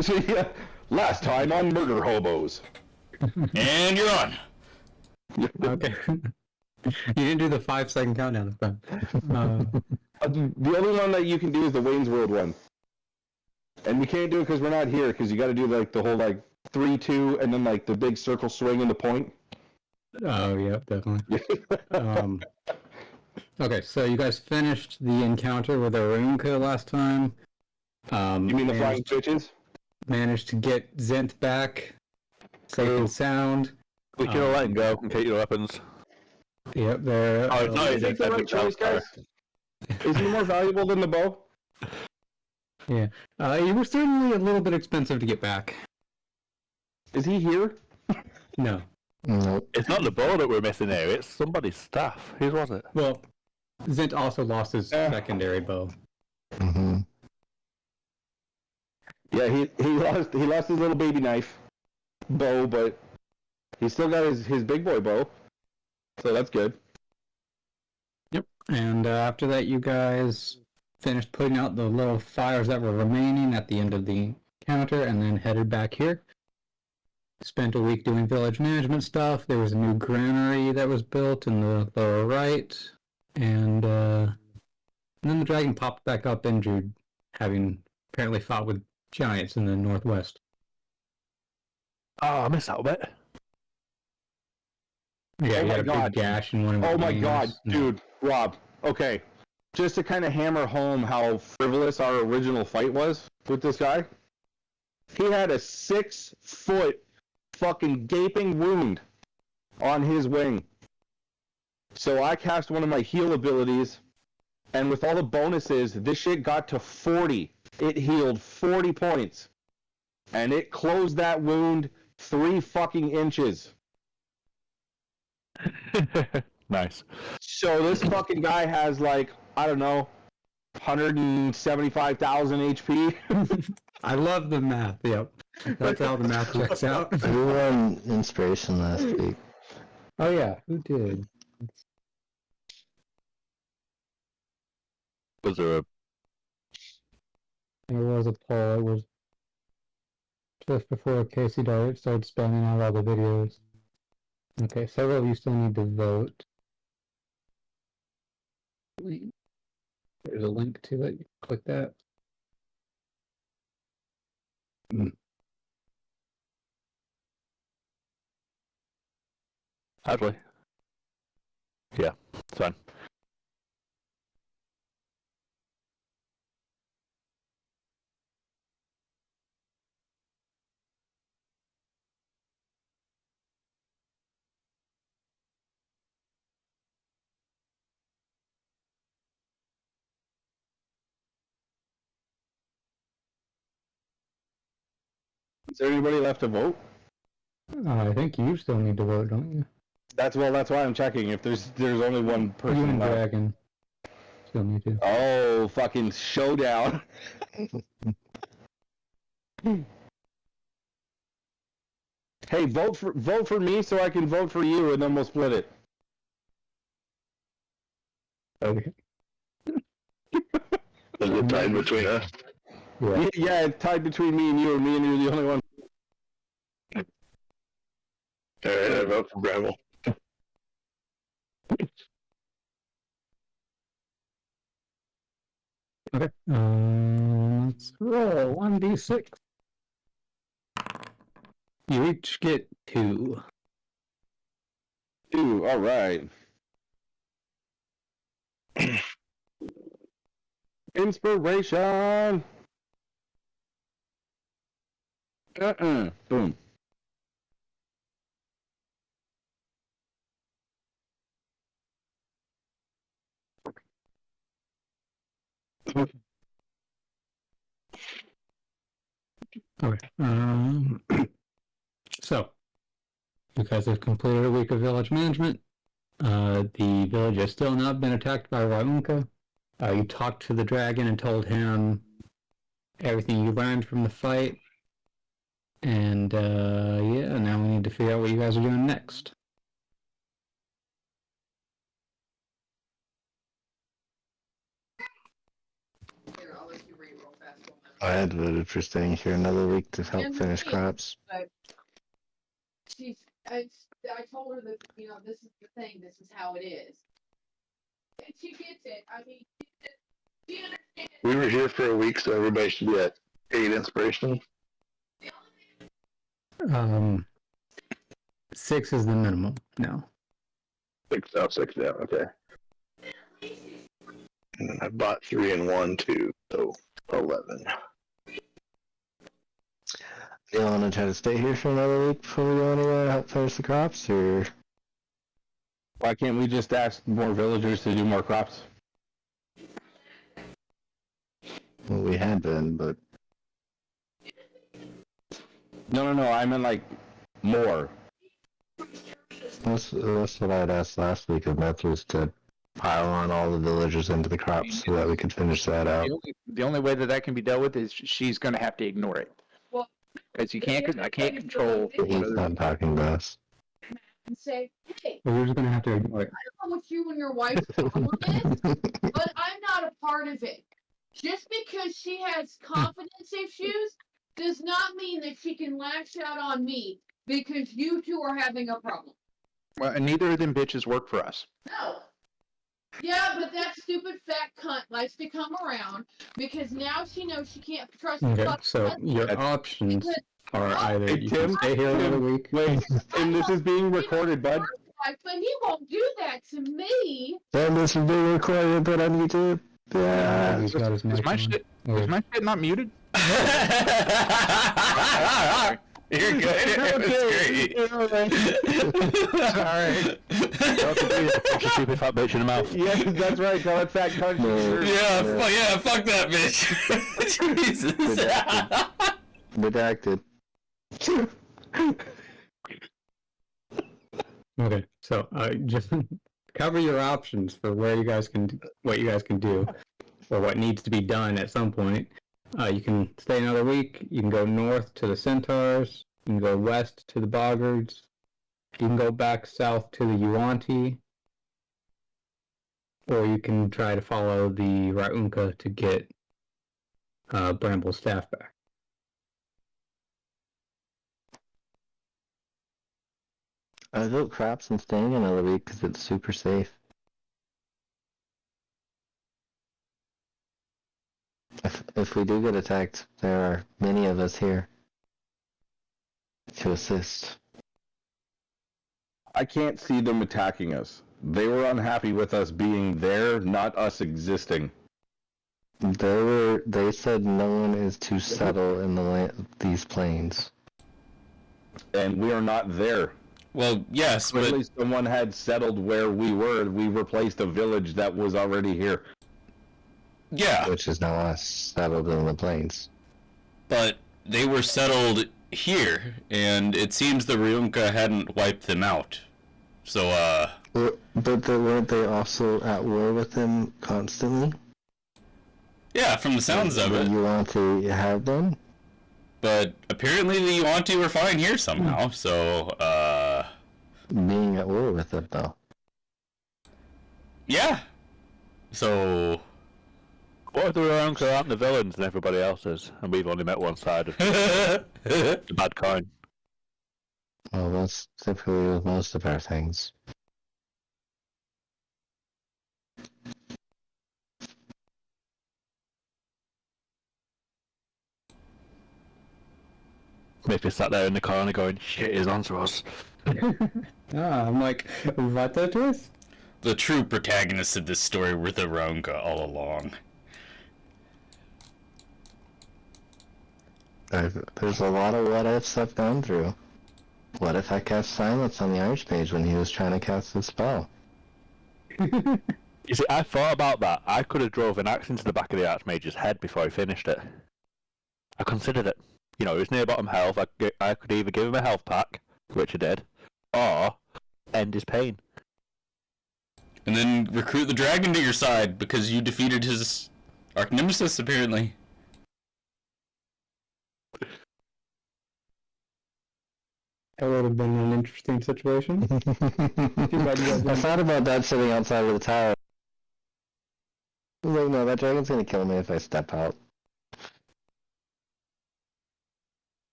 So, yeah, last time on Murder Hobos. And you're on. Okay. You didn't do the 5-second countdown this time. The only one that you can do is the Wayne's World one. And we can't do it because we're not here, because you got to do like the whole like 3-2 and then like the big circle swing in the point. Oh, yeah, definitely. Okay, so you guys finished the encounter with Arunka last time. You mean the flying bitches? Managed to get Zent back, safe and sound. We can all let him go and take your weapons. Yep, they're... Oh, no, Is it the right choice, guys? Is he more valuable than the bow? Yeah. He was certainly a little bit expensive to get back. Is he here? No. Nope. It's not the bow that we're missing here, it's somebody's staff. Whose was it? Well, Zent also lost his secondary bow. Mm-hmm. Yeah, he lost his little baby knife bow, but he still got his big boy bow. So that's good. Yep. And after that, you guys finished putting out the little fires that were remaining at the end of the encounter, and then headed back here. Spent a week doing village management stuff. There was a new granary that was built in the lower right, and then the dragon popped back up injured, having apparently fought with giants in the northwest. Oh, I missed that bit. Yeah, Oh he my had a God. big gash in one of his Oh my wings. God, dude, Rob. Okay, just to kind of hammer home how frivolous our original fight was with this guy, he had a 6-foot fucking gaping wound on his wing. So I cast one of my heal abilities, and with all the bonuses, this shit got to 40. It healed 40 points, and it closed that wound 3 fucking inches. Nice. So this fucking guy has like, I don't know, 175,000 HP. I love the math, yep. That's how the math checks out. Who won inspiration last week? Oh yeah, who did? Was there a... There was a poll. It was just before Casey Dart started spamming out all the videos. Okay, several of you still need to vote. There's a link to it. Click that. Actually? Yeah, it's fine. Is there anybody left to vote? I think you still need to vote, don't you? That's why I'm checking if there's only one You person and left. Dragon still need to. Oh, fucking showdown. Hey, vote for me so I can vote for you, and then we'll split it. Okay. Is it tied between us? Yeah. Yeah, it's tied between me and you, and me and you're the only one. Alright, I vote for Breville. Okay. Let's roll 1d6. You each get 2. Ooh, all right. Inspiration. Boom. Okay. So, you guys have completed a week of village management. The village has still not been attacked by Raunka. You talked to the dragon and told him everything you learned from the fight. And, yeah, now we need to figure out what you guys are doing next. Here, I'll let you read real fast. I had voted for staying here another week to help And finish me. crops. But I told her that, this is the thing, this is how it is. And she gets it. I mean, she understands. We were here for a week, so everybody should be at 8 inspiration. 6 is the minimum now. 6 up, 6 down, okay. And then I bought 3 and 1 too, so 11. Do you want to try to stay here for another week before we go anywhere to help finish the crops, or? Why can't we just ask more villagers to do more crops? Well, we had been, but No. I meant like more. that's what I'd asked last week of Meth, was to pile on all the villagers into the crops so that we could finish that out. The only way that can be dealt with is she's going to have to ignore it. Well, because I can't control. He's not talking to us. And say, hey, Well, you're just gonna have to ignore it. I don't know what you and your wife's problem is, but I'm not a part of it. Just because she has confidence issues does not mean that she can lash out on me because you two are having a problem. Well, and neither of them bitches work for us. No. Yeah, but that stupid fat cunt likes to come around because now she knows she can't trust the Okay, fuck so husband your options because are either Hey, you Tim, can stay here another week. Wait, and this is being recorded, bud. but he won't do that to me. And this is being recorded, but on YouTube. Yeah. He's got his Is mic my on. shit? Or- Is my shit not muted? You're good. It was great. Alright. Stupid fat bitch in the mouth. Yes, that's right. Call it fat cunt. No. Yeah, fuck that bitch. Jesus. Redacted. Okay, so just cover your options for where you guys can, what you guys can do, or what needs to be done at some point. You can stay another week. You can go north to the Centaurs. You can go west to the Boggards. You can go back south to the Yuan-Ti. Or you can try to follow the Raunka to get Bramble's staff back. I vote crops and staying another week because it's super safe. If we do get attacked, there are many of us here to assist. I can't see them attacking us. They were unhappy with us being there, not us existing. They said no one is to settle in these plains. And we are not there. Well, yes, But at but least someone had settled where we were. We replaced a village that was already here. yeah, Which is now us settled in the plains. but they were settled here, and it seems the Ryunka hadn't wiped them out. So, But weren't they also at war with them constantly? yeah, from the sounds of it. You want to have them? But apparently the Yuan-Ti were fine here somehow, so, Being at war with them, though. yeah. So... What if the Rowdy aren't the villains and everybody else is, and we've only met one side of the bad coin? Well, that's typically with most of our things. Maybe sat there in the corner going, shit, he's onto us. I'm like, what the twist? The true protagonists of this story were the Ryunka all along. There's a lot of what ifs I've gone through. What if I cast silence on the Archmage when he was trying to cast his spell? You see, I thought about that. I could have drove an axe into the back of the Archmage's head before he finished it. I considered it. You know, he was near bottom health. I could either give him a health pack, which I did, or end his pain. And then recruit the dragon to your side, because you defeated his arch nemesis, apparently. That would have been an interesting situation. I thought about that sitting outside of the tower. I was like, no, that dragon's gonna kill me if I step out.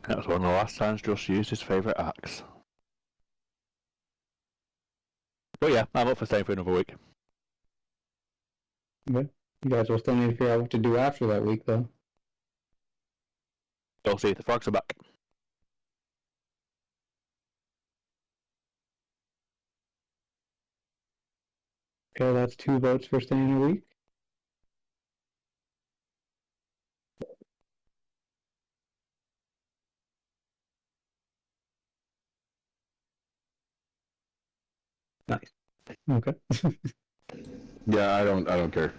That was one of the last times Josh used his favourite axe. But yeah, I'm up for staying for another week. Okay. You guys will still need to figure out what to do after that week, though. Go see if the frogs are back. Okay, that's 2 votes for staying a week. Nice. Okay. Yeah, I don't care.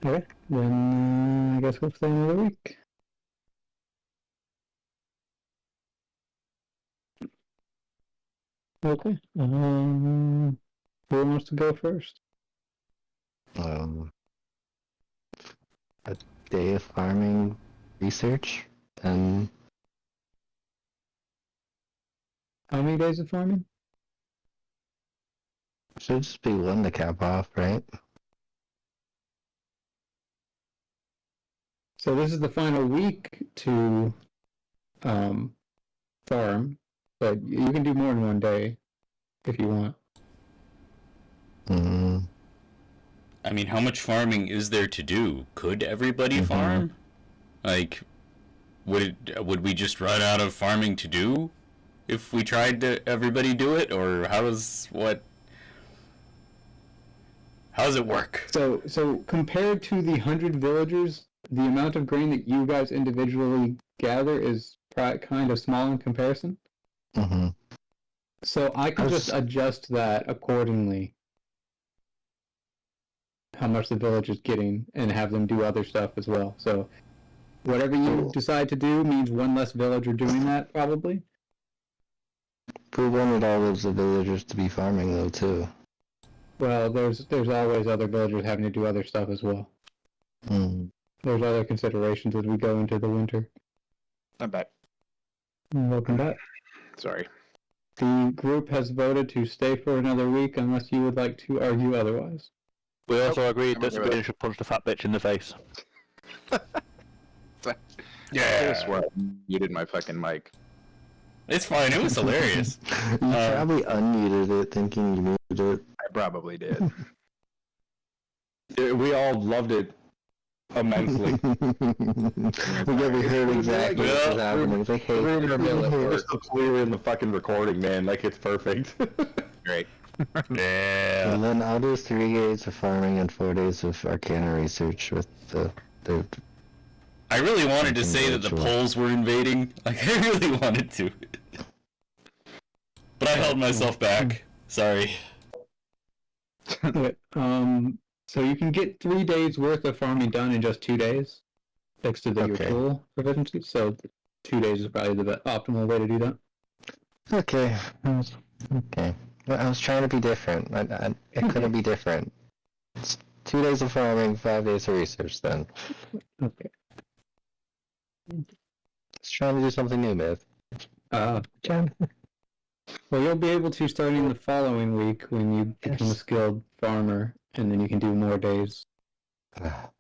Okay, then I guess we'll stay another week. Okay. Who wants to go first? A day of farming research, and How many days of farming? should just be one to cap off, right? So this is the final week to farm, but you can do more than one day if you want. Mm, I mean, how much farming is there to do? Could everybody farm? Like, would we just run out of farming to do if we tried to everybody do it, or how does it work? So compared to the 100 villagers, the amount of grain that you guys individually gather is kind of small in comparison. mm-hmm. So I can just adjust that accordingly. How much the village is getting, and have them do other stuff as well. So whatever you decide to do means one less villager doing that, probably. We wanted all of the villagers to be farming though too. Well, there's always other villagers having to do other stuff as well. Mm. There's other considerations as we go into the winter. I'm back. Welcome back. Sorry. The group has voted to stay for another week unless you would like to argue otherwise. We also agreed I'm that okay with Sabine should punch the fat bitch in the face. I swear I muted my fucking mic. It's fine. It was hilarious. You probably unmuted it thinking you muted it. I probably did. We all loved it immensely. We heard exactly what was happening. It's like, hey, We were in the fucking recording, man. Like, it's perfect. Great. Yeah. and then I'll do 3 days of farming and 4 days of arcana research with the I really wanted to say that the Virtual. Poles were invading. Like, I really wanted to. But I held myself back. Sorry. Okay, so you can get 3 days worth of farming done in just 2 days, thanks to your Okay. tool proficiency. So 2 days is probably the optimal way to do that. Okay. Okay. Well, I was trying to be different. It couldn't be different. It's 2 days of farming, 5 days of research then. Okay. Just trying to do something new, Myth. Well, you'll be able to starting the following week when you become a Yes. skilled farmer, and then you can do more days. But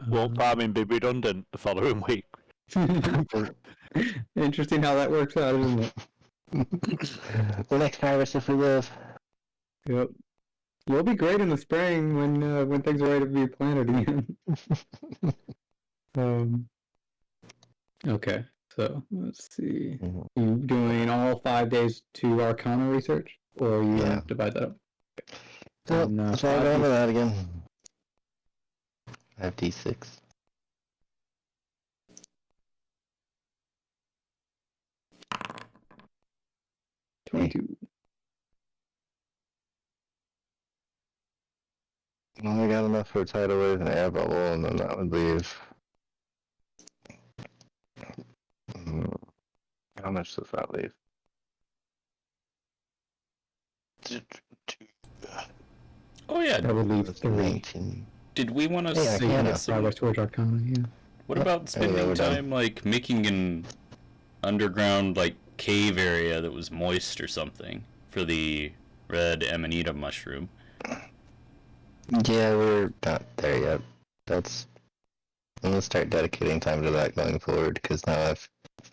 won't farming be redundant the following week? Interesting how that works out, isn't it? The next harvest if we live. Yep. You'll be great in the spring when things are ready to be planted again. Okay, so let's see. Mhm. You doing all 5 days to Arcana research, or you Yeah. want to divide that up? So, And, let's try going over that again. I have D6. Hey. 22. Well, I got enough for a tidal wave and air bubble, and then that would leave. How much does that leave? Oh yeah. That would leave That's 3. 19. Did we want to Yeah, I So you can. can Yeah. progress towards Arcana, yeah. What Yep. about Yeah, spending we're done. time like making an underground like cave area that was moist or something for the red amanita mushroom? Yeah, we're not there yet. That's gonna start dedicating time to that going forward because now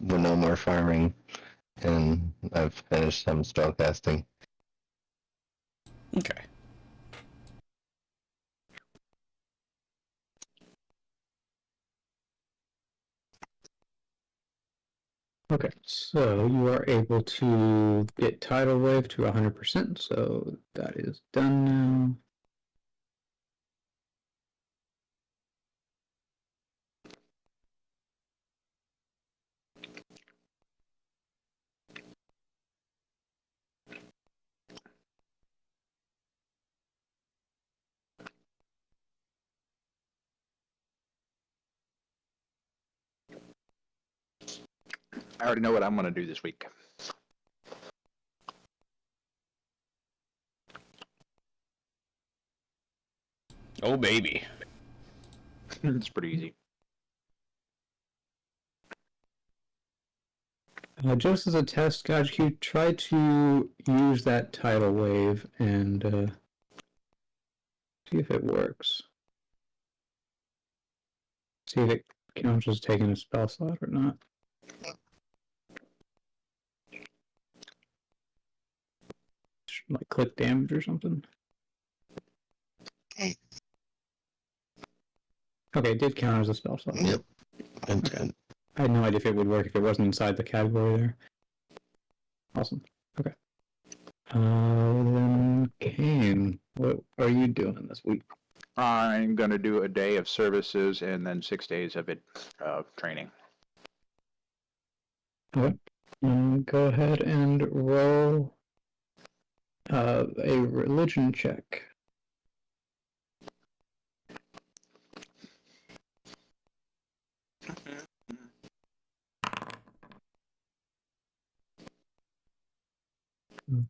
we're no more farming, and I've finished some spellcasting. Okay. Okay, so you are able to get tidal wave to 100%, so that is done now. I already know what I'm going to do this week. Oh, baby. It's pretty easy. Just as a test, guys, you try to use that tidal wave and see if it works. See if it counts as taking a spell slot or not. Like click damage or something. Okay, it did count as a spell slot. Yep. Okay. I had no idea if it would work if it wasn't inside the category there. Awesome. Okay. Then Kane, what are you doing this week? I'm going to do a day of services and then 6 days of training. Okay. Go ahead and roll a religion check.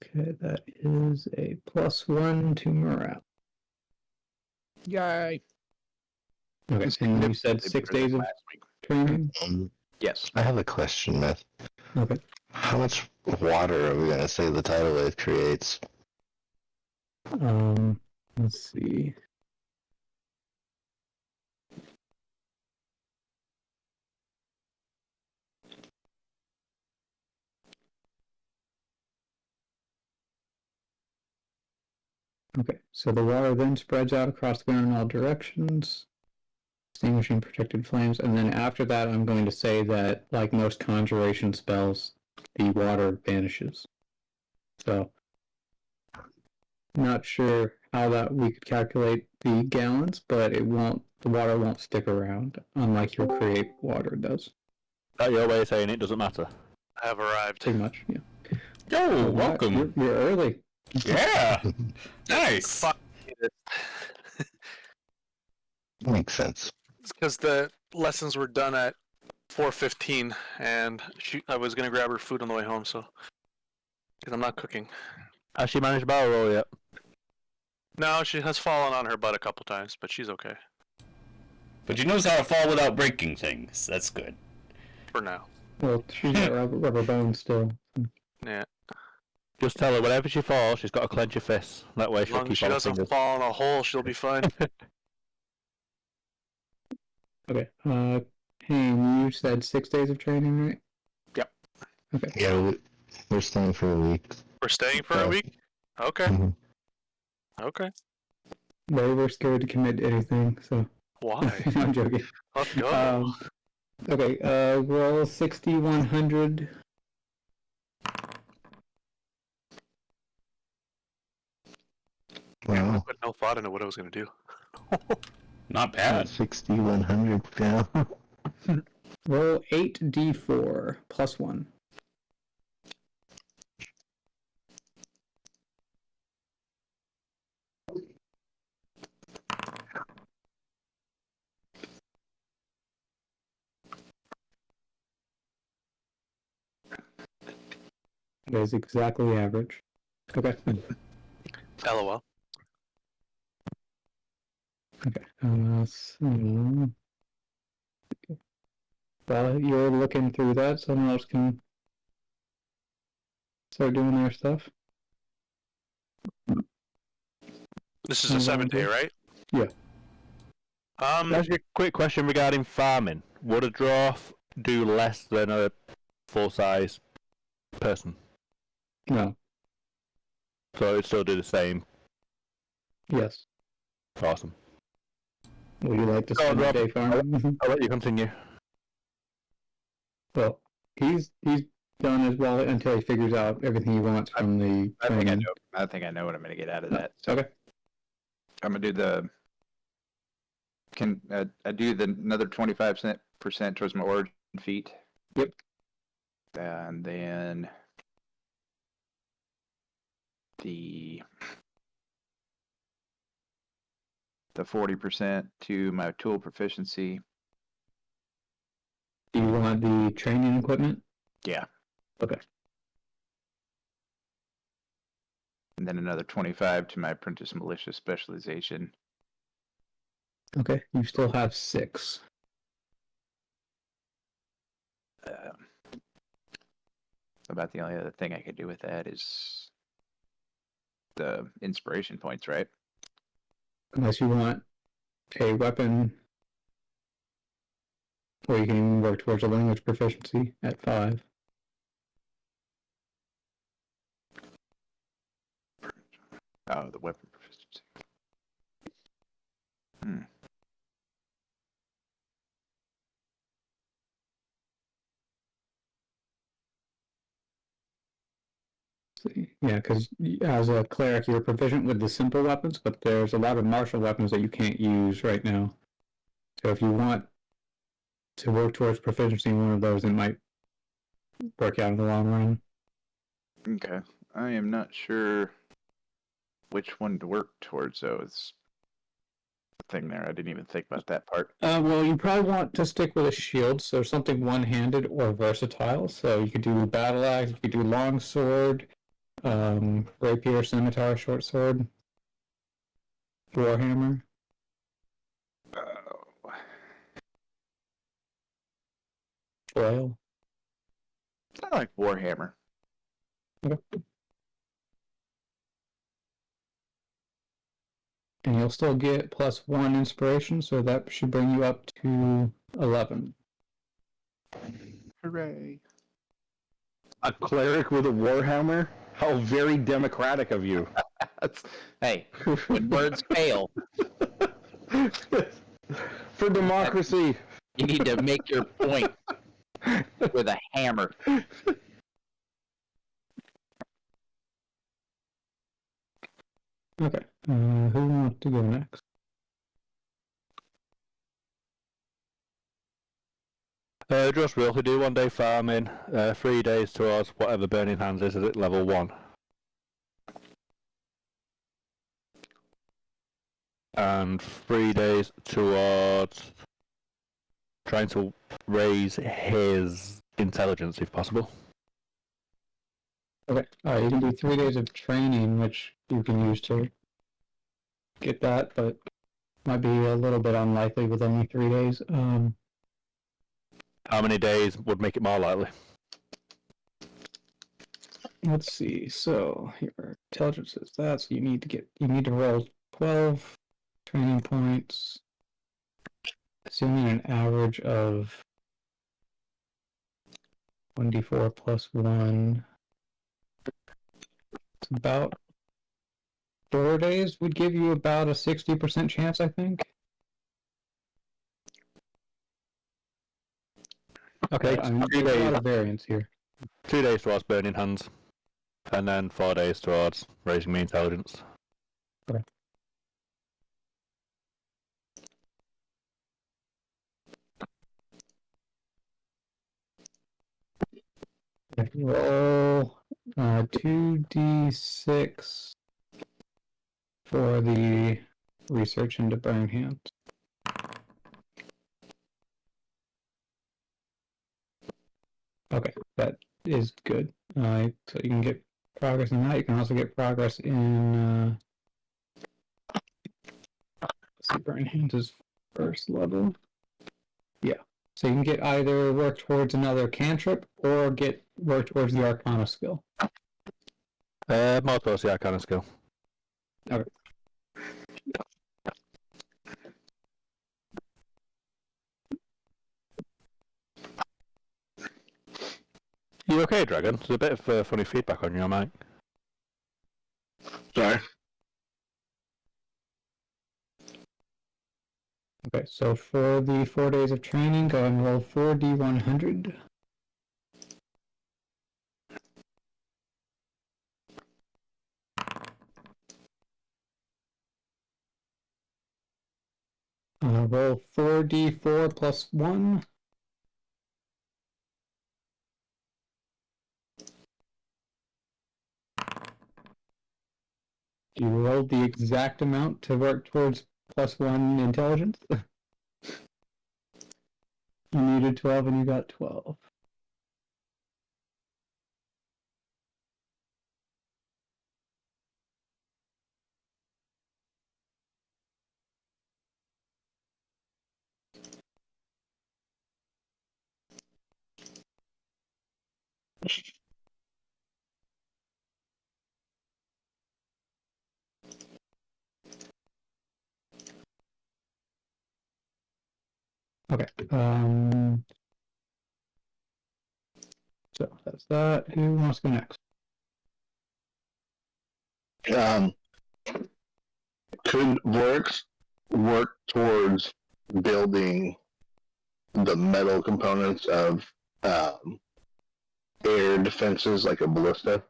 Okay, that is a +1 to morale. Yay! Okay, and you said 6 days of last week. training? Yes. I have a question, Myth. Okay. How much water are we gonna say the tidal wave creates? Let's see. Okay, so the water then spreads out across the ground in all directions, extinguishing protected flames, and then after that I'm going to say that, like most conjuration spells, the water vanishes. So, not sure how that we could calculate the gallons, but the water won't stick around, unlike your create water does. That your way of saying it doesn't matter? I have arrived. Pretty much, yeah. Yo, Wow, welcome. You're early. Yeah. Nice. Makes sense. It's because the lessons were done at 4:15, and I was gonna grab her food on the way home, so because I'm not cooking. Has she managed a barrel roll yet? No, she has fallen on her butt a couple times, but she's okay But she knows how to fall without breaking things. That's good. for now. Well, she's got rubber bones still. Yeah, Just tell her whenever she falls, she's got to clench her fists. That way as she'll long as keep she all her doesn't fingers. fall in a hole, she'll be fine. Okay. Hey, you said 6 days of training, right? Yep. Okay. Yeah, we're staying for a week. We're staying for a week. Okay. Mhm. Okay. They were scared to commit anything, so. Why? I'm joking. Let's go. Okay, roll 60-100. I Wow. put no thought into what I was gonna do. Not bad. 60, 100, yeah. Roll 8d4 +1. That is exactly average. Okay. LOL. Okay. So, while you're looking through that, someone else can start doing their stuff. This is a 7-day, right? Yeah. That's a quick question regarding farming. Would a dwarf do less than a full-size person? No. So it would still do the same. Yes. Awesome. Would you like to Go on, spend a Rob. day farming? I'll let you continue. Well, he's done as well until he figures out everything he wants from the I think I training. know. I think I know what I'm gonna get out of that. So Okay. I'm gonna do the. Can I do the another 25% towards my origin feat? Yep. And then the 40% to my tool proficiency. Do you want the training equipment? Yeah. Okay. And then another 25 to my apprentice militia specialization. Okay. You still have 6. About the only other thing I could do with that is the inspiration points, right? Unless you want a weapon, or you can even work towards a language proficiency at 5. Oh, the weapon proficiency. Yeah, because as a cleric, you're proficient with the simple weapons, but there's a lot of martial weapons that you can't use right now. So if you want to work towards proficiency in one of those, it might work out in the long run. Okay. I am not sure which one to work towards, though. It's the thing there. I didn't even think about that part. Well, you probably want to stick with a shield, so something one-handed or versatile. So you could do battle axe, you could do long sword, rapier, scimitar, short sword, warhammer. Flail. I like Warhammer. Okay. And you'll still get +1 inspiration, so that should bring you up to 11. Hooray. A cleric with a warhammer? How very democratic of you. Hey, when words fail, For democracy. you need to make your point with a hammer. Okay. Who wants to go next? Just we'll do 1 day farming, 3 days towards whatever Burning Hands is at level 1. And 3 days towards trying to raise his intelligence if possible. Okay. You can do 3 days of training, which you can use to get that, but might be a little bit unlikely with only 3 days. How many days would make it more likely? Let's see. So your intelligence is that, so you need to roll 12 training points, assuming an average of 1d4 plus 1. It's about 4 days would give you about a 60% chance, I think. Okay, I mean, 3 there's a days. lot of variance here. 2 days towards Burning Hands, and then 4 days towards raising my intelligence. Okay. Roll 2d6 for the research into Burning Hands. Okay, that is good. So you can get progress in that. You can also get progress in. Let's see, Burning Hands is first level. Yeah. So you can get either work towards another cantrip or work towards the Arcana skill. More towards the Arcana skill. Okay. You okay, Dragon? There's a bit of funny feedback on your mic. Sorry. Okay, so for the 4 days of training, go and roll 4d100. Roll 4d4 plus 1. You rolled the exact amount to work towards plus 1 intelligence. You needed 12 and you got 12. Okay. So that's that. Who wants to go next? Could Vorix work towards building the metal components of air defenses like a ballista?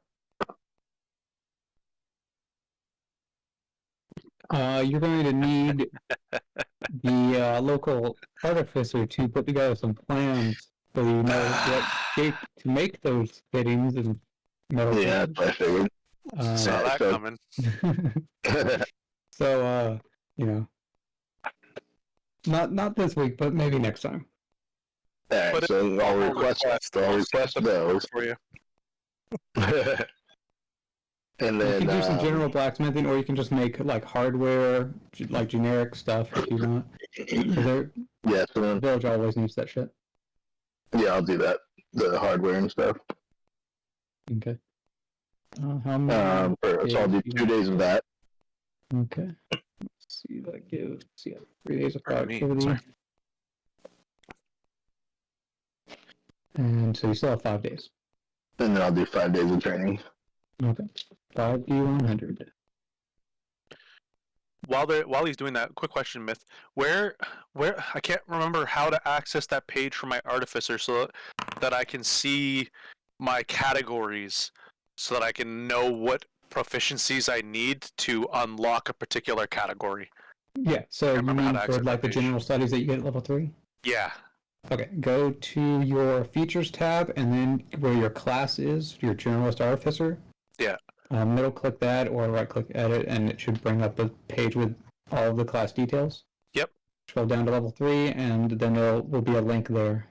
You're going to need the local artificer to put together some plans so you know what shape to make those fittings and metal. Yeah, that's what I figured. Saw that so- coming. So, you know, not this week, but maybe next time. Alright, But so I'll request those. for you. And You then can do some general blacksmithing, or you can just make like hardware, like generic stuff if you want. The yeah, so then, village always needs that shit. yeah, I'll do that. The hardware and stuff. Okay. How many? So I'll do 2 days of that. Okay. Let's see that gives 3 days of Pardon me, productivity. sorry. And so you still have 5 days. And then I'll do 5 days of training. Okay. 5d100. While he's doing that, quick question, Myth. Where I can't remember how to access that page for my artificer so that I can see my categories, so that I can know what proficiencies I need to unlock a particular category. Yeah, so you remember how mean to for access like that the page. general studies that you get at level 3? Yeah. Okay, go to your features tab and then where your class is, your generalist artificer. Yeah. Middle click that or right click edit and it should bring up a page with all of the class details. Yep. Scroll down to level 3 and then there will be a link there.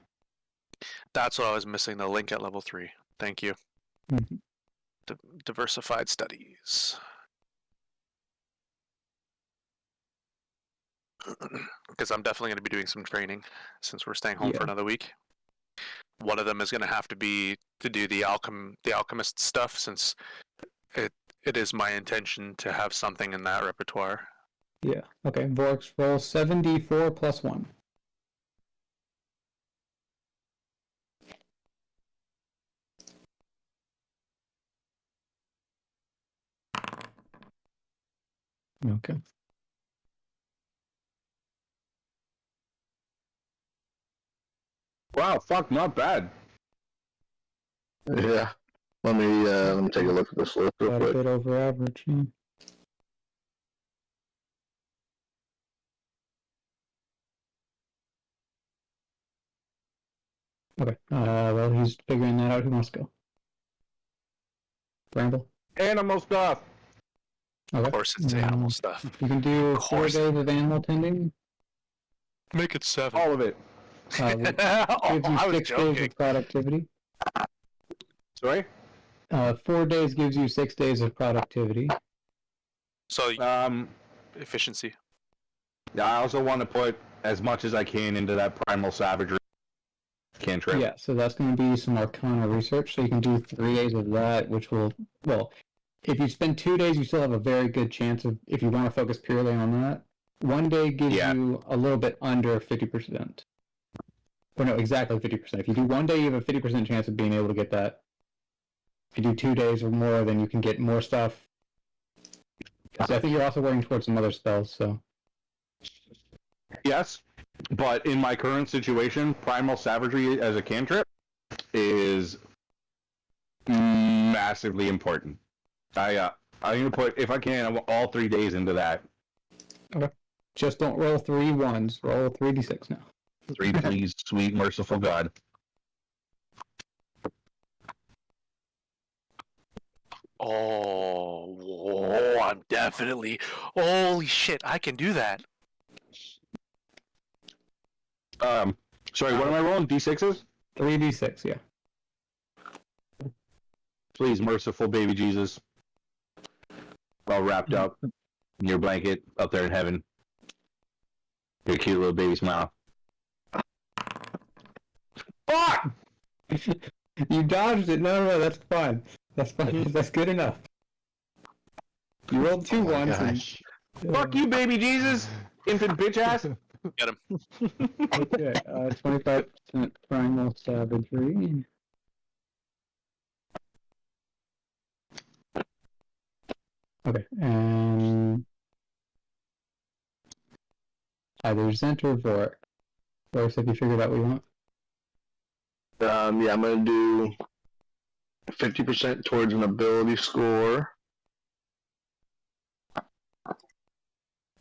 That's what I was missing, the link at level 3. Thank you. Mhm. Diversified studies. Because I'm definitely going to be doing some training since we're staying home for Yeah. another week. One of them is going to have to be to do the alchemist stuff, since it is my intention to have something in that repertoire. Yeah. Okay, Vorix, roll 7d4 plus 1. Okay. Wow, fuck, not bad. Yeah. Let me take a look at this list real Quite a quick. bit over average. Yeah. Okay. Well, he's figuring that out. Who wants to go? Bramble? Animal stuff. Okay. Of course, it's animal stuff. You can do Of 4 course. days of animal tending. Make it 7. All of it. Gives you I was 6 days joking. of productivity. Sorry? 4 days gives you 6 days of productivity. So Um, efficiency. yeah, I also want to put as much as I can into that primal savagery cantrip. Yeah, so that's going to be some Arcana research. So you can do 3 days of that, which will, well, if you spend 2 days, you still have a very good chance of, if you want to focus purely on that. 1 day gives Yeah. you a little bit under 50%. Or no, exactly 50%. If you do 1 day, you have a 50% chance of being able to get that. If you do 2 days or more, then you can get more stuff. So I think you're also working towards some other spells, so. Yes, but in my current situation, Primal Savagery as a cantrip is massively important. I'm gonna put, if I can, all 3 days into that. Okay. Just don't roll 3 ones. Roll 3d6 now. 3, please, sweet merciful God. Oh, I'm definitely. Holy shit, I can do that. Sorry, what am I rolling? D6s? 3d6, yeah. Please, merciful baby Jesus. All wrapped up in your blanket up there in heaven. Your cute little baby smile. Fuck! You dodged it. No, that's fine. That's fine. That's good enough. You rolled 2 ones. Gosh. Fuck you, baby Jesus! Infant bitch ass! Get him. Okay, 25% primal savagery. Okay, and either Zent or Vork. Vork, have you figured out what you want? Yeah, I'm gonna do 50% towards an ability score,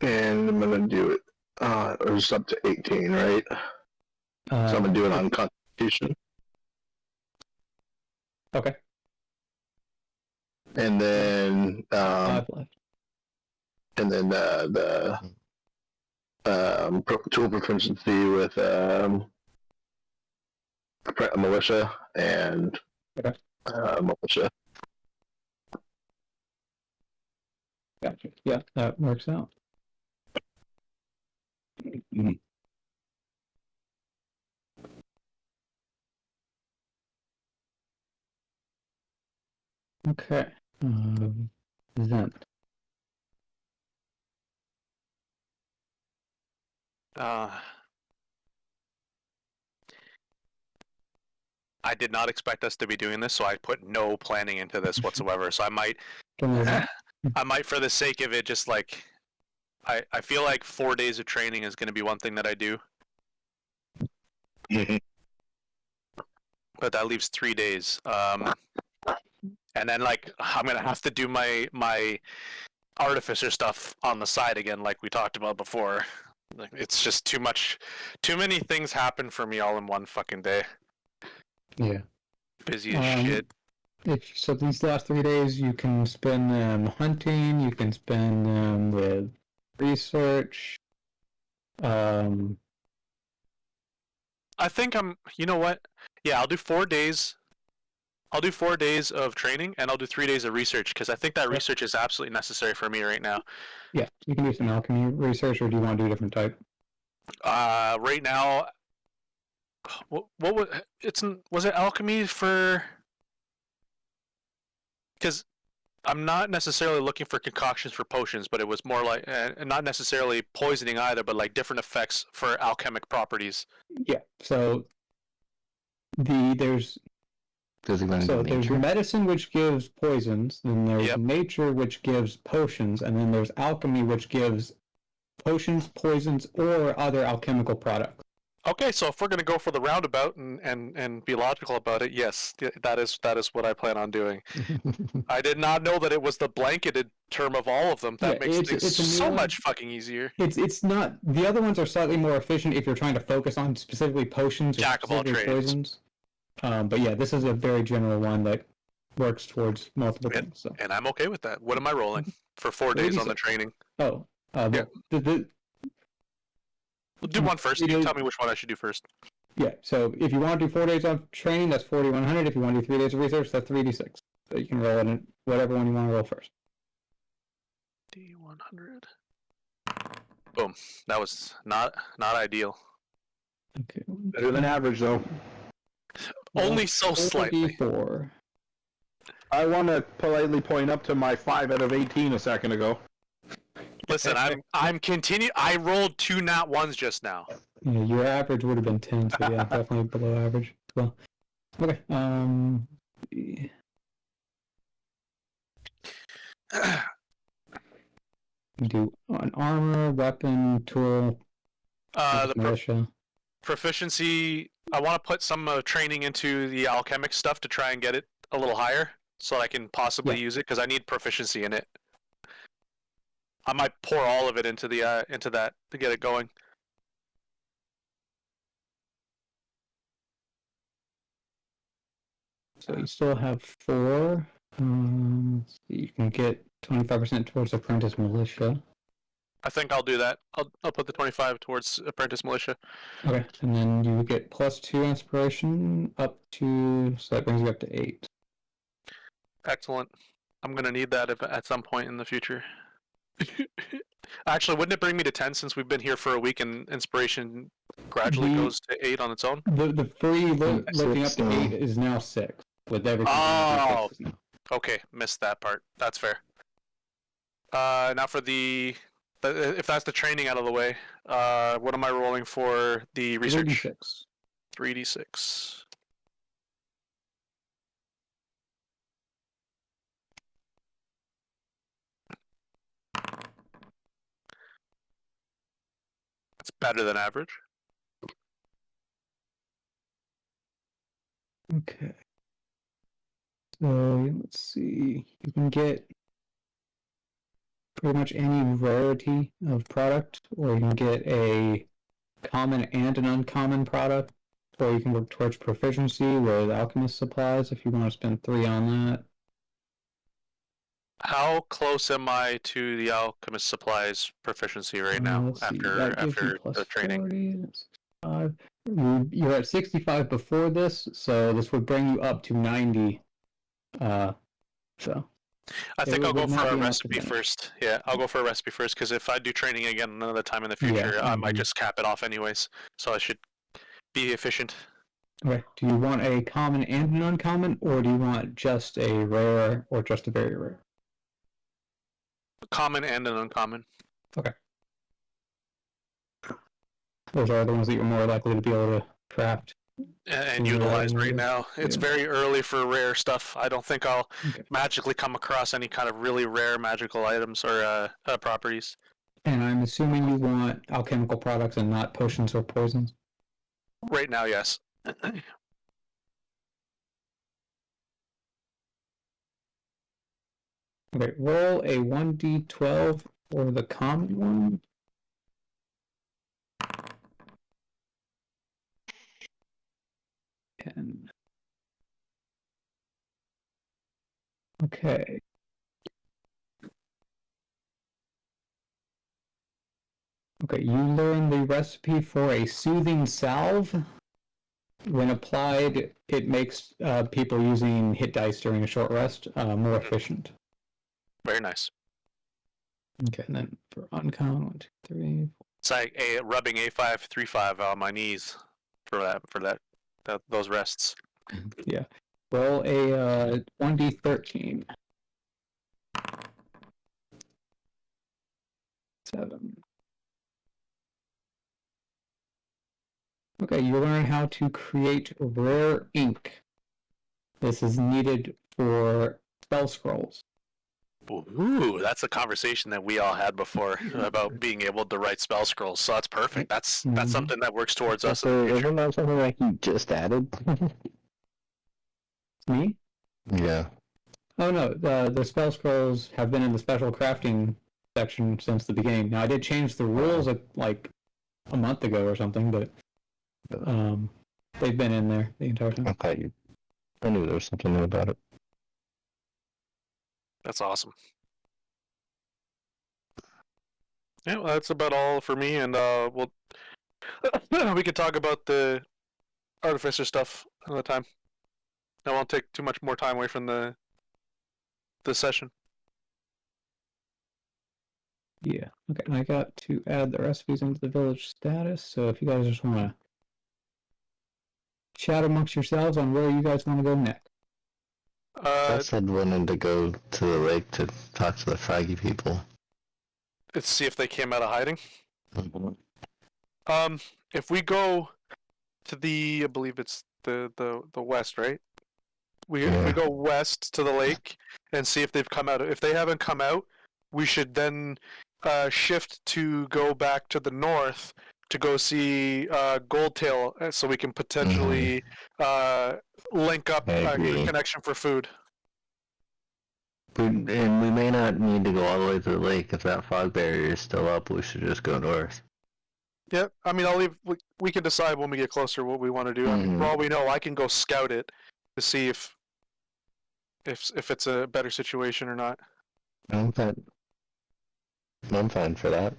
and I'm gonna do it. Or it's up to 18, right? So I'm gonna do it on Constitution, Okay, and then 5 left. and then the tool proficiency with militia and Okay. militia. Gotcha. Yeah, that works out. Okay. Zent. I did not expect us to be doing this, so I put no planning into this whatsoever. So I might, Don't worry. for the sake of it, just like, I feel like 4 days of training is going to be one thing that I do, but that leaves 3 days. And then like I'm gonna have to do my artificer stuff on the side again, like we talked about before. Like, it's just too many things happen for me all in one fucking day. Yeah. Busy as shit. So these last 3 days, you can spend them hunting. You can spend them with research. I think you know what? Yeah, I'll do 4 days. I'll do 4 days of training, and I'll do 3 days of research, because I think that research is absolutely necessary for me right now. Yeah, you can do some alchemy research, or do you want to do a different type? Right now, what was it alchemy for? Because I'm not necessarily looking for concoctions for potions, but it was more like, not necessarily poisoning either, but like different effects for alchemic properties. Yeah. So there's medicine, which gives poisons. Then there's nature, which gives potions, and then there's alchemy, which gives potions, poisons, or other alchemical products. Okay, so if we're gonna go for the roundabout and be logical about it, yes, that is what I plan on doing. I did not know that it was the blanketed term of all of them. That makes things so much fucking easier. It's not. The other ones are slightly more efficient if you're trying to focus on specifically potions or specifically poisons. But yeah, this is a very general one that works towards multiple things. So. And I'm okay with that. What am I rolling for 4 days on the training? Oh, yeah. We'll do one first. You tell me which one I should do first. Yeah, so if you want to do 4 days of training, that's 4,100. If you want to do 3 days of research, that's 3d6. So you can roll it in whatever one you want to roll first. D100. Boom. That was not ideal. Okay. Better than average, though. Only so slightly. D4. I want to politely point up to my 5 out of 18 a second ago. Listen, I'm continue. I rolled 2 nat 1s just now. Yeah, your average would have been 10, so yeah, definitely below average. Well, okay. Do an armor, weapon, tool, The militia. proficiency. I want to put some training into the alchemic stuff to try and get it a little higher, so I can possibly use it because I need proficiency in it. I might pour all of it into that to get it going. So you still have 4. You can get 25% towards apprentice militia. I think I'll do that. I'll put the 25 towards apprentice militia. Okay, and then you get +2 inspiration up to, so that brings you up to 8. Excellent. I'm gonna need that at some point in the future. Actually, wouldn't it bring me to 10 since we've been here for a week and inspiration gradually goes to 8 on its own? The free lifting up to 8 is now 6 with everything. Oh, okay, missed that part. That's fair. Now for if that's the training out of the way, what am I rolling for the research? 3d6. That's better than average. Okay. So let's see. You can get pretty much any rarity of product, or you can get a common and an uncommon product, or you can work towards proficiency with alchemist supplies if you want to spend 3 on that. How close am I to the alchemist supplies proficiency right now after the training? 40, you're at 65 before this, so this would bring you up to 90. So I think I'll go for a recipe first. Yeah, I'll go for a recipe first because if I do training again another time in the future, I might just cap it off anyways. So I should be efficient. Okay. Do you want a common and an uncommon, or do you want just a rare or just a very rare? Common and an uncommon. Okay. Those are the ones that you're more likely to be able to craft and utilize right now. It's very early for rare stuff. I don't think I'll magically come across any kind of really rare magical items or properties. And I'm assuming you want alchemical products and not potions or poisons? Right now, yes. Okay, roll a 1d12 for the common one. Okay. Okay, you learn the recipe for a soothing salve. When applied, it makes people using hit dice during a short rest more efficient. Very nice. Okay, and then for uncommon, 1, 2, 3. It's like rubbing A5/3/5 on my knees for those rests. Yeah. Roll a 1d13. 7. Okay, you learn how to create rare ink. This is needed for spell scrolls. Ooh, that's a conversation that we all had before about being able to write spell scrolls. So that's perfect. That's something that works towards us. Isn't that something like you just added? Me? Yeah. Oh no, the spell scrolls have been in the special crafting section since the beginning. Now I did change the rules like a month ago or something, but they've been in there the entire time. Okay, I knew there was something new about it. That's awesome. Yeah, well, that's about all for me, and we could talk about the artificer stuff another time. I won't take too much more time away from the session. Yeah. Okay, and I got to add the recipes into the village status, so if you guys just want to chat amongst yourselves on where you guys want to go next. I said wanted to go to the lake to talk to the froggy people. Let's see if they came out of hiding. If we go to I believe it's the west, right? If we go west to the lake and see if they've come out. If they haven't come out, we should then shift to go back to the north to go see Goldtail, so we can potentially link up I a agree. connection for food. And we may not need to go all the way to the lake if that fog barrier is still up. We should just go north. Yeah, I mean, I'll leave. We can decide when we get closer what we want to do. I mean, for all we know, I can go scout it to see if it's a better situation or not. I'm fine. I'm fine for that.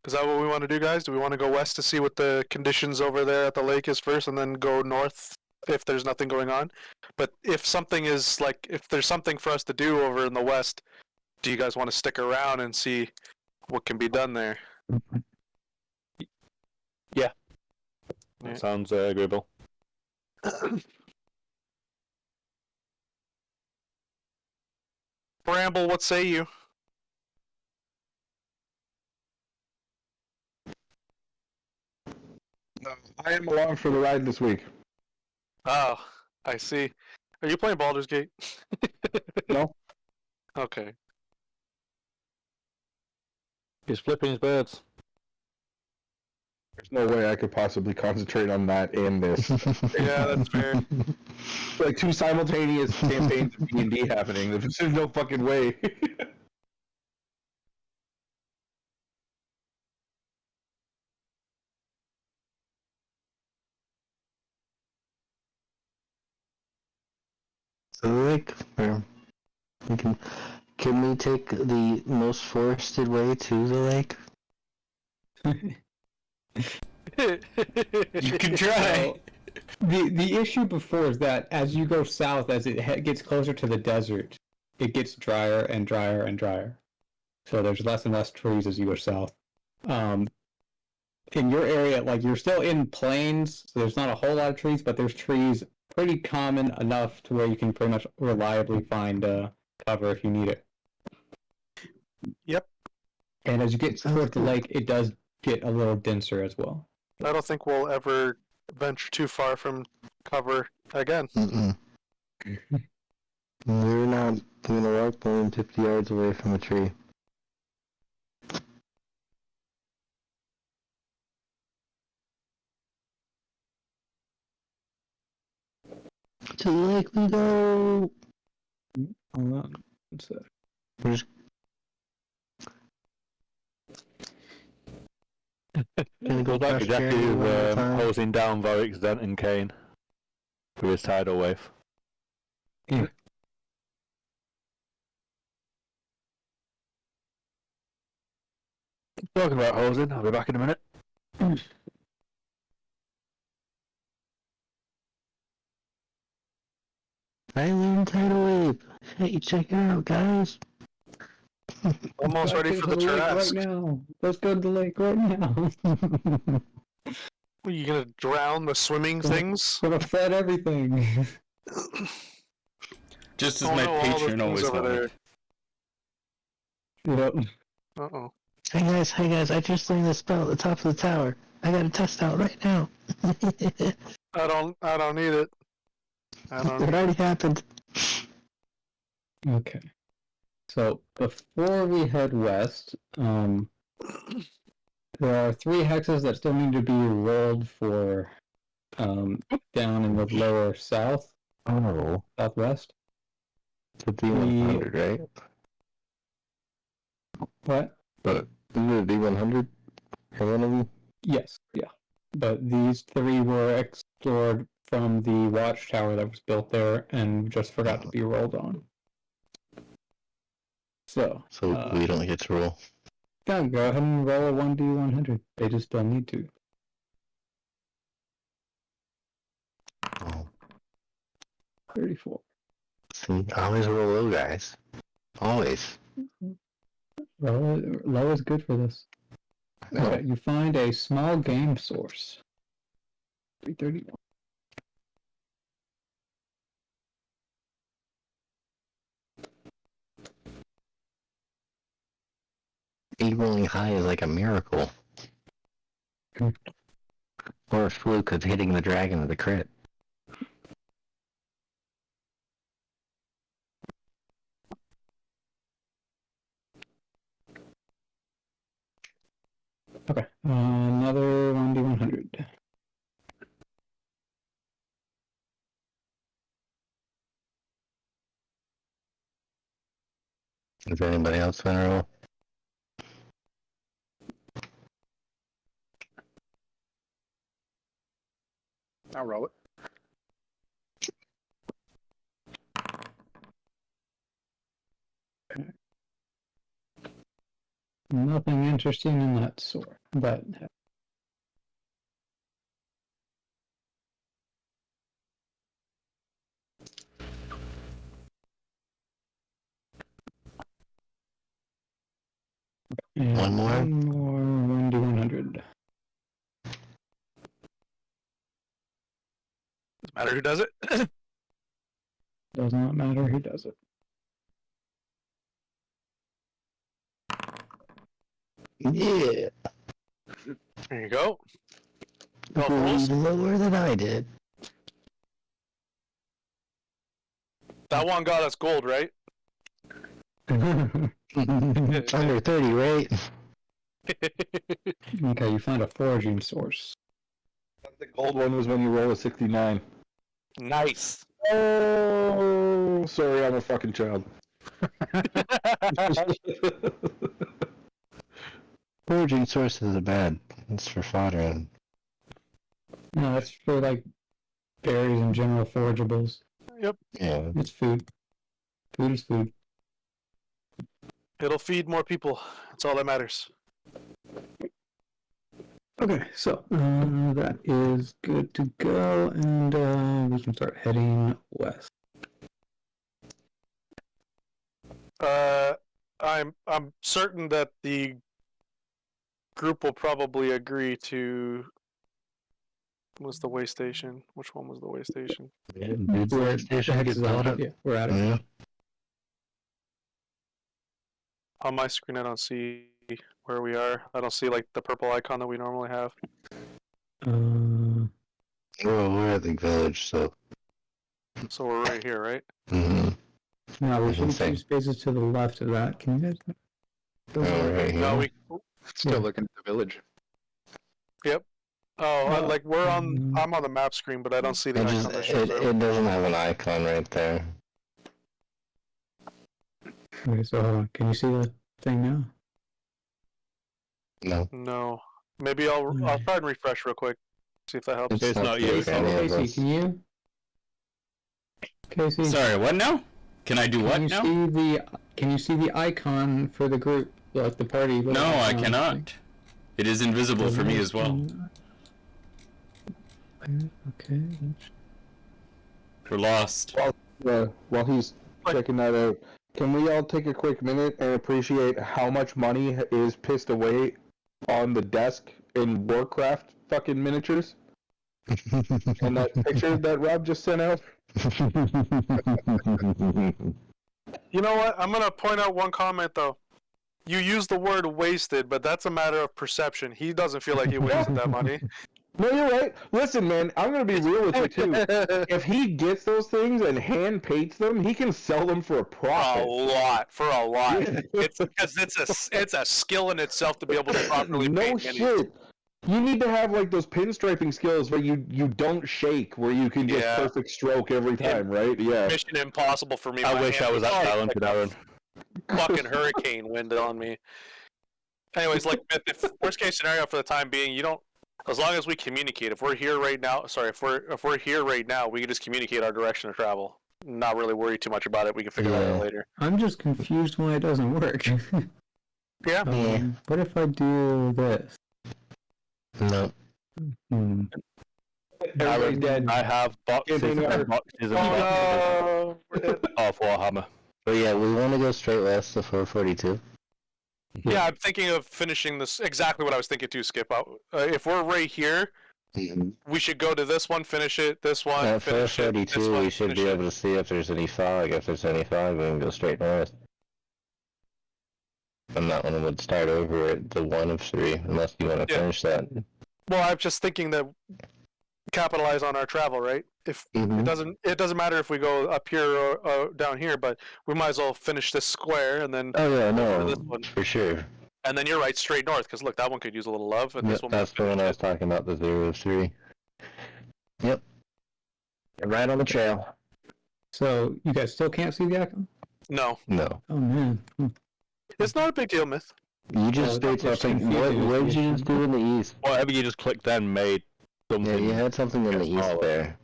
Is that what we want to do, guys? Do we want to go west to see what the conditions over there at the lake is first, and then go north if there's nothing going on? But if something is if there's something for us to do over in the west, do you guys want to stick around and see what can be done there? Yeah. That sounds agreeable. Bramble, what say you? I am along for the ride this week. Oh, I see. Are you playing Baldur's Gate? No. Okay. He's flipping his birds. There's no way I could possibly concentrate on that and this. Yeah, that's fair. Like two simultaneous campaigns of D&D happening. There's no fucking way. So like, we can we take the most forested way to the lake? You can try. The issue before is that as you go south, as it gets closer to the desert, it gets drier and drier and drier. So there's less and less trees as you go south. In your area, like you're still in plains, so there's not a whole lot of trees, but there's trees pretty common enough to where you can pretty much reliably find cover if you need it. Yep. And as you get towards the lake, it does get a little denser as well. I don't think we'll ever venture too far from cover again. We're not gonna walk more than 50 yards away from a tree. To the lake we go! Hold on. We're just gonna go That's past exactly Jeremy one more who time. hosing down Vorik's Dent and Kane for his tidal wave. Yeah. Talking about hosing, I'll be back in a minute. Island tidal wave. Hey, check it out, guys. Almost ready for the Tarrasque. Right now. Let's go to the lake right now. Are you gonna drown the swimming things? Gonna flood everything. Just as my patron always over Yep. there. Uh-oh. Hey guys, I just learned this spell at the top of the tower. I gotta test out right now. I don't need it. It already happened. Okay. So before we head west, there are 3 hexes that still need to be rolled for down in the lower south. Oh. Southwest. The D100, right? What? But isn't it a D100? Or one of them? Yes, yeah. But these 3 were explored from the watchtower that was built there and just forgot to be rolled on. So we don't get to roll. yeah, go ahead and roll a 1D100. They just don't need to. Oh. 34. See, always roll low, guys. Always. Low is good for this. No. Okay, you find a small game source. 331. Rolling high is like a miracle. Or a fluke of hitting the dragon with a crit. Okay. Another 1d100. Is anybody else gonna roll? I'll roll it. Nothing interesting in that sort, but and One more? One more 1d100. Doesn't matter who does it. Does not matter who does it. Yeah. There you go. You rolled lower than I did. That one got us gold, right? Under 30, right? Okay, you found a foraging source. The gold one was when you roll a 69. Nice. Oh, sorry, I'm a fucking child. Foraging sources are bad. It's for fodder. And... No, that's for like berries and general forageables. Yep. Yeah. It's food. Food is food. It'll feed more people. That's all that matters. Okay, so that is good to go, and we can start heading west. I'm certain that the group will probably agree to. Was the way station? Which one was the way station? Yeah, dude, the station gets built up. Yeah, we're at it. Yeah. On my screen, I don't see where we are. I don't see like the purple icon that we normally have. Well, we're at the village, so. So we're right here, right? Mm-hmm. No, we I can should say. 2 spaces to the left of that. Can you guys? Oh, right here. No, we. Still Yeah. looking at the village. Yep. Oh, Well, like we're on. I'm on the map screen, but I don't see the It, icon just, that shows up. it doesn't have an icon right there. Okay, so can you see the thing now? No. No. Maybe I'll try and refresh real quick. See if that helps. It's not you, it's any of Casey, us. can you? Casey, Sorry, what now? Can I do what now? Can you see the icon for the group, like the party? No, I icon cannot. thing? It is invisible for me as well. Okay. We're lost. While he's checking that out, can we all take a quick minute and appreciate how much money is pissed away on the desk in Warcraft fucking miniatures? And that picture that Rob just sent out? You know what? I'm gonna point out one comment though. You use the word wasted, but that's a matter of perception. He doesn't feel like he wasted that money. No, you're right. Listen, man, I'm gonna be real with you too. If he gets those things and hand paints them, he can sell them for a profit. For a lot. It's because it's a skill in itself to be able to properly no paint shit. minis. You need to have like those pinstriping skills where you don't shake, where you can just Yeah. perfect stroke every time, right? Yeah. Mission impossible for me. I My wish I hand was that talented, Aaron. Fucking hurricane wind on me. Anyways, like if worst case scenario for the time being, you don't. As long as we communicate, if we're here right now, if we're here right now, we can just communicate our direction of travel. Not really worry too much about it. We can figure that out later. I'm just confused why it doesn't work. Yeah. What if I do this? No. Everybody's dead. I have boxes Campaign order. and boxes and boxes of Warhammer. But yeah, we want to go straight west to 442. Yeah, I'm thinking of finishing this. Exactly what I was thinking too, Skip. If we're right here, we should go to this one, finish it. This one, At finish it. This 442, one, we should finish be it. able to see if there's any fog. If there's any fog, we can go straight north. And that one would start over at the 1 of 3, unless you want to Yeah. finish that. Well, I'm just thinking that capitalize on our travel, right? If it doesn't matter if we go up here or down here, but we might as well finish this square and then Oh yeah, over to no, this one. for sure. And then you're right, straight north, because look, that one could use a little love, and Yep, this one that's might the one finish I was it. talking about, the 003. Yep. Right on the trail. So you guys still can't see the icon? No, No. Oh man. it's not a big deal, Myth. You just Well, did it's something. confusing What is did the you issue. just do in the east? Whatever you just clicked then made something. Yeah, you had something in the east smaller. there.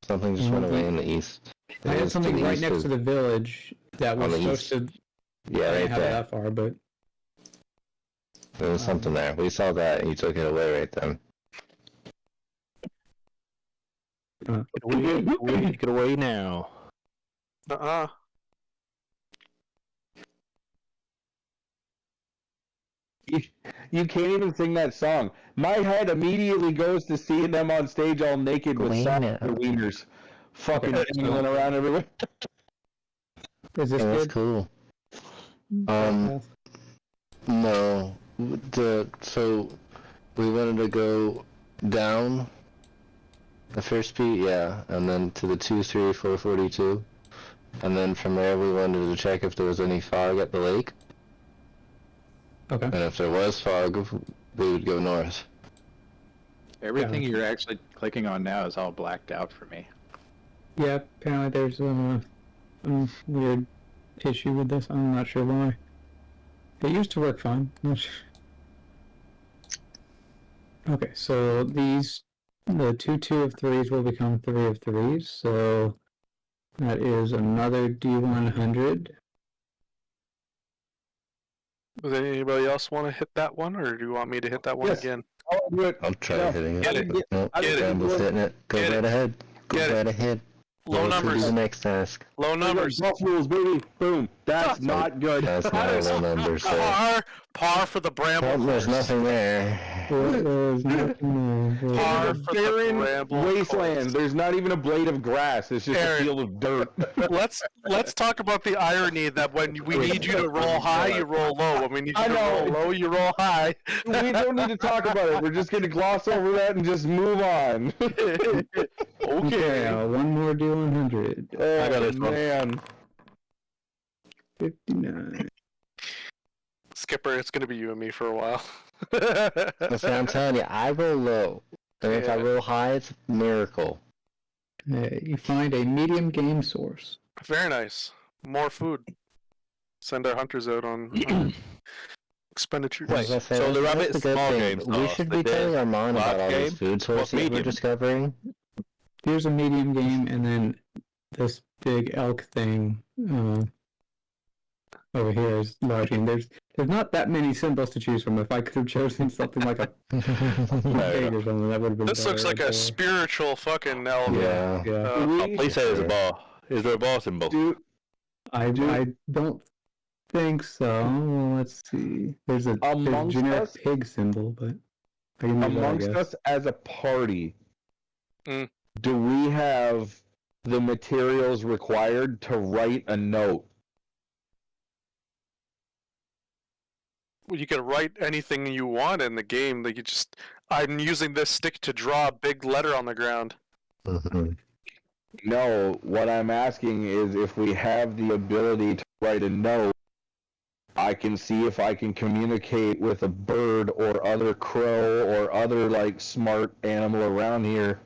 Something just went away in the east. I It had was to something the right east next of- to the village that was on the supposed east. to. Yeah, I right didn't have it there. that far, but There was something there. We saw that, and you took it away right then. Take it away now. You can't even sing that song. My head immediately goes to seeing them on stage all naked with Wait socks now. and wieners, fucking Okay, so- dangling around everywhere. is this Yeah, that's good? cool. No. So we wanted to go down the first beat, yeah, and then to the 2, 3, 4, 42. And then from there we wanted to check if there was any fog at the lake. Okay. And if there was fog, we would go north. Everything you're actually clicking on now is all blacked out for me. Yeah, apparently there's a weird issue with this. I'm not sure why. It used to work fine. Not sure. Okay, so the 2 of 3s will become 3 of 3s. So that is another D100. Does anybody else want to hit that one, or do you want me to hit that one Yes. again? I'll do it. I'll try No, hitting it. get it. But nope, Get it. Randall's hitting it. Go Get right it. ahead. Go Get it. right ahead. Low Let us do numbers. the next task. Low numbers. Buff rules, baby. Boom. That's not good. That's not a low number, sir. Par for the Bramble. Oh, there's course. nothing there. There's nothing there. Par It's for a the barren Bramble wasteland. course. There's not even a blade of grass. It's just Aaron. a field of dirt. Let's talk about the irony that when we need you to roll high, you roll low. When we need you I to know. roll low, you roll high. We don't need to talk about it. We're just going to gloss over that and just move on. Okay, one more D100. Oh, I got this one. man. 59. Skipper, it's gonna be you and me for a while. That's what I'm telling you. I roll low. And if I Yeah. roll high, it's a miracle. You find a medium game source. Very nice. More food. Send our hunters out on expenditures. I was gonna say, so the that's rabbit the good small thing. game We sauce, should they be did telling Armand last about all these game? food sources we're medium? discovering. Here's a medium game, and then this big elk thing over here is large game. There's not that many symbols to choose from. If I could have chosen something like a pig or something, that would have been This looks better like a right spiritual fucking element. Yeah. there. Yeah. Do Please say there's a bar. Is there a bar symbol? I don't think so. Well, let's see. There's a Amongst generic us? pig symbol, but I can use that, I Amongst guess. us as a party, Mm. do we have the materials required to write a note? You can write anything you want in the game. Like I'm using this stick to draw a big letter on the ground. Mhm. No, what I'm asking is if we have the ability to write a note, I can see if I can communicate with a bird or other crow or other like smart animal around here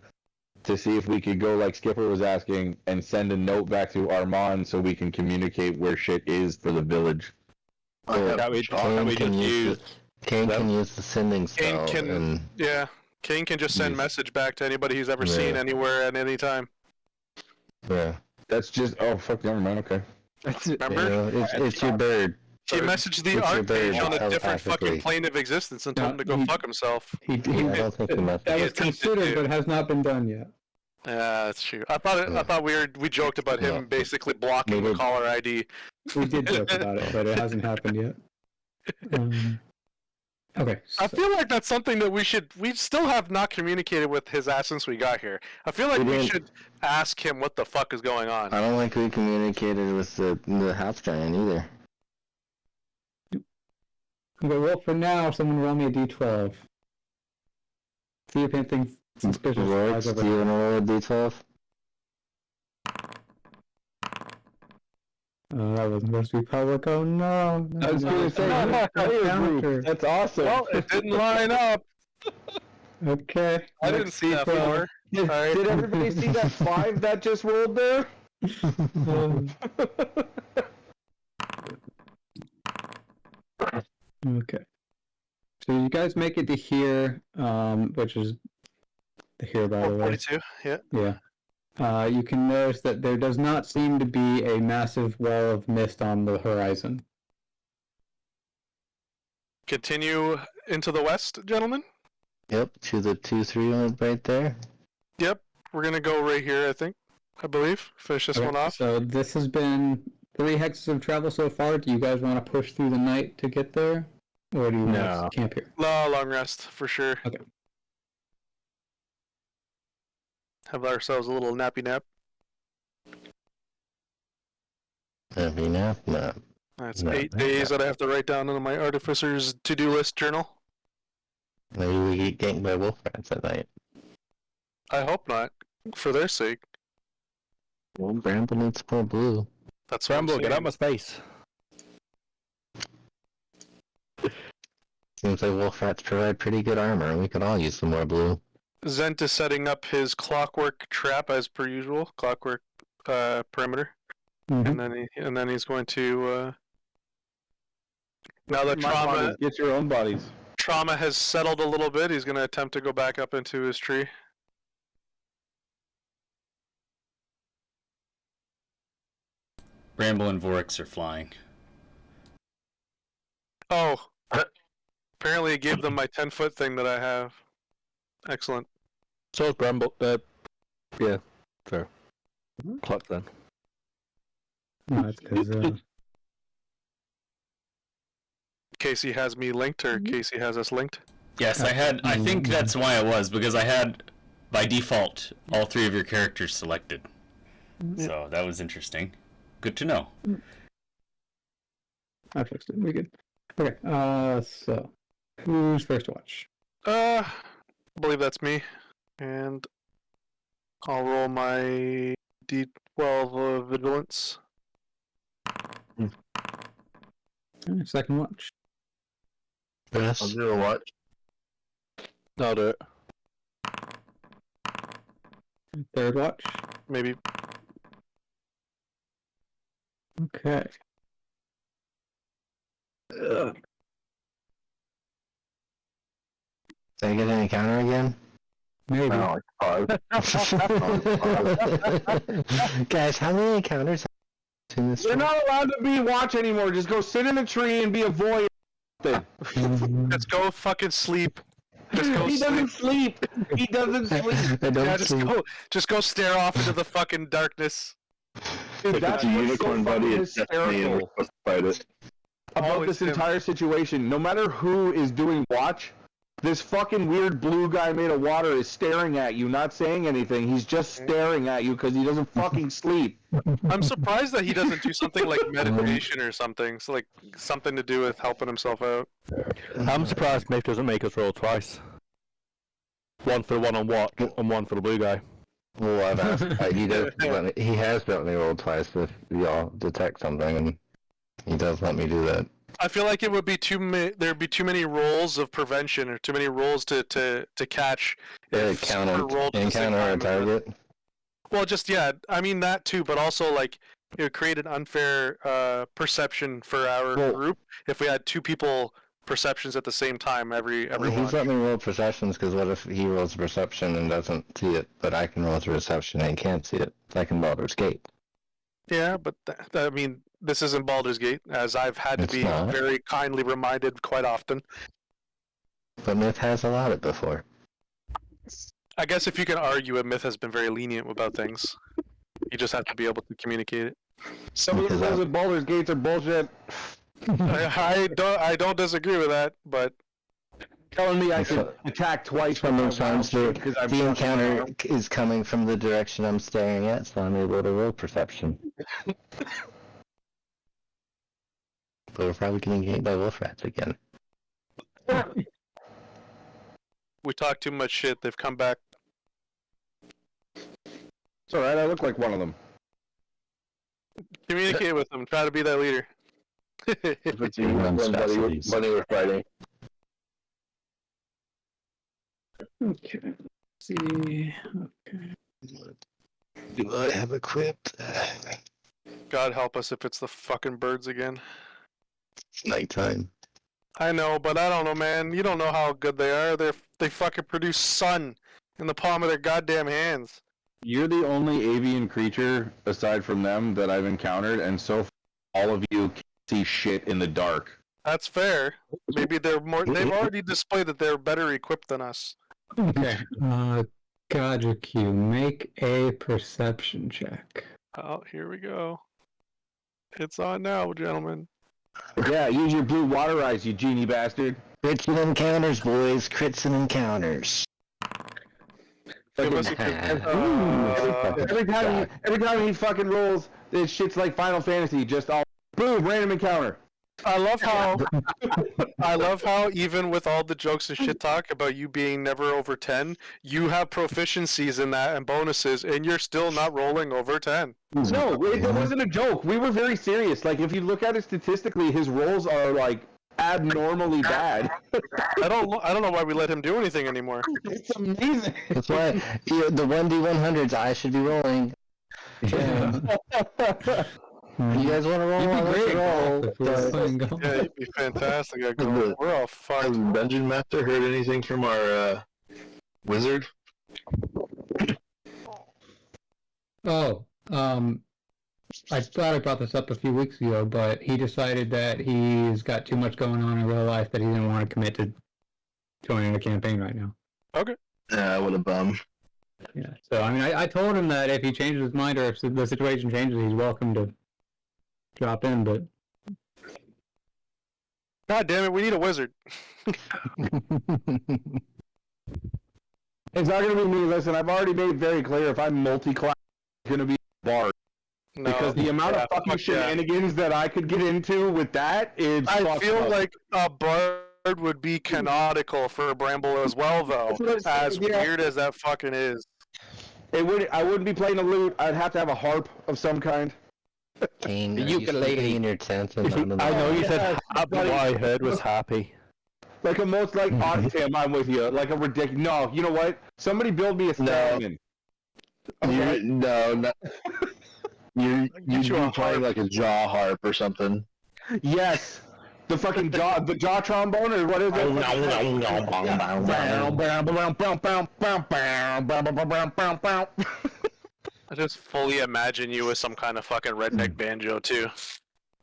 to see if we could go like Skipper was asking and send a note back to Armand so we can communicate where shit is for the village. I have Can we Kane just can use... Kane can use the sending spell. can- And Yeah. Kane can just send Yes. message back to anybody he's ever seen Yeah. anywhere at any time. yeah. That's just never mind, okay. Remember? You know, it's your bird. He messaged the It's your art page bird on a different telepathically. fucking plane of existence and told him to go he- fuck himself. He I don't think the message. that was attempted considered, to. but has not been done yet. Yeah, that's true. I thought we joked about him Yeah. basically blocking We the did. caller ID. We did joke about it, but it hasn't happened yet. Okay. I so- feel like that's something that we still have not communicated with his ass since we got here. I feel like We we didn't. should ask him what the fuck is going on. I don't think we communicated with the half giant either. Okay, well, for now, someone roll me a d12. See if anything suspicious flies Rourke, over do you here. want to roll a d12? That was supposed to be public. Oh no! I was gonna say, no, player counter. group. That's awesome. Well, it didn't line up. Okay. I didn't see that before. Did, Alright. did everybody see that 5 that just rolled there? Okay. So you guys make it to here, which is here by the way. 42. Yeah. Yeah. You can notice that there does not seem to be a massive wall of mist on the horizon. Continue into the west, gentlemen. Yep, to the 2-3 one right there. Yep. We're gonna go right here. I believe. Finish this Okay, one off. So this has been 3 hexes of travel so far. Do you guys want to push through the night to get there, or do you want No. to camp here? Long rest for sure. Okay. Have ourselves a little nappy nap. Nappy nap, nap. That's No, 8 days that I have to write down on my artificer's to-do list journal. Maybe we get ganked by wolf rats at night. I hope not, for their sake. Well, Bramble needs more blue. That's what I'm Bramble, get out saying. my space. Seems like wolf rats provide pretty good armor, and we could all use some more blue. Zent is setting up his clockwork trap as per usual. Clockwork perimeter. Mhm. And then he's going to now that My bodies, get your own bodies. trauma has settled a little bit, he's going to attempt to go back up into his tree. Bramble and Vorix are flying. Oh, apparently it gave them my 10-foot thing that I have. Excellent. So is Bramble. Yeah, fair. Clock then. No, that's because Casey has me linked, or Casey has us linked. Yes, I think that's why it was, because I had, by default, all 3 of your characters selected. So that was interesting. Good to know. I fixed it. We good. Okay. So who's first to watch? I believe that's me. And I'll roll my D12 of vigilance. Second watch. Yes. I'll do a watch. I'll do it. Third watch. Maybe. Okay. Did I get an encounter again? Maybe. Oh, like 5. Guys, how many encounters in this You're one? not allowed to be watch anymore. Just go sit in a tree and be a voyeur. Let's go fucking sleep. Just go He sleep. doesn't sleep. He doesn't sleep. I don't Yeah, sleep. just go stare off into the fucking darkness. Dude, If that's it's a what's unicorn so buddy, fucking it's Destiny, and we're hysterical supposed to fight it. about Always this him. entire situation. No matter who is doing watch, this fucking weird blue guy made of water is staring at you, not saying anything. He's just staring at you because he doesn't fucking sleep. I'm surprised that he doesn't do something like meditation or something. So like something to do with helping himself out. I'm surprised Myth doesn't make us roll twice. One for the one on watch and one for the blue guy. Well, I've asked. He has let me roll twice if y'all detect something, and he does let me do that. I feel like it would be there'd be too many rolls of prevention or too many rolls to catch. if Encounter super rolled at the same a time. target. Well, just yeah, I mean that too, but also like it would create an unfair perception for our group if we had 2 people perceptions at the same time every He's watch. let me roll perceptions because what if he rolls perception and doesn't see it, but I can roll perception and can't see it? Like in Baldur's Gate. Yeah, but I mean, this isn't Baldur's Gate, as I've had to It's be not. very kindly reminded quite often. But Myth has allowed it before. I guess if you can argue it, Myth has been very lenient about things. You just have to be able to communicate it. Some of the rules at Baldur's Gates are bullshit. I don't disagree with that, but Telling me I can attack twice from the Sometimes the encounter is coming from the direction I'm staring at, so I'm able to roll perception. But we're probably getting ganked by wolf rats again. We talked too much shit. They've come back. It's alright, I look like one of them. Communicate with them. Try to be that leader. If it's you, buddy, we're fighting. Okay. Let's see. Okay. Do I have equipped? God help us if it's the fucking birds again. It's nighttime. I know, but I don't know, man. You don't know how good they are. They fucking produce sun in the palm of their goddamn hands. You're the only avian creature, aside from them, that I've encountered, and so far, all of you can see shit in the dark. That's fair. Maybe they're more. They've already displayed that they're better equipped than us. Okay. Gajaku, make a perception check. Oh, here we go. It's on now, gentlemen. Yeah, use your blue water eyes, you genie bastard. Crits and encounters, boys. Crits and encounters. Give us a Every time he fucking rolls, this shit's like Final Fantasy, just all boom, random encounter. I love how even with all the jokes and shit talk about you being never over 10, you have proficiencies in that and bonuses, and you're still not rolling over 10. No, it wasn't a joke. We were very serious. Like, if you look at it statistically, his rolls are like abnormally bad. I don't know why we let him do anything anymore. It's amazing. That's why the 1d100s I should be rolling. Yeah. You guys want to roll? You'd be great roll. if we were playing golf. Yeah, you'd be fantastic at going. We're all Has fucked. Dungeon Master heard anything from our wizard? Oh, I thought I brought this up a few weeks ago, but he decided that he's got too much going on in real life that he didn't want to commit to joining the campaign right now. Okay. Yeah, what a bum. Yeah. So I mean, I told him that if he changes his mind or if the situation changes, he's welcome to drop in. But God damn it, we need a wizard. It's not gonna be me. Listen, I've already made very clear if I'm multi-class, it's gonna be bard. No, Because the amount of fucking shenanigans that I could get into with that is. I feel like a bard would be canonical for Bramble as well, though. As weird as that fucking is. It would. I wouldn't be playing a lute. I'd have to have a harp of some kind. Kane, The are you ukulele. speaking in your tent and on the I know you Yeah, said happy, what I heard was happy. Like a most like Tim, I'm with you. Like a ridiculous. No, you know what? Somebody build me a theremin. You, no, no. You'd you be a playing like a jaw harp or something. Yes. The fucking jaw, the jaw trombone, or what is it? I just fully imagine you with some kind of fucking redneck banjo too.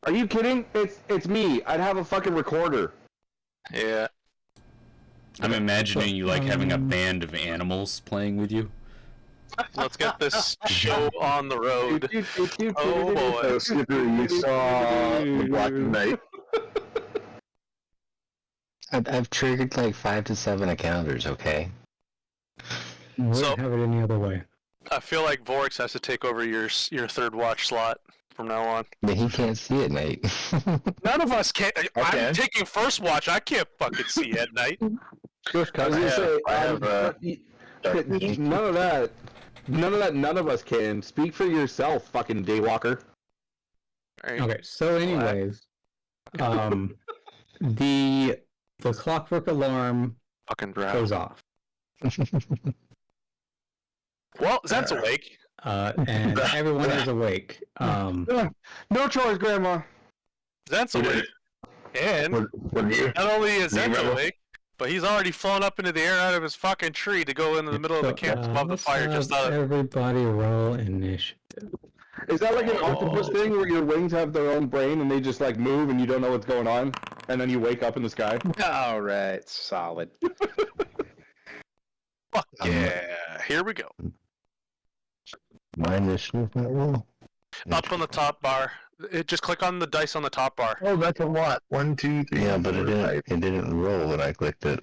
Are you kidding? It's me. I'd have a fucking recorder. Yeah. I'm imagining you like having a band of animals playing with you. Let's get this show on the road. Oh boy. So, Skipper, you saw the Black Knight. I've triggered like 5 to 7 encounters. Okay. wouldn't So- have it any other way. I feel like Vorix has to take over your third watch slot from now on. But he can't see at night. None of us can. I'm can. taking first watch. I can't fucking see at night. Just I was gonna say, I have dark vision. none of that. None of us can. Speak for yourself, fucking daywalker. Right. Okay. So, anyways, the clockwork alarm Fucking drown. goes off, Well, Zent's awake. and everyone is awake. No chores, Grandma. Zent's awake. And What do you? not only is Zent Rebel. awake, but he's already flown up into the air out of his fucking tree to go into the middle of the camp above the let's fire. have Just out of everybody roll initiative. Is that like an octopus thing where your wings have their own brain and they just like move and you don't know what's going on, and then you wake up in the sky? All right, solid. fuck yeah. Here we go. My initiative not roll. Up on the top bar. Just click on the dice on the top bar. Oh, that's a lot. 1, 2, 3. Yeah, but 4, 5. it didn't roll when I clicked it.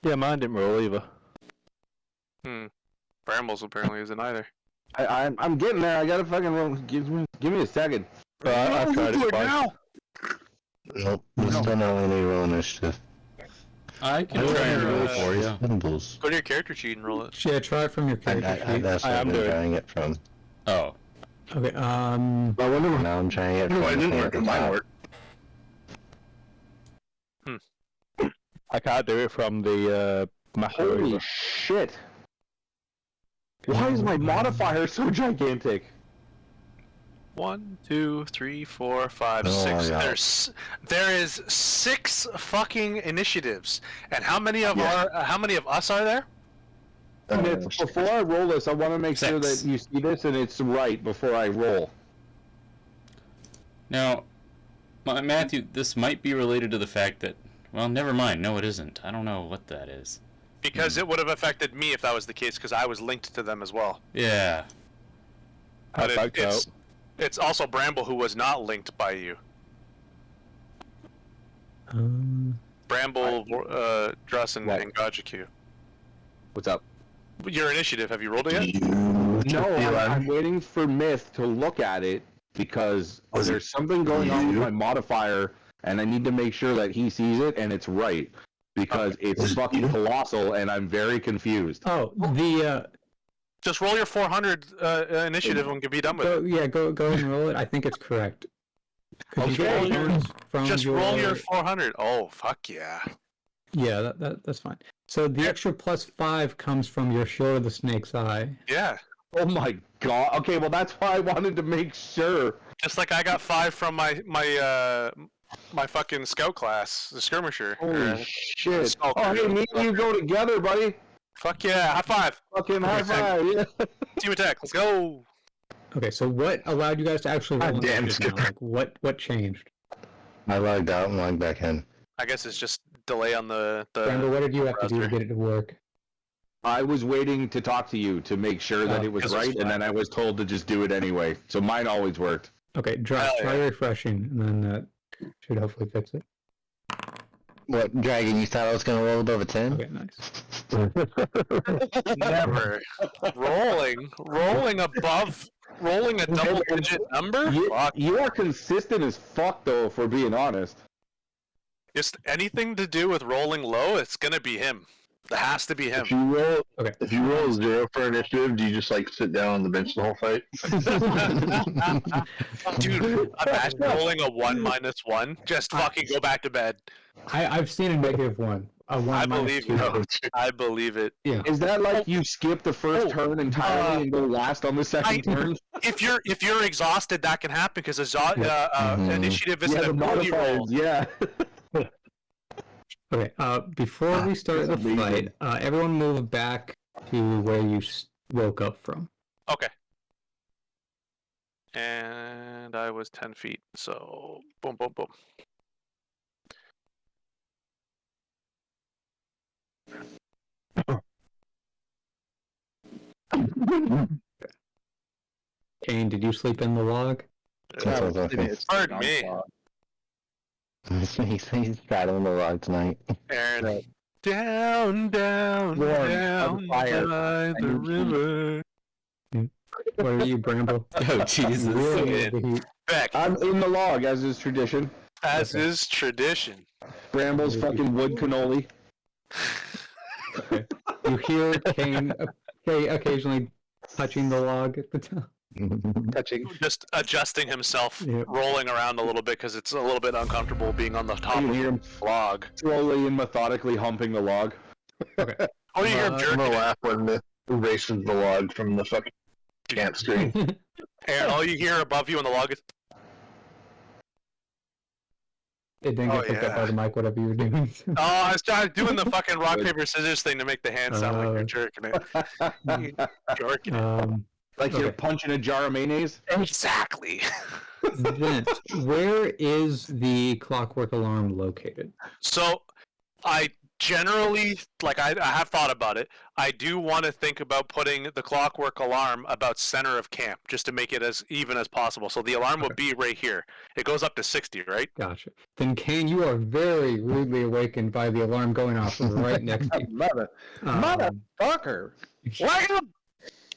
Yeah, mine didn't roll either. Brambles apparently isn't either. I'm getting there. I gotta fucking roll. Give me a second. I tried it twice. Nope, we still not only roll initiative. I can I try don't and know roll if for it's you. symbols. Go to your character sheet and roll it. Yeah, try it from your character sheet. That's what I I've am been doing. trying it from. Oh, Okay, I wonder why Now I'm trying it it from didn't the work in my top. work. I can't do it from the macro. Holy either. shit! Why is my modifier so gigantic? 1, 2, 3, 4, 5, Oh 6. my God. There is 6 fucking initiatives, and how many of Yeah. how many of us are there? And it's, before I roll this, I want to make sure that 6. you see this and it's right before I roll. now, Matthew, this might be related to the fact that. Well, never mind. No, it isn't. I don't know what that is. Because it would have affected me if that was the case, because I was linked to them as well. Yeah. But I backed out. it's also Bramble who was not linked by you. Bramble, Druss, and Gajiku. What's up? Your initiative, have you rolled it yet? No, I'm waiting for Myth to look at it because there's something going on with my modifier, and I need to make sure that he sees it and it's right because it's fucking colossal, and I'm very confused. Oh, the Just roll your 400 initiative and be done with it. go and roll it. I think it's correct. 'Cause you get Okay. bonus from Just roll your 400. Oh, fuck yeah. Yeah, that's fine. So the extra +5 comes from your Shield of the Snake's Eye. Yeah. Oh my god. Okay, well that's why I wanted to make sure. Just like I got 5 from my fucking scout class, the skirmisher. Holy shit. Skulker. Oh, hey, me and you go together, buddy. Fuck yeah, high five. Fucking high five. Yeah. Team attack, let's go. Okay, so what allowed you guys to actually roll Damn, initiative now? Like, what changed? I logged out and logged back in. I guess it's just delay on the Brandon, what did you have to do to browser. get it to work? I was waiting to talk to you to make sure that Oh, it was because it's right, and then I was told to just do it anyway. So mine always worked. Okay, try refreshing, and then that should hopefully fix it. What, Dragon, you thought I was gonna roll above a 10? Okay, nice. Never. rolling a double digit number? Fuck. You are consistent as fuck, though, if we're being honest. Just anything to do with rolling low, it's gonna be him. It has to be him. If you roll 0 for initiative, do you just like sit down on the bench the whole fight? Dude, imagine rolling a 1-1. Just fucking go back to bed. I've seen a -1. A 1 I believe -2. it. I believe it. Yeah. Is that like you skip the first turn entirely and go last on the second turn? If you're exhausted, that can happen because initiative isn't Yeah, the a ability roll. modifiers, yeah. Okay, before we start the that's fight, everyone move back to where you woke up from. Okay. And I was 10 feet, so boom, boom, boom. Kane, did you sleep in the log? That's what I was thinking. Pardon me, He's straddling the log tonight. Aaron. Down, down, down by the river. What are you, Bramble? Oh, Jesus. Really overheat. Beck, I'm in the log, as is tradition. as is tradition. Brambles fucking wood cannoli. You hear Kane occasionally touching the log at the top. Touching. Just adjusting himself, Yeah. rolling around a little bit because it's a little bit uncomfortable being on the top You of hear him the log. slowly and methodically humping the log. Oh, you hear him I'm jerking gonna it. laugh when the erases the log from the fucking camp screen. Aaron, all you hear above you on the log is It didn't get picked up by the mic, whatever you were doing. oh, I was doing the fucking rock paper scissors thing to make the hand sound like you're Oh. jerking it. Jerking it. Like you're Okay. punching a jar of mayonnaise? Exactly. Vince, where is the clockwork alarm located? So, I generally, like, I have thought about it. I do want to think about putting the clockwork alarm about center of camp, just to make it as even as possible. So the alarm would be right here. It goes up to 60, right? Gotcha. Then, Kane, you are very rudely awakened by the alarm going off right next to you. Motherfucker! Wake up!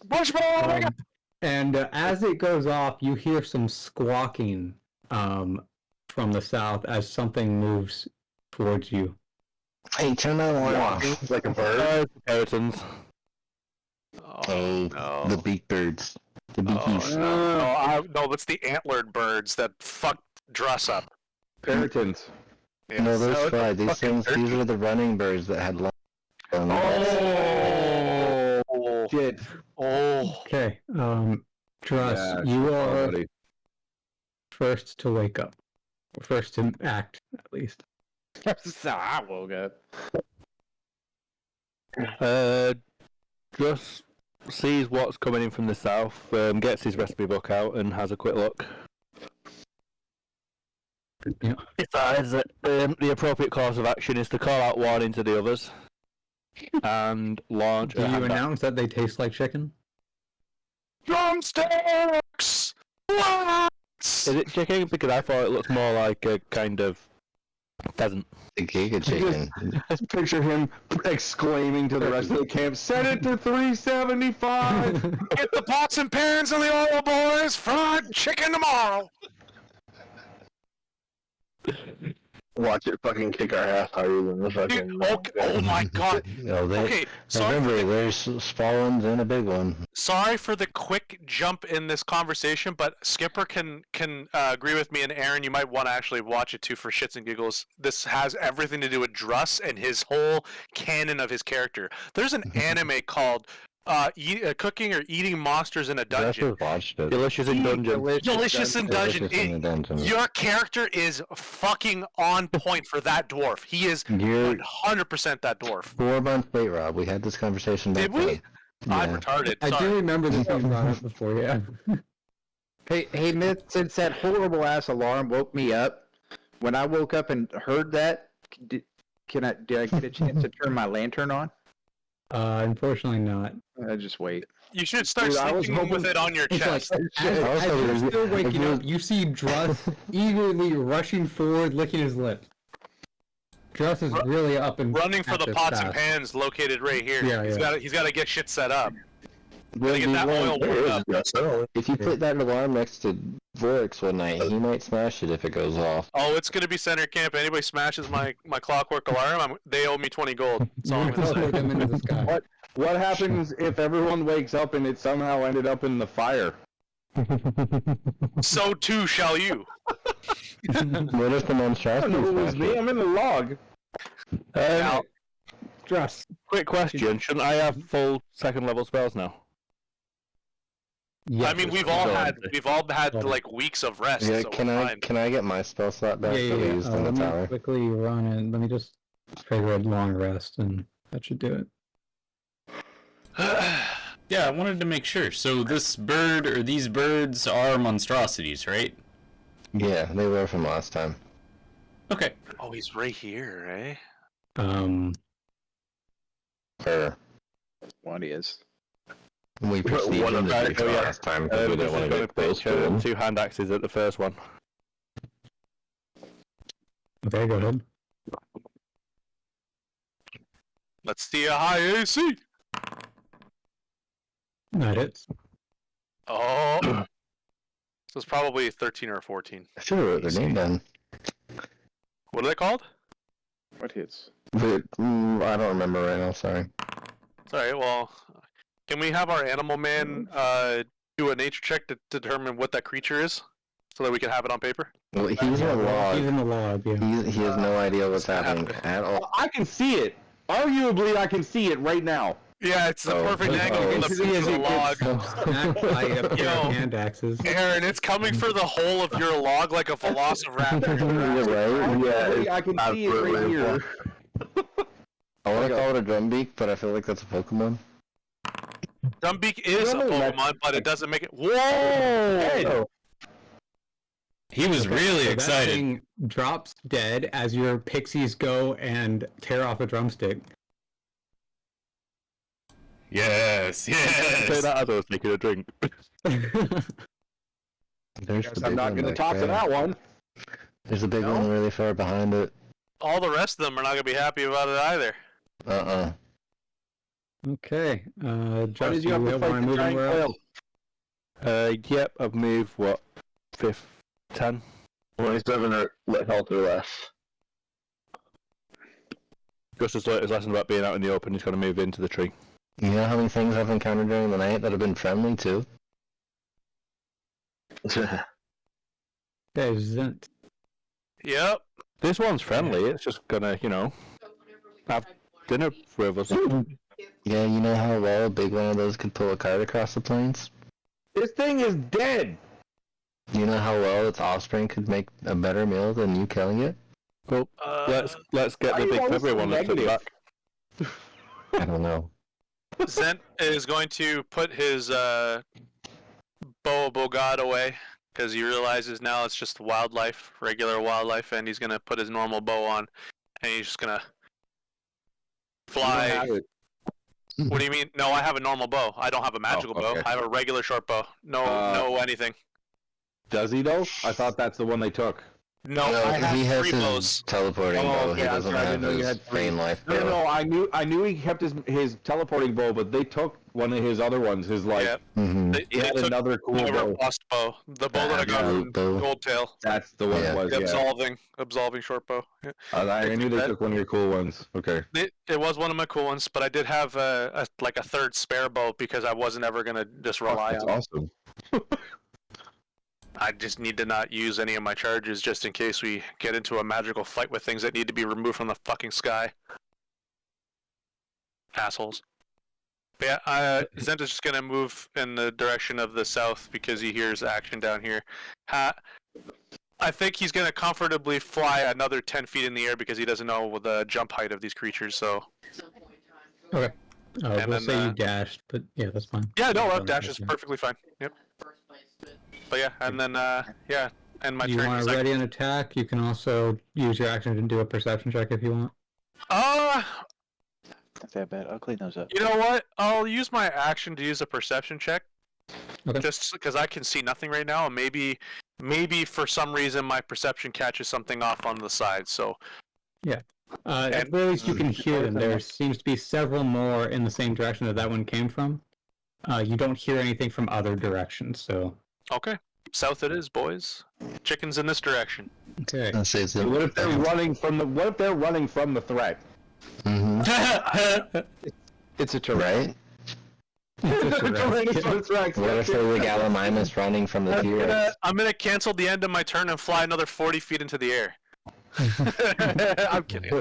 Bushball, wake up! And as it goes off, you hear some squawking from the south as something moves towards you. Hey, turn that alarm off. Like a bird. Skeletons. Oh, no. the beak birds. The beakies. No, it's the antlered birds that fucked Druss up. Peritons. Yes. No, those it's a fly. These fucking things. These are the running birds that had. Oh. Shit. Oh. Okay. Truss, Yeah, you oh, are buddy. first to wake up. Or first to act, at least. So I woke up. Just sees what's coming in from the south, gets his recipe book out and has a quick look. Yeah. Decides that the appropriate course of action is to call out warning to the others and launch Do a you hand announce that they taste like chicken? Drumsticks! Is it chicken? Because I thought it looked more like a kind of pheasant. The Giga chicken. Just picture him exclaiming to the rest of the camp, "Set it to 375!" Get the pots and pans and the oil, boys! Fried chicken tomorrow! Watch it fucking kick our ass harder than the fucking. Dude, okay, oh my god. They, Okay, sorry remember, for, the, there's small ones and a big one. sorry for the quick jump in this conversation, but Skipper can agree with me, and Aaron, you might want to actually watch it too for shits and giggles. This has everything to do with Druss and his whole canon of his character. There's an anime called Cooking or Eating Monsters in a I Dungeon. just watched it. Delicious in dungeon. Delicious in Dungeon. Delicious in the dungeon. Your character is fucking on point for that dwarf. He is You're 100% that dwarf. 4 months late, Rob. We had this conversation back Did we? then. I'm Yeah. retarded. I Sorry. do remember this being brought up before, yeah. Hey, Myth, since that horrible ass alarm woke me up, when I woke up and heard that, did I get a chance to turn my lantern on? Unfortunately not. Just wait. You should start Dude, I was sleeping with hoping- it on your It's like, chest. as you're still waking if up, you see Druss eagerly rushing forward, licking his lips. Druss is really up and Running for at the this pots and fast. pans located right here. Yeah, yeah. He's got to get shit set up. Well, Gotta get that oil warmed up. if you put that alarm next to Vorix one night, he might smash it if it goes off. Oh, it's gonna be center camp. Anybody smashes my clockwork alarm, they owe me 20 gold. That's all I'm You're gonna gonna say. put them into the sky. What happens if everyone wakes up and it somehow ended up in the fire? So too shall you. What if the I monstrosity don't know who it was smashed me. it? I'm in the log. Druss. Quick question: shouldn't I have full second level spells now? Yes, I mean, it's we've all fine. had like weeks of rest. Yeah, so can we're I fine. can I get my spell slot back Yeah, that we yeah, used yeah. in the Let me tower? quickly run and let me just trigger a long rest, and that should do it. Yeah, I wanted to make sure. So this bird or these birds are monstrosities, right? Yeah, they were from last time. Okay. Oh, he's right here, eh? Or One is. we perceived one them of to them, be from yeah. last time because we didn't want to get close to them. 2 hand axes at the first one. Okay, go ahead. Let's see a high AC. That hits. Oh. So it's probably 13 or 14. I should have wrote their name down. What are they called? What hits? But, I don't remember right now, sorry. Sorry, well, can we have our animal man do a nature check to determine what that creature is? So that we can have it on paper? Well, he's in the log. He's in the log, yeah. He has no idea what's happening at all. I can see it. Arguably, I can see it right now. Yeah, it's the Oh, perfect oh, angle oh. from the See piece as of the it log. Snack by a pair Yo. of hand axes. Aaron, it's coming for the whole of your log like a velociraptor. You're right. Yeah, I can see it right here. I want to call it a drumbeak, but I feel like that's a Pokemon. Drumbeak is a No, Pokemon, but it doesn't make it. Whoa! Hey, He was really So that excited. thing drops dead as your pixies go and tear off a drumstick. Yes, Say yes. that as I was taking a drink. There's the big I'm not one going to back talk to there. that one. There's a big one really far behind it. All the rest of them are not going to be happy about it either. Okay. Why Justin, did you have to want fight to the move giant anywhere else? whale? Yep, I've moved, what, 10? 27 or health or less. Gus's learned his lesson about being out in the open. He's got to move into the tree. You know how many things I've encountered during the night that have been friendly too? Okay, Zent. Yep. This one's friendly. It's just gonna, have dinner with us. Yeah, you know how well a big one of those could pull a cart across the plains? This thing is dead. You know how well its offspring could make a better meal than you killing it? Well, let's get the big February one that's at the back. I don't know. Zent is going to put his bow of Bogad away because he realizes now it's just wildlife, regular wildlife, and he's gonna put his normal bow on, and he's just gonna fly. What do you mean? No, I have a normal bow. I don't have a magical bow. I have a regular short bow. No anything. Does he though? I thought that's the one they took. No, I have he has 3 his bows. teleporting bow. He doesn't have his main life bow. No, I knew he kept his teleporting bow, but they took one of his other ones. His like, Yeah. he had took another cool my bow. robust bow. The bow that I got from Goldtail. That's the one it was. Yeah. Absolving short bow. Yeah. I knew they took one of your cool ones. Okay. It was one of my cool ones, but I did have a third spare bow because I wasn't ever gonna just rely on. That's awesome. I just need to not use any of my charges just in case we get into a magical fight with things that need to be removed from the fucking sky. Assholes. But yeah, Zent is just gonna move in the direction of the south because he hears action down here. I think he's gonna comfortably fly another 10 feet in the air because he doesn't know the jump height of these creatures. So. Okay. We'll say you dashed, but yeah, that's fine. Yeah, no, dash is perfectly fine. Yep. But yeah, and then and my you turn. You want to ready an attack? You can also use your action to do a perception check if you want. Not that bad. I'll clean those up. You know what? I'll use my action to use a perception check. Okay. Just because I can see nothing right now, and maybe for some reason my perception catches something off on the side. So. Yeah. At very least you can hear them. There seems to be several more in the same direction that one came from. You don't hear anything from other directions, so. Okay. South it is, boys. Chickens in this direction. Okay. What if they're running from the? What if they're running from the threat? Mm-hmm. It's a T-Rex. What if they're the Gallimimus running from the T-Rex? I'm gonna cancel the end of my turn and fly another 40 feet into the air. I'm kidding.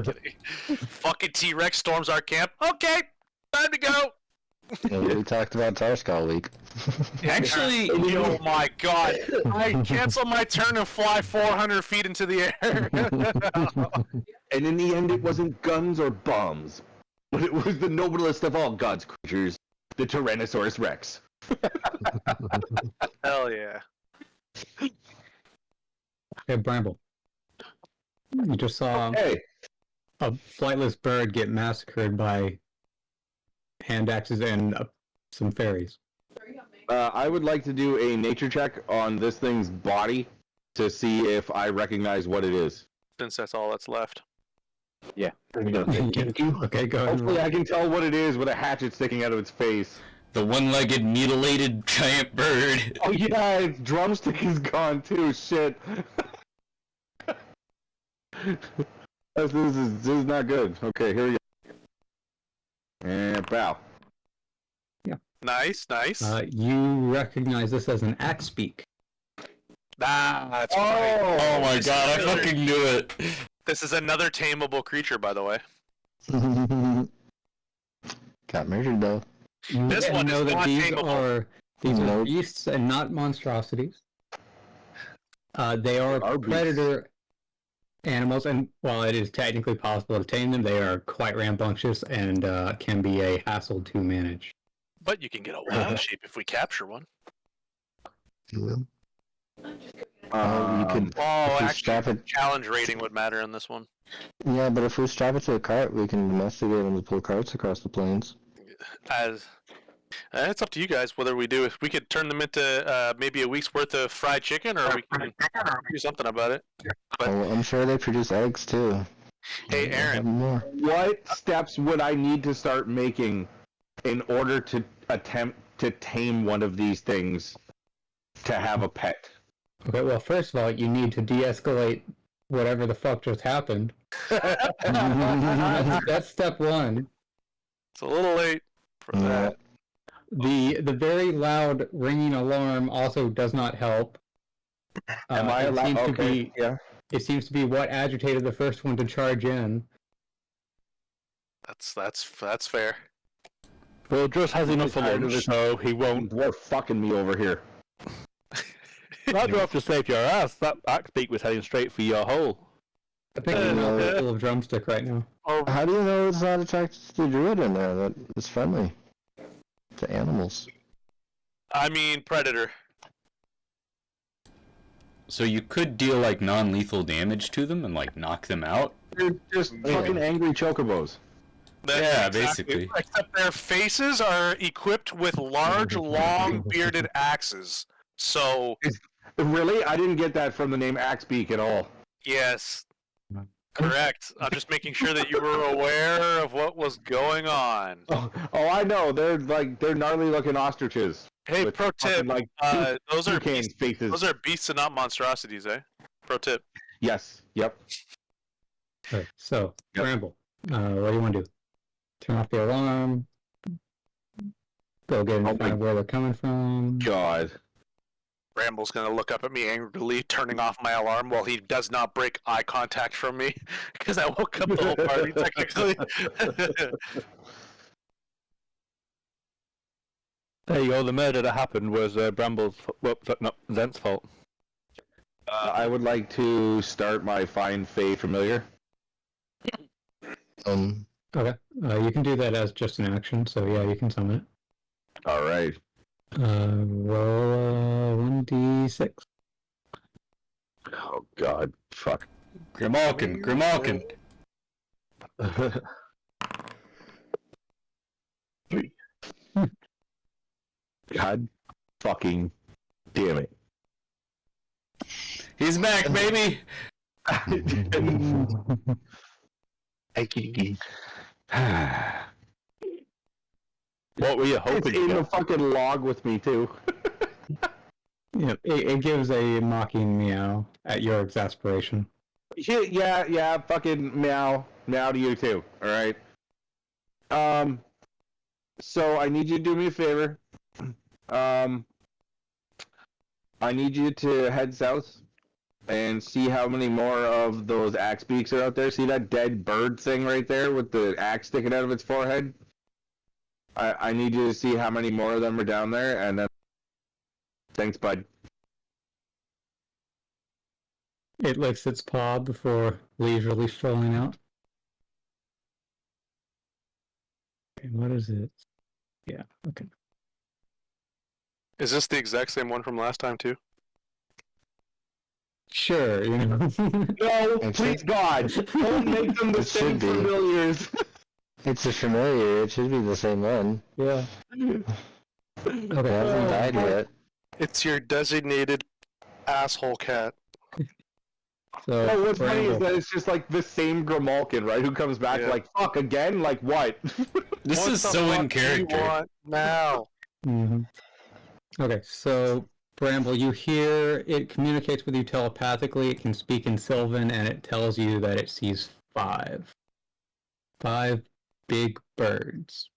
Fucking T-Rex storms our camp. Okay, time to go. We talked about Tarskull week. Actually, oh my god, I cancel my turn and fly 400 feet into the air. And in the end, it wasn't guns or bombs, but it was the noblest of all God's creatures, the Tyrannosaurus Rex. Hell yeah. Okay, Bramble. You just saw a flightless bird get massacred by hand axes and some fairies. I would like to do a nature check on this thing's body to see if I recognize what it is. Since that's all that's left. Yeah. Okay, go ahead. Hopefully I can tell what it is with a hatchet sticking out of its face. The one-legged, mutilated giant bird. Oh yeah, its drumstick is gone too, shit. This is not good. Okay, here we go. And bow. Yeah. Nice. You recognize this as an axe beak. That's right. Oh my god, I fucking knew it. This is another tameable creature, by the way. Got murdered though. This one know is that not these tameable. are beasts and not monstrosities. They are predator animals, and while it is technically possible to tame them, they are quite rambunctious and can be a hassle to manage. But you can get a wild sheep if we capture one. You can. Actually, challenge rating would matter in this one. Yeah, but if we strap it to a cart, we can domesticate them to pull carts across the plains. It's up to you guys whether we do. If we could turn them into maybe a week's worth of fried chicken, or we can do something about it. But I'm sure they produce eggs too. Hey, Aaron, what steps would I need to start making in order to attempt to tame one of these things to have a pet? Okay, well, first of all, you need to de-escalate whatever the fuck just happened. That's step one. It's a little late for that. The very loud ringing alarm also does not help. Am I allowed? Seems to Okay, be, yeah. it seems to be what agitated the first one to charge in. That's fair. Well, Druss has enough for tired of lunch, this so he won't. Dwarf fucking me over here. That dwarf just saved your ass. That axe beak was heading straight for your hole. I think it's not full of drumstick right now. Oh, How do you know it's not attracted to the druid in there? That is friendly to animals. I mean predator. So you could deal like non-lethal damage to them and like knock them out. They're just fucking angry chocobos. Yeah, basically. Except their faces are equipped with large, long, bearded axes. So Really? I didn't get that from the name Axebeak at all. yes, correct. I'm just making sure that you were aware of what was going on. Oh, I know. They're gnarly looking ostriches. Hey, with pro tip: fucking, like, those are toucan faces. those are beasts and not monstrosities, eh? Pro tip. Yes. Yep. Okay, so, Yep. Bramble, what do you want to do? Turn off the alarm. Go get in Oh front of where they're coming from. God. Bramble's gonna look up at me angrily, turning off my alarm while he does not break eye contact from me, because I woke up the whole party technically. There you go. The murder that happened was Bramble's. Well, not Zent's fault. I would like to start my Find Fey Familiar. Okay, you can do that as just an action, so yeah, you can summon it. All right. Roll 1d6. Oh God. Fuck. Grimalkin. God. Fucking. Damn it. He's back, baby. What were you It's hoping? in to the get? fucking log with me too. Yeah, it gives a mocking meow at your exasperation. Yeah. Fucking meow to you too. All right. So I need you to do me a favor. I need you to head south and see how many more of those axe beaks are out there. See that dead bird thing right there with the axe sticking out of its forehead? I need you to see how many more of them are down there, and then thanks, bud. It licks its paw before leisurely strolling out. Okay, what is it? Yeah, okay. Is this the exact same one from last time too? Sure, you know. No, please God, don't make them the It same should be. familiars. It's a familiar. It should be the same one. Yeah. It Okay. hasn't died yet. It's your designated asshole cat. So, No, what's funny is Bramble. that it's just like the same Grimalkin, right? Who comes back Yeah. like, fuck, again? Like, what? This What is the so fuck in do you character. want now? Okay, so Bramble, you hear it communicates with you telepathically. It can speak in Sylvan, and it tells you that it sees 5 big birds.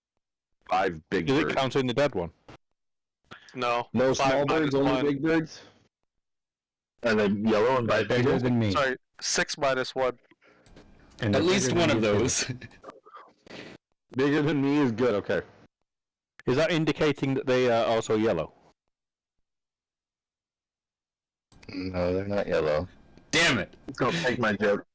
5 big Is birds. it counting the dead one? No. No 5 small birds, minus only 1. big birds? And then yellow and Bigger bipedal. than me. Sorry, 6 minus 1. And At they're least bigger one than of you too. those. Bigger than me is good, okay. Is that indicating that they are also yellow? No, they're not yellow. Damn it. Don't take my joke.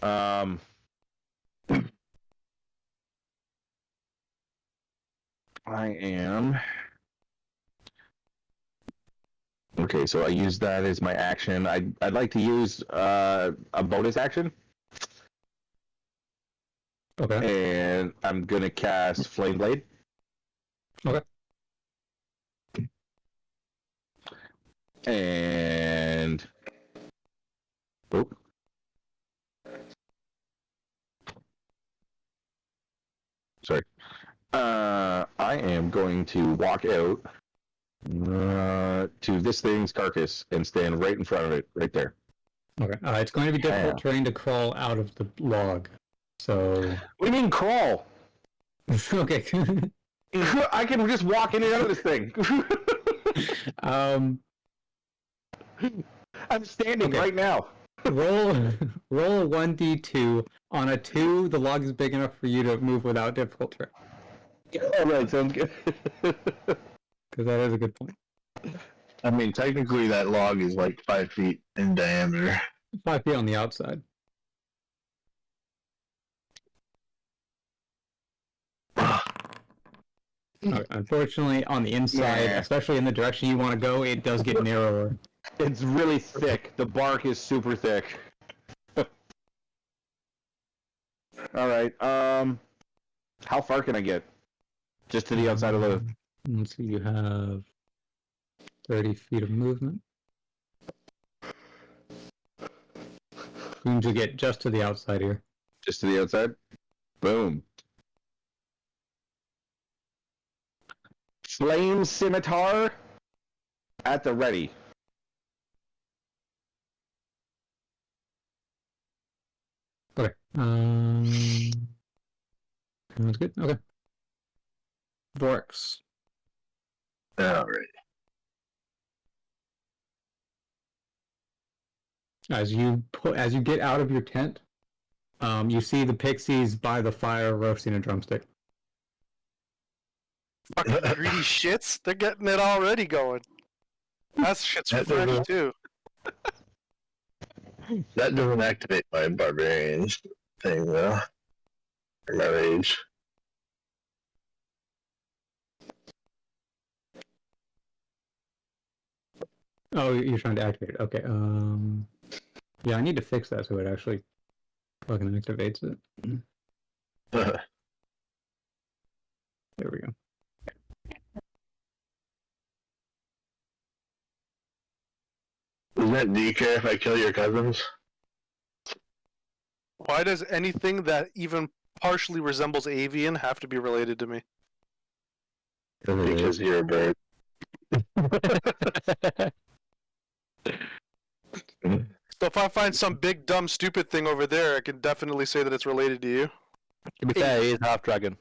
Um, I am. Okay, so I use that as my action. I'd like to use a bonus action, Okay. and I'm gonna cast Flame Blade. Okay. And oh. Sorry. I am going to walk out to this thing's carcass and stand right in front of it, right there. Okay. It's going to be difficult terrain to crawl out of the log. So. What do you mean crawl? Okay. I can just walk in and out of this thing. I'm standing right now. Roll a 1d2. On a 2, the log is big enough for you to move without difficult terrain. All right, sounds good. Because that is a good point. I mean, technically that log is like 5 feet in diameter. 5 feet on the outside. Okay, unfortunately, on the inside, especially in the direction you want to go, it does get narrower. It's really thick. The bark is super thick. All right. How far can I get? Just to the outside of the. Let's see. You have 30 feet of movement. Going to get just to the outside here. Just to the outside. Boom. Flame scimitar at the ready. Okay. That's good. Okay. Vorix. Alright. As you get out of your tent, you see the pixies by the fire roasting a drumstick. Fucking greedy shits. They're getting it already going. That shit's fresh too. That doesn't activate my barbarians thing though. Or my rage. Oh, you're trying to activate it. Okay. Yeah, I need to fix that so it actually fucking activates it. There we go. Do you care if I kill your cousins? Why does anything that even partially resembles avian have to be related to me? Because you're a bird. So if I find some big dumb stupid thing over there, I can definitely say that it's related to you. To be fair, he is half dragon.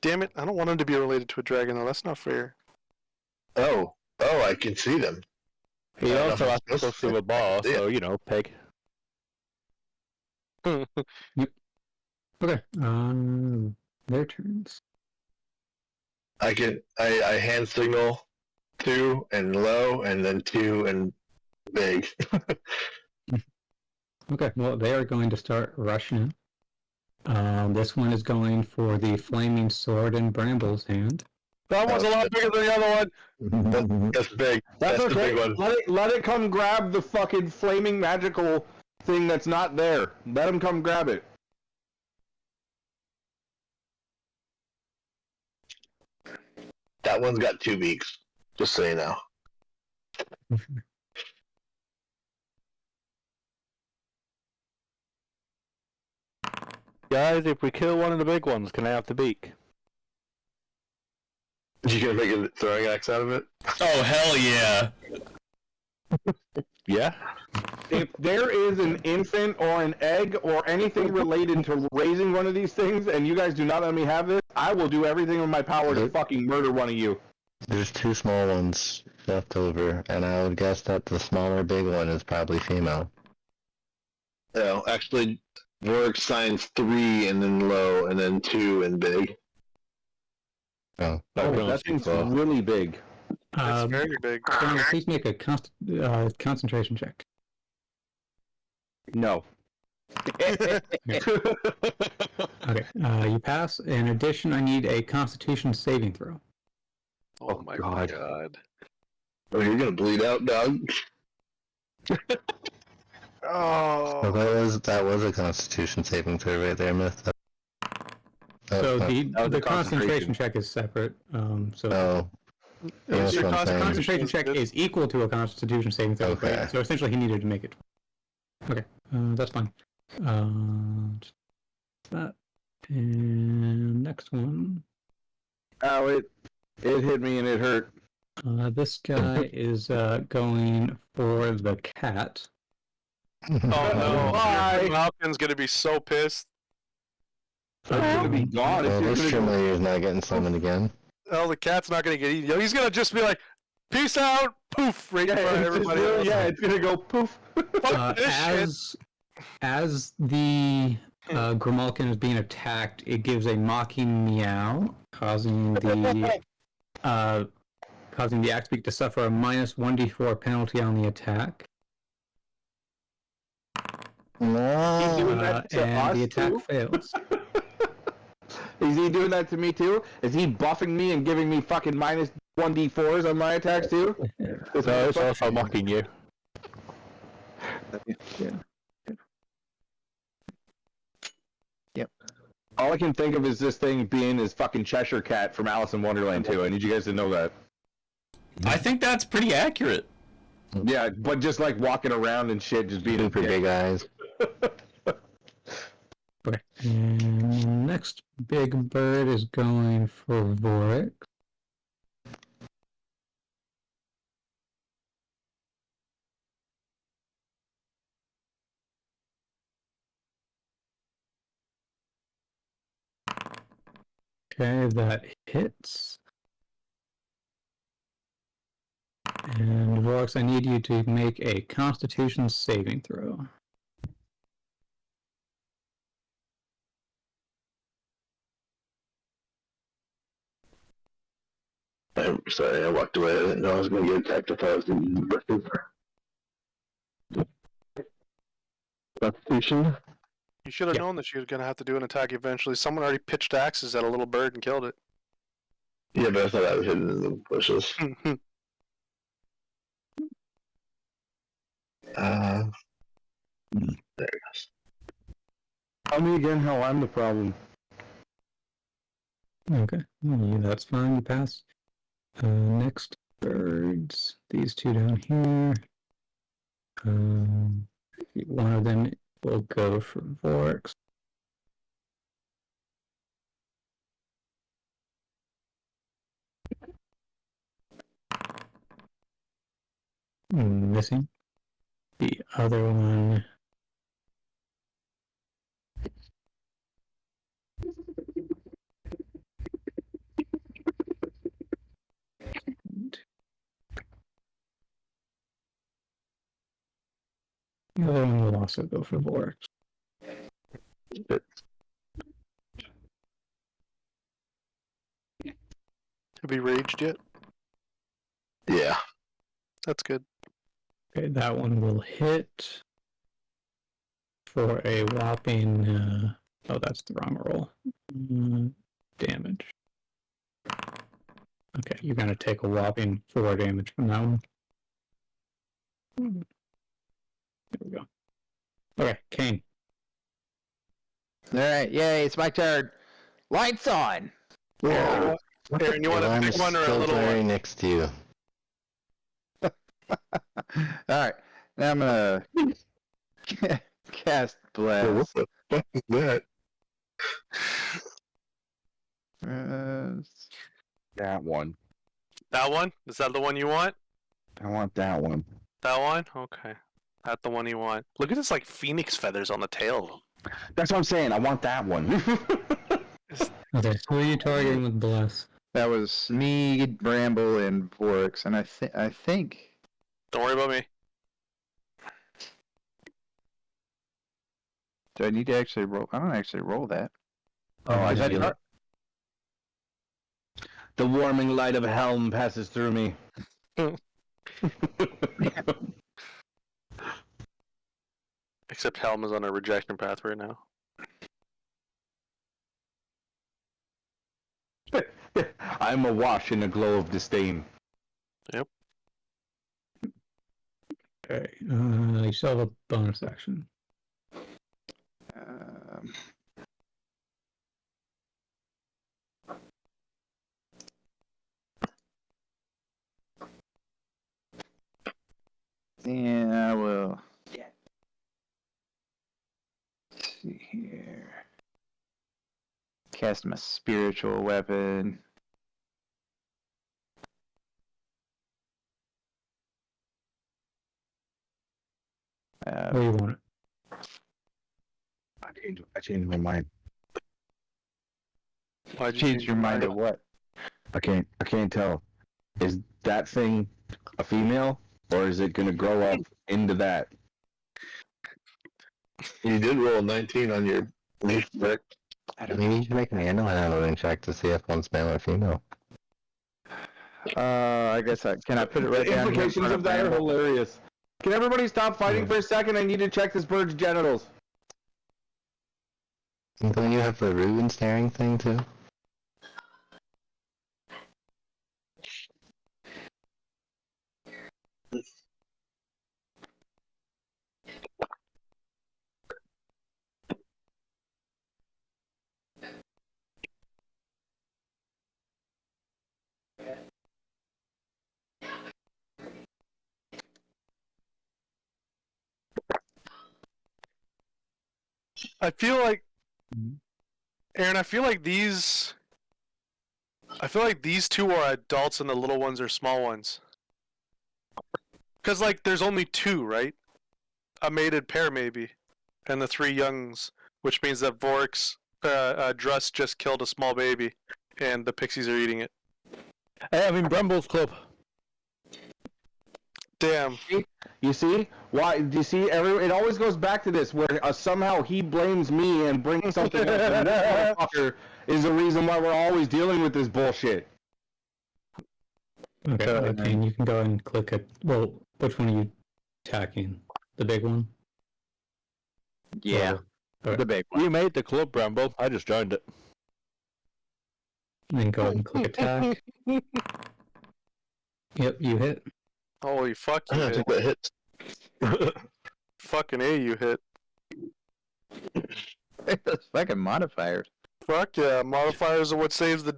Damn it, I don't want him to be related to a dragon though, that's not fair. Oh, I can see them. He also has to go through a bar, so, you know, peg. Yep. Okay. Their turns. I hand signal 2 and low, and then 2 and big. Okay. Well, they are going to start rushing. This one is going for the flaming sword in Bramble's hand. That one's a lot bigger than the other one. That's big. That's the okay. big one. Let it come grab the fucking flaming magical thing that's not there. Let him come grab it. That one's got 2 beaks. Just so you know. Guys, if we kill one of the big ones, can I have the beak? You gonna make a throwing axe out of it? Oh, hell yeah. Yeah? If there is an infant or an egg or anything related to raising one of these things, and you guys do not let me have this, I will do everything in my power to fucking murder one of you. There's 2 small ones left over, and I would guess that the smaller big one is probably female. No, actually, Vork signs 3 and then low, and then 2 and big. Oh. That thing's really big. It's very big. Please make a concentration check. No. Okay, you pass. In addition, I need a Constitution saving throw. Oh my god. Oh, you're gonna bleed out, dog. Oh. So that was a Constitution saving throw right there, Myth. So the concentration check is separate. Oh. Yeah, Your that's what I'm saying. concentration check is equal to a Constitution saving throw. Okay. Right? So essentially, he needed to make it. Okay, that's fine. That and next one. Ow, it hit me and it hurt. This guy is going for the cat. Oh no! Bye. Malkin's gonna be so pissed. It's gonna be gone. Well, It's this just gonna go. Trimlayer is not getting summoned again. Oh, the cat's not gonna get eaten. Yo, he's gonna just be like, "Peace out!" Poof! Right in front of everybody else. Yeah, it's gonna go poof. Fuck this shit. As the Grimalkin is being attacked, it gives a mocking meow, causing the Axebeak to suffer a minus 1d4 penalty on the attack. No. And the attack fails. Is he doing that to me too? Is he buffing me and giving me fucking minus 1d4s on my attacks too? So it's also mocking you. Yep. All I can think of is this thing being his fucking Cheshire Cat from Alice in Wonderland too. I need you guys to know that. I think that's pretty accurate. Yeah, but just like walking around and shit, just being Super big eyes. Okay. And next big bird is going for Vorik. Okay, that hits. And Vorax, I need you to make a Constitution saving throw. I'm sorry, I walked away. I didn't know I was going to get attacked if I was in Constitution. You should have known that she was gonna have to do an attack eventually. Someone already pitched axes at a little bird and killed it. Yeah, but I thought I was hidden in the bushes. There it goes. Tell me again how I'm the problem. Okay, yeah, that's fine, you pass. Next birds, these two down here. One of them will go for Vorax. Missing. The other one. The other one will also go for Vorax. Have you raged yet? Yeah. That's good. Okay, that one will hit for a whopping. Oh, that's the wrong roll. Damage. Okay, you're gonna take a whopping 4 damage from that one. There we go. Okay, Kane. Alright, yay, it's my turn. Lights on! Yeah. Aaron, you want a I'm big one or a still little very one? next to you. Alright, now I'm gonna cast Well, what Blast. the fuck is that? That one. That one? Is that the one you want? I want that one. That one? Okay. That's the one you want. Look at this like phoenix feathers on the tail. That's what I'm saying. I want that one. Okay, who are you targeting with Bless? That was me, Bramble, and Vorix, and I think. Don't worry about me. Do I need to actually roll? I don't actually roll that. Oh, I Is that feel it. The warming light of Helm passes through me. Except Helm is on a rejection path right now. I'm awash in a glow of disdain. Yep. Okay, you still have a bonus action. Yeah, I will. Let's see here. Cast my spiritual weapon. Where do you want it? I changed my mind. Why'd you Change your mind of what? I can't tell. Is that thing a female or is it gonna grow up into that? You did roll a 19 on your leaf deck. Maybe you should make an animal handling check to see if one's male or female. I guess can I put it right The down here in implications front of that are Bramble? hilarious. Can everybody stop fighting for a second? I need to check this bird's genitals. Don't you have the Reuben staring thing too? I feel like, Aaron. I feel like these two are adults and the little ones are small ones. Because like, there's only two, right? A mated pair, maybe, and the three youngs, which means that Vork's Druss just killed a small baby, and the pixies are eating it. Hey, I'm in Bramble's club. Damn. You see? Why? Do you see? It always goes back to this, where somehow he blames me and brings something up, and this motherfucker is the reason why we're always dealing with this bullshit. Okay, and you can go and click it. Well, which one are you attacking? The big one? Yeah, Or the big one. You made the club, Bramble. I just joined it. then go ahead and click attack. Yep, you hit. Holy fuck, you I hit. think that hits. Fucking A, you hit. Those fucking modifiers. Fuck yeah, modifiers are what saves the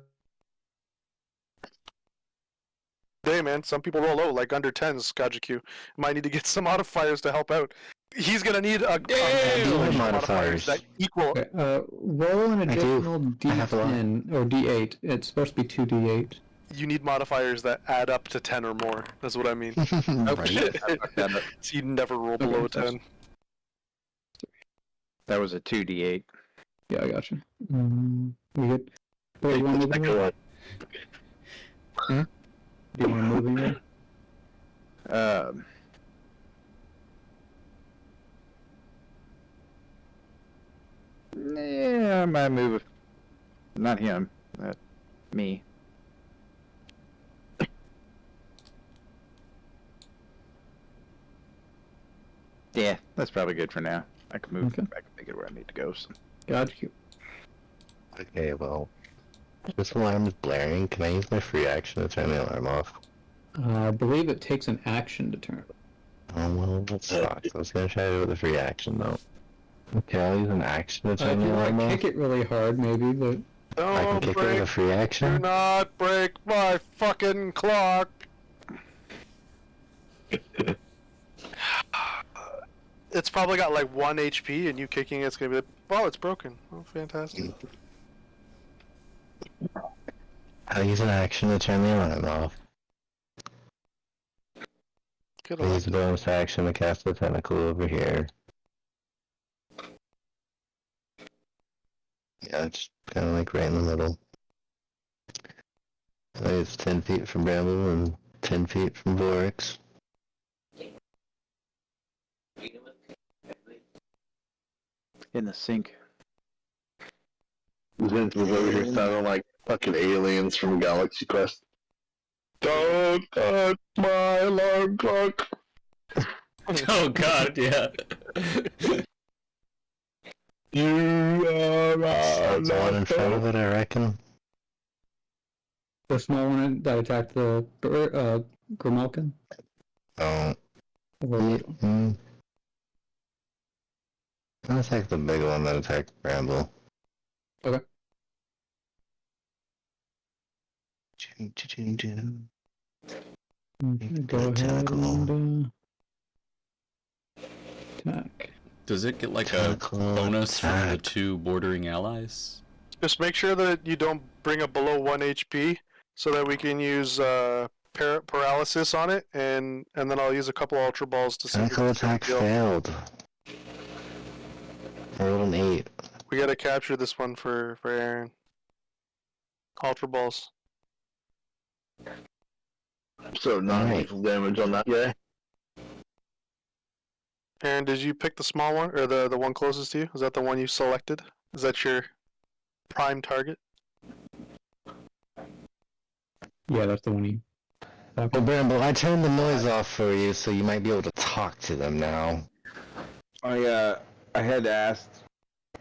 day, man. Some people roll low, like under 10s, Kajiku. Might need to get some modifiers to help out. He's gonna need a Damn! modifiers that equal. Okay, roll an I do. additional I have a lot. D10 or D8. It's supposed to be 2D8. You need modifiers that add up to 10 or more. That's what I mean. Right. So you never roll below a 10. That was a 2d8. Yeah, I gotcha. We good? Wait, you want to move Second here? one. Do you want to move in here? Yeah, I might move. Not him. Me. Yeah, that's probably good for now. I can move. Okay. I can make it where I need to go. So. Gotcha. Okay, well, this alarm is blaring. Can I use my free action to turn the alarm off? I believe it takes an action to turn it. Oh, well, that sucks. I was gonna try to do it with a free action, though. Okay, I'll use an action to If turn you the alarm want to off. kick it really hard, maybe, but I can Don't kick it with a break, free do action? not break my fucking clock. It's probably got like 1 HP, and you kicking it's gonna be like, oh, it's broken. Oh, fantastic. I'll use an action to turn the alarm off. Good I'll luck. use a bonus action to cast a tentacle over here. Yeah, it's kind of like right in the middle. It's 10 feet from Bramble and 10 feet from Vorix. In the sink. Vince was over here sounding like fucking aliens from Galaxy Quest. Don't touch my alarm clock. Oh god, yeah. You are That's the one in front of it, I reckon. the small one that attacked the Grimalkin? Oh. Or which one? I'll attack the big one that attacked Bramble. Okay. Go ahead and attack. Does it get like a Tentacle bonus from the attack. 2 bordering allies? Just make sure that you don't bring it below 1 HP, so that we can use paralysis on it, and then I'll use a couple Ultra Balls to see if Tentacle it's gonna attack heal. failed. I rolled an 8. We gotta capture this one for Aaron. Ultra balls. So non-lethal damage on that guy. Aaron, did you pick the small one or the one closest to you? Is that the one you selected? Is that your prime target? Yeah, that's the one you. Oh, Bramble, I turned the noise off for you, so you might be able to talk to them now. I had asked.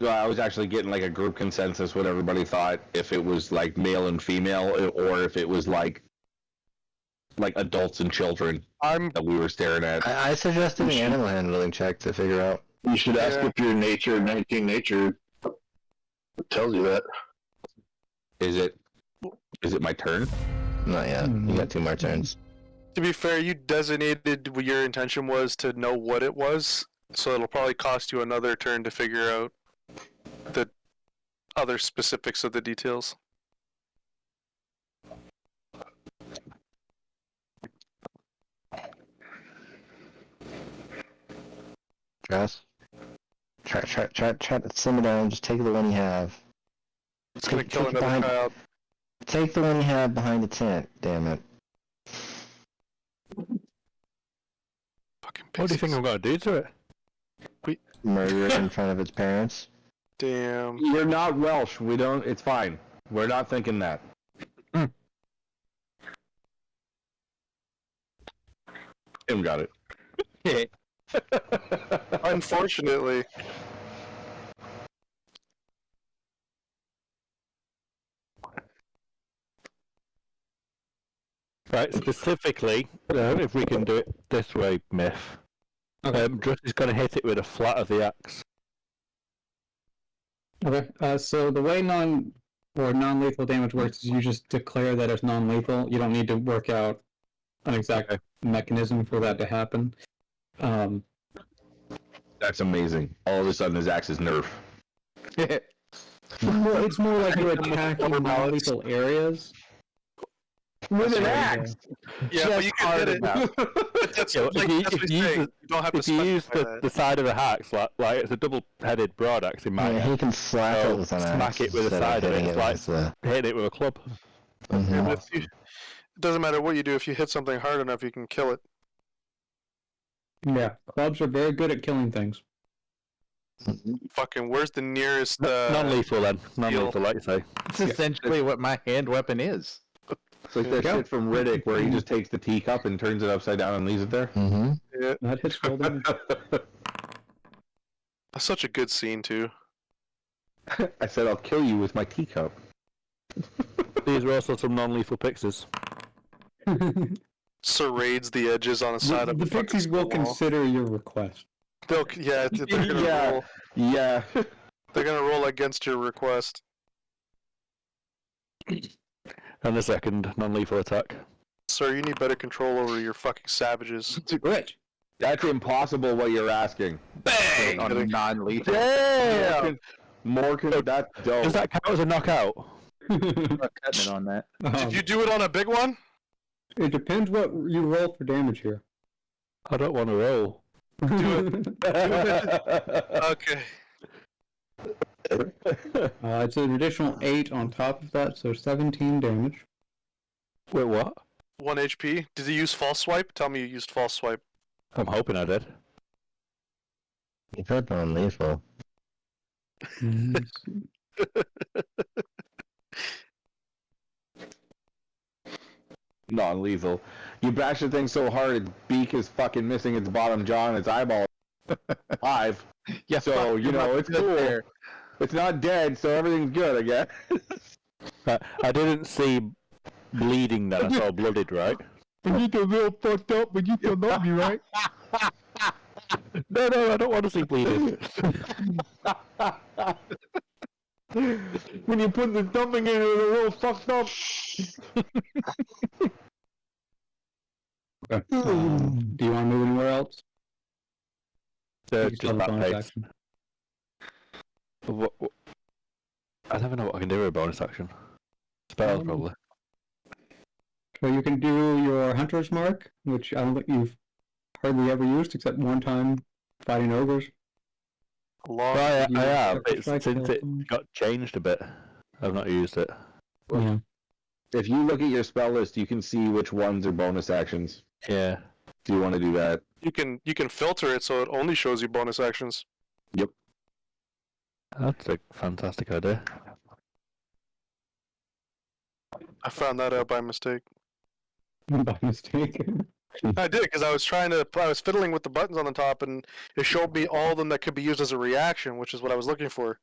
Well, I was actually getting like a group consensus what everybody thought, if it was like male and female, or if it was like adults and children that we were staring at. I suggested an animal handling check to figure out. You should ask if your nature, 19 nature, tells you that. Is it my turn? Not yet. You got 2 more turns. To be fair, you designated what your intention was to know what it was, so it'll probably cost you another turn to figure out the other specifics of the details. Trust. Try to simmer down. Just take the one you have. It's gonna kill another child. Take the one you have behind the tent. Damn it. Fucking What do you think I'm gonna do to it? Murder it in front of its parents. Damn. You're not Welsh. We don't. It's fine. We're not thinking that. Tim got it. Unfortunately. Right, specifically, if we can do it this way, Myth. Okay. Just is going to hit it with a flat of the axe. Okay. So the way non-lethal damage works is you just declare that it's non-lethal. You don't need to work out an exact mechanism for that to happen. That's amazing. All of a sudden, his axe is nerf. It's more like you're attacking non-lethal areas. With an axe. Yeah, but you can hit it. That's, Yeah, like, that's what he's saying. You don't have to if you use specify the side of the axe, like it's a double-headed broadaxe in my Yeah, head. he can slap So it with an axe. smack it with the instead side of it. hitting It's like with the... hitting it with a club. Mhm. But if it doesn't matter what you do. If you hit something hard enough, you can kill it. Yeah, clubs are very good at killing things. Fucking, where's the nearest? Non-lethal then. Non-lethal, like you say. It's essentially what my hand weapon is. It's like that shit from Riddick where he just takes the teacup and turns it upside down and leaves it there. Mm-hmm. Yeah, That hits roll damage. that's such a good scene too. I said I'll kill you with my teacup. These are also some non-lethal pixies. Serrades the edges on the side of The the fucking pixies will wall. consider your request. They'll, yeah, they're gonna Yeah. roll. Yeah. They're gonna roll against your request. And the second non-lethal attack. Sir, you need better control over your fucking savages. Great. That's impossible what you're asking. Bang! On non-lethal. Damn! That's dope. Does that count as a knockout? I'm not cutting it on that. Did you do it on a big one? It depends what you roll for damage here. I don't want to roll. Okay. It's an additional 8 on top of that, so 17 damage. Wait, what? 1 HP. Did you use false swipe? Tell me you used false swipe. I'm hoping I did. You put non-lethal. Non-lethal. You bash the thing so hard, its beak is fucking missing its bottom jaw and its eyeball. 5. Yeah, So, you know, it's cool. There. It's not dead, so everything's good, I guess. I didn't see bleeding then. I saw blooded, right? When you get real fucked up, when you can know me, right? No, I don't want to see bleeding. When you put the dumping in it, it's a little fucked up. Okay. Do you want to move anywhere else? You can Just spell that bonus pace. action. What? I never know what I can do with a bonus action. Spells, probably. So you can do your Hunter's Mark, which I don't think you've hardly ever used except one time fighting ogres. Long. Well, You I have. have to It's, try since it kill. got changed a bit, I've not used it. Yeah. If you look at your spell list, you can see which ones are bonus actions. Yeah. Do you want to do that? You can filter it so it only shows you bonus actions. Yep. That's a fantastic idea. I found that out by mistake. By mistake. I did because I was fiddling with the buttons on the top, and it showed me all of them that could be used as a reaction, which is what I was looking for.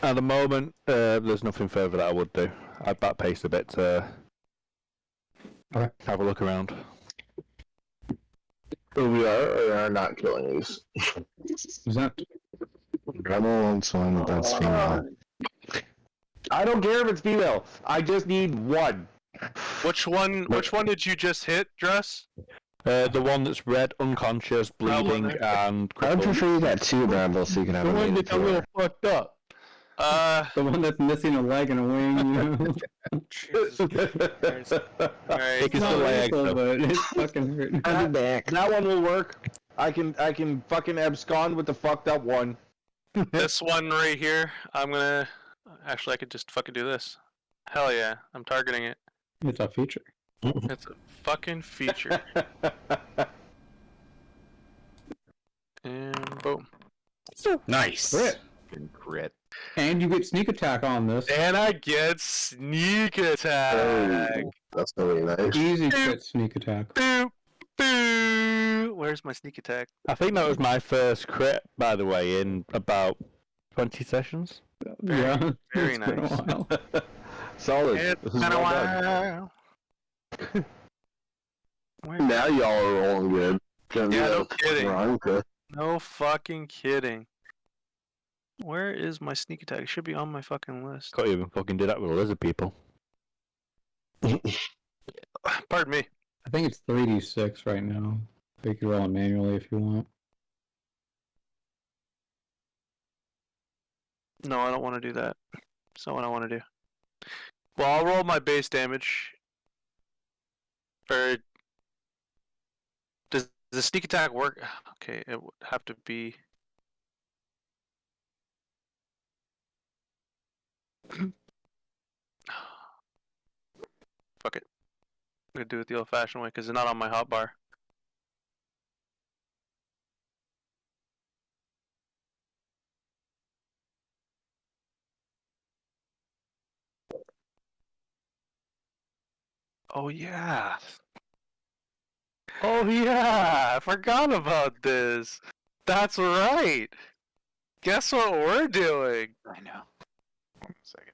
At the moment, there's nothing further that I would do. I'd backpace a bit to have a look around. We are not killing these. Is that? I'm on one that's female. I don't care if it's female. I just need one. Which one did you just hit, Dress? The one that's red, unconscious, bleeding, and I would crippled. prefer you got two, Bramble, so you can have The a one main that's a little fucked up. The one that's missing a leg and a wing, you know? Jesus Christ. Alright. It can It's still not lay eggs, lethal, though. but it's fucking hurting. I'll be back. That one will work. I can fucking abscond with the fucked up one. This one right here, I'm gonna. Actually, I could just fucking do this. Hell yeah, I'm targeting it. It's a feature. It's a fucking feature. And boom. Nice. Crit. Crit. And you get sneak attack on this. And I get sneak attack. That's really nice. Easy crit sneak attack. Boop, boop. Where's my sneak attack? I think that was my first crit, by the way, in about 20 sessions. Yeah. Very it's been a nice. while. Solid. It's This is been a well done. while. Now y'all are rolling good. Yeah, no kidding. Okay. No fucking kidding. Where is my sneak attack? It should be on my fucking list. Can't even fucking do that with lizard people. Pardon me. I think it's 3d6 right now. So you can roll it manually if you want. No, I don't want to do that. That's not what I want to do. Well, I'll roll my base damage. Or does the sneak attack work? Okay, it would have to be. Fuck it. I'm gonna do it the old-fashioned way because it's not on my hotbar. Oh yeah. Oh yeah, I forgot about this. That's right. Guess what we're doing? I know. 1 second.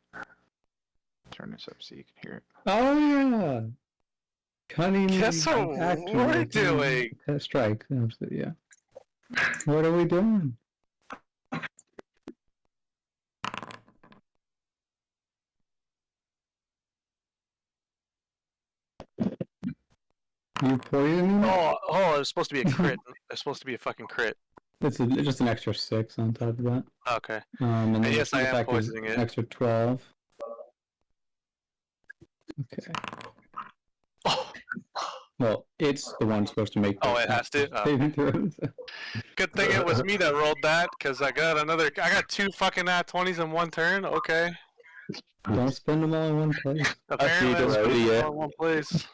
Turn this up so you can hear it. Oh yeah. Cunning. Guess what action we're with, doing? Strike. Absolutely, yeah. What are we doing? You poisoning? Oh, it's supposed to be a crit. It's supposed to be a fucking crit. It's just an extra 6 on top of that. Okay. And then Yes, the I am attack is poisoning it. an extra 12. Okay. Oh, Well, it's the one supposed to make. Oh, the it has to? Oh. saving throws. good thing it was me that rolled that, because I got 2 fucking nat 20s in 1 turn. Okay. Don't spend them all in one place. Apparently, don't it's worry, yeah. all in one place.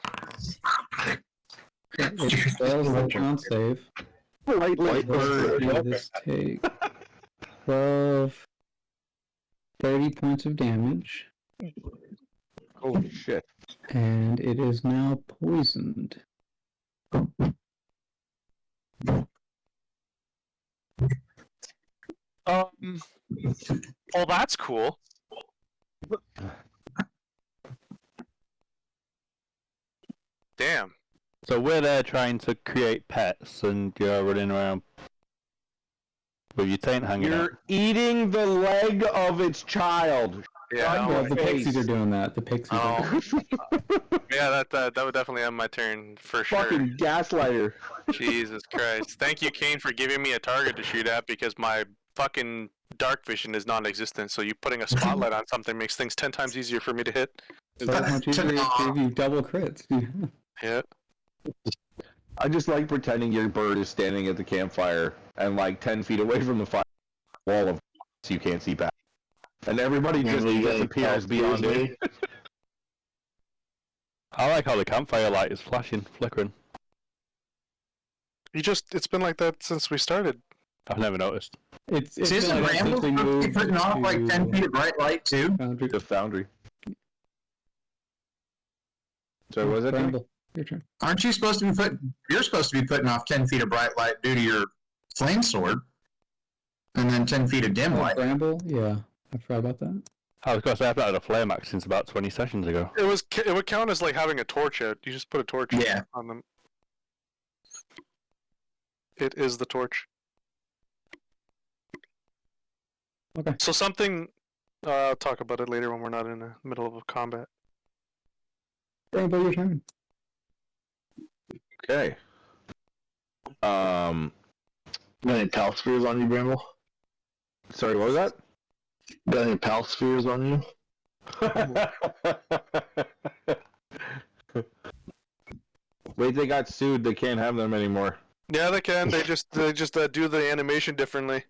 It fails the con save. This take 12, 30 points of damage, Holy shit. and it is now poisoned. Well, that's cool. Damn. So we're there trying to create pets, and you're running around with your taint hanging out. You're eating the leg of its child. Yeah. Well, no, the face. pixies are doing that. The pixies. Oh. Yeah, that would definitely end my turn for sure. Fucking gaslighter. Jesus Christ. Thank you, Kane, for giving me a target to shoot at because my fucking dark vision is non-existent. So you putting a spotlight on something makes things 10 times easier for me to hit. So much easier to give you double crits. Yeah. I just like pretending your bird is standing at the campfire and like 10 feet away from the fire. wall of so you can't see past. And everybody And just we got disappears beyond it. I like how the campfire light is flashing, flickering. It's been like that since we started. I've never noticed. It's See, isn't like Bramble since we moved putting off like 10 feet of bright light too? Foundry. The foundry. So what was that? Timmy? Bramble, your turn. Aren't you supposed to be you're supposed to be putting off 10 feet of bright light due to your flame sword. And then 10 feet of dim light. Bramble, yeah. I forgot about that. I was going to say, I've not had a flame axe since about 20 sessions ago. It would count as like having a torch out. You just put a torch Yeah. on them. It is the torch. Okay. So something. I'll talk about it later when we're not in the middle of a combat. Bramble, your turn. Okay. Got any pal spheres on you, Bramble? Sorry, what was that? Got any pal spheres on you? Wait, they got sued. They can't have them anymore. Yeah, they can. They just do the animation differently.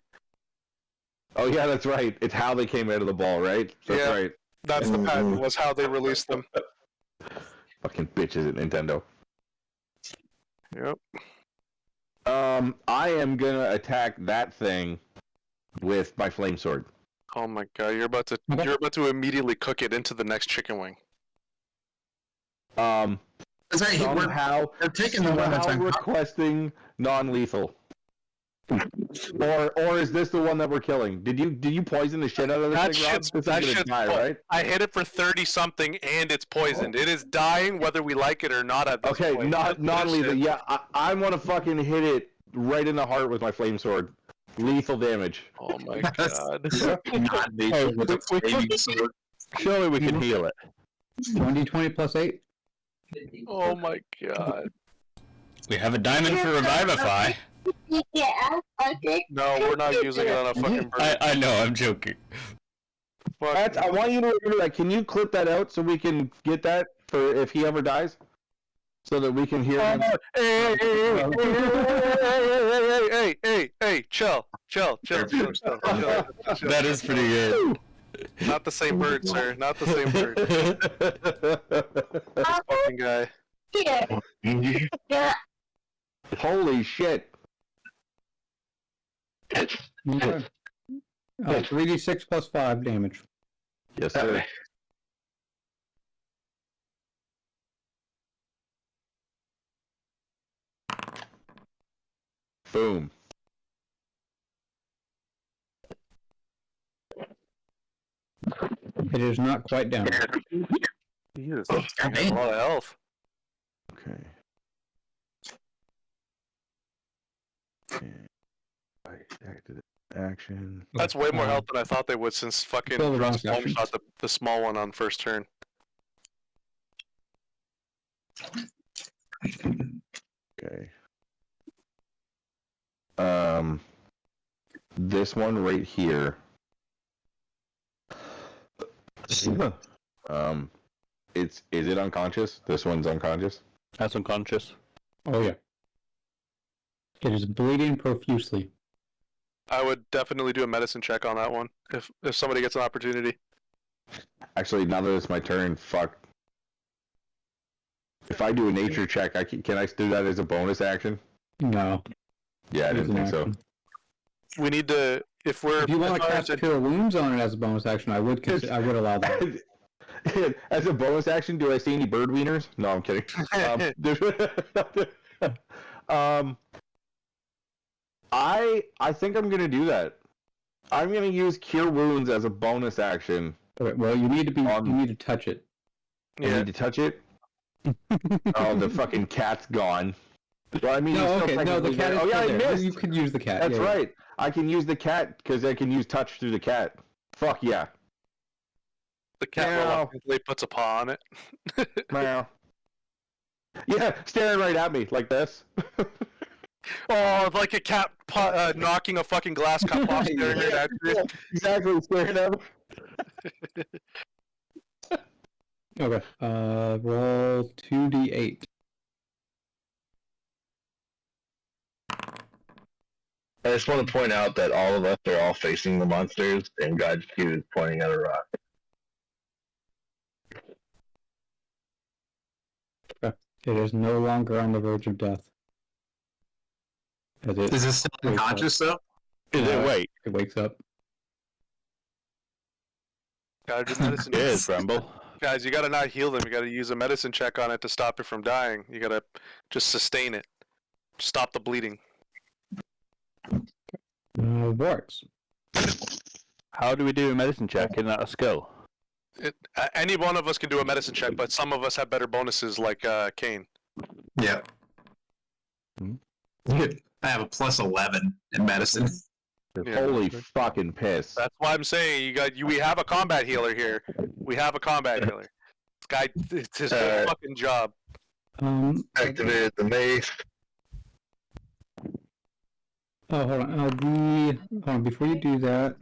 Oh yeah, that's right. It's how they came out of the ball, right? That's Yeah. right. That's the patent. Was how they released them. Fucking bitches at Nintendo. Yep. I am gonna attack that thing with my flame sword. Oh my god, you're about to immediately cook it into the next chicken wing. Sorry, Somehow, we're taking the one that's requesting non-lethal. Or is this the one that we're killing? Did you poison the shit out of this thing, Rob? This is gonna die, right? I hit it for 30 something and it's poisoned. It is dying whether we like it or not at this point. Not non-lethal. Yeah, I want to fucking hit it right in the heart with my flame sword. Lethal damage. Oh my god. not lethal with a flaming sword. Surely we can heal it. 20 plus 8. Oh my god. We have a diamond for Revivify. Yeah, okay. No, we're not using it on a fucking bird. I know, I'm joking. Pat, I want you to remember that. Can you clip that out so we can get that for if he ever dies? So that we can hear him. Hey, chill. That is pretty good. Not the same bird, sir. Not the same bird. This fucking guy. Yeah. Holy shit. Okay. 3d6 plus 5 damage. Yes, sir. Boom. It is not quite down. Jesus, that's a lot of health. Okay. I acted action. That's way more health than I thought they would since fucking Kill the wrong One section. shot the small one on first turn. Okay. This one right here. Is it unconscious? This one's unconscious? That's unconscious. Oh yeah. It is bleeding profusely. I would definitely do a medicine check on that one if somebody gets an opportunity. Actually, now that it's my turn, fuck. If I do a nature check, can I do that as a bonus action? No. Yeah, I didn't think so. We need to if you want to I cast Cure Wounds on it as a bonus action, I would allow that. As a bonus action, do I see any bird wieners? No, I'm kidding. I think I'm gonna do that. I'm gonna use Cure Wounds as a bonus action. Okay, well, you need to touch it. I need to touch it. Oh, the fucking cat's gone. Well, I mean, No, he's still okay, no, the technically cat there. is Oh yeah, I still there. missed. You could use the cat. That's yeah, yeah. right. I can use the cat because I can use touch through the cat. Fuck yeah. The cat Meow. reluctantly puts a paw on it. Meow. Yeah, staring right at me like this. Oh, like a cat knocking a fucking glass cup off, staring right at you. Exactly, staring at me. Okay. Roll 2d8. I just want to point out that all of us are all facing the monsters, and Godspeed is pointing at a rock. It is no longer on the verge of death. As it Is it still wakes up. unconscious though? Is it wait? It wakes up. Gotta do medicine. It is, Bramble. Guys, you gotta not heal them. You gotta use a medicine check on it to stop it from dying. You gotta just sustain it. Stop the bleeding. Works. How do we do a medicine check? Isn't that a skill? Any one of us can do a medicine check, but some of us have better bonuses, like Kane. Yeah. I have a plus 11 in medicine. Yeah. Holy fucking piss. That's why I'm saying we have a combat healer here. We have a combat healer. This guy, it's his whole fucking job. Activated the mace. Oh, hold on. Before you do that,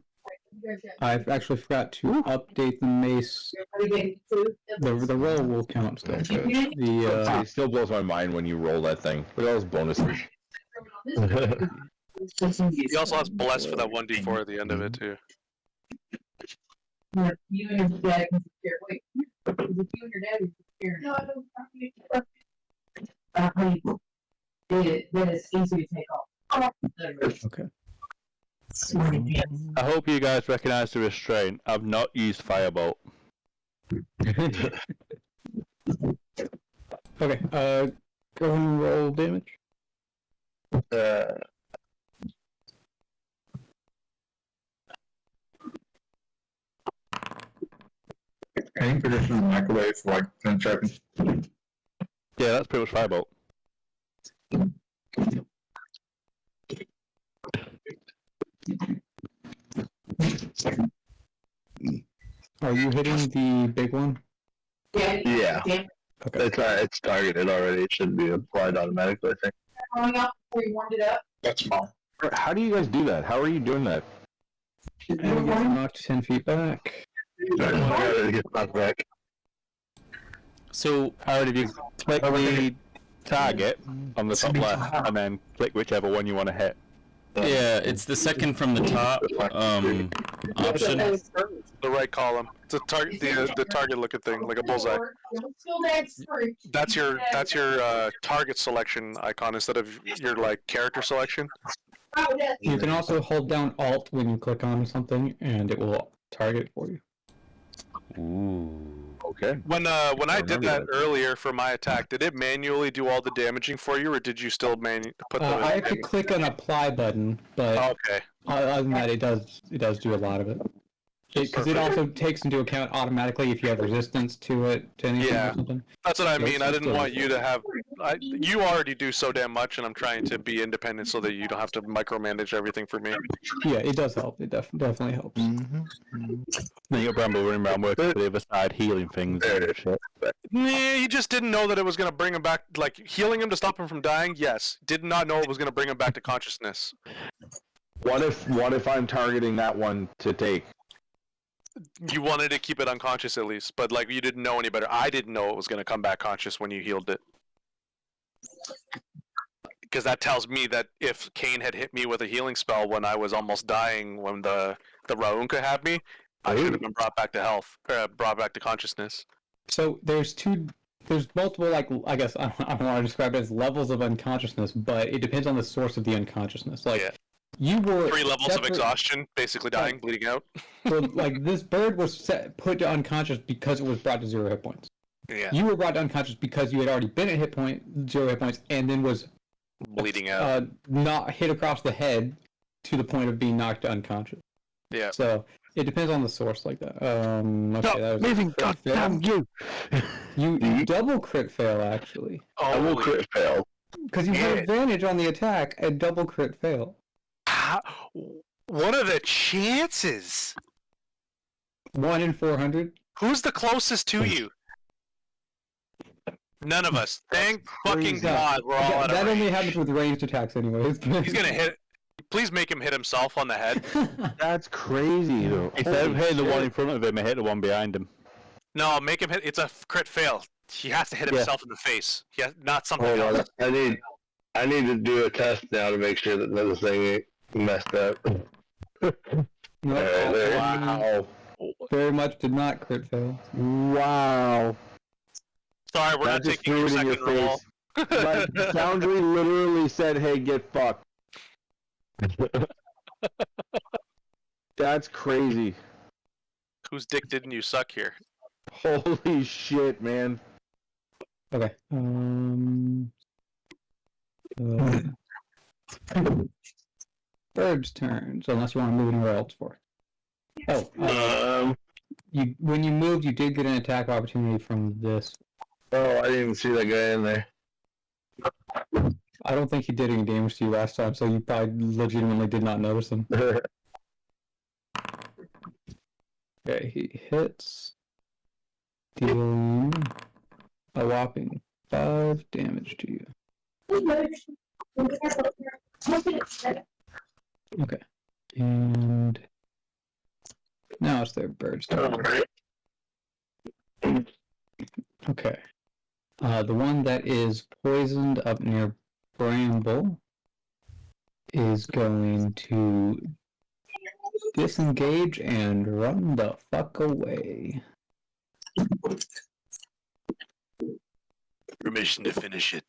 I've actually forgot to update the mace. The roll will count still. It still blows my mind when you roll that thing. Look at all those bonuses. He also has bless for that 1d4 at the end of it too. You and your dad can compare. Wait, you and your dad can compare. No, I don't. Then it's easy to take off. Okay. I hope you guys recognize the restraint. I've not used Firebolt. Okay. Go ahead and roll damage. Any traditional microwave for like 10 seconds. Yeah, that's pretty much Firebolt. Are you hitting the big one? Yeah. Okay. It's targeted already. It should be applied automatically, I think. Growing up before you warmed it up. That's small. How do you guys do that? How are you doing that? And it gets knocked 10 feet back. Get knocked back. So, Howard, if you click the target on the top left and then click whichever one you want to hit. yeah, it's the second from the top option. The right column. It's a target, the target looking thing, like a bullseye. That's your target selection icon instead of your like character selection. You can also hold down Alt when you click on something, and it will target for you. Ooh. Okay. When I did that that. earlier for my attack, did it manually do all the damaging for you, or did you still put the? I have to click an apply button, but Okay. other than that, it does do a lot of it. Because it also takes into account automatically if you have resistance to it, to anything Yeah. or something. That's what I Yeah, mean. I it's didn't still- want you to have. You already do so damn much, and I'm trying to be independent so that you don't have to micromanage everything for me. Yeah, it does help. It definitely helps. Then you got Bramble running around working for the other side, healing things. There it is. Nah, he just didn't know that it was going to bring him back. Like healing him to stop him from dying. Yes, did not know it was going to bring him back to consciousness. What if I'm targeting that one to take? You wanted to keep it unconscious at least, but like you didn't know any better. I didn't know it was going to come back conscious when you healed it. Because that tells me that if Kane had hit me with a healing spell when I was almost dying, when the Raunka had me, I should have been brought back to health, brought back to consciousness. So there's multiple, like, I guess I don't want to describe it as levels of unconsciousness, but it depends on the source of the unconsciousness. Like, Yeah. you were 3 levels of separate- exhaustion, basically dying, bleeding out. So, like, this bird was put to unconscious because it was brought to 0 hit points. Yeah, You were brought to unconscious because you had already been at 0 hit points, and then was bleeding out. not hit across the head to the point of being knocked unconscious. Yeah. So it depends on the source like that. Okay, that was a Moving, crit fail. goddamn you! You double crit fail actually, I will crit fail. because you have advantage on the attack and double crit fail. What are the chances? 1 in 400. Who's the closest to you? None of us. Thank fucking God we're all out of That only range. happens with ranged attacks, anyways. He's gonna hit. Please make him hit himself on the head. That's crazy. Though. Instead of Holy hitting the one shit. in front of him, I hit the one behind him. No, make him hit. It's a crit fail. He has to hit Yeah. himself in the face. Not something Hold on. else. I need to do a test now to make sure that the thing messed up. Nope, Alright, there. Wow. very much did not crit fail. Wow. Sorry, we're That not just taking your threw it in second your roll. face. Like, Foundry literally said, hey, get fucked. That's crazy. Whose dick didn't you suck here? Holy shit, man. Okay. Bird's turns, unless you want to move anywhere else for it. Oh, when you moved, you did get an attack opportunity from this. Oh, I didn't even see that guy in there. I don't think he did any damage to you last time, so you probably legitimately did not notice him. Okay, he hits, dealing a whopping 5 damage to you. Okay, and now it's their bird's turn. Okay. The one that is poisoned up near Bramble is going to disengage and run the fuck away. Permission to finish it.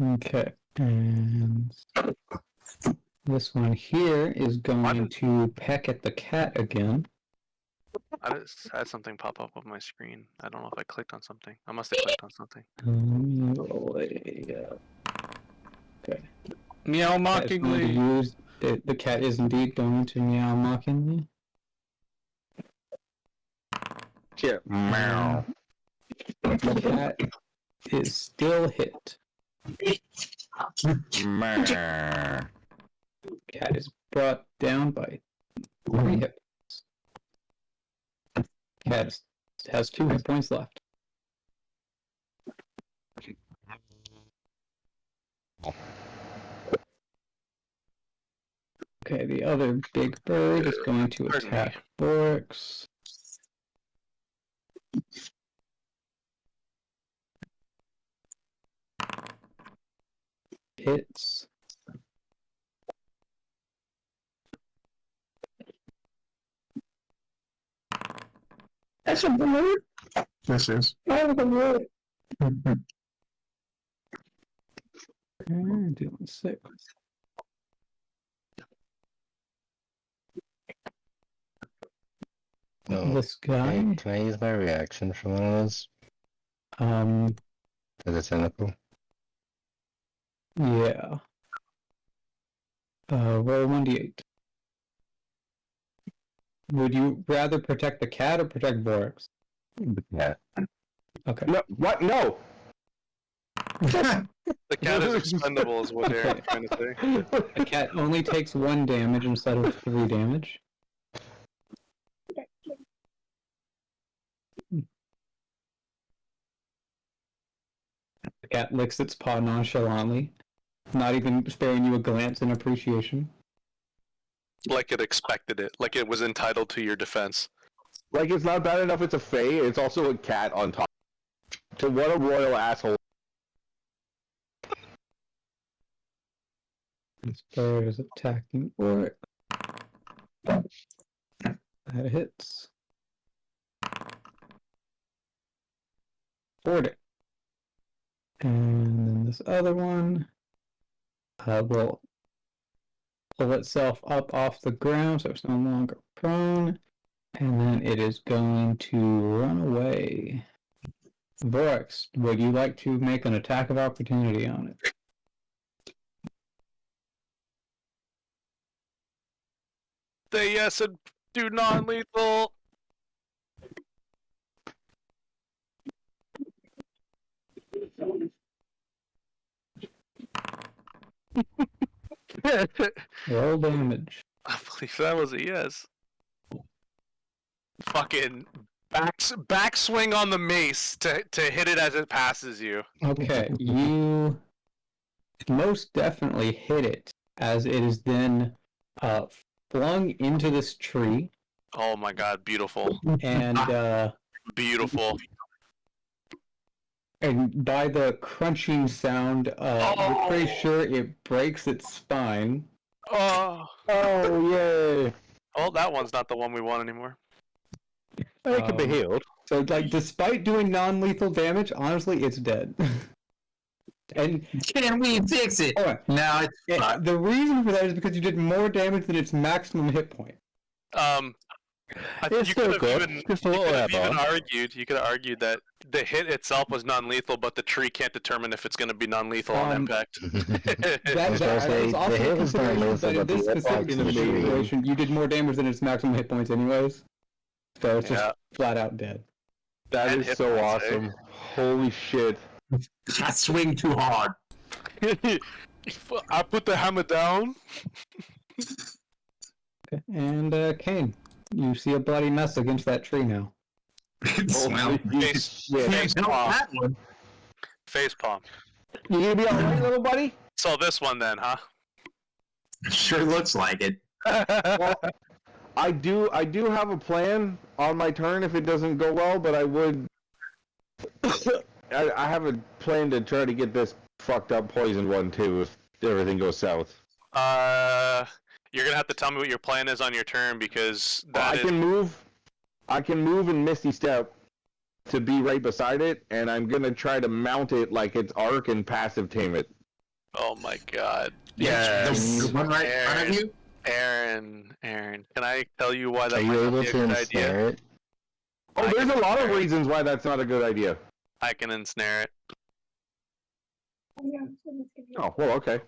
Okay, and this one here is going to peck at the cat again. I just had something pop up on my screen. I don't know if I clicked on something. I must have clicked on something. Okay. Meow mockingly. The cat is indeed going to meow mockingly. Yeah. Meow. The cat is still hit. Meow. Cat is brought down by 3 hit points. Cat has 2 hit points left. Okay, the other big bird is going to attack Borix. Hits. That's a bird. This is. Oh, the bird. Doing 6. No. This guy. Hey, can I use my reaction for one of those? For the tentacle? Yeah. Roll 1d8. Would you rather protect the cat or protect Borix? The cat. Okay. No, what? No. The cat is expendable, is what they're trying to say. The cat only takes 1 damage instead of 3 damage. The cat licks its paw nonchalantly, not even sparing you a glance in appreciation. Like it expected it. Like it was entitled to your defense. Like, it's not bad enough it's a fae, it's also a cat on top. So what a royal asshole. This bird is attacking Borix. That hits. 40. And then this other one will pull itself up off the ground so it's no longer prone. And then it is going to run away. Borix, would you like to make an attack of opportunity on it? Say yes and do non-lethal. Roll damage. I believe that was a yes. Fucking backswing on the mace to hit it as it passes you. Okay, you most definitely hit it as it is then flung into this tree. Oh my god, beautiful. And Beautiful. And by the crunching sound, you're pretty sure it breaks its spine. Oh, Oh yay! well, that one's not the one we want anymore. It can be healed. So, like, despite doing non-lethal damage, honestly, it's dead. And Can we fix it? oh, No, it's fine. the reason for that is because you did more damage than its maximum hit point. It's You still could good. have even, Just a you little could have even airborne. argued. You could have argued that the hit itself was non-lethal, but the tree can't determine if it's going to be non-lethal on impact. That was gonna say, is the also hit a was consideration, non-lethal, but in but the this hit specific box is situation, you did more damage than its maximum hit points anyways. So it's just Yeah. flat out dead. That And is hit so points, eh? awesome. Holy shit. I swing too hard. I put the hammer down. Okay. And Kane, you see a bloody mess against that tree now. Smell. Face, shit. face Smell palm. that one. Face palm. You gonna be alright, little buddy? So this one then, huh? Sure looks like it. Well, I do have a plan on my turn if it doesn't go well, but I would I have a plan to try to get this fucked up poison one too if everything goes south. You're gonna have to tell me what your plan is on your turn because I can move and Misty Step to be right beside it, and I'm gonna try to mount it like it's arc and passive tame it. Oh my god. Yeah, the one right in front of you. Aaron, can I tell you why that Are might you not able be a to good ensnare idea? it? Oh, there's a lot of reasons why that's not a good idea. I can ensnare it. Oh, well, okay.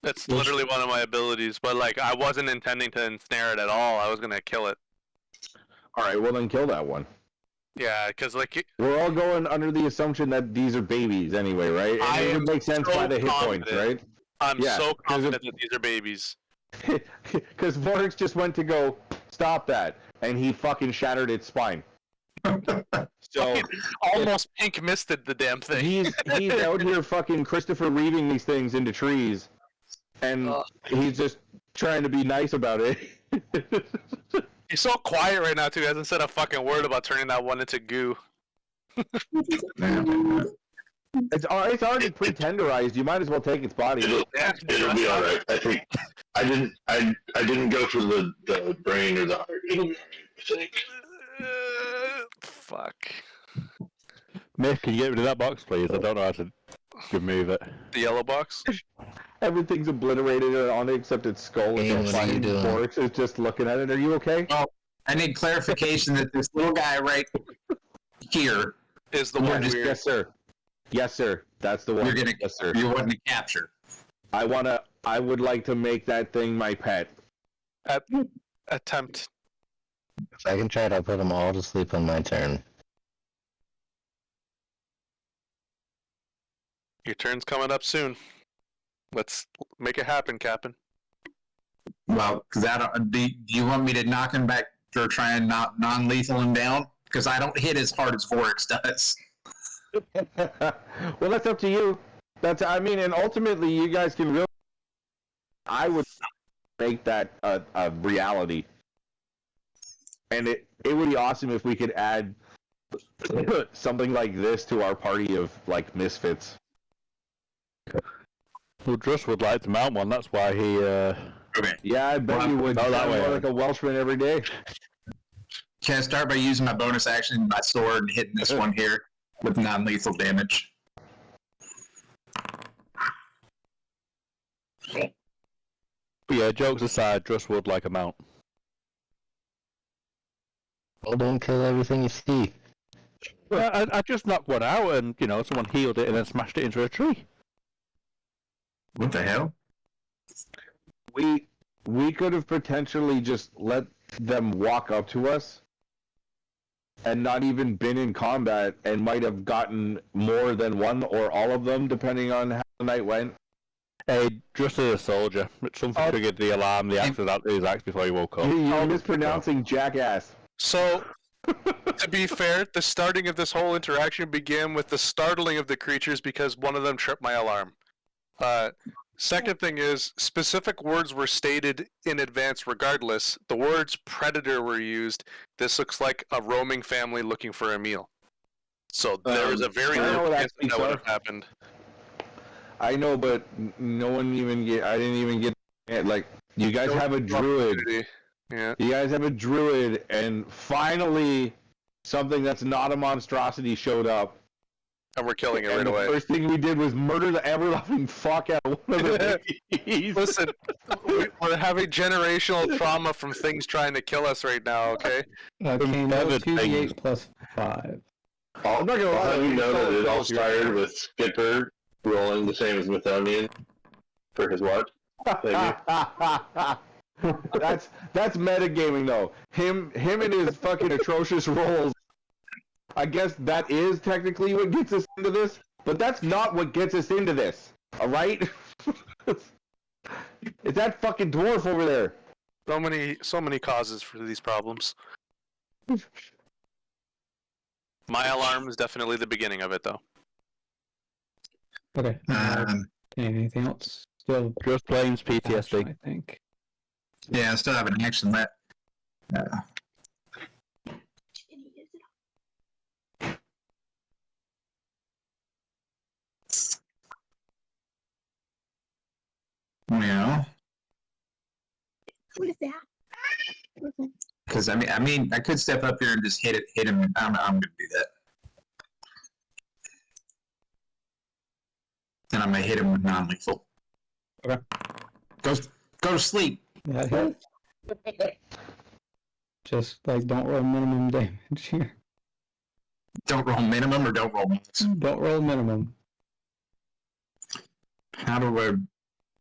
That's literally one of my abilities, but like I wasn't intending to ensnare it at all. I was gonna kill it. Alright, well then kill that one. Yeah, because like We're all going under the assumption that these are babies anyway, right? I And it am would make sense so by the hit points, confident. right? I'm Yeah, so 'cause confident that these are babies. Because Vorix just went to go stop that, and he fucking shattered its spine. So Almost pink misted the damn thing. he's out here fucking Christopher Reeving these things into trees, and he's just trying to be nice about it. He's so quiet right now too. He hasn't said a fucking word about turning that one into goo. It's already pre-tenderized. You might as well take its body. It'll be alright. I think I didn't go for the brain or the heart. It'll be alright, I think. Fuck. Mick, can you get rid of that box, please? I don't know how to remove it. The yellow box? Everything's obliterated on it except its skull. Hey, And what are you doing? Vorix is just looking at it. Are you okay? I need clarification that this little guy right here, Is the one weird. Yes, sir. Yes, sir. That's the one. you're gonna, Yes, sir. you're wanting to capture. I would like to make that thing my pet. Attempt. If I can try it, I'll put them all to sleep on my turn. Your turn's coming up soon. Let's make it happen, Captain. Well, because do you want me to knock him back or try and not non-lethal him down? Because I don't hit as hard as Vorix does. Well, that's up to you. And ultimately, you guys can really. I would make that a reality, and it would be awesome if we could add something like this to our party of like misfits. Well, Druss would like to mount one. That's why he. Okay. Yeah, I bet you would. Oh, that Sound way. more like a Welshman every day. Can I start by using my bonus action, my sword, and hitting this one here with non-lethal damage? But yeah, jokes aside, Druss would like a mount. Well, don't kill everything you see. Well, I just knocked one out, and someone healed it and then smashed it into a tree. What the hell? We could have potentially just let them walk up to us and not even been in combat and might have gotten more than one or all of them depending on how the night went. Hey, just as a soldier, something triggered the alarm. The axe was out his axe before he woke up. You're mispronouncing jackass. So, to be fair, the starting of this whole interaction began with the startling of the creatures because one of them tripped my alarm. Second thing is, specific words were stated in advance regardless. The words predator were used. This looks like a roaming family looking for a meal. So there is a very I know low what chance that aspects would are. have happened. I know, but no one even get. I didn't even get. Like, you guys have a druid. Yeah. You guys have a druid, and finally, something that's not a monstrosity showed up. And we're killing it And right the away. first thing we did was murder the ever-loving fuck out of one of the babies. Listen, we're having generational trauma from things trying to kill us right now, okay? Okay, no feathered 2d8 plus 5. I'm not gonna I'll lie, have you we know saw that it all ourselves here. started with Skipper rolling the same as Methonian for his watch. Thank you. that's metagaming though. Him and his fucking atrocious rolls. I guess that is technically what gets us into this, but that's not what gets us into this. All right? It's that fucking dwarf over there. So many causes for these problems. My alarm is definitely the beginning of it, though. Okay. Anything else? Still Just Plains PTSD. action, I think. Yeah, I still have an action that. Well, What is that? because I mean, I could step up here and just hit him. I'm gonna do that. Then I'm gonna hit him with non-lethal. Okay. Go to sleep. That hits. Just like don't roll minimum damage here. Don't roll minimum or don't roll max. Don't roll minimum. How do I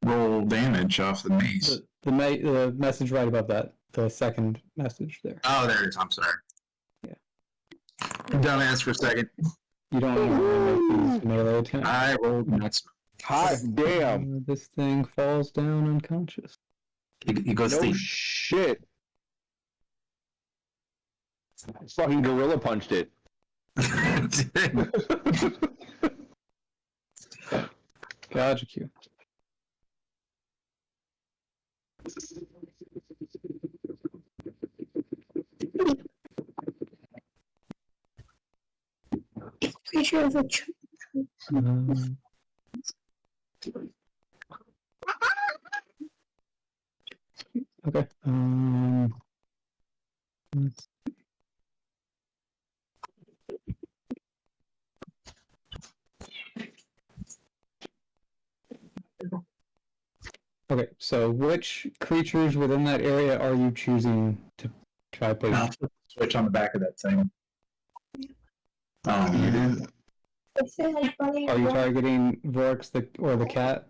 roll damage off the mace? The message right above that. The second message there. Oh, there it is. I'm sorry. Yeah. Dumbass for a second. You don't want to make these melee attacks. I rolled nuts. Hot damn. This thing falls down unconscious. He goes No sleep. shit. Fucking gorilla punched it. Gotcha, Q. Creature of a tree. Okay. Let's Okay, so which creatures within that area are you choosing to try putting? I'll flip the switch on the back of that thing. It's like bunny. Are you targeting Vorix or the cat?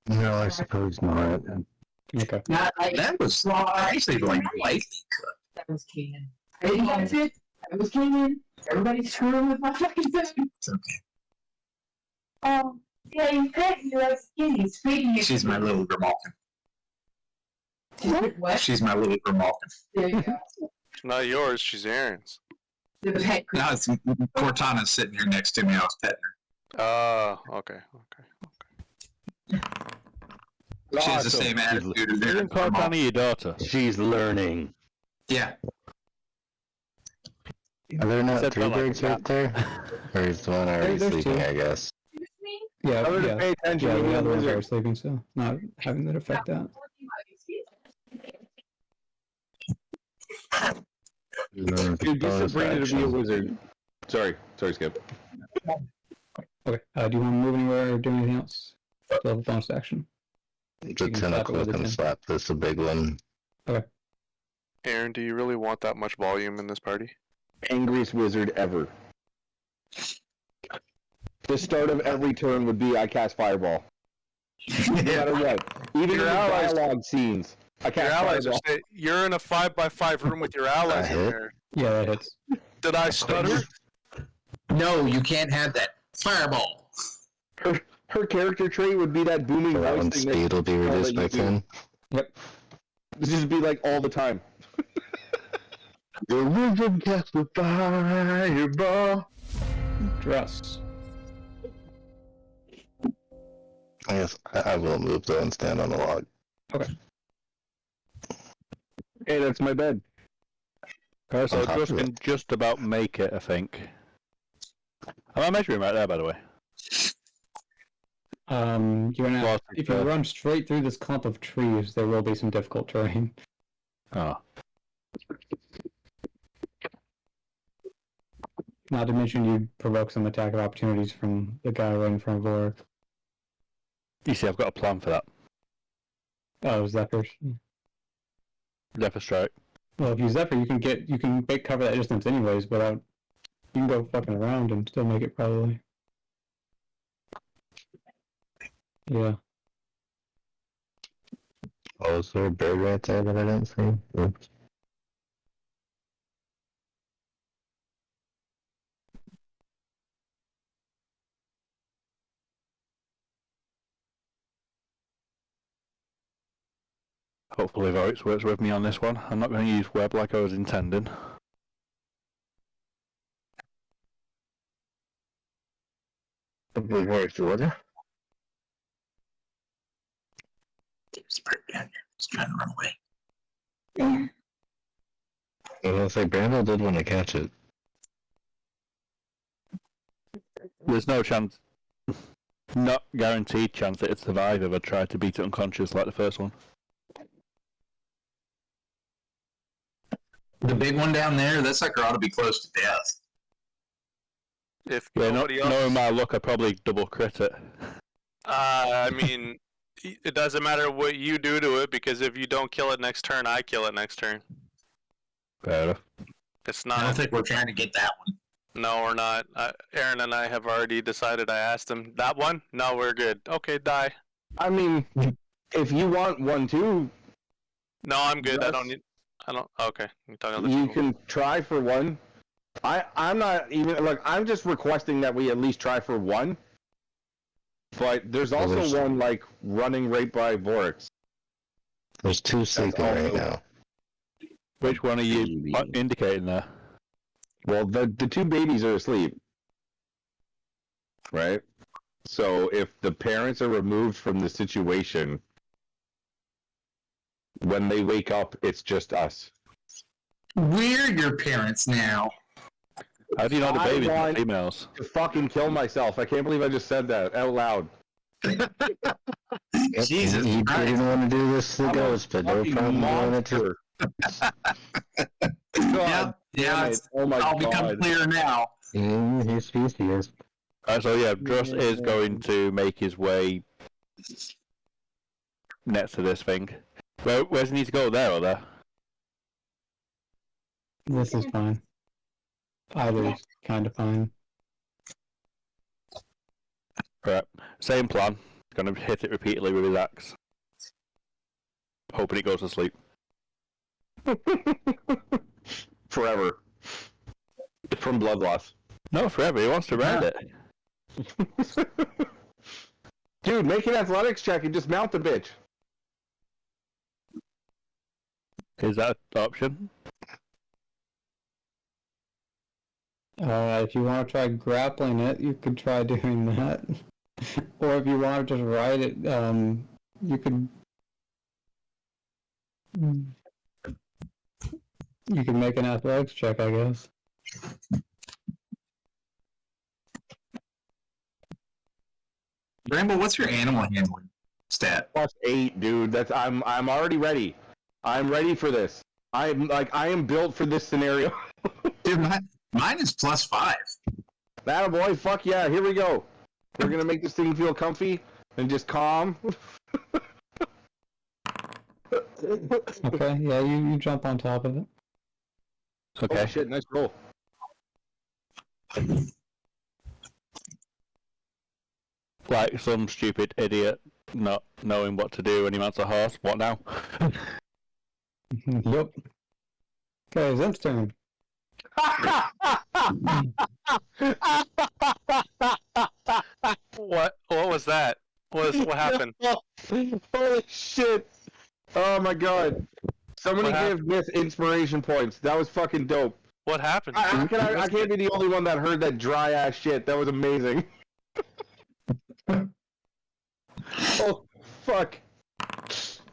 No, I suppose not. Okay. That was actually like lightly cooked. That was Kanan. I didn't get it. That was Kanan. Everybody's screwing with my fucking thing. It's okay. Oh, yeah, you said you like skinny. Speaking of She's my little Grimalkin. what? She's my little Grimalkin. There you go. It's not yours, she's Aaron's. The pet No, it's Cortana's sitting here next to me. I was petting her. Oh, okay. She has the same attitude as Isn't Aaron. Cortana your daughter? She's learning. Yeah. Are there not Said three that like birds a right there? Or is the one already There's sleeping, two. I guess? Yeah, Other than yeah. pay attention, Yeah, you the need other ones wizard. are sleeping, so not having that affect that. Dude, get Bonus Sabrina to be a action. wizard. Sorry, Skip. Okay. Do you want to move anywhere or do anything else? Still have a bonus action. The can slap it with tentacle a can 10. slap this a big one. Aaron, do you really want that much volume in this party? Angriest wizard ever. The start of every turn would be I cast Fireball. No matter what. Even in Your the allies- dialogue scenes. I Your cast allies are Fireball. saying you're in a 5x5 room with your allies in hit. there. Yeah, that hits. Did I stutter? No, you can't have that. Fireball. Her character trait would be that booming So that voice one's thing. speed will be that reduced you by do. 10. This just be like all the time. The wizard casts the fireball. Dress. I guess I will move though and stand on the log. Hey, that's my bed. Okay, so On top Just of it. can just about make it, I think. Am I measuring right there, by the way? You're gonna Well, if you run straight through this clump of trees, there will be some difficult terrain. Oh. Not to mention you provoke some attack of opportunities from the guy right in front of Vorik. You see, I've got a plan for that. Oh, Zephyr. Zephyr strike. Well, if you Zephyr, you can cover that distance anyways, without you can go fucking around and still make it probably. Yeah. Oh, is there a bird right there that I didn't see? Oops. Hopefully Voice works with me on this one. I'm not going to use web like I was intending. Hopefully works, would it? There's a bird down here. He's trying to run away. Yeah. I was gonna say, Brandel did want to catch it. There's no chance, not guaranteed chance that it'd survive if I tried to beat it unconscious like the first one. The big one down there, that sucker ought to be close to death. If Yeah, nobody else, knowing my luck, I probably double crit it. I mean, it doesn't matter what you do to it because if you don't kill it next turn, I kill it next turn. Fair enough. It's I not. don't think we're trying to get that one. No, we're not. Aaron and I have already decided. I asked him that one. No, we're good. Okay, die. I mean, if you want one too, No, I'm good. I Yes. don't need. I don't. Okay, you're talking other you people. can try for one. I'm not even like I'm just requesting that we at least try for one. But there's also there's- one like running right by Vorix. There's two sleeping right also- now. Which one are you indicating there? Well, the two babies are asleep, right? So if the parents are removed from the situation, when they wake up, it's just us. We're your parents now. How do you know the I babies are want- females? To fucking kill myself. I can't believe I just said that out loud. Yep, Jesus you Christ. didn't want to do this to the I'm a ghost, but no fucking problem doing it to... monster. God Yeah, damn it. Oh my I'll become god. clear now. His species. So yeah, Druss is going to make his way next to this thing. Where's he need to go, there or there? This is fine. Either's kind of fine. Right. Same plan. Gonna hit it repeatedly with his axe. Hoping it goes to sleep. Forever. From blood loss. No, forever. He wants to ride it. Dude, make an athletics check and just mount the bitch. Is that an option? If you want to try grappling it, you could try doing that. Or if you want to just ride it, you could. You can make an athletics check, I guess. Bramble, what's your animal handling stat? +8, dude. That's I'm already ready. I'm ready for this. I am built for this scenario. Dude, mine is +5. Attaboy, fuck yeah, here we go. We're gonna make this thing feel comfy and just calm. Okay, yeah, you jump on top of it. Okay. Oh shit, nice roll. Like some stupid idiot not knowing what to do when he mounts a horse. What now? Yep. Okay, Zim's turn. What was that? What happened? Holy shit! Oh my god! Somebody What give Myth inspiration points. That was fucking dope. What happened? I can't be the only one that heard that dry ass shit. That was amazing. Oh fuck!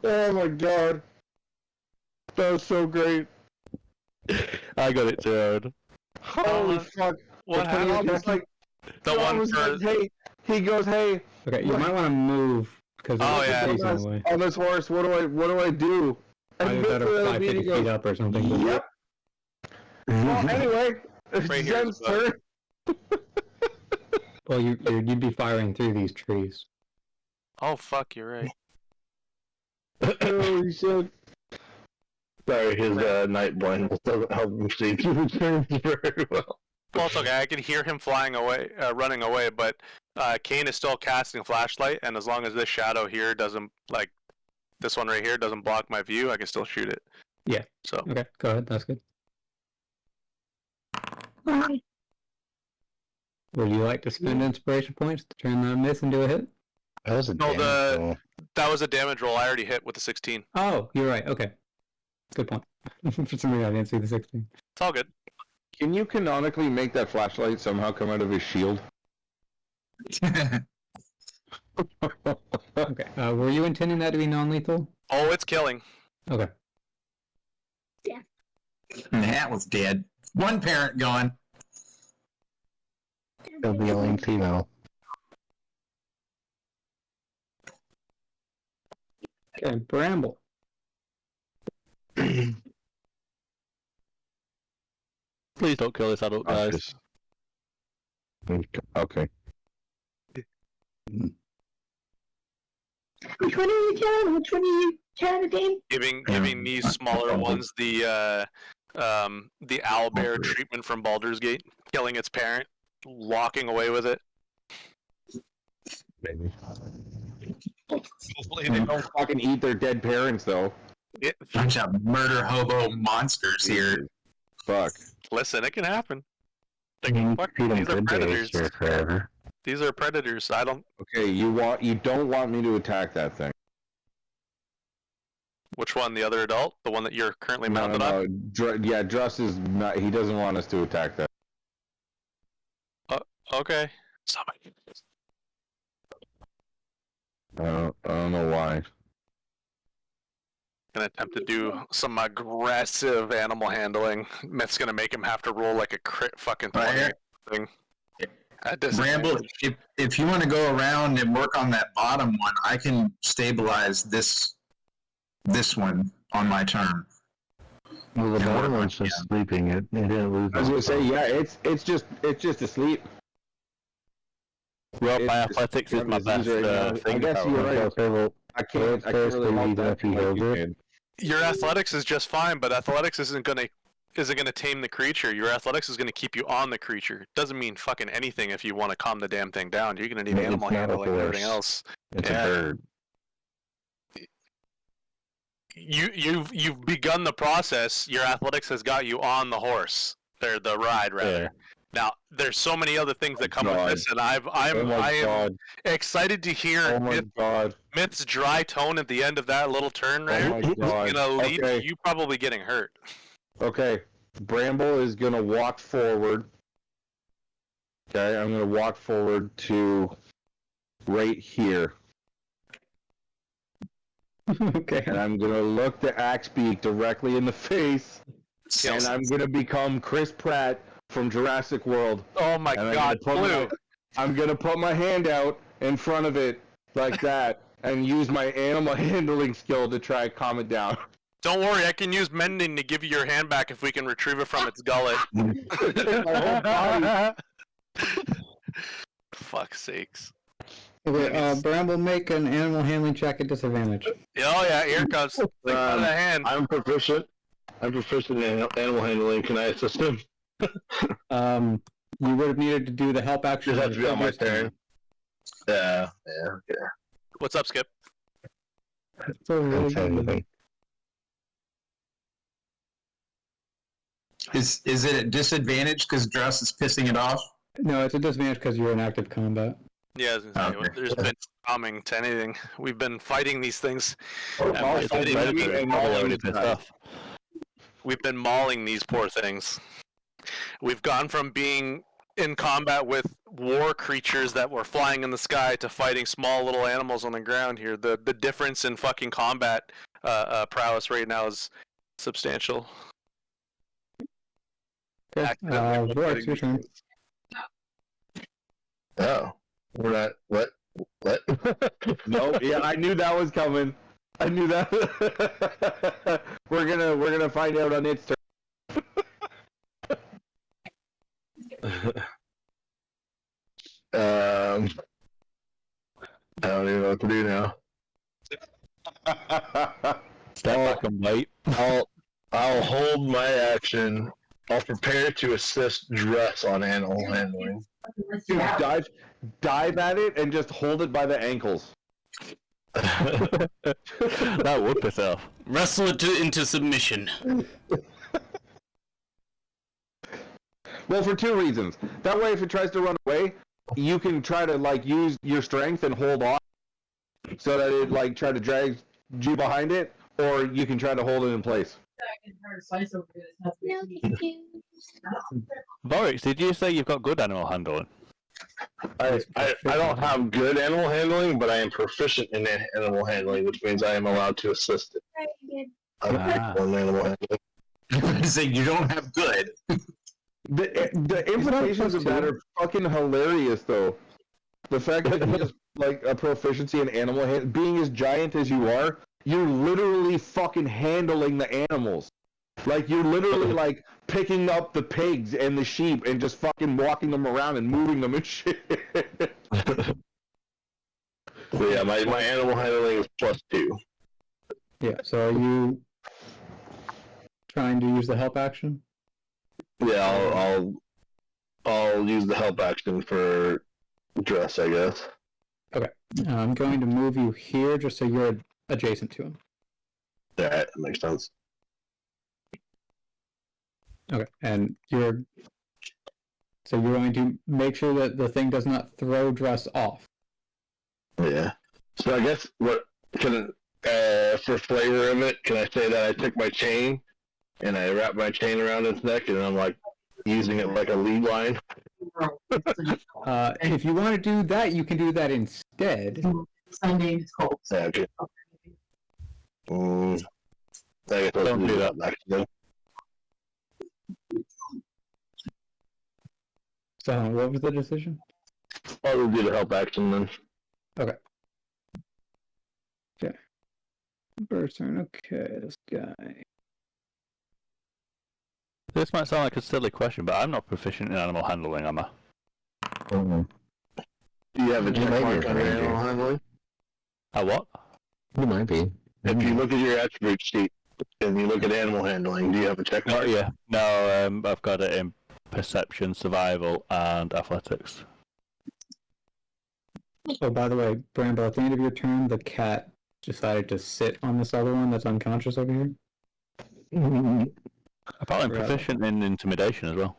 Oh my god! That was so great. I got it too. Holy fuck! What And I was like, The I one was for like, hey, he goes, hey, Okay, you might want to move because Oh, there's yeah. trees in the way. on this horse, what do I do? And Either Mitz that or literally fly 50 goes, feet up or something. but- Yep. Well, anyway, it's Right here is Zen's turn. Well, you'd be firing through these trees. Oh fuck, you're right. Holy shit. Sorry, his night blindness doesn't help him see the turns very well. Well, it's okay. I can hear him flying away, running away, but Kane is still casting flashlight, and as long as this shadow here doesn't, like, this one right here doesn't block my view, I can still shoot it. Yeah. So, Okay, go ahead. That's good. Why? Would you like to spend inspiration points to turn the miss into a hit? That was a No, damage roll. that was a damage roll. I already hit with the 16. Oh, you're right. Okay. Good point. For some reason, I didn't see the 16. It's all good. Can you canonically make that flashlight somehow come out of his shield? Okay. Were you intending that to be non-lethal? Oh, it's killing. Okay. That was dead. One parent gone. He'll be a lame female. Okay, Bramble. Please don't kill this adult, guys. Okay. Which one are you killing? Which one are you trying to name? Giving these smaller ones the owlbear treatment from Baldur's Gate, killing its parent, walking away with it. Maybe. Hopefully they don't fucking eat their dead parents, though. Bunch of murder hobo monsters here. Fuck. Listen, it can happen. These are predators. Forever. These are predators. I don't. Okay, you don't want me to attack that thing. Which one? The other adult? The one that you're currently mounted on? Yeah, Druss is not. He doesn't want us to attack that. Okay. Somebody. I don't know why. Gonna attempt to do some aggressive animal handling. Myth's gonna make him have to roll like a crit fucking 20 thing. Bramble, if you want to go around and work on that bottom one, I can stabilize this one on my turn. Well, the bottom one's just sleeping. It didn't lose. I was gonna say, yeah, it's just asleep. Well, my athletics is my best I guess you're right. I can't really help that if you hold it. Your athletics is just fine, but athletics isn't gonna tame the creature. Your athletics is gonna keep you on the creature. Doesn't mean fucking anything if you want to calm the damn thing down. You're gonna need animal handling and everything else. It's a bird. You've begun the process. Your athletics has got you on the horse, or the ride rather. Yeah. Now, there's so many other things that come with this, and I am excited to hear Myth's dry tone at the end of that little turn there. It's gonna lead to you probably getting hurt. Okay, Bramble is gonna walk forward. Okay, I'm gonna walk forward to right here. Okay. And I'm gonna look the Axebeak directly in the face, and I'm gonna become Chris Pratt from Jurassic World. Oh my god, Blue! I'm gonna put my hand out in front of it like that, and use my animal handling skill to try to calm it down. Don't worry, I can use mending to give you your hand back if we can retrieve it from its gullet. Fuck's sakes. Okay, Bramble, make an animal handling check at disadvantage. Oh yeah, here it comes. Out of the hand. I'm proficient in animal handling. Can I assist him? You would have needed to do the help action. Does that have to be on my turn? Yeah. What's up, Skip? So really good. Is it a disadvantage because Druss is pissing it off? No, it's a disadvantage because you're in active combat. Yeah, I was gonna say, there's been coming to anything. We've been fighting these things. We've been mauling these poor things. We've gone from being in combat with war creatures that were flying in the sky to fighting small little animals on the ground here. The difference in fucking combat prowess right now is substantial. Okay. Vorix, your turn. Oh, we're not. What? What? Nope. Yeah, I knew that was coming. I knew that. we're gonna find out on its turn. I don't even know what to do now. Step back and wait. I'll hold my action. I'll prepare to assist Dress on animal handling. Dive at it and just hold it by the ankles. That would piss off. Wrestle it into submission. Well, for two reasons. That way, if it tries to run away, you can try to like use your strength and hold on, so that it like try to drag you behind it, or you can try to hold it in place. Vorix, did you say you've got good animal handling? I don't have good animal handling, but I am proficient in animal handling, which means I am allowed to assist it. I'm in animal handling. Say you don't have good. The implications of that are fucking hilarious, though. The fact that he has like a proficiency in animal handling, being as giant as you are, you're literally fucking handling the animals. Like you're literally like picking up the pigs and the sheep and just fucking walking them around and moving them and shit. So yeah, my animal handling is +2. Yeah, so are you trying to use the help action? Yeah, I'll use the help action for Dress, I guess. Okay. I'm going to move you here just so you're adjacent to him. Alright, that makes sense. Okay, and you're going to make sure that the thing does not throw Dress off. Yeah. So I guess what can for flavor of it, can I say that I took my chain and I wrapped my chain around its neck and I'm like using it like a lead line? If you want to do that, you can do that instead. Sunday is cold. Yeah, okay. I guess Don't do that. Actually. So what was the decision? I'll do the help action then. Okay. Okay. Bird's turn. Okay, this guy. This might sound like a silly question, but I'm not proficient in animal handling, am I? Do you have a check mark on animal handling? A what? You might be. If you look at your attribute sheet and you look at animal handling, do you have a check mark? Yeah. No, I've got it in perception, survival, and athletics. Oh, by the way, Bramble, at the end of your turn, the cat decided to sit on this other one that's unconscious over here. Apparently, I'm proficient in intimidation as well.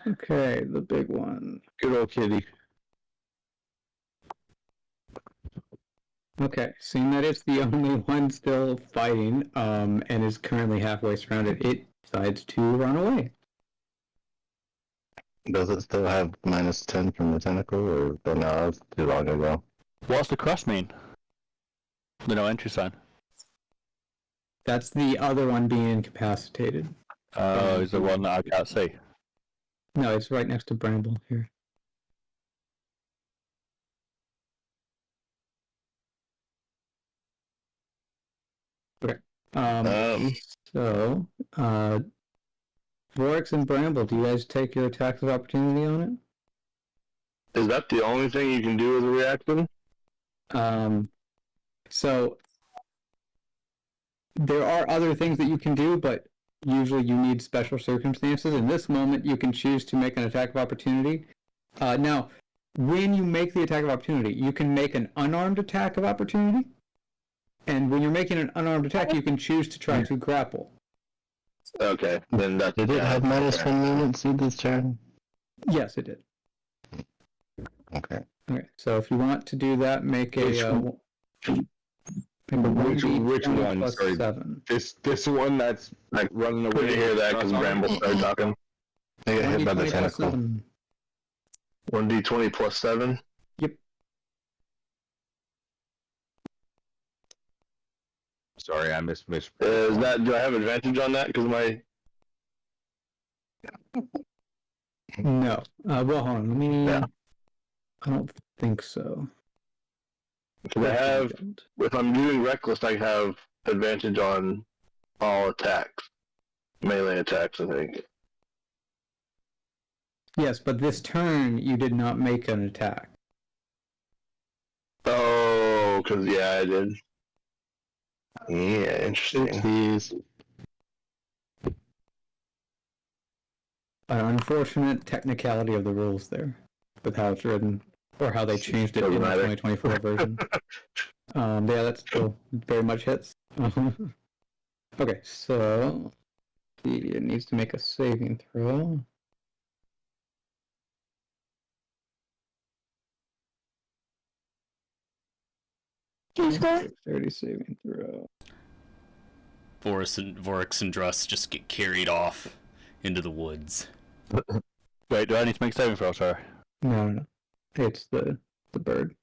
Okay, the big one. Good old kitty. Okay, seeing that it's the only one still fighting, and is currently halfway surrounded, it decides to run away. Does it still have -10 from the tentacle, or no? That's too long ago. What's the cross mean? The no entry sign. That's the other one being incapacitated. Oh, is the one that I can't see? No, it's right next to Bramble here. Okay. So, Vorix and Bramble, do you guys take your attacks of opportunity on it? Is that the only thing you can do as a reaction? So there are other things that you can do, but usually you need special circumstances. In this moment, you can choose to make an attack of opportunity. Now, when you make the attack of opportunity, you can make an unarmed attack of opportunity. And when you're making an unarmed attack, you can choose to try to grapple. Okay, then that's... Did it have -10 movement see this turn? Yes, it did. Okay. Okay, so if you want to do that, make a... Which one? Plus Sorry. 7. This one that's like running away. Couldn't hear that because Bramble started talking. I get hit by the 1d20 plus tentacle. 7. 1d20 plus 7? Yep. Sorry, I missed. Is that, do I have advantage on that? Because my No. Well, hold on. Let me. Yeah. I don't think so. Because I have, if I'm doing reckless, I have advantage on all attacks, melee attacks. I think. Yes, but this turn you did not make an attack. Oh, because yeah, I did. Yeah, interesting. Oopsies. An unfortunate technicality of the rules there, with how it's written, or how they changed it in the 2024 version. Yeah, that still very much hits. Okay, so it needs to make a saving throw. Dexterity saving throw. Vorix and Druss just get carried off into the woods. Wait, do I need to make a saving throw, sorry? No. It's the bird.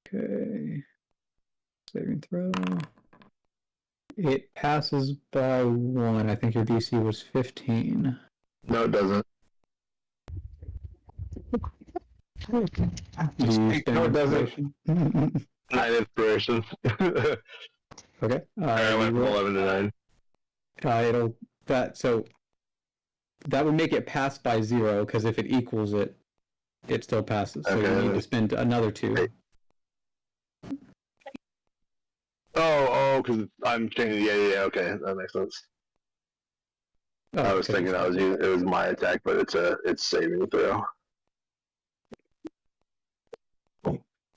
Okay. Saving throw. It passes by 1. I think your DC was 15. No, it doesn't. Do you spend inspiration? 9 inspiration. Okay. I went from 11 to 9. That would make it pass by 0, because if it equals it, it still passes. So you need to spend another 2. Oh, because I'm changing. Yeah, okay, that makes sense. I was thinking it was my attack, but it's saving throw.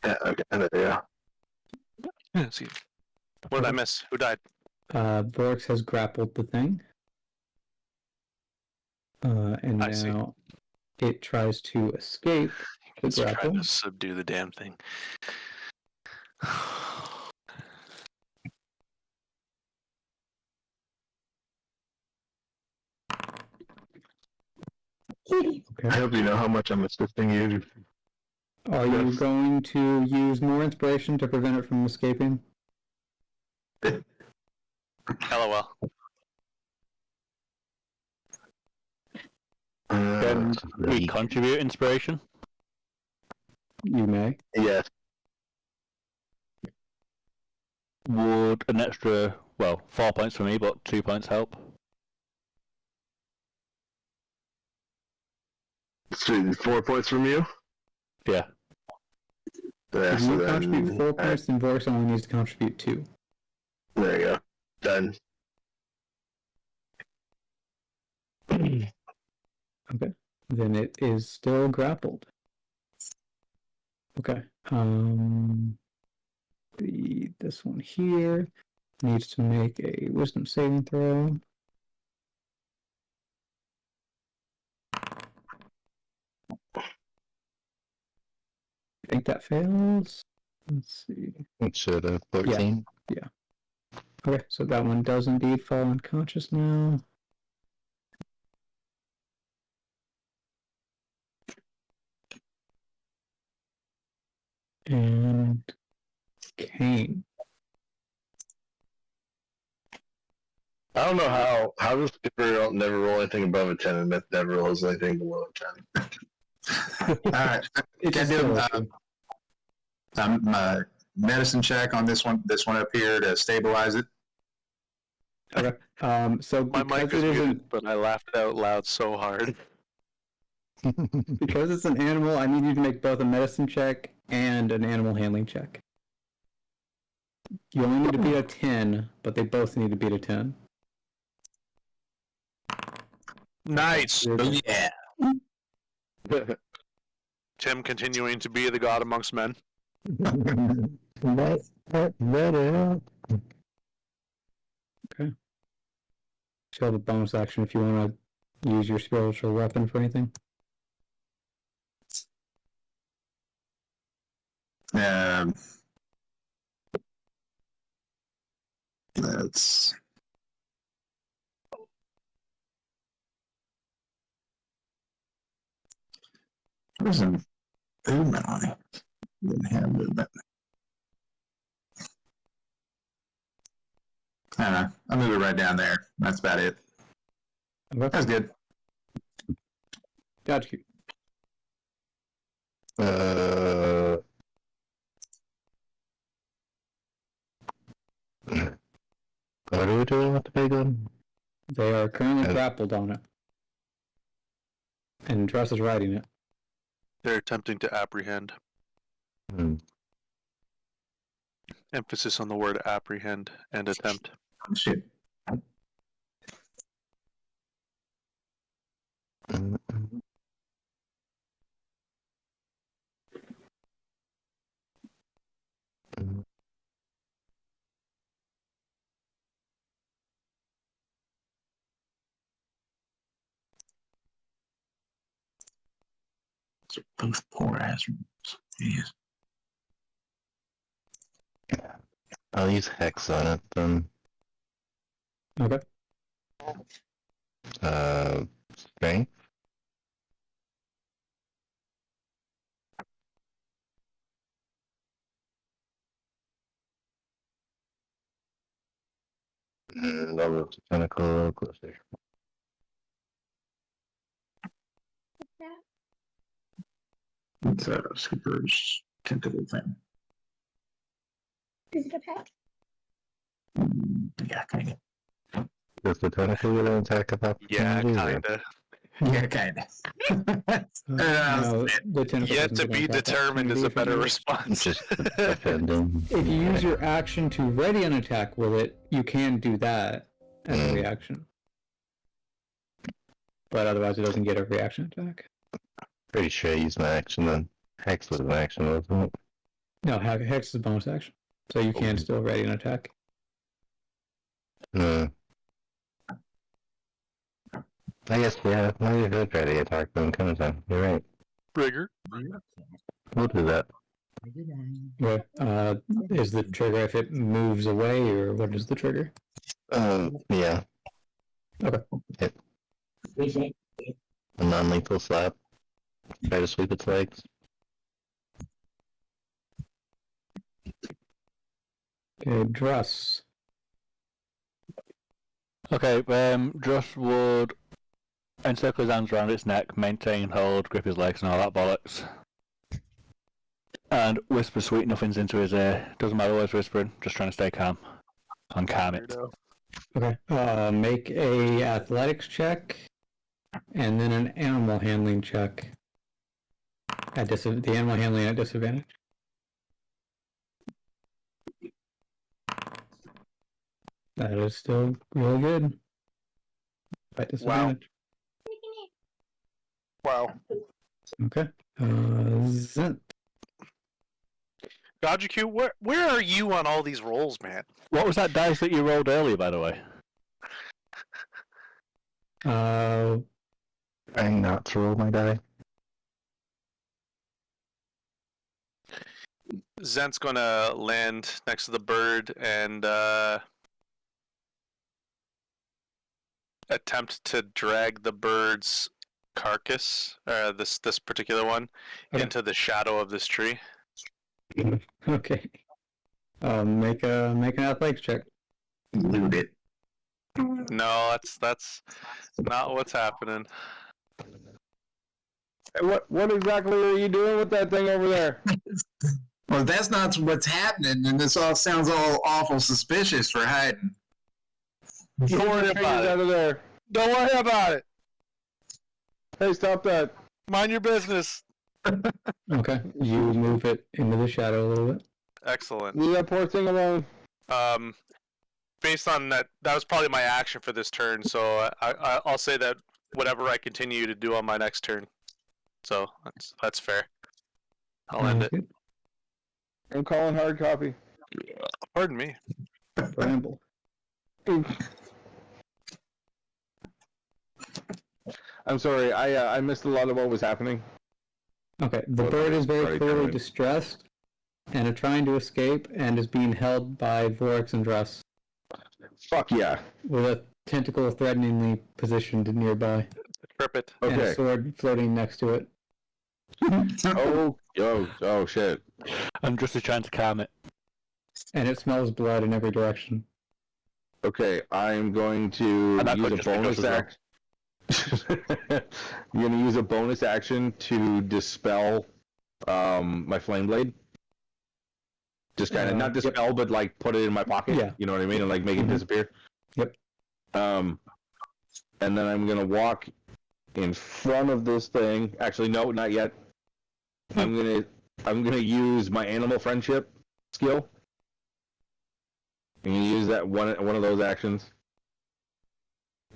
Yeah, okay, there you go. Yeah, see. What did I miss? Who died? Borix has grappled the thing. And now it tries to escape the It's grapple. trying to subdue the damn thing. Okay. I hope you know how much I'm assisting you. Are you going to use more inspiration to prevent it from escaping? LOL. Can we contribute inspiration? You may. Yes. Would an extra, 4 points for me, but 2 points help? So 4 points from you? Yeah. If you contribute 4 points, then Vorix only needs to contribute 2. There you go. Done. Okay. Then it is still grappled. Okay. This one here needs to make a wisdom saving throw. I think that fails. Let's see. It should have 13. Yeah. Okay, so that one does indeed fall unconscious now. And Kane. I don't know how does Skipper never roll anything above a 10 and Myth never rolls anything below a 10. Alright. Can I do medicine check on this one up here to stabilize it? Okay. So my mic is muted, but I laughed out loud so hard. Because it's an animal, I need you to make both a medicine check and an animal handling check. You only need to beat a 10, but they both need to beat a 10. Nice. Yeah. Tim continuing to be the god amongst men. Okay. So you have a bonus action if you want to use your spiritual weapon for anything. Let's. There's an movement on it. Didn't have movement. I don't know. I'll move it right down there. That's about it. That's good. Gotcha. What are we doing with the big one? They are currently grappled on it. And Druss is riding it. They're attempting to apprehend. Hmm. Emphasis on the word apprehend and attempt. Oh, shit. Both poor ass rooms. Jeez. I'll use Hex on it then. Okay. Strength? Level of tentacle, closer. It's a Skipper's tentacle thing. Is it a pet? Yeah, kind of. Does the tentacle get an attack of Yeah, opportunity? kinda. Yeah, kind of. No, the tentacle Yet doesn't to get an be attack determined is opportunity a if better you- response. Just defending. If you use your action to ready an attack with it, you can do that as a reaction. But otherwise, it doesn't get a reaction attack. Pretty sure I used my action then. Hex was an action, wasn't it? No, Hex is a bonus action. So you can still ready an attack. No. I guess, yeah, I did try to attack them kind of time. You're right. Rigger. We'll do that. What is the trigger if it moves away, or what is the trigger? Yeah. Okay. Hit. A non-lethal slap. Try to sweep its legs. Okay, Druss. Okay, Josh would encircle his arms around its neck, maintain hold, grip his legs and all that bollocks. And whisper sweet nothings into his ear. Doesn't matter what he's whispering, just trying to stay calm. And calm it. Okay. Make a athletics check, and then an animal handling check. At the animal handling at disadvantage. That is still really good. At disadvantage. Wow. Okay. Zent. GodGQ, where are you on all these rolls, man? What was that dice that you rolled earlier, by the way? Trying not to roll my die. Zent's gonna land next to the bird and attempt to drag the bird's carcass, this particular one, into the shadow of this tree. Okay. Make an athletics check. Loot it. No, that's not what's happening. What exactly are you doing with that thing over there? Well, that's not what's happening, and this all sounds all awful suspicious for hiding. Don't worry about it. Out of there. Don't worry about it. Hey, stop that. Mind your business. Okay. You move it into the shadow a little bit. Excellent. Leave that poor thing alone. Based on that, that was probably my action for this turn. So I'll say that whatever I continue to do on my next turn. So that's fair. I'll end it. I'm calling hard copy. Pardon me. Bramble. I'm sorry. I missed a lot of what was happening. Okay. The bird is very clearly distressed and is trying to escape and is being held by Vorix and Druss. Fuck yeah. With a tentacle threateningly positioned nearby. Trip it. And a sword floating next to it. Oh shit. I'm just trying to calm it. And it smells blood in every direction. Okay, I'm going to And that use could a just be bonus Gus as well. action. I'm going to use a bonus action to dispel my flame blade. Just kind of not dispel, but like put it in my pocket. Yeah. You know what I mean, and like make it disappear. Yep. And then I'm gonna walk in front of this thing. Actually, no, not yet. I'm gonna use my animal friendship skill. I'm gonna use that one of those actions.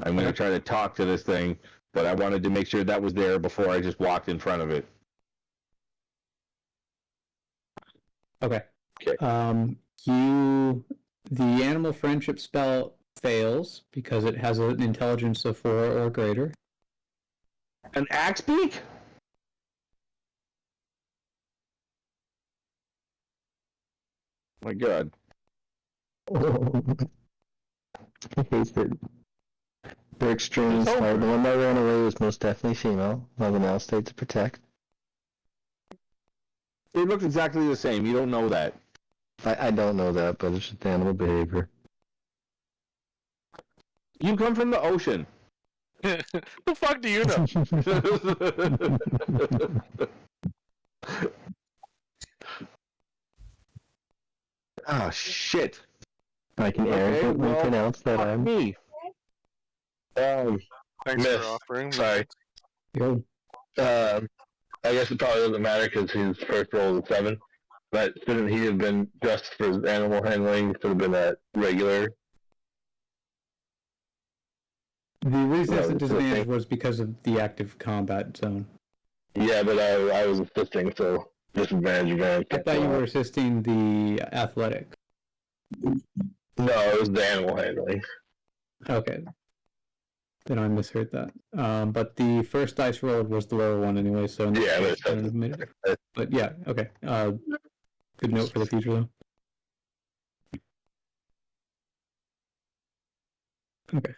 I'm gonna try to talk to this thing, but I wanted to make sure that was there before I just walked in front of it. Okay. Okay. The animal friendship spell fails because it has an intelligence of 4 or greater. An axe beak? My God. I hate it. They're extremely smart. The one that ran away was most definitely female. While the male stayed to protect. It looks exactly the same. You don't know that. I don't know that, but it's just animal behavior. You come from the ocean. The fuck do you know? Oh shit! I can arrogantly pronounce that I'm me. Thanks Miss, for offering. sorry. Yo. I guess it probably doesn't matter because his first roll was a 7. But shouldn't he have been just for his animal handling? Should have been at regular. The reason it's a No, disadvantage was because of the active combat zone. Yeah, but I was assisting, so disadvantage advantage. I thought you were assisting the athletic. No, it was the animal handling. Okay. Then I misheard that. But the first dice rolled was the lower one anyway, so in this Yeah, case, it wouldn't have made a difference. But yeah, okay. Good note for the future, though. Okay.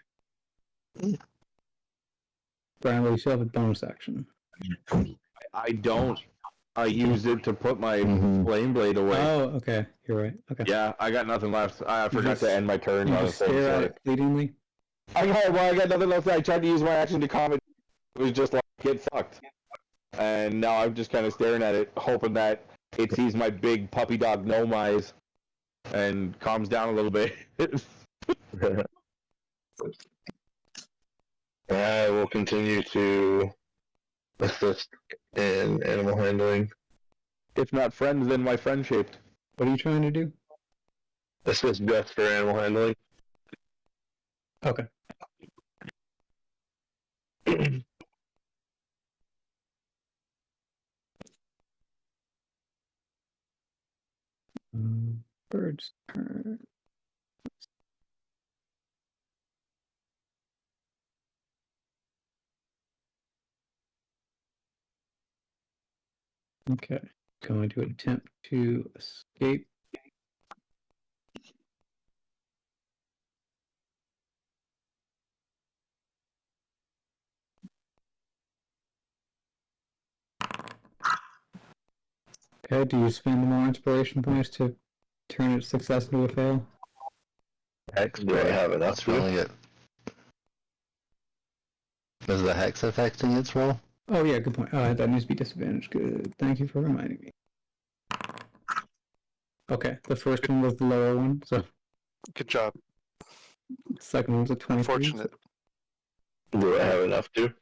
Brian, will you still have a bonus action? I don't. I used it to put my flame blade away. Oh, okay. You're right. Okay. Yeah, I got nothing left. I forgot just- to end my turn. You on just the thing, stare at sorry. it pleadingly? I got nothing left. I tried to use my action to comment. It was just like, get fucked. And now I'm just kind of staring at it, hoping that it sees my big puppy dog gnome eyes and calms down a little bit. I will continue to assist in animal handling. If not friends, then my friend shaped. What are you trying to do? Assist just for animal handling. Okay. Birds. Okay. Going to attempt to escape. Okay, do you spend more inspiration points to turn its success into a fail? Hex, do I have enough That's to? rolling it. Is the hex affecting its roll? Oh yeah, good point. That needs to be disadvantaged. Good. Thank you for reminding me. Okay, the first one was the lower one, so Good job. the second one's a 23. Unfortunate. Do I have enough to?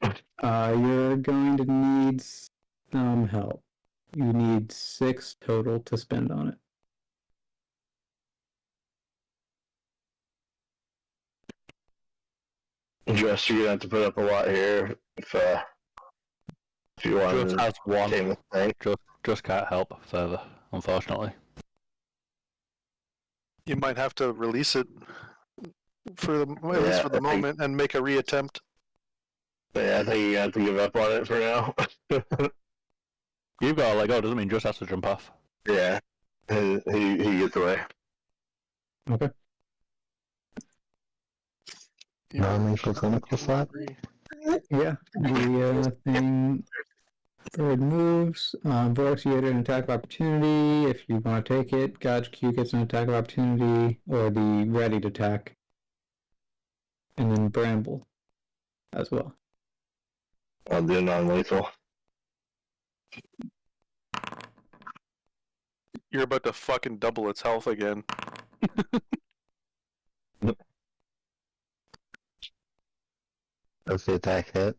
You're going to need some help. You need 6 total to spend on it. Just you're gonna have to put up a lot here if you want Just to has one. tame the thing. Just can't help further, unfortunately. You might have to release it for the at least for the moment and make a reattempt. Yeah, I think you have to give up on it for now. You've got to let go, doesn't mean just has to jump off. Yeah, he gets away. Okay. Non-lethal clinical slap? Yeah, the thing bird moves. Vortex, you get an attack of opportunity. If you want to take it, Gouge Q gets an attack of opportunity, or the ready to attack and then Bramble as well. I'll do non-lethal. You're about to fucking double its health again. Does the attack hit?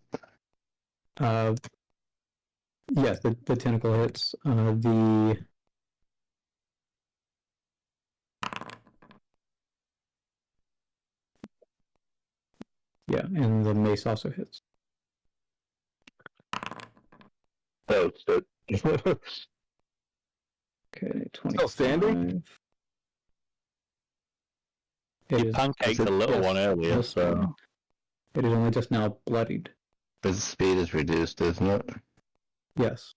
Yes, the tentacle hits. Yeah, and the mace also hits. Oh, shit. Okay, 20. Still standing? You pancaked a little one earlier, so... It is only just now bloodied. His speed is reduced, isn't it? Yes.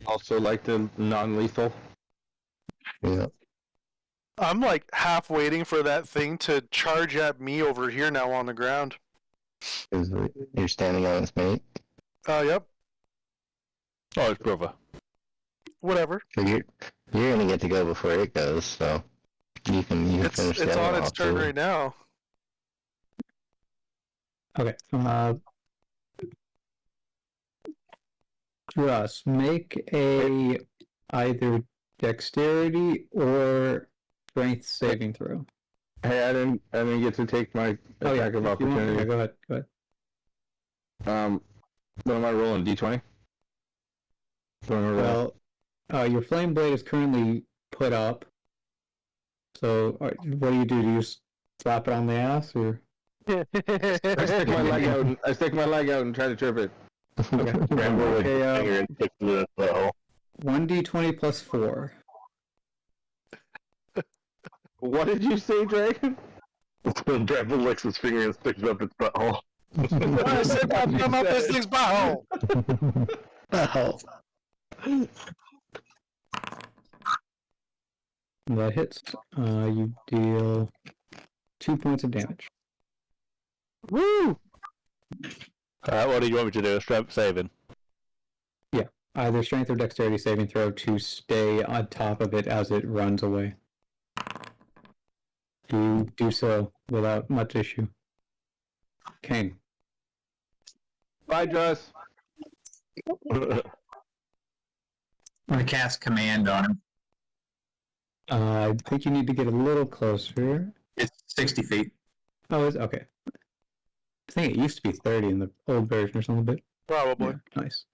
Also like the non-lethal. Yeah. I'm like half waiting for that thing to charge at me over here now on the ground. You're standing on his mate. Yep. Oh, his brother. Whatever. So you're gonna get to go before it goes, so you can finish the It's other on its off, turn too. right now. Okay. Just make a either dexterity or strength saving throw. Hey, I didn't get to take my attack of if you want, opportunity. yeah, go ahead. What am I rolling? D20? Well, your flame blade is currently put up. So, what do? Do you just slap it on the ass, or? I stick my leg out. I stick my leg out and try to trip it. Okay. Finger and stick to the butthole. 1d20 plus 4. What did you say, Dragon? Bramble licks his finger and sticks it up its butthole. I said that come up this thing's butthole. Oh. That hits. You deal 2 points of damage. Woo! Alright, what do you want me to do? Strength saving? Yeah, either strength or dexterity saving throw to stay on top of it as it runs away. You do so without much issue. Kane. Bye, Dress. I'm gonna cast command on him. I think you need to get a little closer. It's 60 feet. Oh, it's okay. I think it used to be 30 in the old version or something, but Probably. yeah, nice.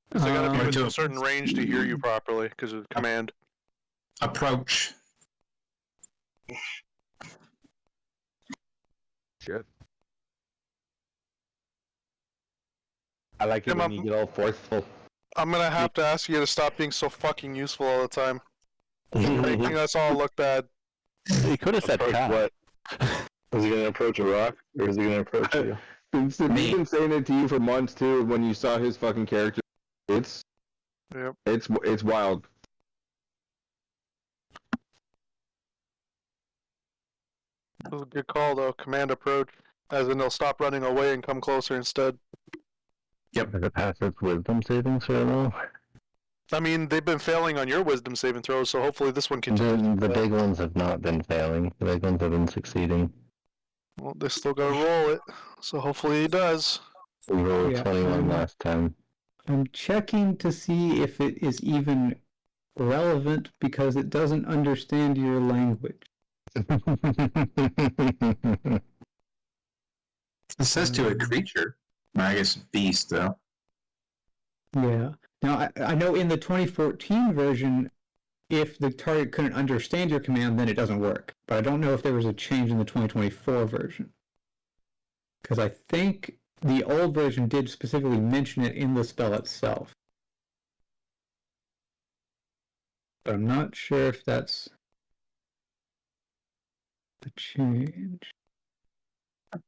Because they gotta be Um, within a certain range to hear you properly because of command. Approach. Shit. I like it when you get all forceful. I'm gonna have to ask you to stop being so fucking useful all the time. Making us all look bad. He could have said cat. What? Is he gonna approach a rock, or is he gonna approach you? He's been saying it to you for months too. When you saw his fucking character, it's wild. That was a good call though. Command approach, as in they'll stop running away and come closer instead. Yep. Does it pass its wisdom saving throw? I mean, they've been failing on your wisdom saving throws, so hopefully this one continues. The big ones have not been failing. The big ones have been succeeding. Well, they're still gonna roll it, so hopefully he does. We rolled Yeah, 21 last time. I'm checking to see if it is even relevant because it doesn't understand your language. It says to a creature. I guess beast, though. Yeah. Now, I know in the 2014 version, if the target couldn't understand your command, then it doesn't work. But I don't know if there was a change in the 2024 version. Because I think the old version did specifically mention it in the spell itself. But I'm not sure if that's the change.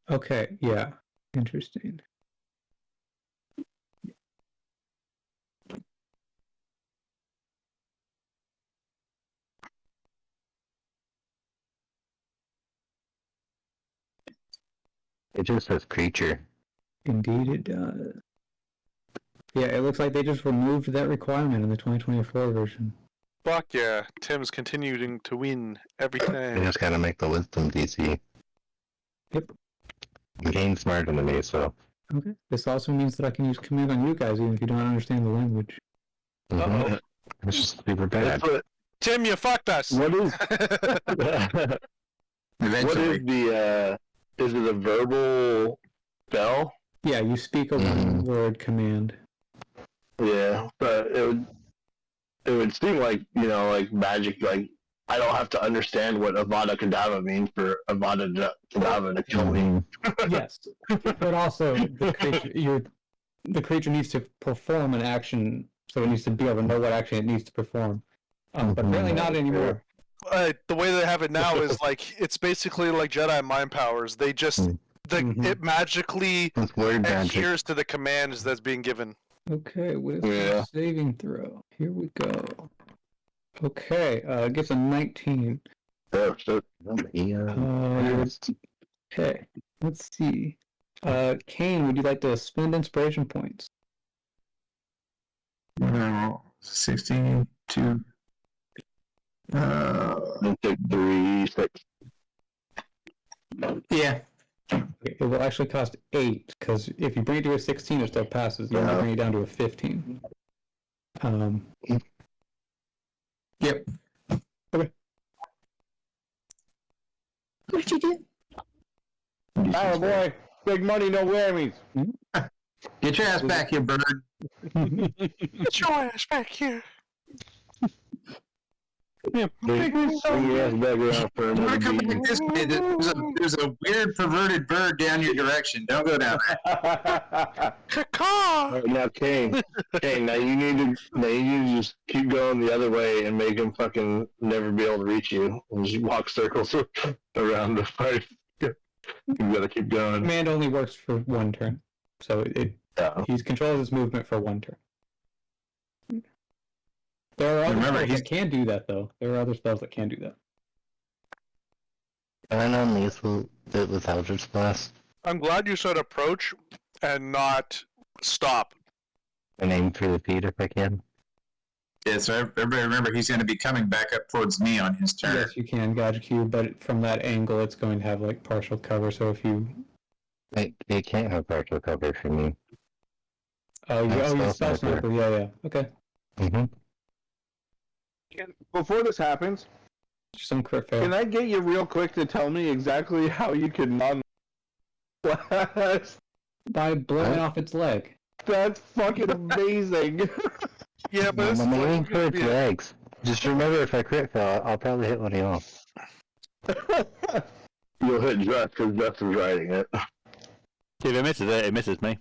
Okay, yeah. Interesting. It just says creature. Indeed it does. Yeah, it looks like they just removed that requirement in the 2024 version. Fuck yeah, Tim's continuing to win every You time. just gotta make the wisdom DC. Yep. Kane's smarter than me, so. Okay. This also means that I can use command on you guys even if you don't understand the language. Uh-oh. It's just super bad. Tim, you fucked us. What is? Eventually. What is the? Is it a verbal spell? Yeah, you speak a one-word command. Yeah, but it would seem like, you know, like magic. Like I don't have to understand what Avada Kedavra means for Avada Kedavra to kill me. Yes, but also the creature needs to perform an action, so it needs to be able to know what action it needs to perform. But apparently not anymore. The way they have it now is like it's basically like Jedi mind powers. They just it magically adheres to the commands that's being given. Okay, wisdom saving throw. Here we go. Okay, it gets a 19. Okay, let's see. Kane, would you like to spend inspiration points? 16, 2. Take 3, 6. Yeah. It will actually cost 8, because if you bring it to a 16, it still passes. You have to bring it down to a 15. Yep. Okay. What'd you do? Oh boy, big money, no whammies. Get your ass back here, bird. Get your ass back here. Bring your ass back around for another Come beating. back this way. There's a weird perverted bird down your direction. Don't go down there. Caw! Now, Kane, now you need to just keep going the other way and make him fucking never be able to reach you. And just walk circles around the fight. You gotta keep going. Command only works for one turn, so he controls his movement for one turn. There are other spells that can do that, though. There are other spells that can do that. Am I non-lethal with Eldritch Blast? I'm glad you said approach and not stop. And aim for the feet if I can. Yeah, so everybody remember he's going to be coming back up towards me on his turn. Yes, you can Gadget Cube, but from that angle, it's going to have like partial cover. So if you, It can't have partial cover for me. you spell sniper. Yeah. Okay. Before this happens, some crit fail. Can I get you real quick to tell me exactly how you can non-blast? By blowing off its leg. That's fucking amazing. Yeah, but I'm aiming for its legs. Just remember, if I crit fail, I'll probably hit one of y'all. You'll hit Dress because Dress is riding it. If it misses it misses me.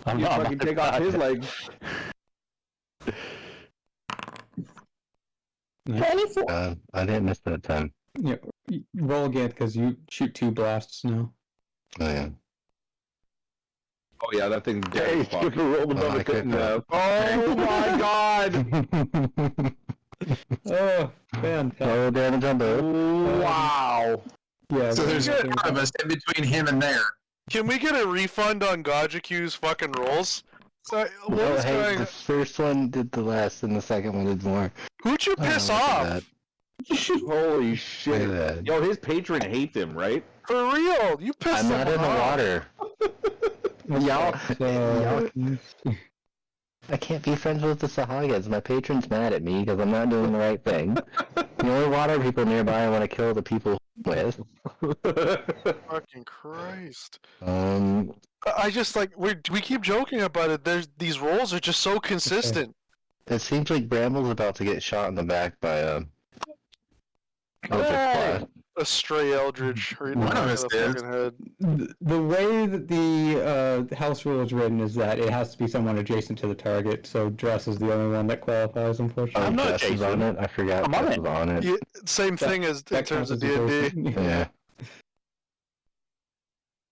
You fucking take off his legs. I didn't miss that time. Yeah, roll again because you shoot 2 blasts now. Oh yeah. Oh yeah, that thing's dead. Hey, skip a roll above I crit failed. Oh my god! Oh, man. Total damage on both. Wow. Yeah. So there's a part of us in between him and there. Can we get a refund on Gajaku's fucking rolls? What Oh, was hey, going? the first one did the less, and the second one did more. Who'd you piss look at off? Holy Look shit. at that. Yo, his patron hates him, right? For real? You pissed I'm him not in the off. water. Y'all, I can't be friends with the Sahagas. My patron's mad at me because I'm not doing the right thing. The only water people nearby I want to kill the people with. Fucking Christ. I just like we keep joking about it. These rolls are just so consistent. It seems like Bramble's about to get shot in the back by Eldritch A stray Eldritch right One in of us the is. fucking head. The way that the house rule is written is that it has to be someone adjacent to the target, so Dress is the only one that qualifies, unfortunately. I'm not on it. I forgot Dress was on it. Yeah, same thing as in terms of D&D. Yeah.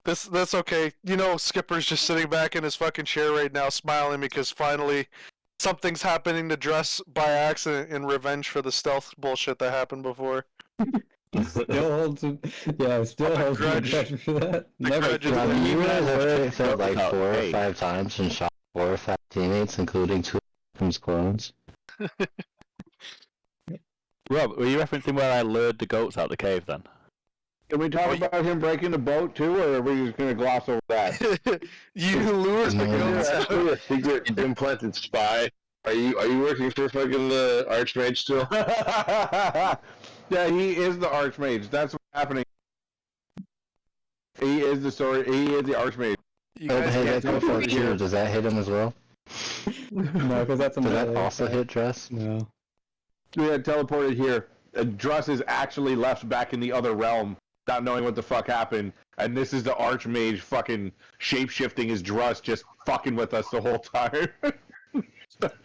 That's okay. You know, Skipper's just sitting back in his fucking chair right now, smiling because finally something's happening to Dress by accident in revenge for the stealth bullshit that happened before. Still holds him. Yeah, still holds a grudge for that. Never. Rob, you guys have crit failed like 4 or 5 times and shot 4 or 5 teammates, including 2 from his clones. Rob, were you referencing where I lured the goats out the cave then? Can we talk about him breaking the boat too, or are we just gonna gloss over that? You lured the goats out. Actually, a secret implanted spy. Are you working for fucking the Archmage still? Yeah, he is the Archmage. That's what's happening. He is the story. He is the Archmage. You Oh, guys hey, can't that teleport here, does that hit him as well? No, because that's a Does that melee also attack. hit Dress? No. We had teleported here. Druss is actually left back in the other realm, not knowing what the fuck happened. And this is the Archmage fucking shape-shifting his Druss, just fucking with us the whole time.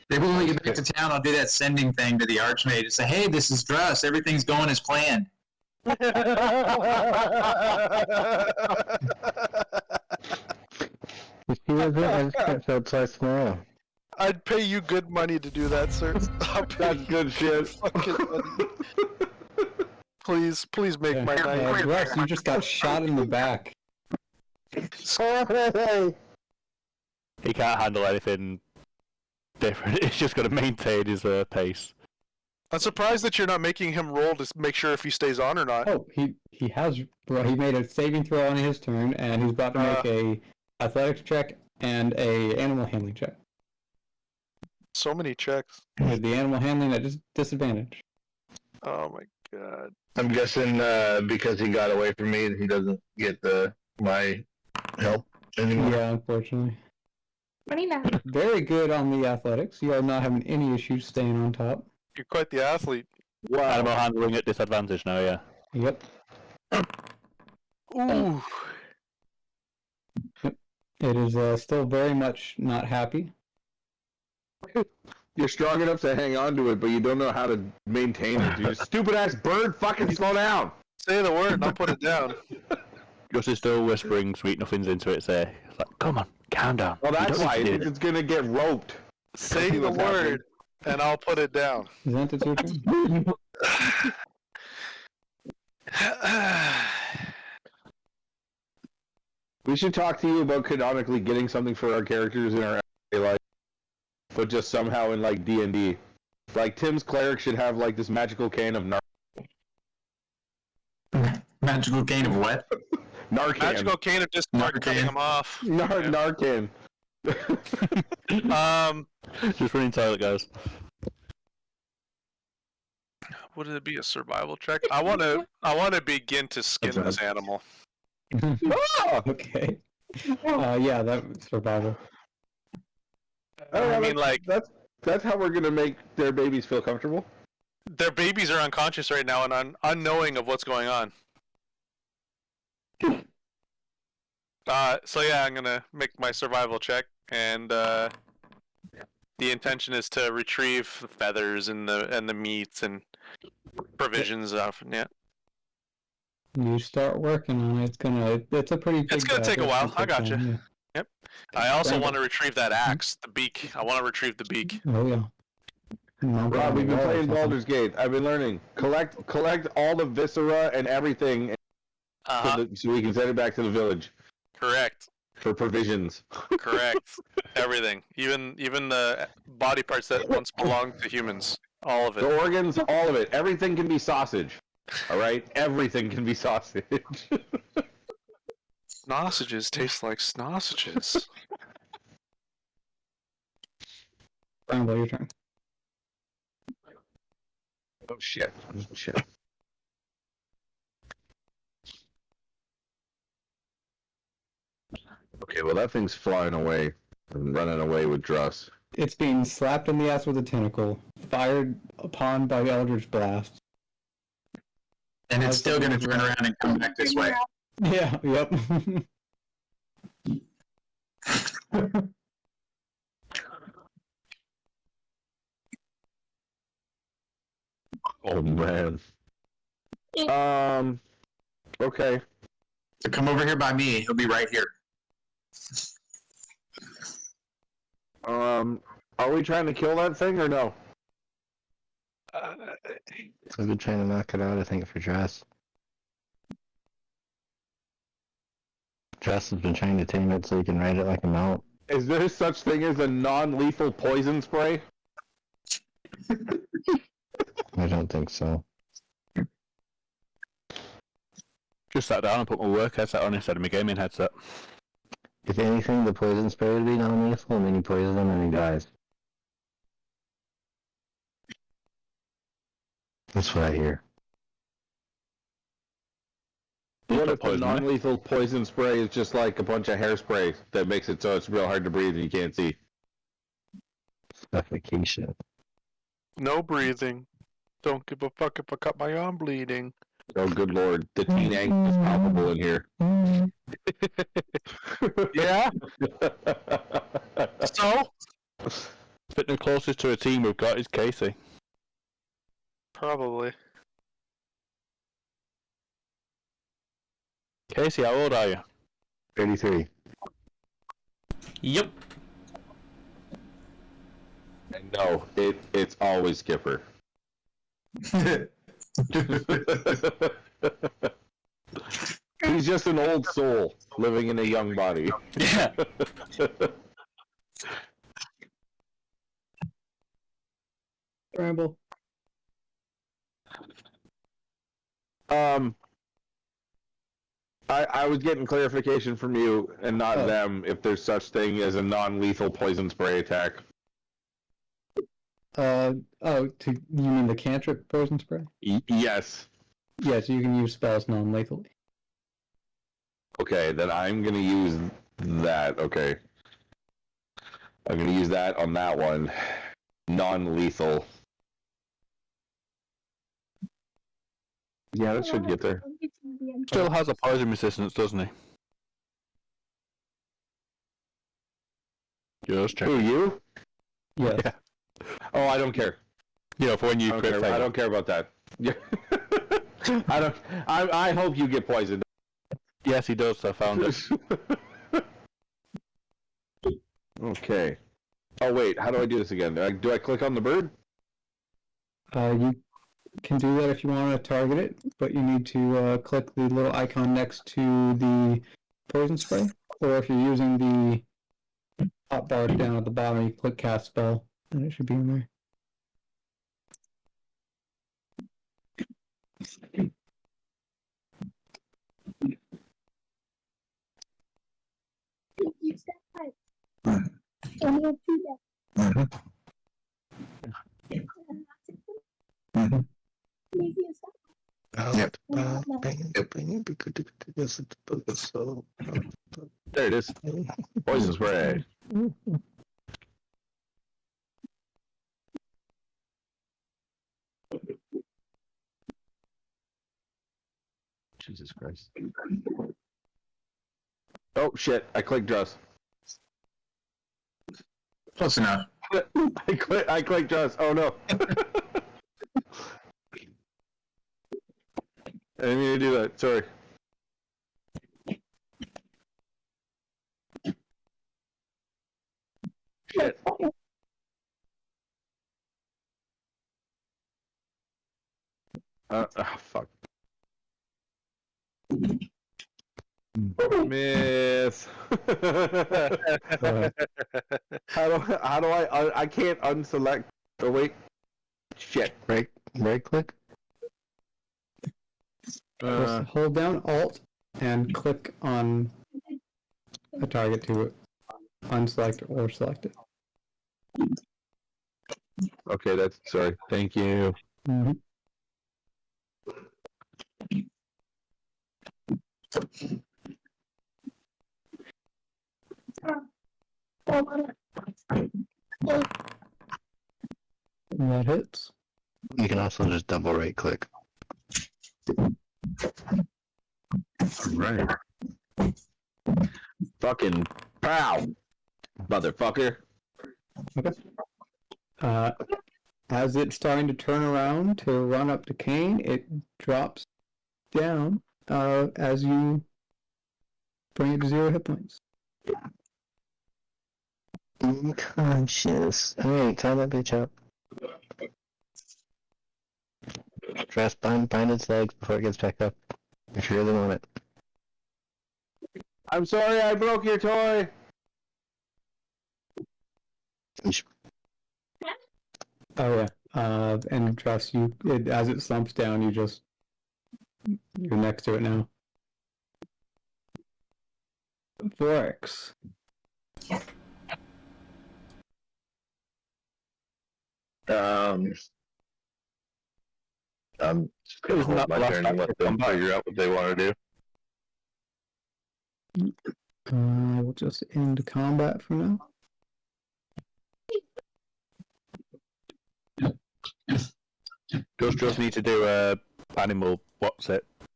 Maybe when we get back to town, I'll do that sending thing to the Archmage and say, "Hey, this is Druss. Everything's going as planned." If he wasn't, I just kept outside tomorrow. I'd pay you good money to do that, sir. That's good shit. Fucking money. Please make my night. Russ, you just got shot in the back. He can't handle anything different. He's just got to maintain his pace. I'm surprised that you're not making him roll to make sure if he stays on or not. Oh, he has. Well, he made a saving throw on his turn, and he's about to make a athletics check and a animal handling check. So many checks. With the animal handling at disadvantage. Oh my god. I'm guessing because he got away from me, he doesn't get my help anymore. Yeah, unfortunately. 29. Very good on the athletics. You are not having any issues staying on top. You're quite the athlete. Wow. Animal handling at disadvantage now, yeah. Yep. Ooh. It is still very much not happy. You're strong enough to hang on to it, but you don't know how to maintain it. You stupid ass bird, fucking slow down. Say the word and I'll put it down. Gus is still whispering sweet nothings into it, say, like, come on, calm down. Well, You that's don't why need to do it's gonna get roped. Say the word and I'll put it down. Is that the your turn? We should talk to you about canonically getting something for our characters in our everyday life, but just somehow in like D&D. Like Tim's cleric should have like this magical cane of Magical cane of what? Narcan. Magical cane of just start cutting him off. Narcan. Just running toilet, guys. Would it be a survival check? I wanna begin to skin this animal. Okay. Yeah, that survival. I mean, like, that's how we're gonna make their babies feel comfortable. their babies are unconscious right now and unknowing of what's going on. So yeah, I'm gonna make my survival check, and the intention is to retrieve the feathers and the meats and provisions off. Yeah, You start working on it. It's a pretty big. it's gonna take a while. I got you. Yeah. Yep. I also Ramble. want to retrieve that axe, the beak. I want to retrieve the beak. Oh yeah. Rob, we've been playing Baldur's Gate. I've been learning. Collect all the viscera and everything, so we can send it back to the village. Correct. For provisions. Correct. Everything, even the body parts that once belonged to humans. All of it. The organs, all of it. Everything can be sausage. All right, everything can be sausage. Sausages taste like sausages. Ramble, your turn. Oh shit! Shit. Okay, well that thing's flying away and running away with Druss. It's being slapped in the ass with a tentacle, fired upon by Eldritch Blast. And it's still going to turn around and come back this way. Yeah, yep. Oh man. Okay. So come over here by me. He'll be right here. Are we trying to kill that thing or no? I've been trying to knock it out, I think, for Dress. Dress has been trying to tame it so he can ride it like a mount. Is there such thing as a non-lethal poison spray? I don't think so. Just sat down and put my work headset on instead of my gaming headset. If anything, the poison spray would be non-lethal, and then you poison him and he dies. That's what I hear. What if the poison, eh? non-lethal poison spray is just like a bunch of hairspray that makes it so it's real hard to breathe and you can't see? Suffocation. No breathing. Don't give a fuck if I cut my arm bleeding. Oh, good lord. The teen angst is palpable in here. Yeah. So? But the closest to a team we've got is Casey. Probably. Casey, how old are you? 33. Yep. And no, it's always Skipper. He's just an old soul living in a young body. Yeah. Ramble. I was getting clarification from you and not them if there's such thing as a non-lethal poison spray attack. You mean the cantrip poison spray? Yes. Yes, you can use spells non-lethally. Okay, then I'm gonna use that. Okay. I'm gonna use that on that one. Non-lethal. Yeah, that should get there. Still has a poison resistance, doesn't he? Just check. Who, you? Yes. Yeah. Oh, I don't care. Yeah, for when you crit I don't care about that. Yeah. I hope you get poisoned. Yes, he does. I found it. Okay. Oh wait, how do I do this again? Do I click on the bird? You can do that if you want to target it, but you need to click the little icon next to the poison spray, or if you're using the hot bar down at the bottom, you click cast spell, and it should be in there. There it is. Poison spray. Jesus Christ. Oh shit, I clicked just. Close enough. I clicked just. Oh no. I didn't mean to do that. Sorry. Shit. Fuck. Myth. How do I can't unselect. Oh wait. Shit. Right click. Just hold down Alt and click on a target to unselect or select it. Okay, that's sorry. Thank you. Mm-hmm. That hits. You can also just double right click. Alright. Fucking pow, motherfucker. Okay. As it's starting to turn around to run up to Kane, it drops down as you bring it to 0 hit points. Unconscious. Alright, tie that bitch up. Dress bind its legs before it gets back up. If you really want it. I'm sorry I broke your toy. Oh yeah. And trust you, as it slumps down, you're next to it now. Vorex. I'm just gonna Isn't hold that my last turn and let active them combat? figure out what they want to do. We'll just end combat for now. Does just need to do a animal,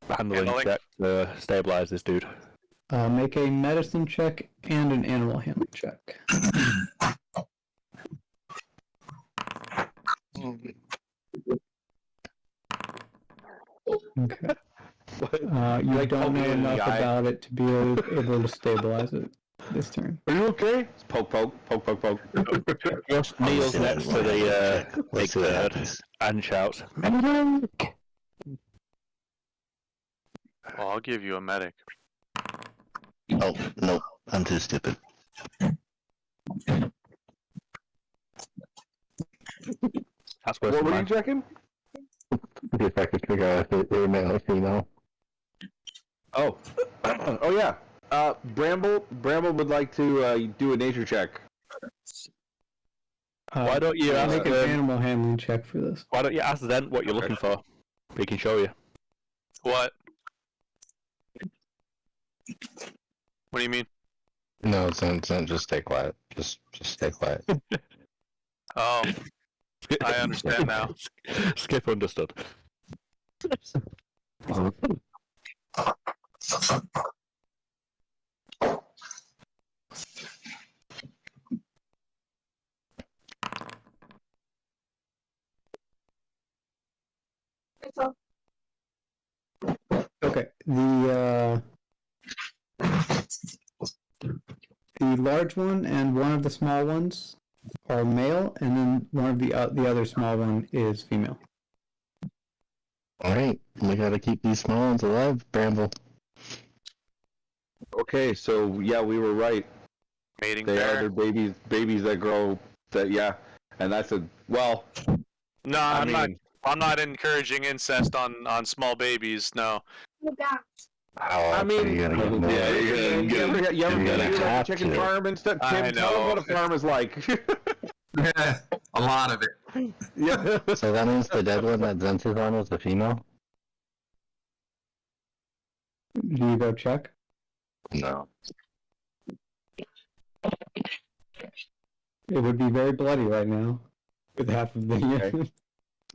handling check to stabilize this dude. Make a medicine check and an animal handling check. Okay. You don't know enough about it to be able to stabilize it this turn. Are you okay? Poke. Just kneels next to the big bird and shouts, "Medic!" Well, I'll give you a medic. Oh, no, I'm too stupid. That's worse What than were mine. you checking? If I could figure out if they're male or female. Oh. Oh yeah. Bramble would like to do a nature check. Why don't you make ask an animal handling check for this? Why don't you ask Zent what you're looking for? He can show you. What? What do you mean? No, Zen, just stay quiet. Just stay quiet. Oh, I understand now. Skip understood. Okay. The large one and one of the small ones are male, and then one of the other small one is female. All right, we gotta keep these small ones alive, Bramble. Okay, so yeah, we were right. Mating They pair. are their babies that grow. And that's a well. No, I'm not encouraging incest on small babies. No. How I else mean, are you gonna get more? you ever been to a chicken farm and stuff? I Tim, tell them know. what a farm is like. A lot of it. Yeah. So that means the dead one that Zent is on is a female? Do you go check? No. It would be very bloody right now, with half of the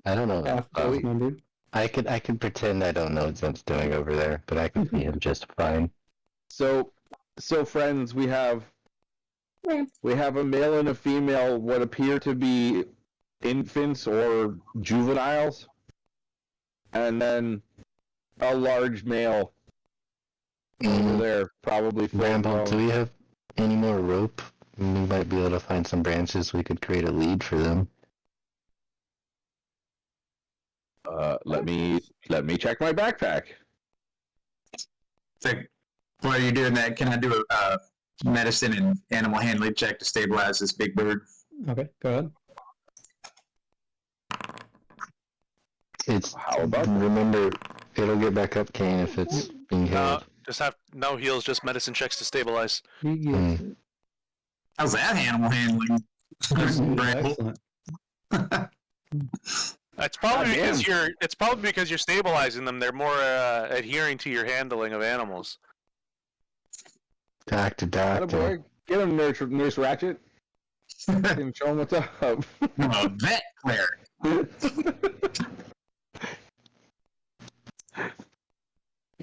I don't know. half numbered. I could pretend I don't know what Zent's doing over there, but I can see him just fine. So friends, we have a male and a female, what appear to be infants or juveniles, and then a large male over there, probably full Bramble, do grown. we have any more rope? We might be able to find some branches. We could create a lead for them. Let me check my backpack. So, while you're doing that, can I do a medicine and animal handling check to stabilize this big bird? Okay, go ahead. It's How about that? remember, it'll get back up, Kane, if it's being held. Just have no heals, just medicine checks to stabilize. How's that animal handling? Bramble? Excellent. It's probably God because you're stabilizing them. They're more adhering to your handling of animals. Doctor. Boy, get him, Nurse Ratchet. And show him what's up. Oh, vet cleric.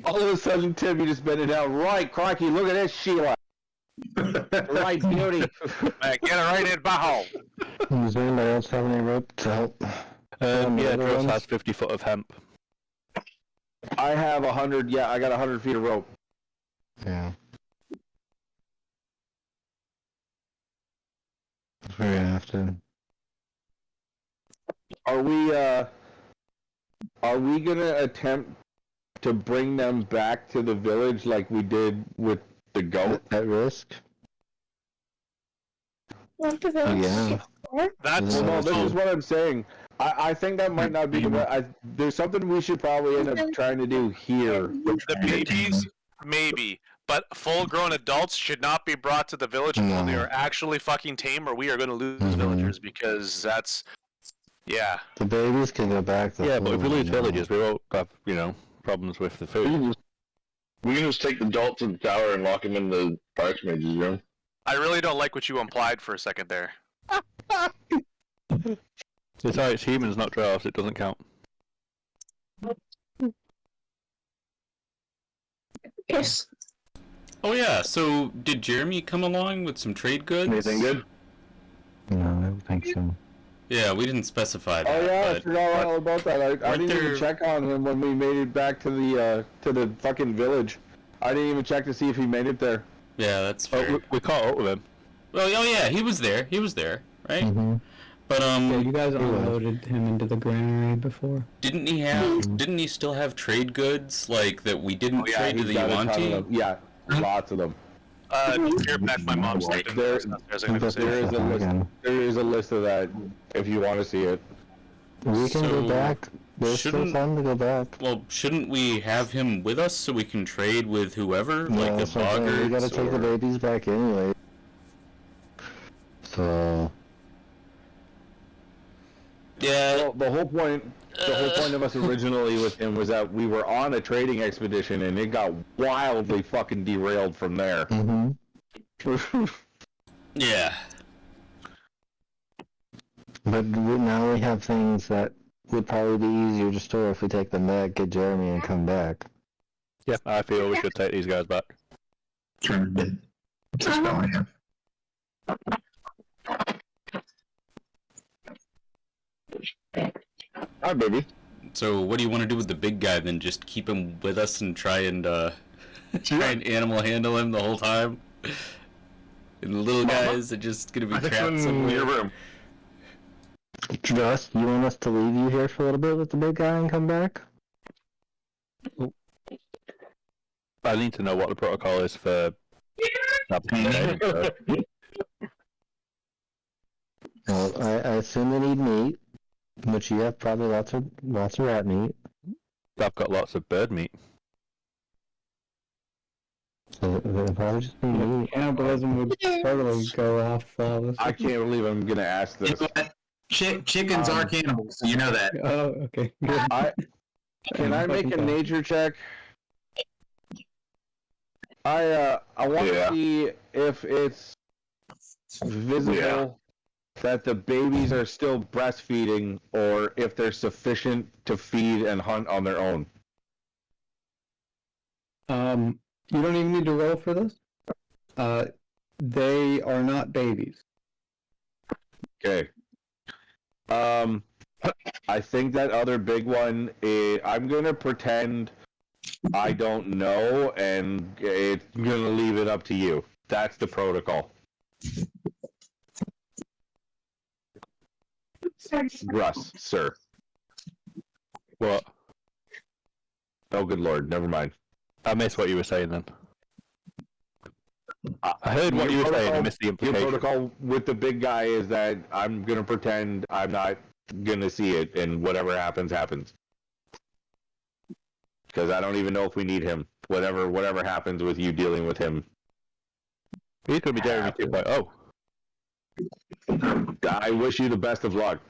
All of a sudden, Tim, you just bent it down. Right, crikey, look at this, Sheila. Right, beauty. Get her right in behold. Does anybody else have any rope to help? Yeah, other Dross ones? has 50 foot of hemp. I have 100. Yeah, I got 100 feet of rope. Yeah. We're gonna have to. Are we gonna attempt to bring them back to the village like we did with the goat? At risk? Yeah. That's Well, no, this is what I'm saying. I think that might not be the way. There's something we should probably end up trying to do here. the babies, maybe, But full-grown adults should not be brought to the village until they No. are actually fucking tame, or we are going to lose Mhm. villagers because that's, yeah. The babies can go back. Yeah, but if we lose no. villages, we won't have, problems with the We food. can just take the adult to the tower and lock him in the archmage's room. I really don't like what you implied for a second there. It's alright, it's humans, not dwarves, it doesn't count. Yes. Oh yeah, so did Jeremy come along with some trade goods? Anything good? No, I don't think so. Yeah, we didn't specify that. Oh yeah, I but forgot all about that. I weren't didn't even there- check on him when we made it back to the fucking village. I didn't even check to see if he made it there. Yeah, that's fair. Oh, we caught up with him. Well, oh yeah, he was there. He was there, right? Mm-hmm. But Yeah, you guys unloaded him into the granary before. didn't he still have trade goods like that we didn't trade to he's the got a ton of Yuan-Ti? them. Yeah, lots of them. Here back my mom's taking There- downstairs. I'm gonna go say There is a list. Again. There is a list of that if you want to see it. We can So, go back. There's still shouldn't- time to go back. Well, shouldn't we have him with us so we can trade with whoever, like the that's what I'm saying. We gotta boggarts take the or... babies back anyway. So Yeah, Well, the whole point of us originally with him was that we were on a trading expedition and it got wildly fucking derailed from there. yeah. but now we have things that would probably be easier to store if we take them back, get Jeremy, and come back. Yeah, I feel we should take these guys back. Turn it. Just going here. Hi, baby. So what do you want to do with the big guy then? Just keep him with us and try and animal handle him the whole time? And the little guys are just gonna be I think trapped in your somewhere? room. Just, you want us to leave you here for a little bit with the big guy and come back? I need to know what the protocol is for... Well, I assume they need meat, but you have probably lots of rat meat. I've got lots of bird meat. So they'll probably just be meat. Cannibalism would totally go off flawless. I can't believe I'm gonna ask You this. know what? Chickens are cannibals, you know that. Oh, okay. Good. Can I make a nature check? I want to Yeah. see if it's visible that the babies are still breastfeeding or if they're sufficient to feed and hunt on their own. You don't even need to roll for this. They are not babies. Okay. I think that other big one I'm gonna pretend I don't know, and it's gonna leave it up to you. That's the protocol. Russ, sir. What? Oh, good lord, never mind. I missed what you were saying then. I heard what you were saying, I missed the Your implication. protocol with the big guy is that I'm gonna pretend I'm not gonna see it, and whatever happens, happens. Because I don't even know if we need him. Whatever happens with you dealing with him, He's going to be Jeremy 2.0. I wish you the best of luck.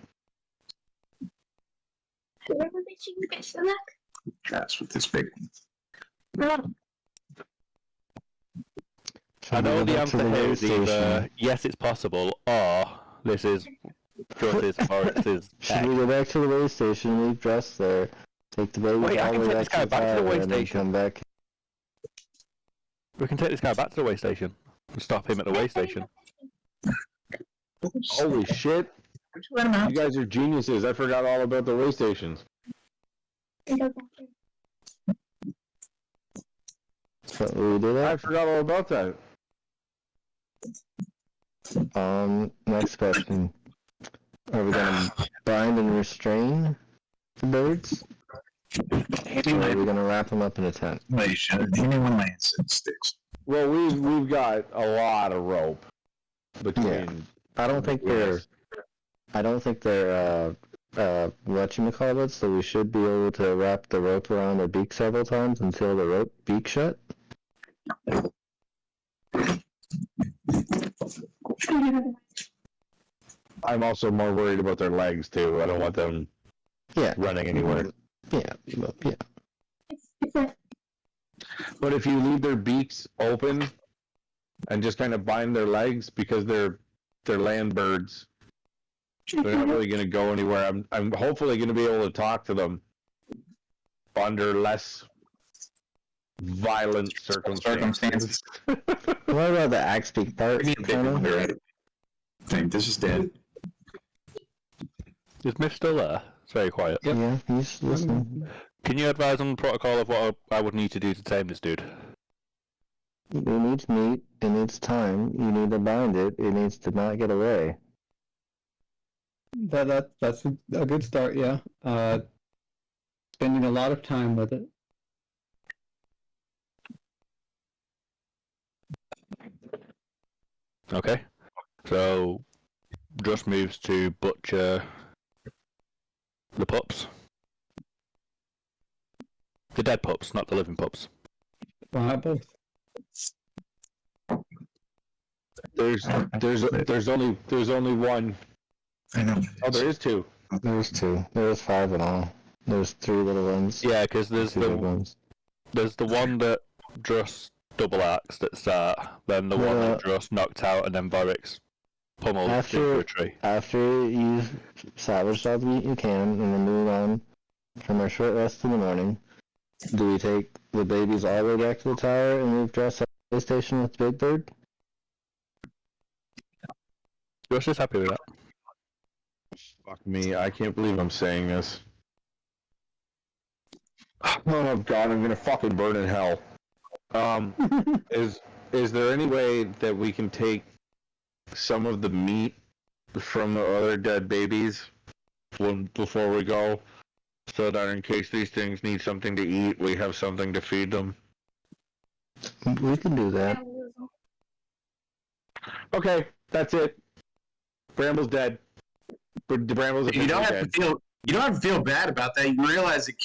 Whoever makes you get the luck. That's what this big I know the answer here is either station? yes, it's possible, or this is justice, or it is Should we go back to the way station, leave Dress there, take the baby Wait, I all the can way take back this guy back to the tower, way and then station. come back? We can take this guy back to the way station and stop him at the way station. Holy shit! Let him out. You guys are geniuses. I forgot all about the way stations. So we do I that? forgot all about that. Next question. Are we gonna bind and restrain the birds? Or are we gonna wrap them up in a tent? Give me one of my incense sticks. Well, we've got a lot of rope between. I don't think they're whatchamacallit, so we should be able to wrap the rope around their beak several times until the rope beak shut. I'm also more worried about their legs too. I don't want them running anywhere. Yeah. But if you leave their beaks open and just kind of bind their legs because they're land birds, they're not really going to go anywhere. I'm hopefully going to be able to talk to them under less violent circumstances. What about the axe beak part? I think this is dead. Is Myth still there? It's very quiet. Yeah, he's listening. Can you advise on the protocol of what I would need to do to tame this dude? It needs meat, it needs time, you need to bind it, it needs to not get away. That's a good start, yeah. Spending a lot of time with it. Okay. So, just moves to butcher the pups. The dead pups, not the living pups. Why not both? There's only one. I know. Oh, there is two. There's two. There's 5 in all. There's 3 little ones. Yeah, because there's 2 big the ones. one that just double axed at start, then the one that just knocked out, and then Vorix pummeled into a tree. After you've salvaged all the meat you can, and then move on from our short rest in the morning, do we take the babies all the way back to the tower and move dress at the station with Big Bird? Josh is happy with that. Fuck me, I can't believe I'm saying this. Oh god, I'm gonna fucking burn in hell. Is there any way that we can take some of the meat from the other dead babies before we go, so that in case these things need something to eat, we have something to feed them? We can do that. Okay, that's it. Bramble's dead. Bramble's You don't have dead. to feel. You don't have to feel bad about that. You realize that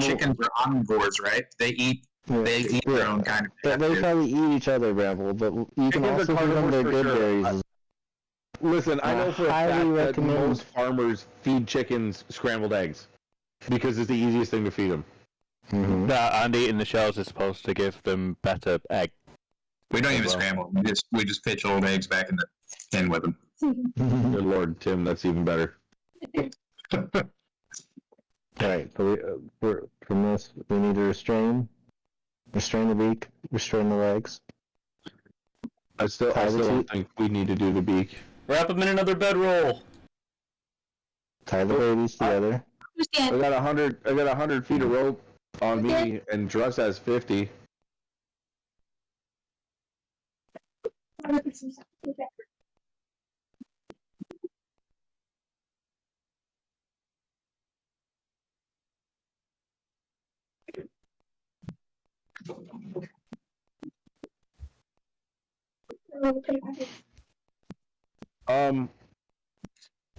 chickens are omnivores, right? They eat their own kind of. They probably eat each other, Bramble, but you can also feed them their good berries. Listen, I know for a fact that recommend- most farmers feed chickens scrambled eggs because it's the easiest thing to feed them. Mm-hmm. That and eating the shells is supposed to give them better egg. We don't even scramble. We just pitch old eggs back in the tin with them. Good lord, Tim, that's even better. Alright, so from this, we need to restrain the beak, restrain the legs. I still don't think we need to do the beak. Wrap them in another bedroll. Tie the babies together. I got 100 feet of rope on me, and Druss has 50.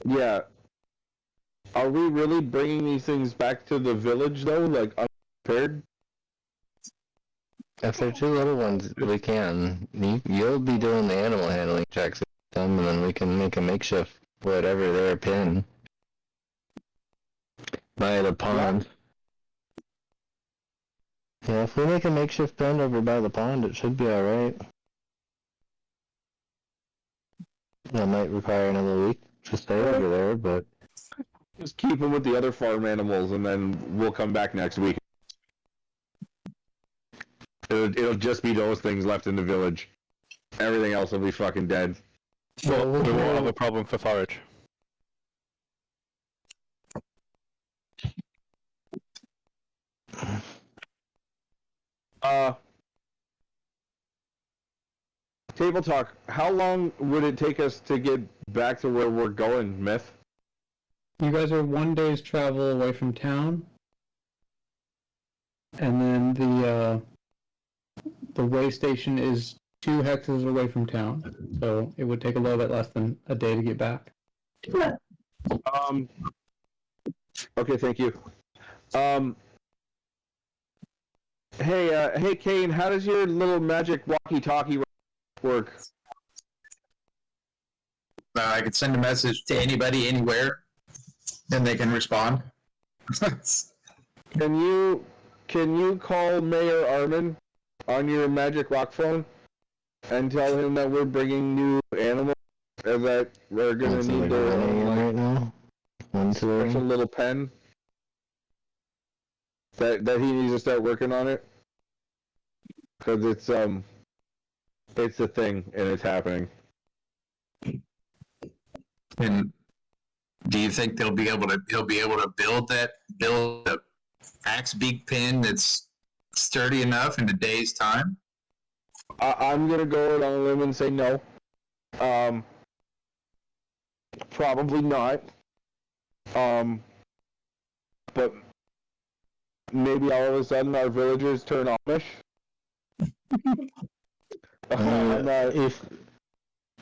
Yeah. Are we really bringing these things back to the village though, like unprepared? If they're 2 little ones, we can. You'll be doing the animal handling checks with them, and then we can make a makeshift whatever their pin by the pond. Yeah, if we make a makeshift pen over by the pond, it should be alright. That might require another week to stay over there, but... Just keep them with the other farm animals, and then we'll come back next week. It'll just be those things left in the village. Everything else will be fucking dead. Well, we won't have a problem for forage. Table talk. How long would it take us to get back to where we're going, Myth? You guys are 1 day's travel away from town. And then the way station is 2 hexes away from town. So it would take a little bit less than a day to get back. Okay, thank you. Hey, Kane, how does your little magic walkie-talkie work? I could send a message to anybody, anywhere, and they can respond. Can you call Mayor Armin on your magic rock phone and tell him that we're bringing new animals and that we're gonna That's need like their running in like, right now. One special to little pen that he needs to start working on it because it's a thing and it's happening. And do you think he'll be able to build a axe beak pin that's sturdy enough in a day's time? I'm gonna go out on a limb and say no. Probably not. But maybe all of a sudden our villagers turn Amish.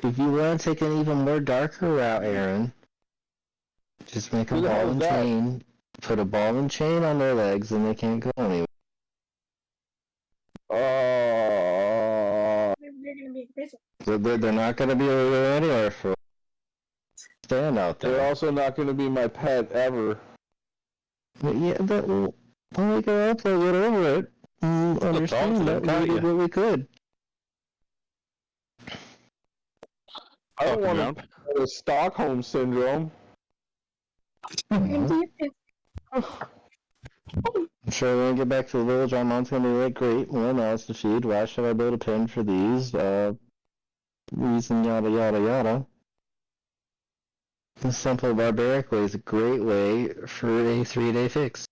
if you want to take an even more darker route, Aaron, just make a Who the hell ball is and that? chain. Put a ball and chain on their legs, and they can't go anywhere. They're gonna be in prison. They're not going to be able to go anywhere for stand out there. They're also not going to be my pet ever. But yeah, but when we go up there, get over it. Understand that we did what we could. I don't want to have a Stockholm syndrome. I'm sure when we get back to the village, our mom's going to be like, great, more mouths to feed. Why should I build a pen for these? Reason yada yada yada. The simple barbaric way is a great way for a 3-day fix.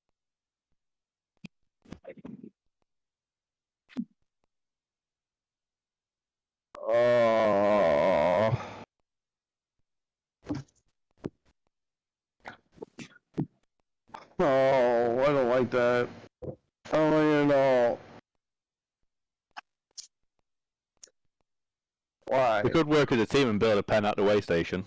Oh, I don't like that. I don't like it at all. Why? We could work as a team and build a pen at the way station.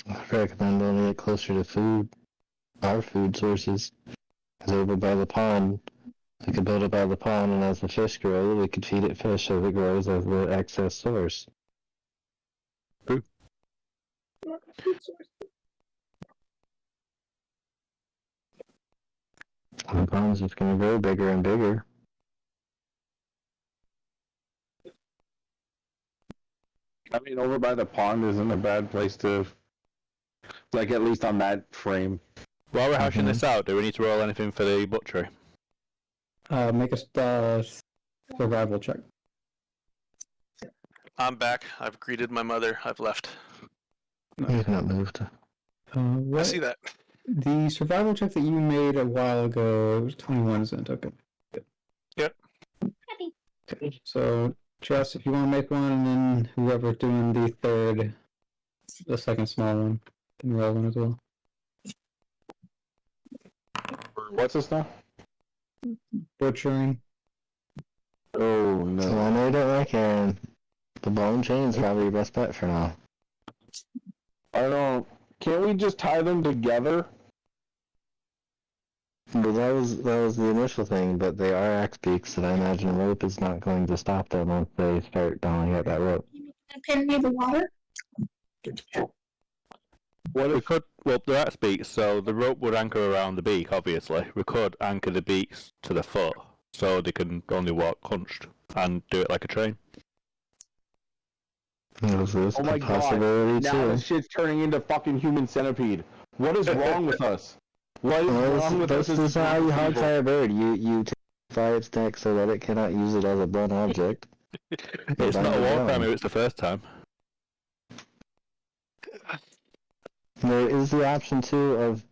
I recommend building it closer to food, our food sources. Because over by the pond, we could build it by the pond, and as the fish grow, we could feed it fish as it grows as the excess source. True. The pond's just going to grow bigger and bigger. I mean, over by the pond isn't a bad place to, like, at least on that frame. While we're hashing this out, do we need to roll anything for the butchery? Make a survival check. I'm back. I've greeted my mother. I've left. You've not moved. I see that. The survival check that you made a while ago was 21, isn't it? Okay. Yep. Okay. So, Jess, if you want to make one, and then whoever's doing the second small one, can roll one as well. What's this now? Butchering. Oh, no. So I know you don't like Aaron. The ball and chain is probably your best bet for now. I don't. Can't we just tie them together? But that was the initial thing, but they are axe beaks, and I imagine rope is not going to stop them once they start drawing out that rope. Pin near the water. What We could, well, they're axe beaks, so the rope would anchor around the beak, obviously. We could anchor the beaks to the foot, so they can only walk hunched, and do it like a train. This is Oh a my possibility god, now too. this shit's turning into fucking human centipede. What is wrong with us? What is wrong with us? This is how you hogtie a bird. You fly its neck so that it cannot use it as a blunt object. It's not a war crime if it's the first time. There is the option too of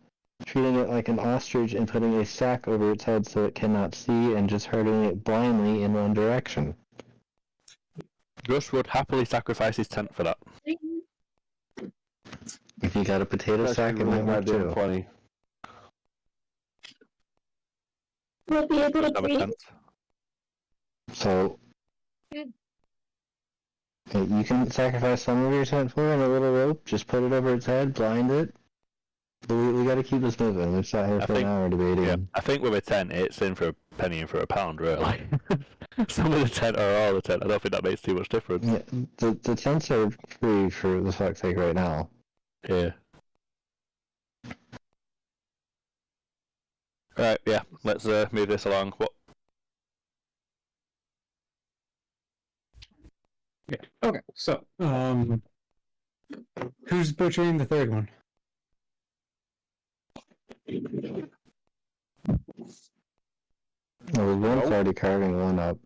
treating it like an ostrich and putting a sack over its head so it cannot see and just herding it blindly in one direction. Gus would happily sacrifice his tent for that. If you got a potato That's sack, it really might work goddamn too. funny. We'll be able to Have a breathe. tent. So you can sacrifice some of your tent for it and a little rope. Just put it over its head, blind it, But we got to keep this moving. We've sat here for an hour debating. Yeah, I think with a tent, it's in for a penny and for a pound, really. Some of the tent are all the tent. I don't think that makes too much difference. Yeah, the tents are free for the fuck's sake right now. Yeah. Right, yeah, let's move this along. What? Yeah. Okay. So, who's butchering the third one? Well, one's already carving one up.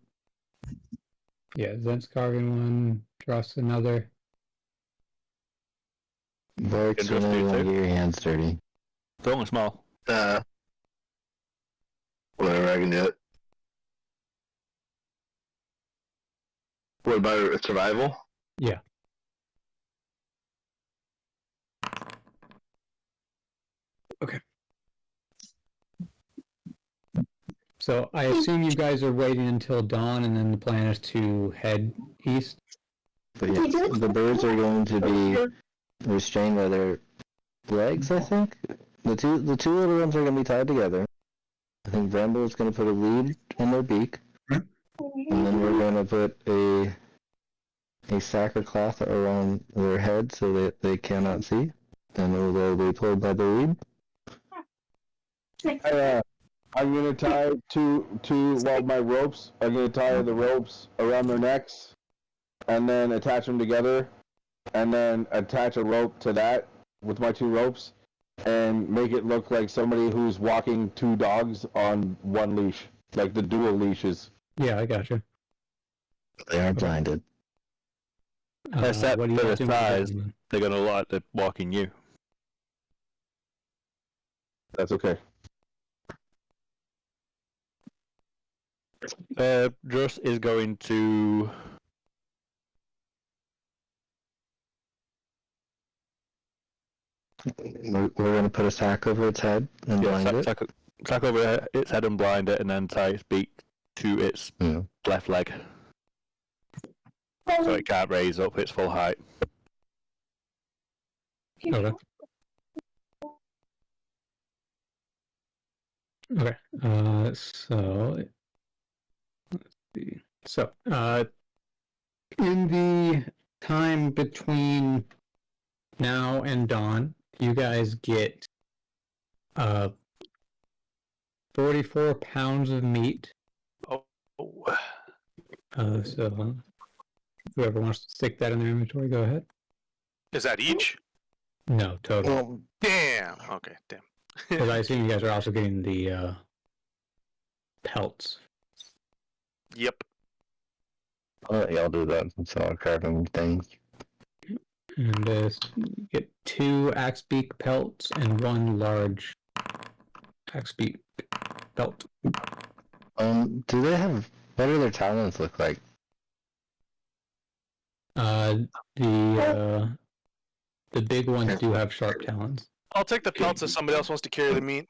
Yeah, Zent's carving one. Dross another. Barks, you know you want to get your hands dirty. It's only small. Whatever, I can do it. What about survival? Yeah. Okay. So I assume you guys are waiting until dawn, and then the plan is to head east. But yeah, the birds are going to be restrained by their legs, I think. The two little ones are going to be tied together. I think Bramble is going to put a lead in their beak, and then we're going to put a sack of cloth around their head so that they cannot see, and they'll be pulled by the lead. I'm gonna tie my ropes. I'm gonna tie the ropes around their necks, and then attach them together, and then attach a rope to that with my two ropes, and make it look like somebody who's walking two dogs on one leash, like the dual leashes. Yeah, I gotcha. They are blinded. Except what for do you the guys do with size, them? they're gonna like to walk in you. That's okay. Druss is going to. We're going to put a sack over its head and blind it. Sack over its head and blind it, and then tie its beak to its left leg, so it can't raise up its full height. Okay. Okay. So let's see. So, in the time between now and dawn, you guys get 44 pounds of meat. Oh. So whoever wants to stick that in their inventory, go ahead. Is that each? No, total. Well, Damn. Okay, damn. Because I assume you guys are also getting the pelts. Yep. I'll let y'all do that since y'all are carving things. And you get 2 axe beak pelts and 1 large axe beak pelt. Do they have... What do their talons look like? The big ones do have sharp talons. I'll take the pelts if somebody else wants to carry the meat.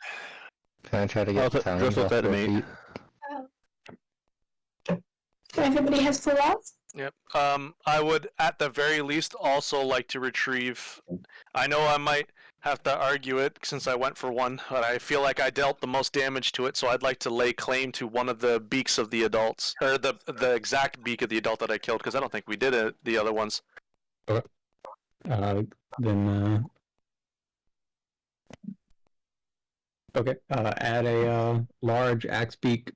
Can I try to get the talons off their feet? So everybody has full out? Yep. I would, at the very least, also like to retrieve. I know I might have to argue it since I went for one, but I feel like I dealt the most damage to it, so I'd like to lay claim to one of the beaks of the adults, or the exact beak of the adult that I killed, because I don't think we did it, the other ones. Okay. Then okay. Add a large axe beak.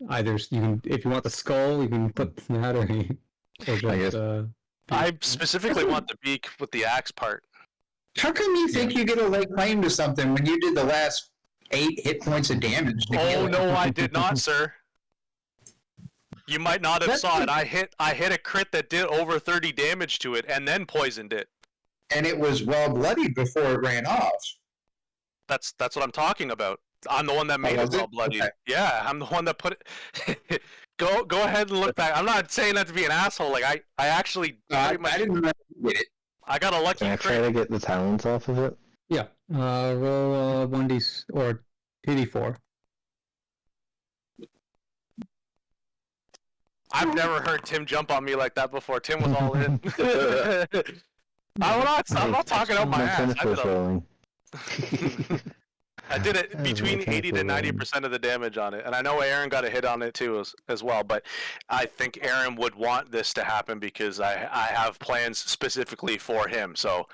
Either you can, if you want the skull, you can put that, or just. I specifically want the beak with the axe part. How come you think you get a lay claim to something when you did the last 8 hit points of damage? Oh no, I did not, sir. You might not have saw it. I hit a crit that did over 30 damage to it, and then poisoned it. And it was well bloodied before it ran off. That's what I'm talking about. I'm the one that made it well bloodied. Okay. Yeah, I'm the one that put it. Go ahead and look back. I'm not saying that to be an asshole. Like I actually. I didn't remember it. I got a lucky crit. Can I try to get the talons off of it? Yeah. Roll 1d or 2d4. I've never heard Tim jump on me like that before. Tim was all in. I'm not talking out my My ass. tentacles rolling. I did it between 80 to 90% of the damage on it, and I know Aaron got a hit on it too as well. But I think Aaron would want this to happen because I have plans specifically for him. So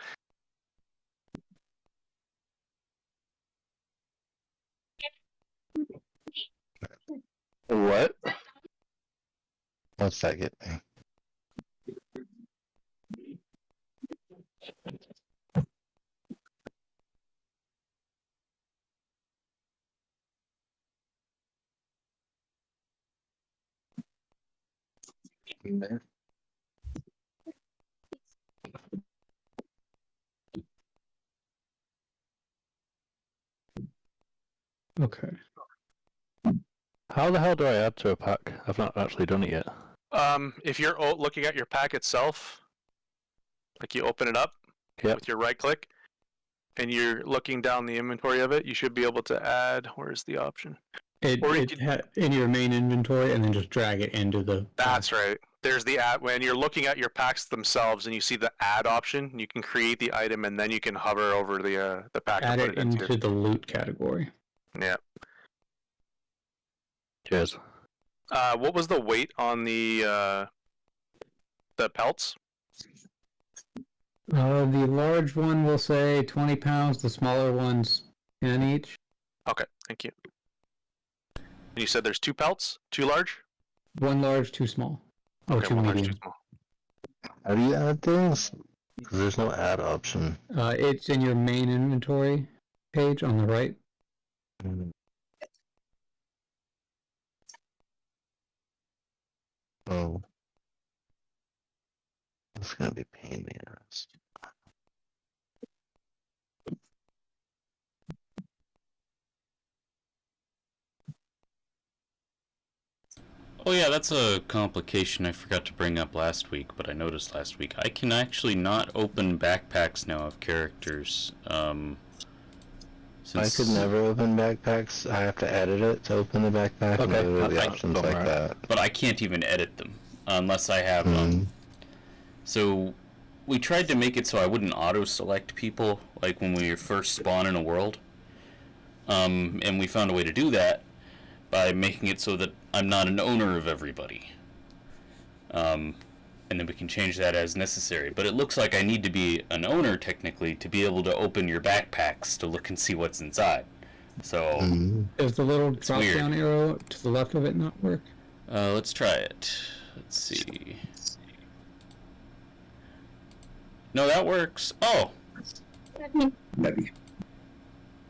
What? What's that get me? Okay. How the hell do I add to a pack? I've not actually done it yet. if you're looking at your pack itself, like you open it up with your right click, and you're looking down the inventory of it, you should be able to add. Where's the option? In your main inventory, and then just drag it into the. That's right. There's the add. When you're looking at your packs themselves, and you see the add option, you can create the item, and then you can hover over the pack Add and put it it into. into the loot category. Yeah. Cheers. What was the weight on the pelts? The large one will say 20 pounds. The smaller ones 10 each. Okay, thank you. And you said there's 2 pelts, 2 large. One large, 2 small. Oh, Okay, 2 1 large, 2 medium. small. How do you add things? Because there's no add option. It's in your main inventory page on the right. Oh. It's gonna be a pain in the ass. Oh yeah, that's a complication I forgot to bring up last week, but I noticed last week. I can actually not open backpacks now of characters. I could never open backpacks. I have to edit it to open the backpack and go to the options like that. But I can't even edit them unless I have So we tried to make it so I wouldn't auto-select people like when we first spawn in a world. And we found a way to do that by making it so that I'm not an owner of everybody. And then we can change that as necessary. But it looks like I need to be an owner, technically, to be able to open your backpacks to look and see what's inside. So... Does the little drop-down arrow to the left of it not work? Let's try it. Let's see. No, that works. Oh!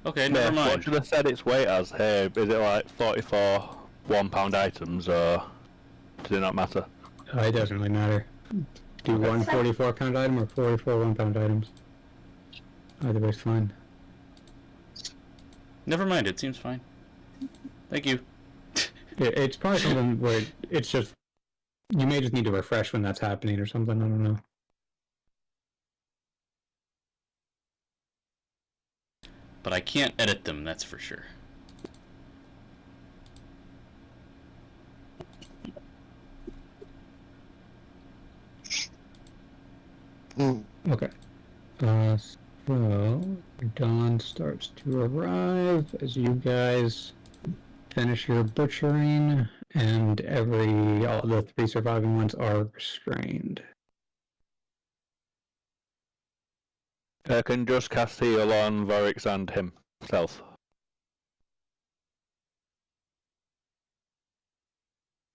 Okay, never mind. What should have said its weight as? Hey, is it like 44 1-pound items, or does it not matter? It doesn't really matter. Do one 44-pound item or 44 1-pound items. Either way's fine. Never mind, it seems fine. Thank you. It's probably something where it's just... You may just need to refresh when that's happening or something, I don't know. But I can't edit them, that's for sure. Okay. So, dawn starts to arrive as you guys finish your butchering, and all the 3 surviving ones are restrained. I can just cast heal on Vorix and himself.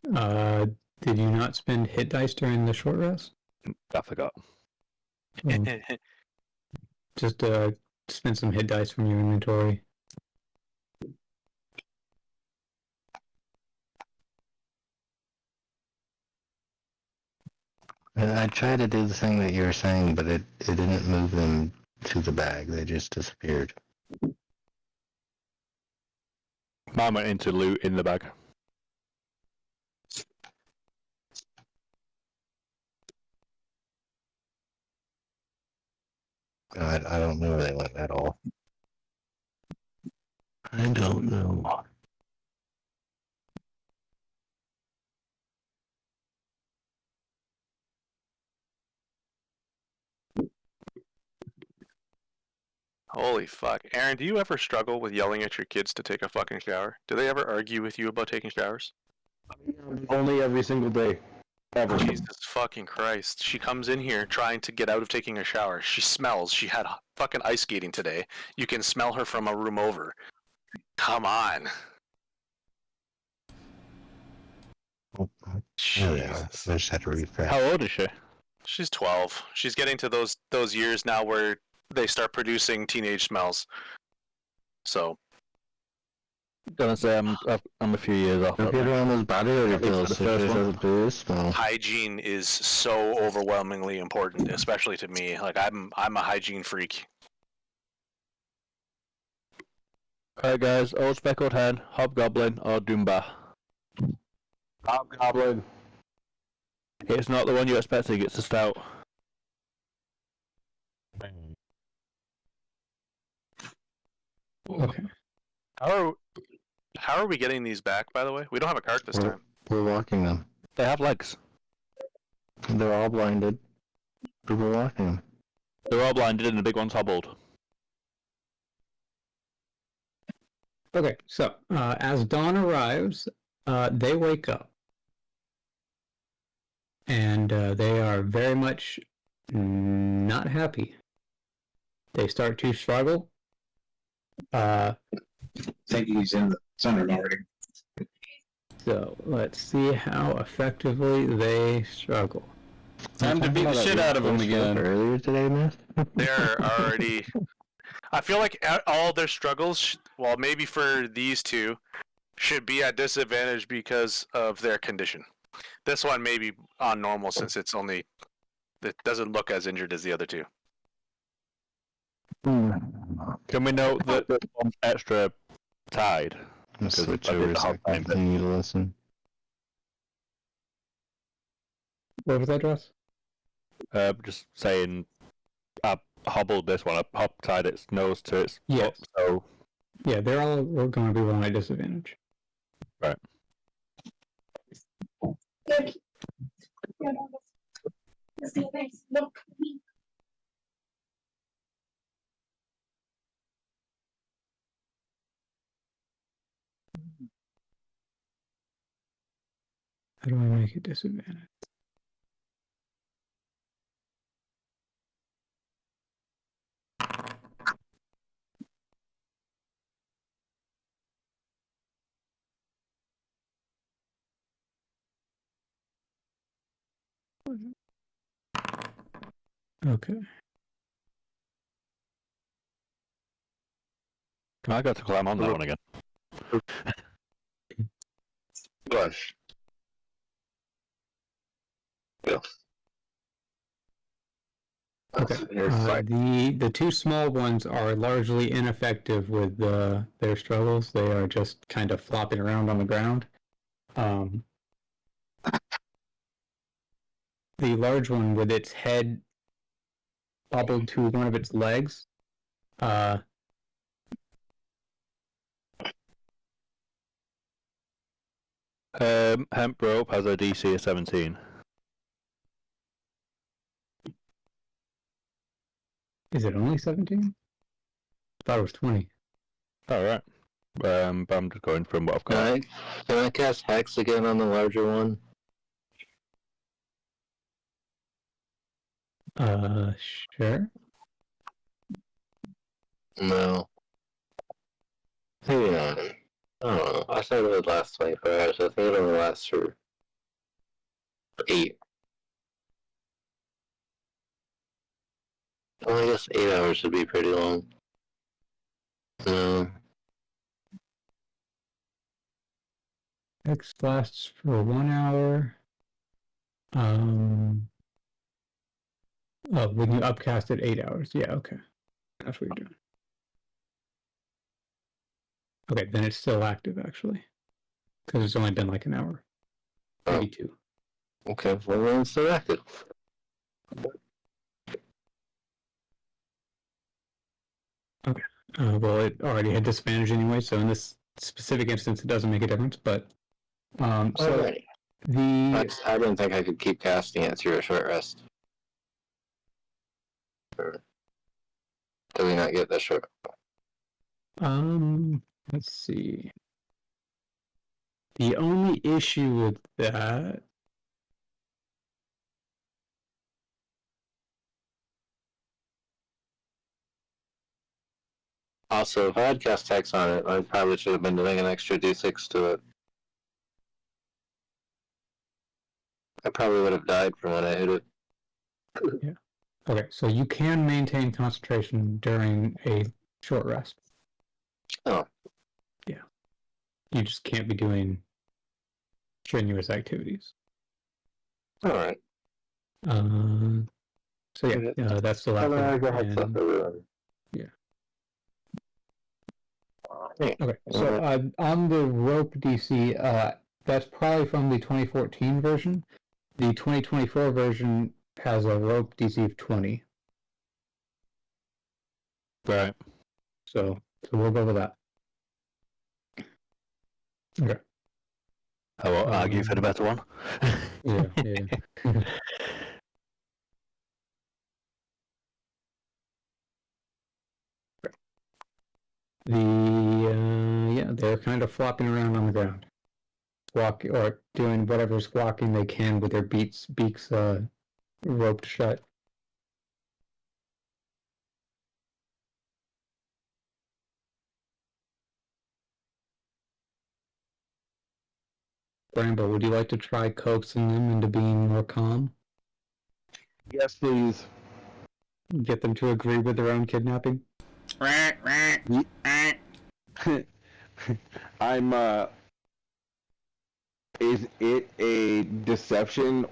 Did you not spend hit dice during the short rest? I forgot. Just spend some hit dice from your inventory. I tried to do the thing that you were saying, but it didn't move them to the bag. They just disappeared. Mine went into loot in the bag. I don't know where they went at all. I don't know. Holy fuck. Aaron, do you ever struggle with yelling at your kids to take a fucking shower? Do they ever argue with you about taking showers? Only every single day. Ever. Jesus fucking Christ. She comes in here trying to get out of taking a shower. She smells. She had fucking ice skating today. You can smell her from a room over. Come on. Jesus. I just had to refresh. How old is she? She's 12. She's getting to those years now where they start producing teenage smells. So Gonna say I'm a few years off. Don't get her on those body odor At least pills. for So the she first one. doesn't boost. Well, hygiene is so overwhelmingly important, especially to me. Like I'm a hygiene freak. Alright guys, Old Speckled Hen, Hobgoblin, or Doomba. Hobgoblin. It's not the one you're expecting, it's a stout. Okay. How are we getting these back, by the way? We don't have a cart this time. we're walking them. They have legs. They're all blinded. But we're walking them. They're all blinded and the big one's hobbled. Okay, so as dawn arrives, they wake up. And they are very much not happy. They start to struggle. I think he's in the center already. So let's see how effectively they struggle. Time to beat the shit out of them again. Earlier today, man. They're already. I feel like all their struggles, well, maybe for these two, should be at disadvantage because of their condition. This one may be on normal since it doesn't look as injured as the other two. Can we note that the one's extra tied? I'm gonna switch over so I can continue to listen. What was that, Ross? Just saying, I hobbled this one. I tied its nose to its Yes. foot, so Yeah, they're all going to be rolling at disadvantage. right. Look. How do I make it disadvantage? Okay. I got to climb on that one again. Gosh. Yeah. Okay. The two small ones are largely ineffective with their struggles. They are just kind of flopping around on the ground. The large one with its head bobbled to one of its legs. Hemp rope has a DC of 17. Is it only 17? I thought it was 20. Alright. But I'm just going from what I've got. Can I cast Hex again on the larger one? Sure. No. Maybe not. I don't know. I thought it would last 24 hours. I think it only lasts for 8. Well, I guess 8 hours would be pretty long. No. X lasts for 1 hour. Oh, when you upcast it 8 hours. Yeah, okay. That's what you're doing. Okay, then it's still active actually. Because it's only been like an hour. Maybe 2. Okay, well then it's still active. Okay. Well, it already had disadvantage anyway, so in this specific instance, it doesn't make a difference. But so Alright. I didn't think I could keep casting it through a short rest. Do we not get the short? Let's see. The only issue with that. Also, if I had cast Hex on it, I probably should have been doing an extra D6 to it. I probably would have died from when I hit it. Yeah. Okay, so you can maintain concentration during a short rest. Oh. Yeah. You just can't be doing strenuous activities. Alright. So yeah, that's the last one. Yeah. Okay, so on the rope DC, that's probably from the 2014 version. The 2024 version has a rope DC of 20. Right. So we'll go with that. Okay. I won't argue for the better one. Yeah. They're kind of flopping around on the ground, walking or doing whatever squawking they can with their beaks roped shut. Bramble, would you like to try coaxing them into being more calm? Yes, please. Get them to agree with their own kidnapping? I'm, is it a deception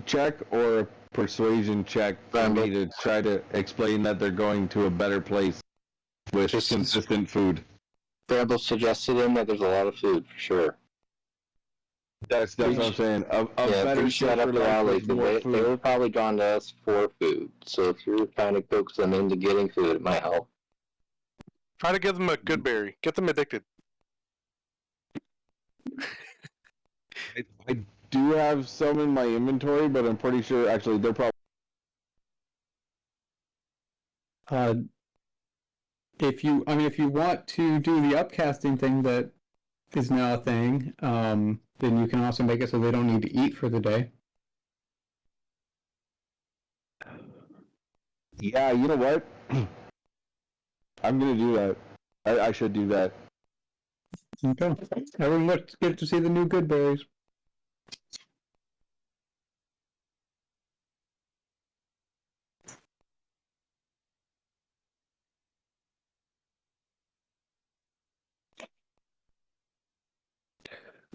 check or a persuasion check for me to try to explain that they're going to a better place with consistent food? Bramble suggested in that there's a lot of food, for sure. That's what I'm saying. A better shut up the alley. They were probably drawn to us for food. So if you're trying to coax them into getting food, it might help. Try to give them a good berry. Get them addicted. I do have some in my inventory, but I'm pretty sure actually they're probably. If you want to do the upcasting thing that is now a thing, then you can also make it so they don't need to eat for the day. Yeah, you know what? I'm gonna do that. I should do that. Okay. Everyone, let's get to see the new good berries.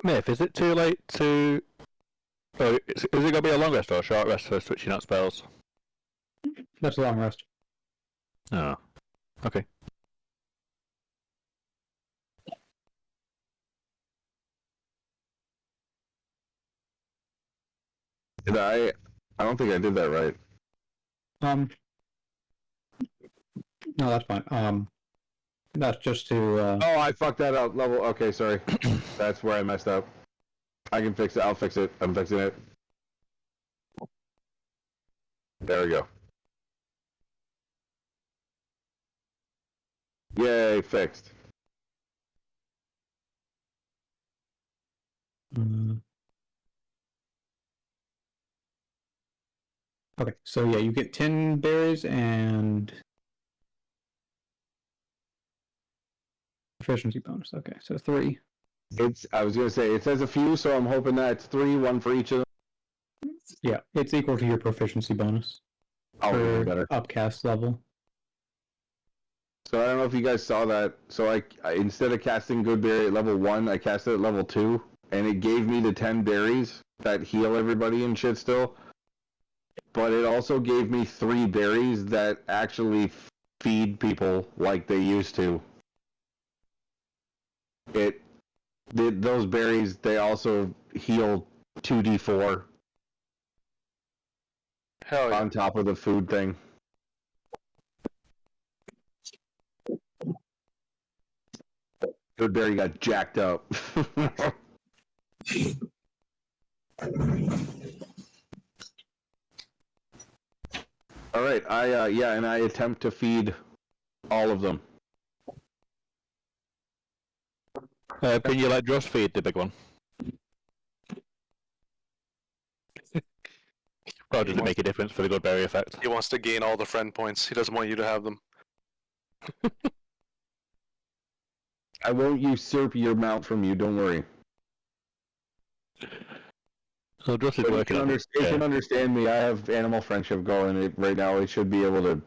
Myth, is it too late to... Oh, is it going to be a long rest or a short rest for switching out spells? That's a long rest. Oh, okay. Did I don't think I did that right. No, that's fine. That's just to. Oh, I fucked that up. Level. Okay, sorry. That's where I messed up. I can fix it. I'll fix it. I'm fixing it. There we go. Yay, fixed. Okay, so yeah, you get 10 berries and proficiency bonus. Okay, so 3. I was gonna say it says a few, so I'm hoping that's 3, 1 for each of them. Yeah, it's equal to your proficiency bonus for better. upcast level. So I don't know if you guys saw that. So I instead of casting Good Berry at level 1, I cast it at level 2, and it gave me the 10 berries that heal everybody and shit still. But it also gave me 3 berries that actually feed people like they used to. Those berries, they also heal 2d4 Hell yeah. on top of the food thing. Good berry got jacked up. All right, and I attempt to feed All of them. Can you let Josh feed the big one? Or does it make a difference for the good berry effect? He wants to gain all the friend points. He doesn't want you to have them. I won't usurp your mount from you. Don't worry. So Josh is But working on it. it can understand me. I have animal friendship going right now. It should be able to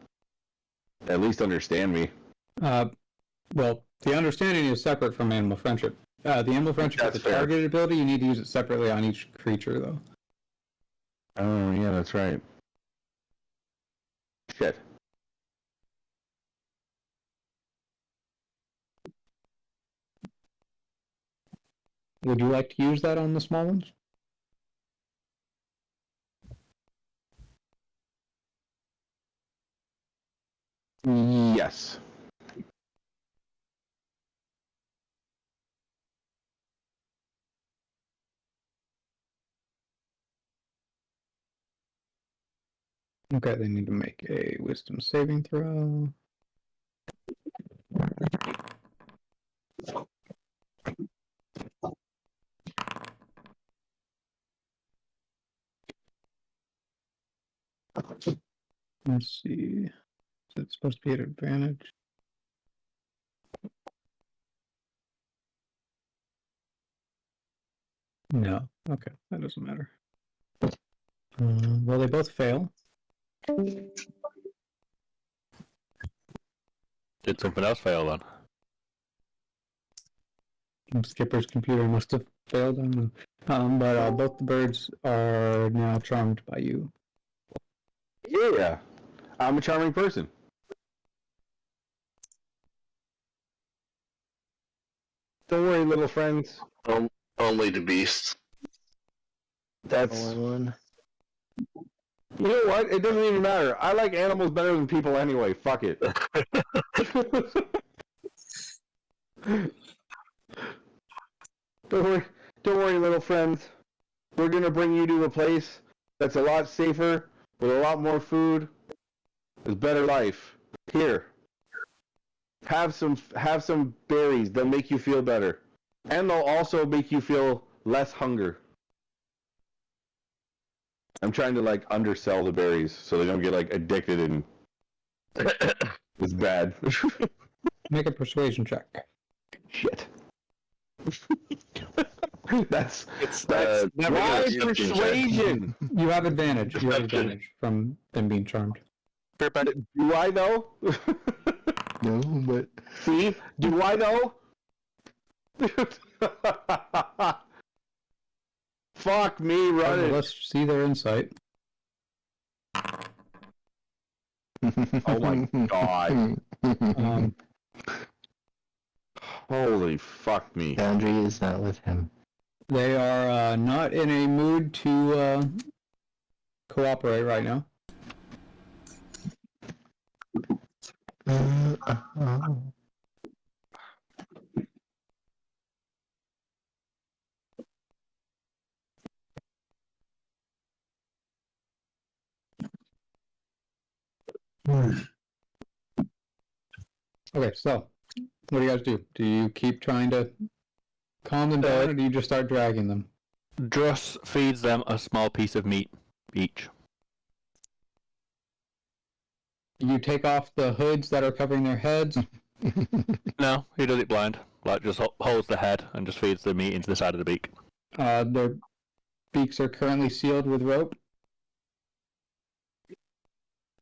at least understand me. Well, the understanding is separate from animal friendship. The animal friendship is a targeted ability. You need to use it separately on each creature, though. Oh, yeah, that's right. Shit. Would you like to use that on the small ones? Yes. Okay, they need to make a wisdom saving throw. Let's see. Is it supposed to be at advantage? No. Okay, that doesn't matter. Well, they both fail. Did something else fail then? Skipper's computer must have failed. I don't know. But both the birds are now charmed by you. Yeah. I'm a charming person. Don't worry, little friends. Only the beasts. That's one. You know what? It doesn't even matter. I like animals better than people anyway. Fuck it. Don't worry, little friends. We're gonna bring you to a place that's a lot safer, with a lot more food, with better life. Here, have some berries. They'll make you feel better, and they'll also make you feel less hunger. I'm trying to like undersell the berries so they don't get like addicted and it's bad. Make a persuasion check. Shit. that's never why gonna persuasion. You have advantage. You have advantage from them being charmed. Do I though? No, but See? Do I know? Fuck me running. Let's see their insight. Oh my god. Holy fuck me. Boundary is not with him. They are not in a mood to cooperate right now. Okay, so what do you guys do? Do you keep trying to calm them down, or do you just start dragging them? Joss feeds them a small piece of meat each. You take off the hoods that are covering their heads. No, he does it blind. Like, just holds the head and just feeds the meat into the side of the beak. Their beaks are currently sealed with rope.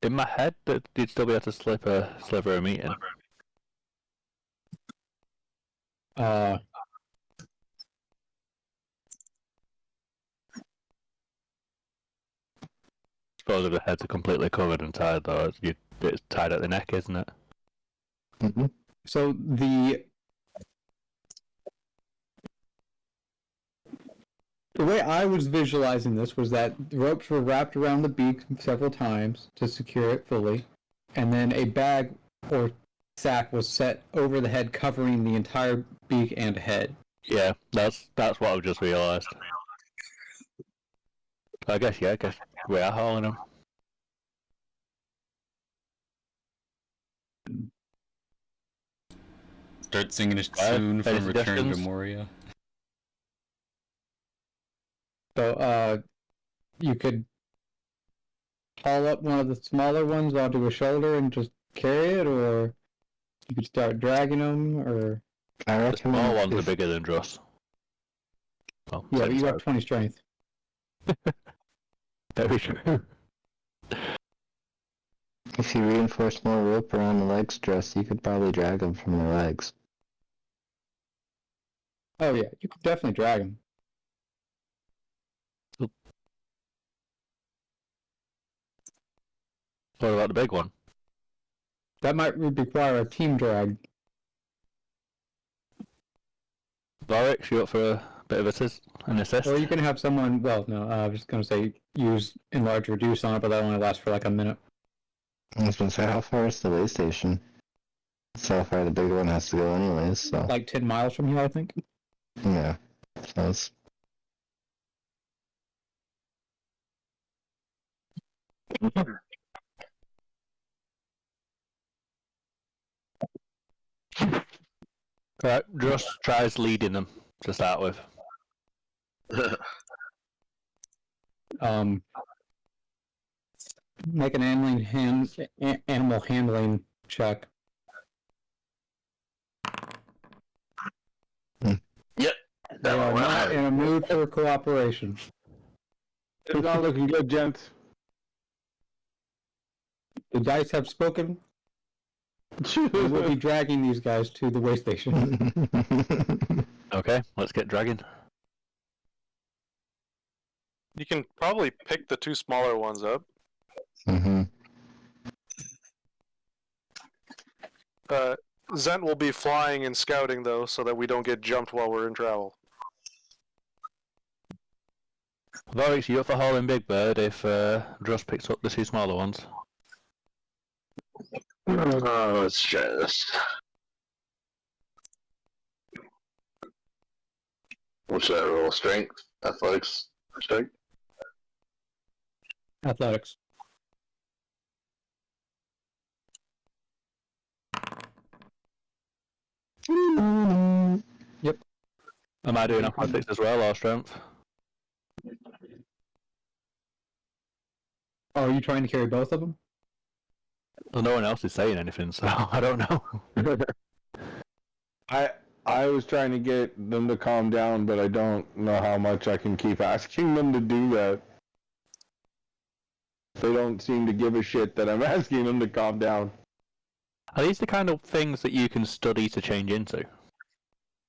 In my head, you'd still be able to slip a sliver of meat in. Suppose if the heads are completely covered and tied, though, it's tied at the neck, isn't it? Mm-hmm. So the way I was visualizing this was that the ropes were wrapped around the beak several times to secure it fully, and then a bag or sack was set over the head, covering the entire beak and head. Yeah, that's what I've just realised. I guess we are hauling them. Start singing a tune any from Return to suggestions? Moria. So, you could haul up one of the smaller ones onto a shoulder and just carry it, or you could start dragging them, or... I The recommend small ones are if, bigger than Dross. Well, Yeah, same but you have size. 20 strength. Very true. if you reinforce more rope around the legs, Dress, you could probably drag them from the legs. Oh yeah, you could definitely drag them. What about the big one? That might require a team drag. Varix, you up for a bit of an assist? Or you can have someone, well, no, I was going to say use enlarge reduce on it, but that only lasts for like a minute. I was gonna say, how far is the way station? So how far the big one has to go anyways, so. Like 10 miles from here, I think. Yeah. So it's... Right, Dross tries leading them to start with. Make an animal handling check. Yep. They are not in a mood for cooperation. It's not looking good, gents. The dice have spoken. We will be dragging these guys to the way station. Okay, let's get dragging. You can probably pick the two smaller ones up. Mm-hmm. Zent will be flying and scouting though, so that we don't get jumped while we're in travel. Varix, you up for hauling Big Bird if Dross picks up the two smaller ones? Let's try this. What's that roll? Strength? Athletics? Strength? Athletics. Yep. Am I doing athletics as well, or strength? Oh, are you trying to carry both of them? Well, no one else is saying anything, so I don't know. I was trying to get them to calm down, but I don't know how much I can keep asking them to do that. They don't seem to give a shit that I'm asking them to calm down. Are these the kind of things that you can study to change into?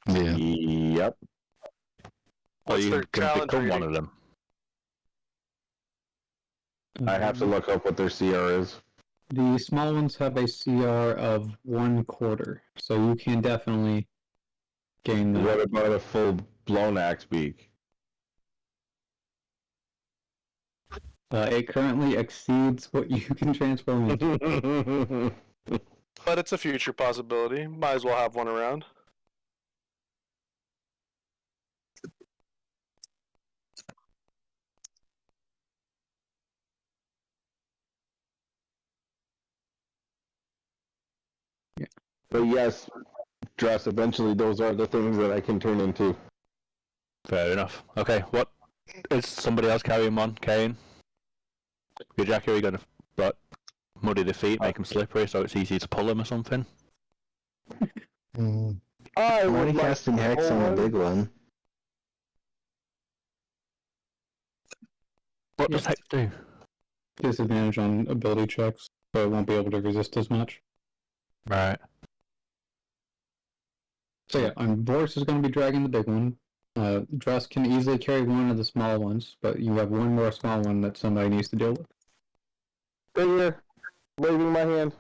Yeah. Yep. Or What's you their can challenge become one rating? of them? I have to look up what their CR is. The small ones have a CR of 1/4, so you can definitely gain that. What about a full-blown axe beak? It currently exceeds what you can transform into. But it's a future possibility. Might as well have one around. But yes, Dress, eventually those are the things that I can turn into. Fair enough. Okay, what is somebody else carrying one? Kane? Your Jackie, are you going to muddy the feet, make them slippery so it's easy to pull them or something? Mm. I I'm already would like casting Hex on the big one. What does Hex do? Disadvantage on ability checks, so it won't be able to resist as much. Right. So yeah, Boris is going to be dragging the big one. Dress can easily carry one of the small ones, but you have one more small one that somebody needs to deal with. Right here, waving my hand.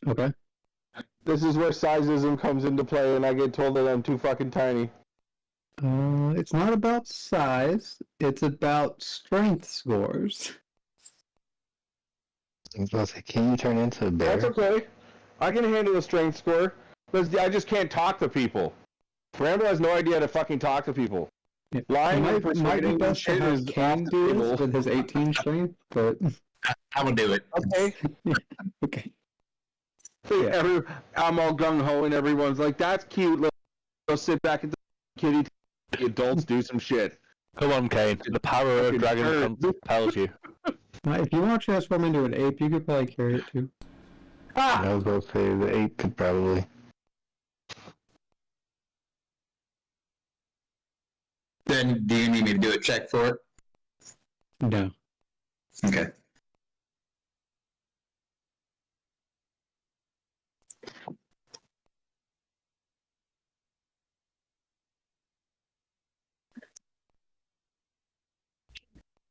Okay. This is where sizeism comes into play, and I get told that I'm too fucking tiny. It's not about size, it's about strength scores. I was about to say, can you turn into a bear? That's okay. I can handle a strength score, but I just can't talk to people. Randall has no idea how to fucking talk to people. Yeah. Lying and Might be persuading best to shit have is Kane off the do table. this with his 18 strength, but I will do it. Okay. okay. I'm all gung ho, and everyone's like, "That's cute." Go sit back at the kitty. The adults do some shit. Come on, Kane. The power of dragon compels you. If you want to transform into an ape, you could probably carry it too. I'll go say the ape could probably. Then do you need me to do a check for it? No. Okay.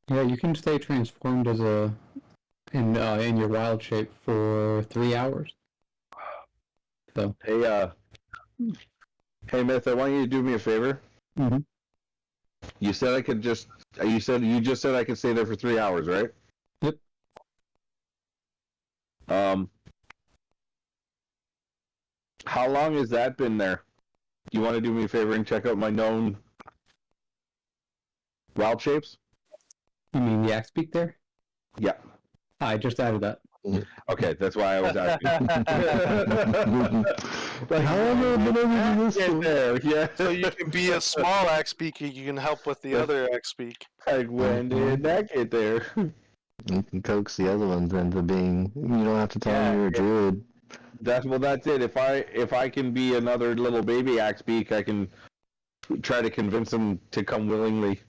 Yeah, you can stay transformed as in your wild shape for 3 hours. So. Hey, Myth, I want you to do me a favor. Mm-hmm. You said I could just. You just said I could stay there for 3 hours, right? Yep. How long has that been there? You want to do me a favor and check out my known wild shapes? You mean the axe beak there? Yeah. I just added that. Okay, that's why I was asking. Like, how long have I been able to do this? There, yeah. So you can be a small axe beak, you can help with the other axe beak. Like, when did that get there? You can coax the other ones into being. You don't have to tell them you're a druid. That's it. If I can be another little baby axe beak, I can try to convince them to come willingly.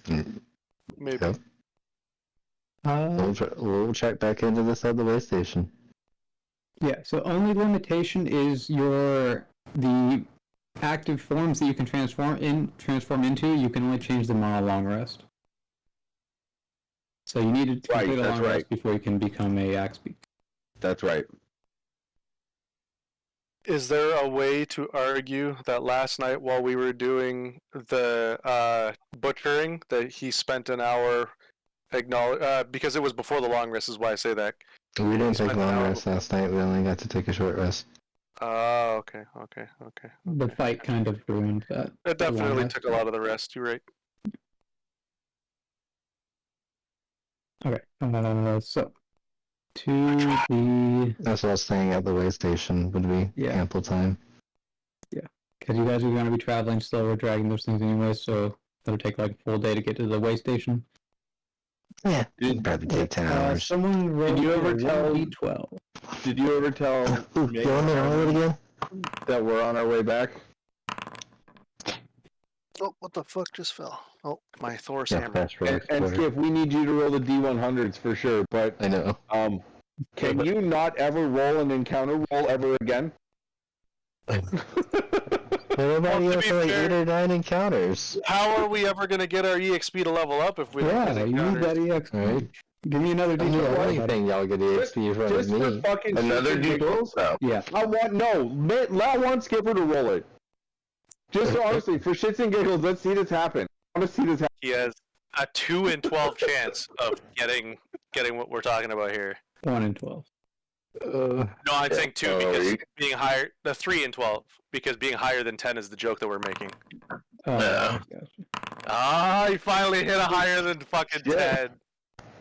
Maybe. Yep. We'll check back into this at the way station. Yeah, so only limitation is the active forms that you can transform into, you can only change them on a long rest. So you need to complete a long rest before you can become a axe beak. That's right. Is there a way to argue that last night while we were doing the butchering that he spent an hour because it was before the long rest is why I say that. We didn't take a long rest last night, we only got to take a short rest. Oh, okay. The fight kind of ruined that. It definitely took a lot of the rest, you're right. Okay, so to the... That's what I was saying, at the way station would be ample time. Yeah, because you guys are going to be traveling slower, dragging those things anyway, so it'll take like a full day to get to the way station. Yeah, it'd probably take 10 hours. Someone rolled Did you ever tell D12. Did you ever tell you want me to roll it again? That we're on our way back? Oh, what the fuck just fell? Oh, my Thor's hammer. And Skip, we need you to roll the D100s for sure, but I know. Can you not ever roll an encounter roll ever again? Everybody else has like 8 or 9 encounters. How are we ever going to get our EXP to level up if we don't get you need that EXP. Right? Give me another D12. Anything y'all get EXP from Just me. for fucking Another D12? D12? Yeah. I want Skipper to roll it. Just honestly, for shits and giggles, let's see this happen. I want to see this happen. He has a 2 in 12 chance of getting what we're talking about here. 1 in 12. No, I'm saying 2 because being higher. The 3 in 12 because being higher than 10 is the joke that we're making. Yeah. He finally hit a higher than fucking 10.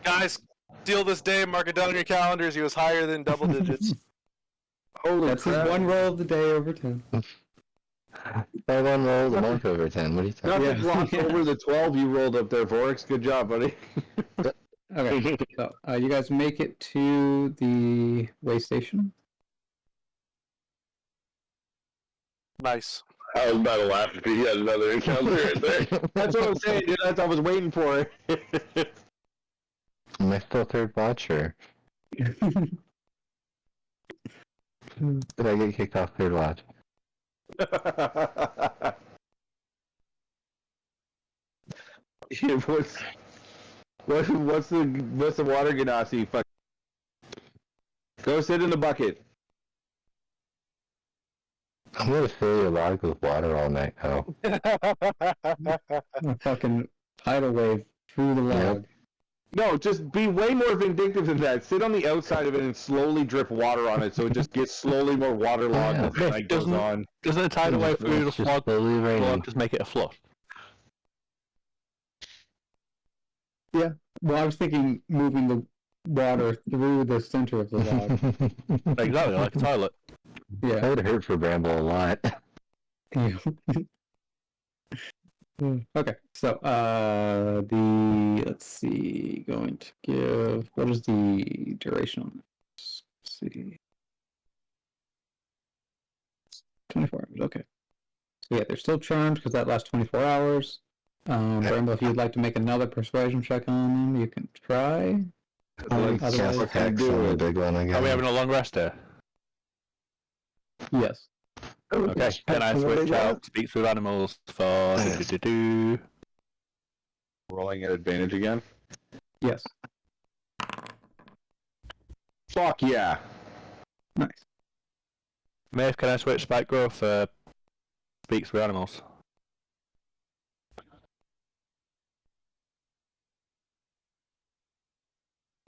Guys, steal this day, mark it down on your calendars. He was higher than double digits. That's his one roll of the day over 10. I one rolled a month over 10. What are you talking about? Not to gloss over the 12 you rolled up there, Vorex. Good job, buddy. Okay, so you guys make it to the way station. Nice. I was about to laugh if he had another encounter right there. That's what I'm saying, dude. That's what I was waiting for. Am I still third watcher? Did I get kicked off third watch? What's the water ganassi? Fuck. Go sit in the bucket. I'm gonna fill your log with water all night now. A fucking tidal wave through the log. No, just be way more vindictive than that. Sit on the outside of it and slowly drip water on it so it just gets slowly more waterlogged as the night goes on. Doesn't a tidal wave through the flood just make it a flush? Yeah. Well, I was thinking moving water through the center of the log. Exactly, like a toilet. Yeah. That would hurt for Bramble a lot. Okay, so let's see, going to give, what is the duration on this? Let's see. 24 hours, okay. So yeah, they're still charmed because that lasts 24 hours. Bramble, if you'd like to make another persuasion check on them, you can try. Cast Hex on the big one again. Are we having a long rest here? Yes. Okay, can I switch out Speaks with Animals for Rolling at advantage again? Yes. Fuck yeah. Nice. Maeve, can I switch Spike Growth for Speaks with Animals?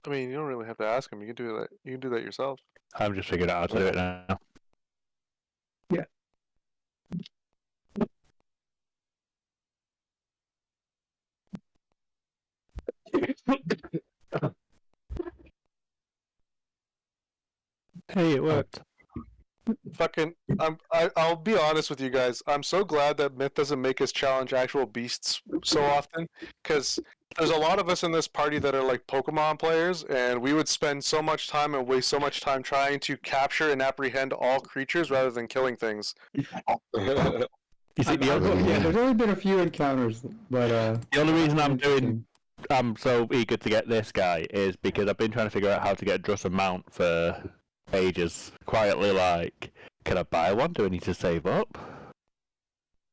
I mean, you don't really have to ask him. You can do that. You can do that yourself. I'm just figuring out how to do it now. Yeah. Hey, it worked. Fucking, I'll be honest with you guys. I'm so glad that Myth doesn't make us challenge actual beasts so often, because there's a lot of us in this party that are like Pokemon players, and we would spend so much time and waste so much time trying to capture and apprehend all creatures rather than killing things. You see, there's only been a few encounters, but the only reason I'm so eager to get this guy is because I've been trying to figure out how to get a Druss mount for ages. Quietly, like, can I buy one? Do I need to save up?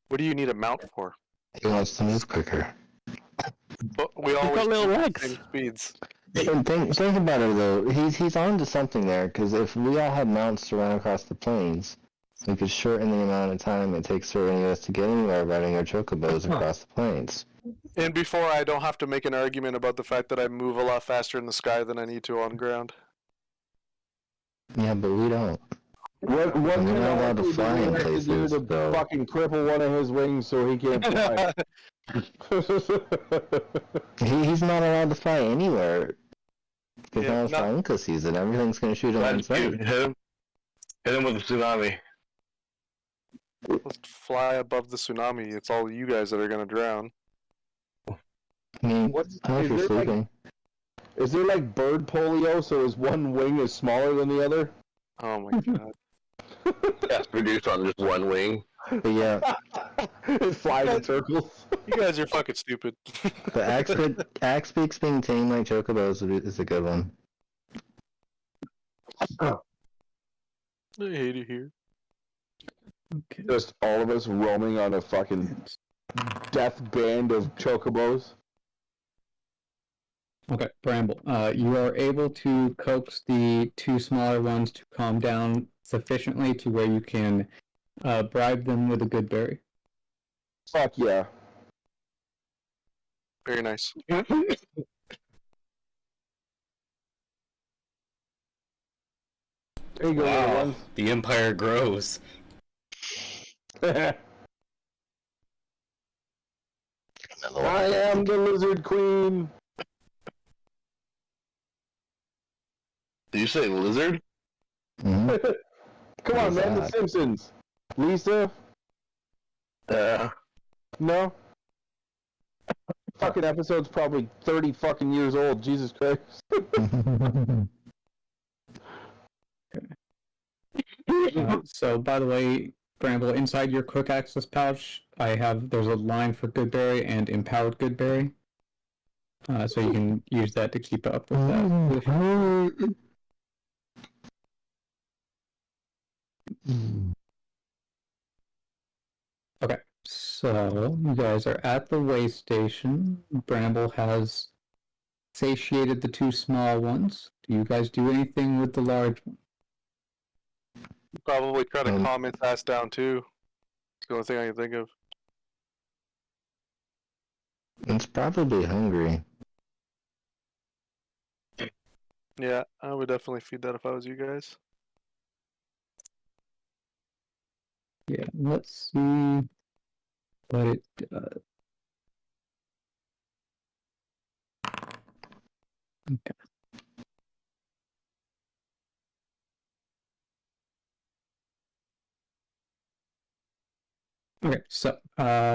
What do you need a mount for? He wants to move quicker. But we always got little do legs. same speeds. And think about it though. He's on to something there. Because if we all had mounts to run across the plains, we could shorten the amount of time it takes for any of us to get anywhere riding our chocobos across the plains. And before, I don't have to make an argument about the fact that I move a lot faster in the sky than I need to on ground. Yeah, but we don't. What And kind we're not of allowed to do fly we in have to do places, to though. fucking cripple one of his wings so he can't fly? He's not allowed to fly anywhere. Because Yeah, now it's Uncle season. Everything's gonna shoot him on sight. Hit him with a tsunami. Let's fly above the tsunami. It's all you guys that are gonna drown. I mean, if you're sleeping. Is there like bird polio so his one wing is smaller than the other? Oh my god. That's produced on just one wing. But yeah, It flies in circles. You guys are fucking stupid. the axe beaks being tamed like chocobos is a good one. I hate it here. Okay. Just all of us roaming on a fucking death band of chocobos. Okay, Bramble. You are able to coax the two smaller ones to calm down sufficiently to where you can bribe them with a good berry. Fuck yeah. Very nice. There you go, little Wow, ones. the empire grows. I am the lizard queen. Did you say lizard? Mm-hmm. Come on, Who's man, The that? Simpsons. Lisa? No? Fucking episode's probably 30 fucking years old. Jesus Christ. So, by the way, Bramble, inside your quick access pouch, there's a line for Goodberry and Empowered Goodberry. So you can use that to keep up with that. Okay, so you guys are at the way station. Bramble has satiated the two small ones. Do you guys do anything with the large one? Probably try to calm its ass down too. It's the only thing I can think of. It's probably hungry. Yeah, I would definitely feed that if I was you guys. Yeah, let's see what it does. Okay. Okay, so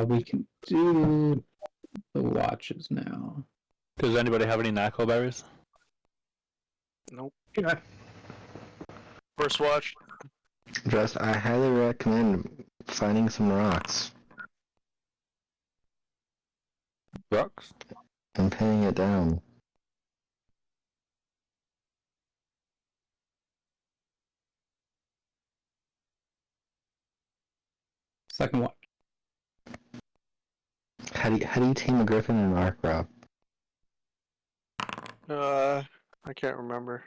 we can do the watches now. Does anybody have any narco berries? Nope. First watch. Just, I highly recommend finding some rocks Rocks? and pinning it down. Second watch. How do you tame a griffin in Ark, Rob? I can't remember.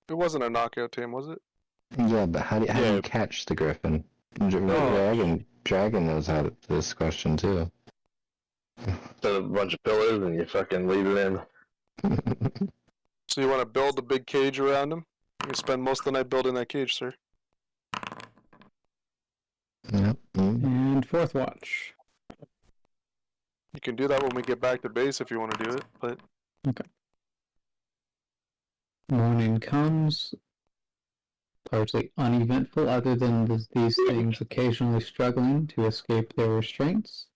It wasn't a knockout team, was it? Yeah, but how do you catch the griffin? Dragon knows how to this question too. Set a bunch of pillars and you fucking leave it in. So you want to build a big cage around him? You spend most of the night building that cage, sir. Yep. And fourth watch. You can do that when we get back to base if you want to do it, but... Okay. Morning comes. Largely uneventful, other than these things occasionally struggling to escape their restraints.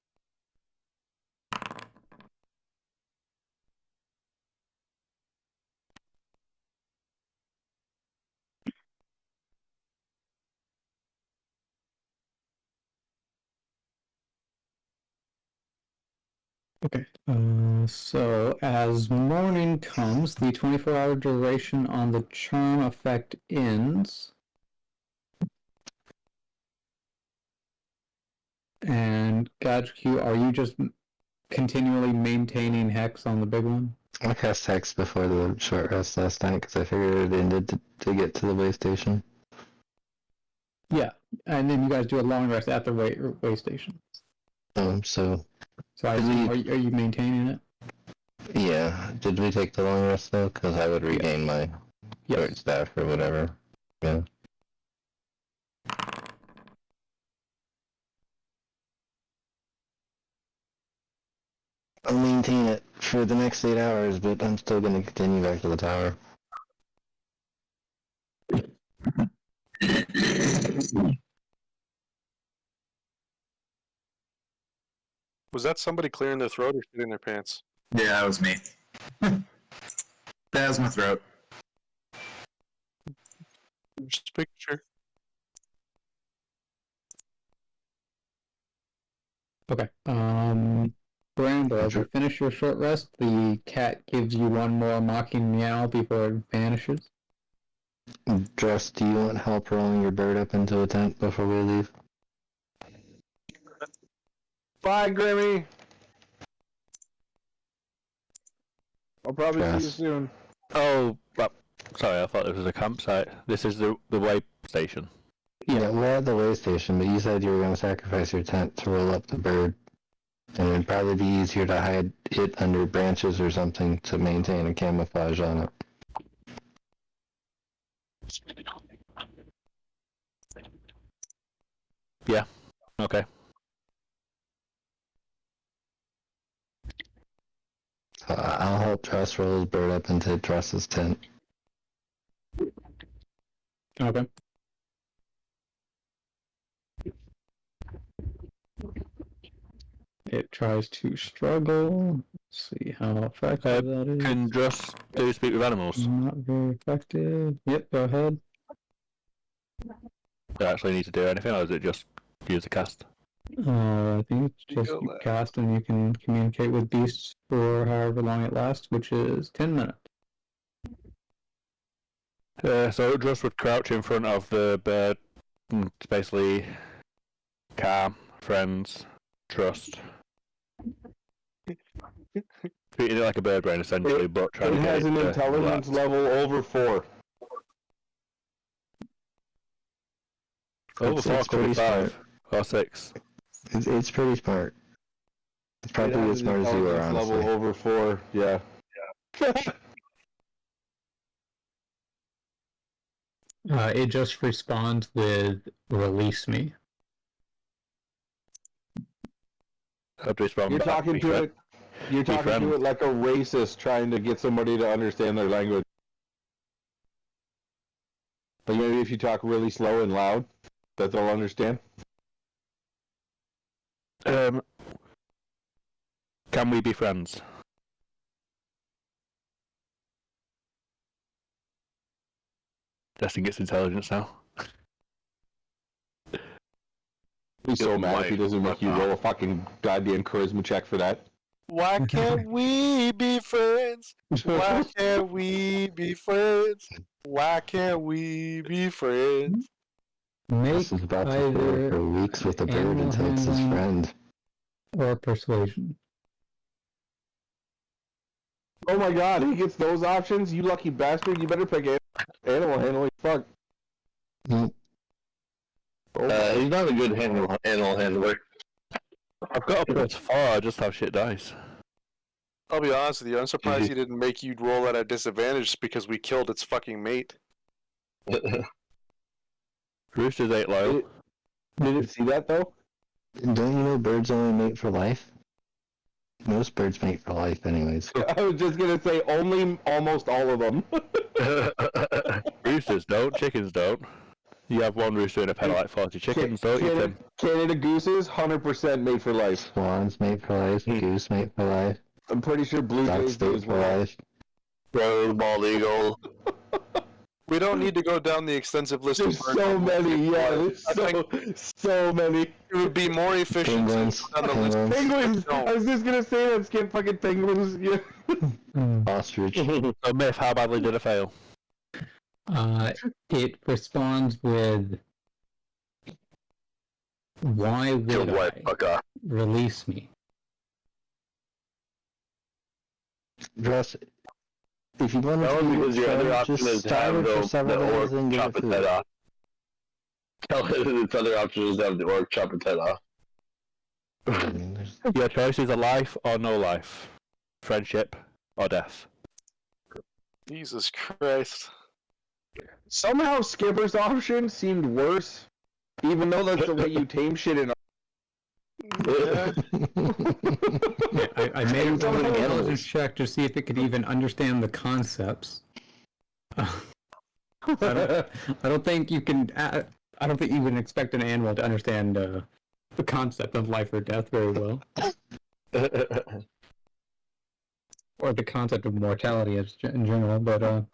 Okay, so as morning comes, the 24-hour duration on the charm effect ends. And Gajku, are you just continually maintaining Hex on the big one? I cast Hex before the short rest last night because I figured it ended to get to the way station. Yeah, and then you guys do a long rest at the way station. So I assume, are you maintaining it? Yeah. Did we take the long rest though? Because I would regain my short staff or whatever. Yeah. I'll maintain it for the next 8 hours, but I'm still going to continue back to the tower. Was that somebody clearing their throat or shitting their pants? Yeah, that was me. That was my throat. Just making sure. Okay. Bramble, as you finish your short rest, the cat gives you one more mocking meow before it vanishes. Dress, do you want help rolling your bird up into a tent before we leave? Bye, Grimmy. I'll probably see you soon. Oh, well, sorry, I thought it was a campsite. This is the way station. Yeah, we're at the way station, but you said you were going to sacrifice your tent to roll up the bird. And it'd probably be easier to hide it under branches or something to maintain a camouflage on it. Yeah, okay. I'll help Dress roll his bird up into Dress's tent. Okay. It tries to struggle. Let's see how effective that is. Can Dress do speak with animals? Not very effective. Yep, go ahead. Do I actually need to do anything, or is it just use the cast? I think it's just you cast and you can communicate with beasts for however long it lasts, which is 10 minutes. So Dress would crouch in front of the bird. It's basically calm, friends, trust. Treating it like a bird brain essentially, but trying to get it has an intelligence level over 4. Over 4 could be 5 or 6. It's pretty smart. It's probably as smart as you are, honestly. Level over 4, yeah. It just responds with "release me." You're talking to it. You're talking to it like a racist trying to get somebody to understand their language. Like maybe if you talk really slow and loud, that they'll understand. Can we be friends? Testing its intelligence now. He's so mad if he doesn't make you roll a fucking goddamn charisma check for that. Why can't we be friends? Why can't we be friends? Why can't we be friends? Make This is about to flirt either for weeks with a bird animal until it's his handling friend. or persuasion. Oh my god, he gets those options? You lucky bastard, you better pick animal handling. Fuck. Nope. He's not a good animal handler. I've got a +4, I just have shit dice. I'll be honest with you, I'm surprised he didn't make you roll at a disadvantage because we killed its fucking mate. Rooster's 8 low. Did it see that though? Don't you know birds only mate for life? Most birds mate for life anyways. I was just gonna say only almost all of them. Roosters don't, chickens don't. You have one rooster in a pen of like 40 chickens, don't you, Tim? Canada gooses, 100% made for life. Swans mate for life, goose mate for life. I'm pretty sure blue Ducks jays do mate as for well. life. Rose, bald eagle. We don't need to go down the extensive list There's of birds. so many, yeah, there's I think so many. it would be more efficient to Penguins. go down the list. Penguins! No. I was just gonna say that, skin fucking penguins. Yeah. Ostrich. So, Myth, how badly did it fail? It responds with, "Why would I release me?" Dress. If you want to Only because your other option just is to starve have it for the several days orc and chop get its head food. off. Tell it its other option is to have the orc chop its head off. I mean, there's- Your choice is a life or no life. Friendship or death. Jesus Christ. Somehow Skipper's option seemed worse, even though that's the way you tame shit in. Yeah. Yeah, I made an Somehow- intelligence check to see if it could even understand the concepts. I don't think you can. I don't think you would expect an animal to understand the concept of life or death very well, or the concept of mortality in general. But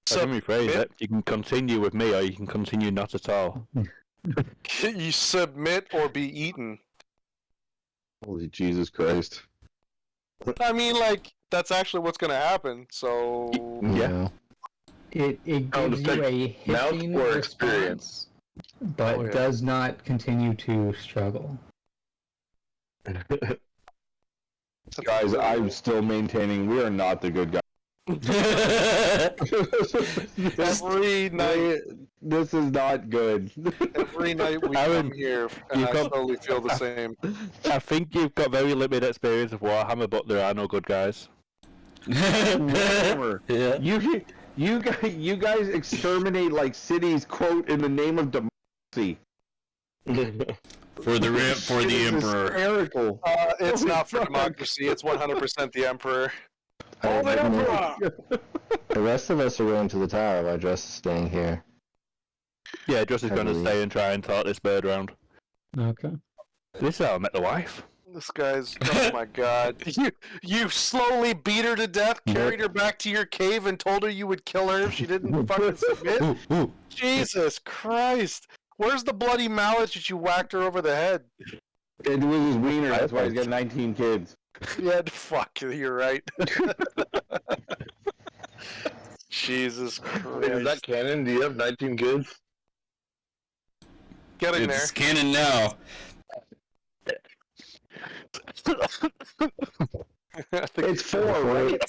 So, let me rephrase it. You can continue with me or you can continue not at all. You submit or be eaten. Holy Jesus Christ. I mean, like, that's actually what's gonna happen, so... Yeah. it gives just you a mouth hitting or response, experience? but Oh, yeah. does not continue to struggle. Guys, I'm still maintaining we are not the good guys. Every night, This is not good. every night we Aaron, come here, and you I come- slowly feel the same. I think you've got very limited experience of Warhammer, but there are no good guys. Whatever. Yeah. You guys exterminate like cities, quote, in the name of democracy. For the Emperor. Hysterical. It's Holy not for fuck. democracy, it's 100% the Emperor. The rest of us are going to the tower while Dress is staying here. Yeah, Just is going to Heavily. stay and try and talk this bird around. Okay. This is how I met the wife. This guy's, oh my god. You slowly beat her to death, carried her back to your cave, and told her you would kill her if she didn't fucking submit? Ooh, ooh. Jesus Christ. Where's the bloody mallet that you whacked her over the head? It was his wiener, that's why he's got 19 kids. Yeah, fuck, you're right. Jesus Wait, is that Christ. canon? Do you have 19 kids? Get in there. It's canon now. I think It's 4, right?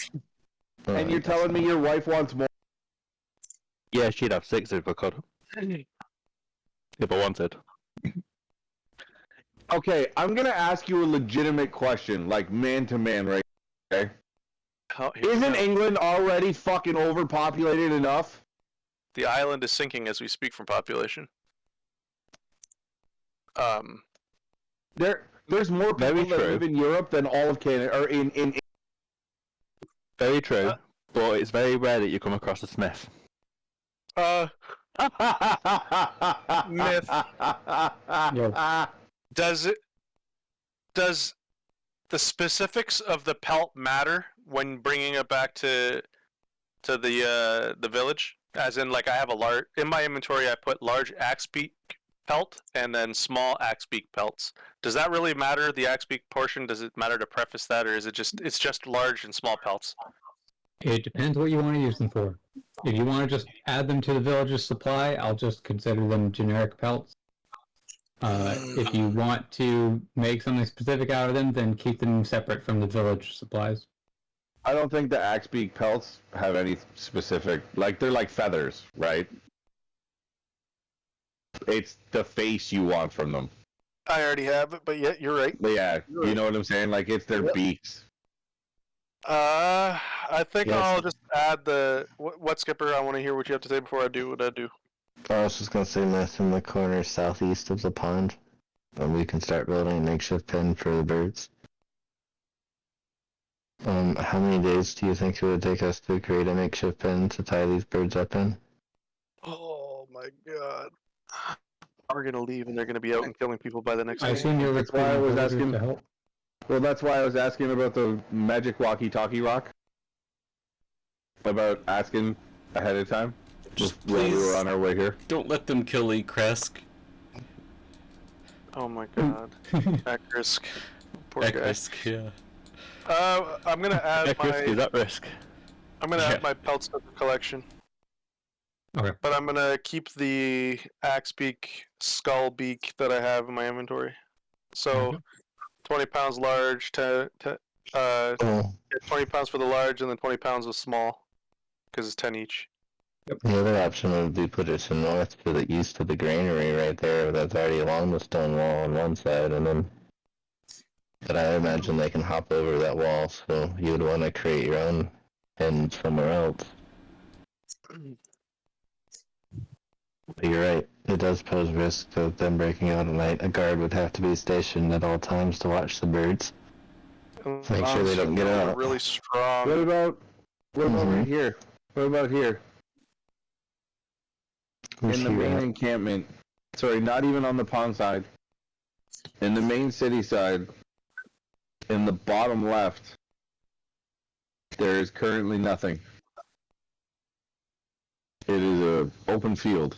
And you're telling me your wife wants more? Yeah, she'd have 6 if I could. If I wanted. Okay, I'm gonna ask you a legitimate question, like man to man, right? Okay. Isn't England already fucking overpopulated enough? The island is sinking as we speak from population. There's more Very people that true. live in Europe than all of Canada, or in Very true. But it's very rare that you come across a Smith. Myth. Does the specifics of the pelt matter when bringing it back to the village? As in, like, I have a large in my inventory. I put large axe beak pelt and then small axe beak pelts. Does that really matter? The axe beak portion, does it matter to preface that, or is it just large and small pelts? It depends what you want to use them for. If you want to just add them to the village's supply, I'll just consider them generic pelts. If you want to make something specific out of them, then keep them separate from the village supplies. I don't think the axe beak pelts have any specific, like, they're like feathers, right? It's the face you want from them. I already have it, but yeah, you're right. Yeah, you know what I'm saying? Like, it's their beaks. I think I'll just add the what Skipper. I want to hear what you have to say before I do what I do. I was just gonna say myth in the corner southeast of the pond, and we can start building a makeshift pen for the birds. How many days do you think it would take us to create a makeshift pen to tie these birds up in? Oh my god. We're gonna leave and they're gonna be out and killing people by the next I day. assume you're That's why I was asking to help. Well, that's why I was asking about the magic walkie-talkie rock. About asking ahead of time. Just while we please were on our way here. don't let them kill Kresk. Oh my god. At risk. Poor At guy. risk, yeah. I'm gonna add Heck, risk is my at risk. I'm gonna add my pelts to the collection. Okay. But I'm gonna keep the axe beak, skull beak that I have in my inventory. So 20 pounds large to 20 pounds for the large and then 20 pounds of small. Because it's 10 each. The other option would be put it to north to the east of the granary right there. That's already along the stone wall on one side, and then. But I imagine they can hop over that wall, so you would want to create your own pen somewhere else. But you're right, it does pose risk of them breaking out at night. A guard would have to be stationed at all times to watch the birds. Make sure they don't get out. Really strong. What about right here? What about here? Who's In the here main at? encampment. Sorry, not even on the pond side. In the main city side, in the bottom left, there is currently nothing. It is a open field.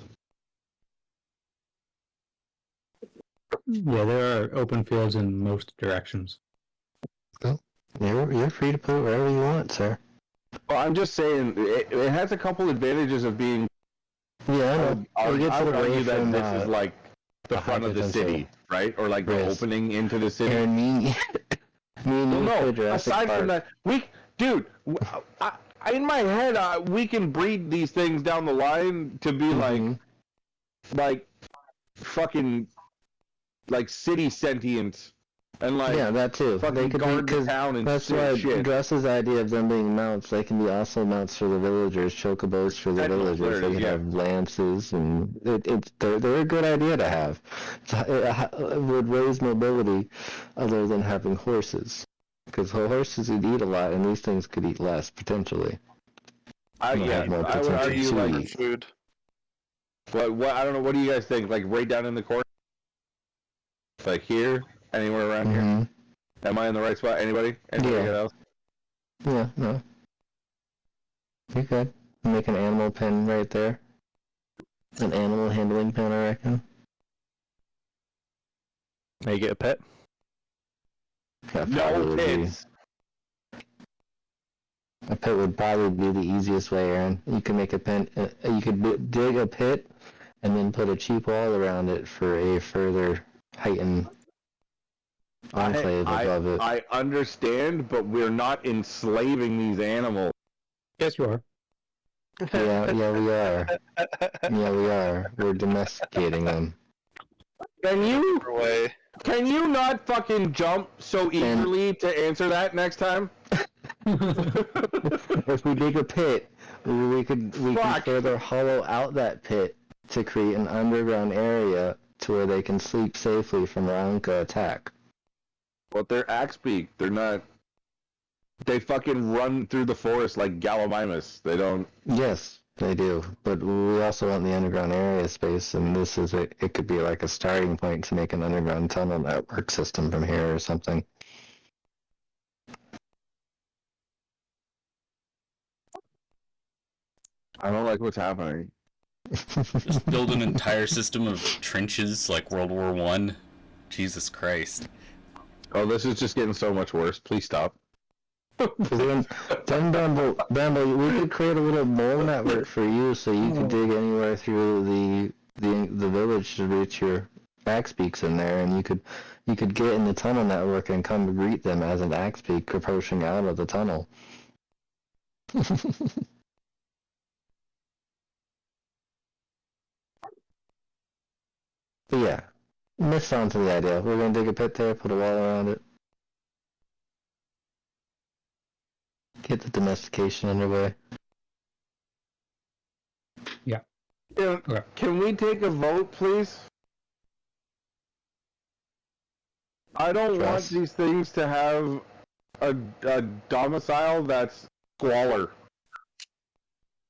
Yeah, there are open fields in most directions. You're free to put it wherever you want, sir. Well, I'm just saying, it has a couple advantages of being. Yeah, I know. I would argue that this is like like the front of the city, right? Or like the opening into the city. And me and you Well, play no. Jurassic Aside Park. from that, in my head, we can breed these things down the line to be like fucking like city sentient. And like, yeah, that too. They could guard be, the 'cause town and that's why shit. Dress's idea of them being mounts, they can be also mounts for the villagers, chocobos for the Technically, villagers. They can yeah. have lances, and they're a good idea to have. It would raise mobility, other than having horses, because horses would eat a lot, and these things could eat less potentially. I would argue to like eat. Food. What I don't know. What do you guys think? Like right down in the corner, like here, anywhere around here. Am I in the right spot? Anybody? Anybody else? Yeah, no. You could make an animal pen right there. An animal handling pen, I reckon. Make it a pet. That No probably would be- pits. A pit would probably be the easiest way, Aaron. You can make a pen. You could dig a pit and then put a cheap wall around it for a further heightened enclave above it. I understand, but we're not enslaving these animals. Yes, you are. Yeah, we are. Yeah, we are. We're domesticating them. Can you not fucking jump so eagerly to answer that next time? If we dig a pit, we can further hollow out that pit to create an underground area to where they can sleep safely from our Anka attack. But they're axe beak. They're not. They fucking run through the forest like Gallimimus. They don't. Yes, They do, but we also want the underground area space, and this is it could be like a starting point to make an underground tunnel network system from here or something. I don't like what's happening. Just build an entire system of trenches like World War One. Jesus Christ. Oh, this is just getting so much worse. Please stop. Then Bamble, we could create a little mole network for you, so you could dig anywhere through the village to reach your axe peaks in there, and you could get in the tunnel network and come greet them as an axe peak approaching out of the tunnel. But yeah, missed on to the idea. We're gonna dig a pit there, put a wall around it. Get the domestication underway. Yeah. Can we take a vote, please? I don't want these things to have a domicile that's squalor.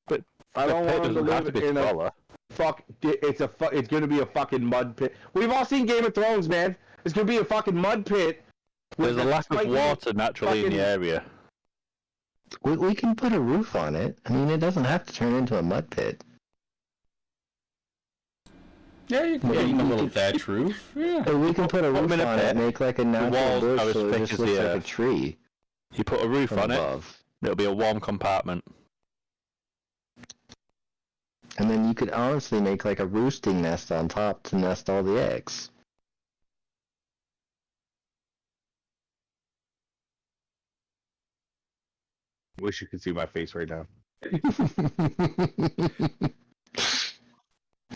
But I don't want them to live in a it's gonna be a fucking mud pit. We've all seen Game of Thrones, man. It's gonna be a fucking mud pit. There's a lack of water naturally in the area. We can put a roof on it. I mean, it doesn't have to turn into a mud pit. Yeah, you can put a little thatch roof. Yeah. We can put a roof on it, make like a natural bush so it just looks like a tree. You put a roof on it, it'll be a warm compartment. And then you could honestly make like a roosting nest on top to nest all the eggs. Wish you could see my face right now.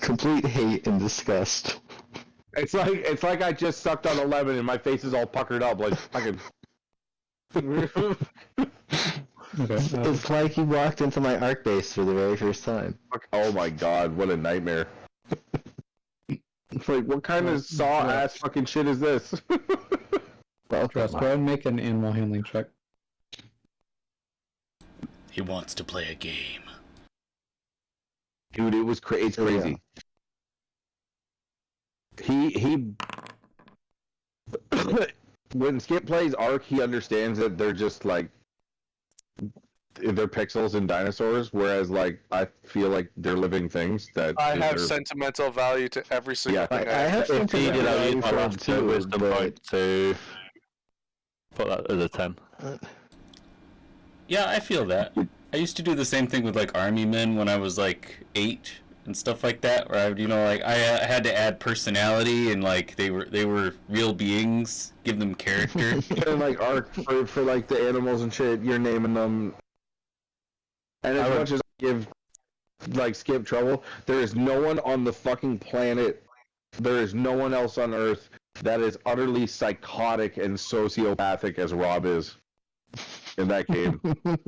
Complete hate and disgust. It's like I just sucked on a lemon and my face is all puckered up like fucking. It's like you walked into my arc base for the very first time. Oh my god, what a nightmare. It's like, what kind of saw-ass fucking shit is this? Go ahead and make an animal handling check. He wants to play a game. Dude, it's crazy. He when Skip plays Ark, he understands that they're just like they're pixels and dinosaurs, whereas like I feel like they're living things that I have sentimental value to every single thing. I have sentimental value for them too, wisdom point to put that as a 10. Yeah, I feel that. I used to do the same thing with like army men when I was like 8 and stuff like that, where I would, I had to add personality and like they were real beings, give them character. And like Ark for like the animals and shit, you're naming them. And as much as I give like Skip trouble, there is no one on the fucking planet, there is no one else on Earth that is utterly psychotic and sociopathic as Rob is in that game.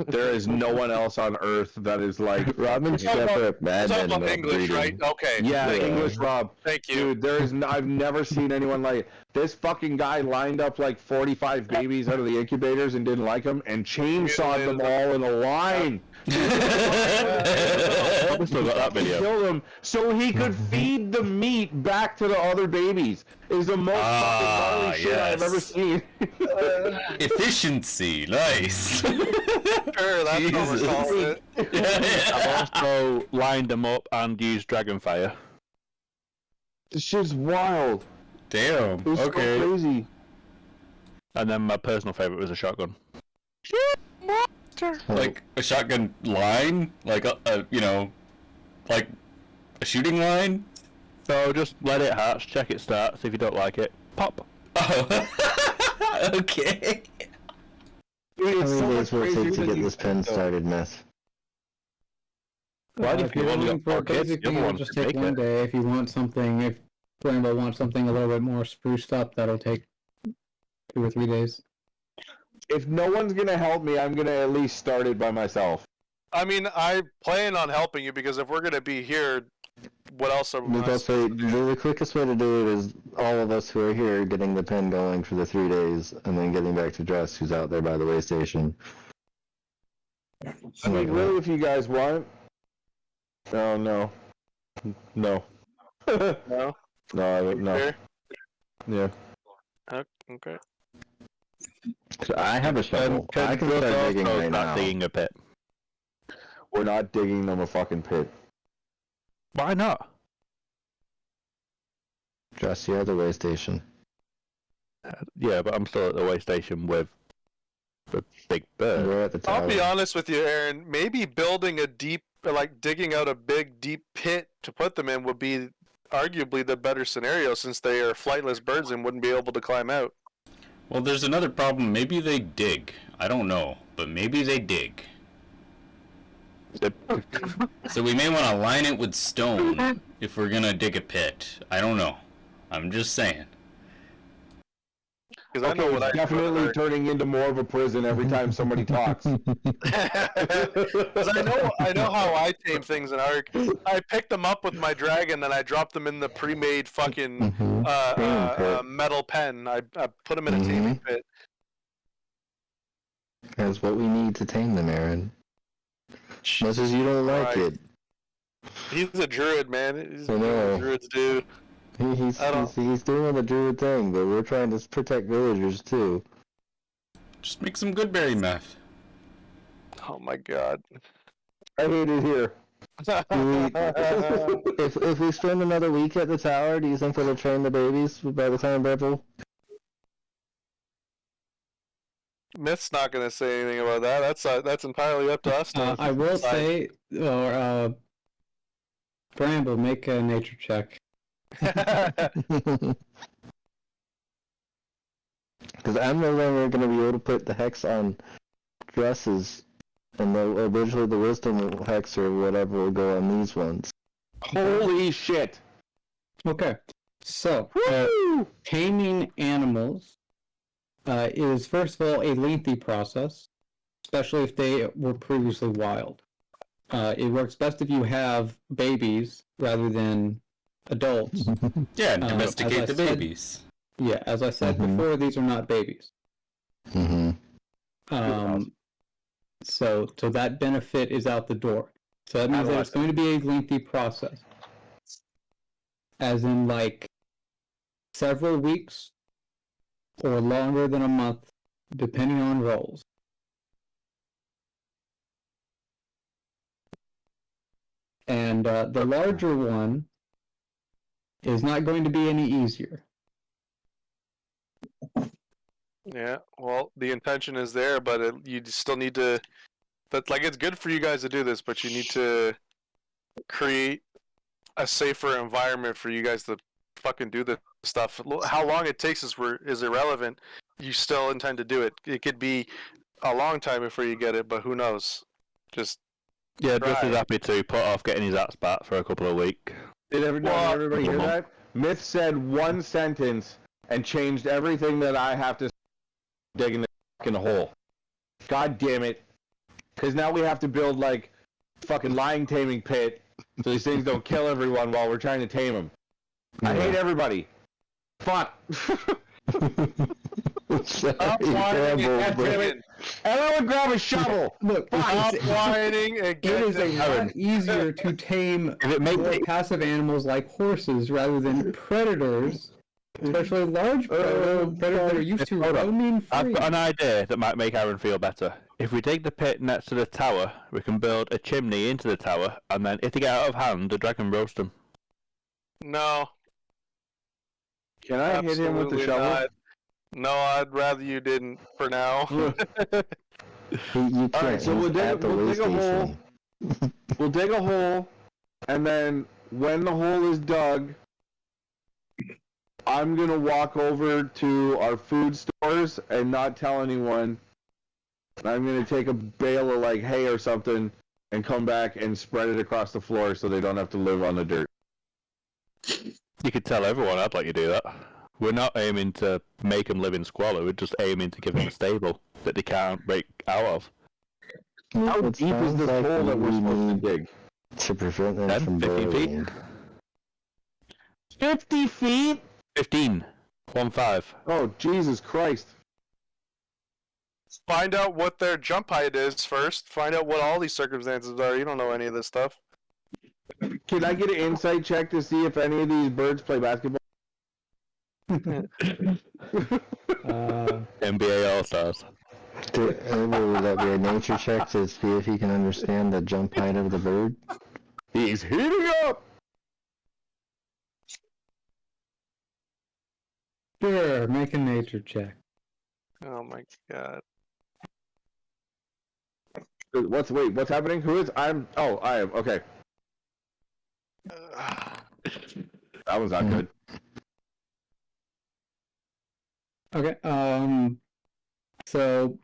There is no one else on Earth that is like Robin's separate Talk about English, right? Okay. Yeah, English Rob. Thank you. Dude, I've never seen anyone like this. Fucking guy lined up like 45 babies out of the incubators and didn't like them and chainsawed them all in a line. I still got that video. Killed him so he could feed the meat back to the other babies. Is the most fucking gnarly shit I've ever seen. Efficiency, nice. Sure, that's what we're calling it. I've also lined them up and used Dragonfire. This shit's wild. Damn. It's so crazy. And then my personal favorite was a shotgun. Like a shotgun line, like a like a shooting line. So just let it hatch, check it starts. If you don't like it, pop. Oh, okay. How many days will it take to get this pen started, Myth? Why do If you're only looking got for 4 a kids? basic The other thing, it'll ones just can take make one it. day. If you want something, if Rainbow wants something a little bit more spruced up, that'll take 2 or 3 days. If no one's gonna help me, I'm gonna at least start it by myself. I mean, I plan on helping you because if we're gonna be here, what else are we? The quickest way to do it is all of us who are here getting the pen going for the 3 days, and then getting back to Dress, who's out there by the way station. I mean, really, if you guys want, Oh no. No. No. No. Fair? Yeah. Okay. So I have a shovel. I can start digging right now. Digging a pit. We're not digging them a fucking pit. Why not? Just the other way station. Yeah, but I'm still at the way station with the big bird. We're at the tower. I'll be honest with you, Aaron. Maybe building a deep, like digging out a big, deep pit to put them in would be arguably the better scenario since they are flightless birds and wouldn't be able to climb out. Well, there's another problem. Maybe they dig. I don't know, but maybe they dig. So we may want to line it with stone if we're gonna dig a pit. I don't know. I'm just saying. Because I know what it's definitely turning into more of a prison every time somebody talks. Because I know how I tame things in Ark. I pick them up with my dragon, and I drop them in the pre-made fucking metal pen. I put them in a taming pit. That's what we need to tame them, Aaron. Much as you don't like it. He's a druid, man. He's I know. what druids do. He's doing the druid thing, but we're trying to protect villagers too. Just make some goodberry meth. Oh my god. I hate it here. If we spend another week at the tower, do you think it'll train the babies by the time Breville? Myth's not going to say anything about that. That's entirely up to us. I will say, Bramble, make a nature check. Because I'm no longer going to be able to put the hex on dresses, and eventually the wisdom hex or whatever will go on these ones. Holy shit! Okay, so taming animals is first of all a lengthy process, especially if they were previously wild. It works best if you have babies rather than adults. Yeah, domesticate the babies. Yeah, as I said before, these are not babies. So that benefit is out the door. So that means that it's going to be a lengthy process. As in, like, several weeks or longer than a month, depending on roles. And the larger one is not going to be any easier. Yeah, well, the intention is there, but you still need to. That's like it's good for you guys to do this, but you need to create a safer environment for you guys to fucking do this stuff. How long it takes is irrelevant. You still intend to do it. It could be a long time before you get it, but who knows? Just just as happy to put off getting his axe back for a couple of weeks. Did everybody hear that? Myth said one sentence and changed everything that I have to dig in the fucking hole. God damn it. Because now we have to build, like, fucking lion taming pit so these things don't kill everyone while we're trying to tame them. I hate everybody. Fuck. Stop whining and get it. Everyone grab a shovel. Look, stop whining and it get is a lot easier to tame more passive animals like horses rather than predators, especially large predators that are used to roaming free. I've got an idea that might make Aaron feel better. If we dig the pit next to the tower, we can build a chimney into the tower, and then if they get out of hand, the dragon roast them. No. Can I hit him with the shovel? Not. No, I'd rather you didn't for now. Alright, so we'll dig a hole. We'll dig a hole, and then when the hole is dug, I'm gonna walk over to our food stores and not tell anyone. I'm gonna take a bale of like hay or something and come back and spread it across the floor so they don't have to live on the dirt. You could tell everyone I'd let you do that. We're not aiming to make them live in squalor, we're just aiming to give them a stable that they can't break out of. How deep is this hole that we're supposed to dig? To prevent them from 15 burrowing. feet. 50 feet? 15. 1-5. Oh, Jesus Christ. Find out what their jump height is first. Find out what all these circumstances are. You don't know any of this stuff. Can I get an insight check to see if any of these birds play basketball? NBA All Stars. Would that be a nature check to see if he can understand the jump height of the bird? He's heating up! Sure, make a nature check. Oh my god. What's happening? Who is? I am, okay. That was not good. Okay, so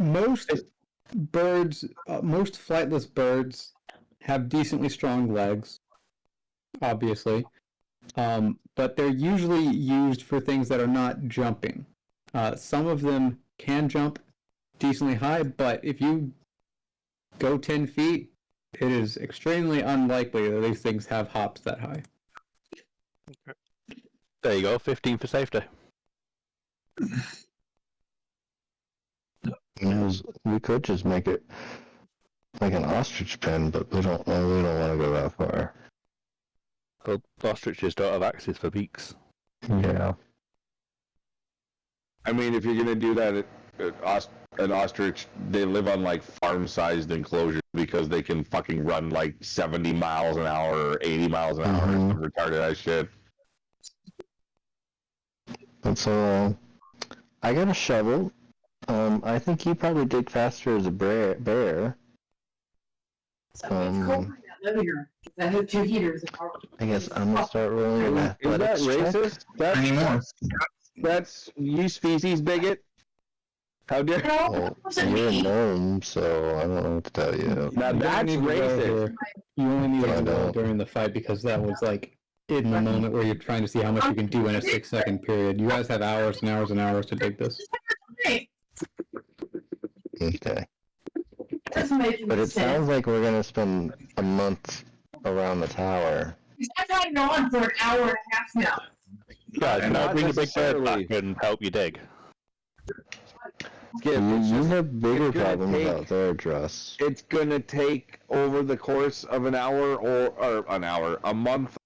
most birds, most flightless birds have decently strong legs, obviously, but they're usually used for things that are not jumping. Some of them can jump decently high, but if you go 10 feet, it is extremely unlikely that these things have hops that high. There you go, 15 for safety. We could just make it like an ostrich pen, but we don't want to go that far. Well, ostriches don't have axes for beaks. Yeah. I mean, if you're gonna do that, an ostrich, they live on like farm-sized enclosures because they can fucking run like 70 miles an hour or 80 miles an hour or some retarded ass shit. And so, I got a shovel. I think you probably dig faster as a bear. It's cold in that living room. I have 2 heaters. I guess I'm gonna start rolling an athletics Is that racist? check. That's you species bigot. How dare Well, you're a gnome, so I don't know what to tell you. Now that's racist. You only need I to go know. during the fight because that was like in the moment where you're trying to see how much you can do in a 6-second period. You guys have hours and hours and hours to dig this. Okay. Doesn't make But it sense. sounds like we're gonna spend a month around the tower. I've had it on for an hour and a half now. Guys, can I not bring a big bird necessarily. back and help you dig? You have bigger it's gonna problems take- out there, Druss. It's gonna take over the course of an hour or a month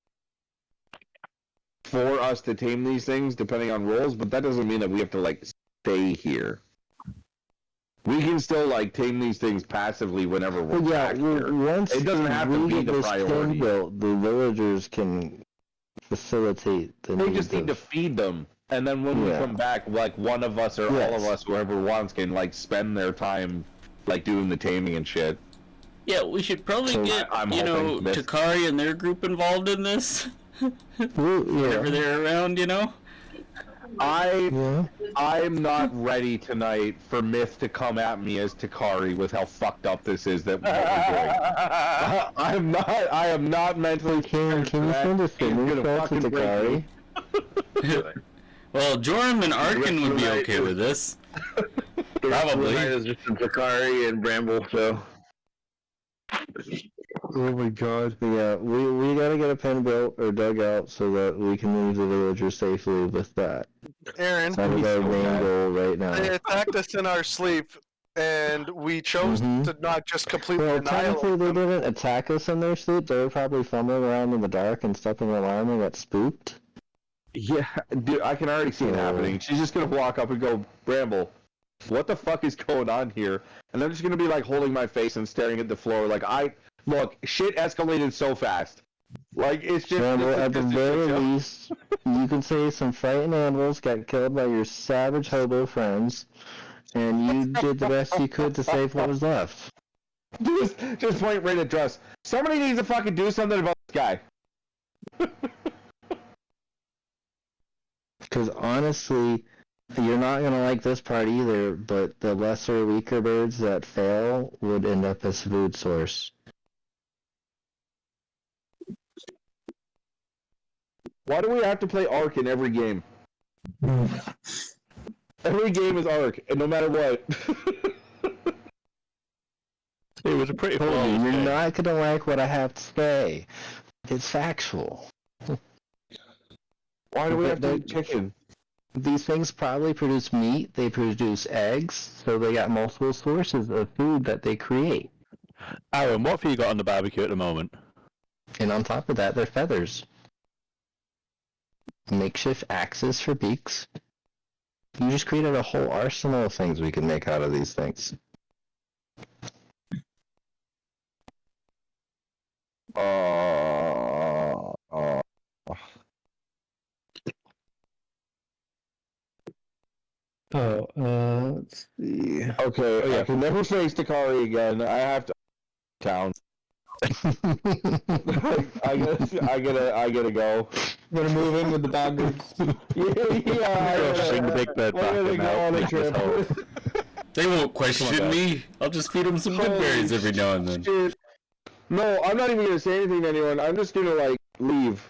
for us to tame these things, depending on rules. But that doesn't mean that we have to like stay here. We can still like tame these things passively whenever we're Well, yeah, back here. once It doesn't have to we be get the this pen priority. built, the villagers can facilitate the They needs just need to of... feed them, and then when we Yeah. come back, like one of us or all of Yes. us, whoever wants, can like spend their time like doing the taming and shit. Yeah, we should probably So get, I'm hoping this- Takari and their group involved in this. Whenever Yeah. they're around, Yeah. I'm not ready tonight for Myth to come at me as Takari with how fucked up this is that what we're doing. I am not mentally Can prepared for you that. send a He's thinning gonna spell to fucking break Takari? me. Well, Joram and Arkin would be Right. okay with this. The rest of the Probably. night is just Zakari and Bramble, so. Oh my god. Yeah, we gotta get a pen built or dug out so that we can leave the villagers safely with that. Aaron, That is our main goal right now. they attacked us in our sleep, and we chose Mhm. to not just completely Well, annihilate technically they them. didn't attack us in their sleep. They were probably fumbling around in the dark and stepping an alarm and got spooked. Yeah, dude, I can already see it happening. She's just gonna walk up and go, Bramble, what the fuck is going on here? And I'm just gonna be like holding my face and staring at the floor like look, shit escalated so fast. Like it's just Bramble, this is at the just a very shit show. least, you can say some frightened animals got killed by your savage hobo friends, and you did the best you could to save what was left. Just point right at Druss. Somebody needs to fucking do something about this guy. Because honestly, you're not gonna like this part either, but the lesser, weaker birds that fail would end up as food source. Why do we have to play Ark in every game? Every game is Ark, and no matter what. It was a pretty Told you, flawless you're game. not gonna like what I have to say. It's factual. Why do we have to eat chicken? these things probably produce meat, they produce eggs, so they got multiple sources of food that they create. Aaron, what have you got on the barbecue at the moment? And on top of that, they're feathers. Makeshift axes for beaks. You just created a whole arsenal of things we can make out of these things. Let's see. Okay, I can never face Takari again. I have to town. I gotta go. I'm gonna move in with the doggers. Bring the big bird back and help make this whole. They won't question me. I'll just feed them some good berries every now and then. Shit. No, I'm not even gonna say anything to anyone. I'm just gonna like leave.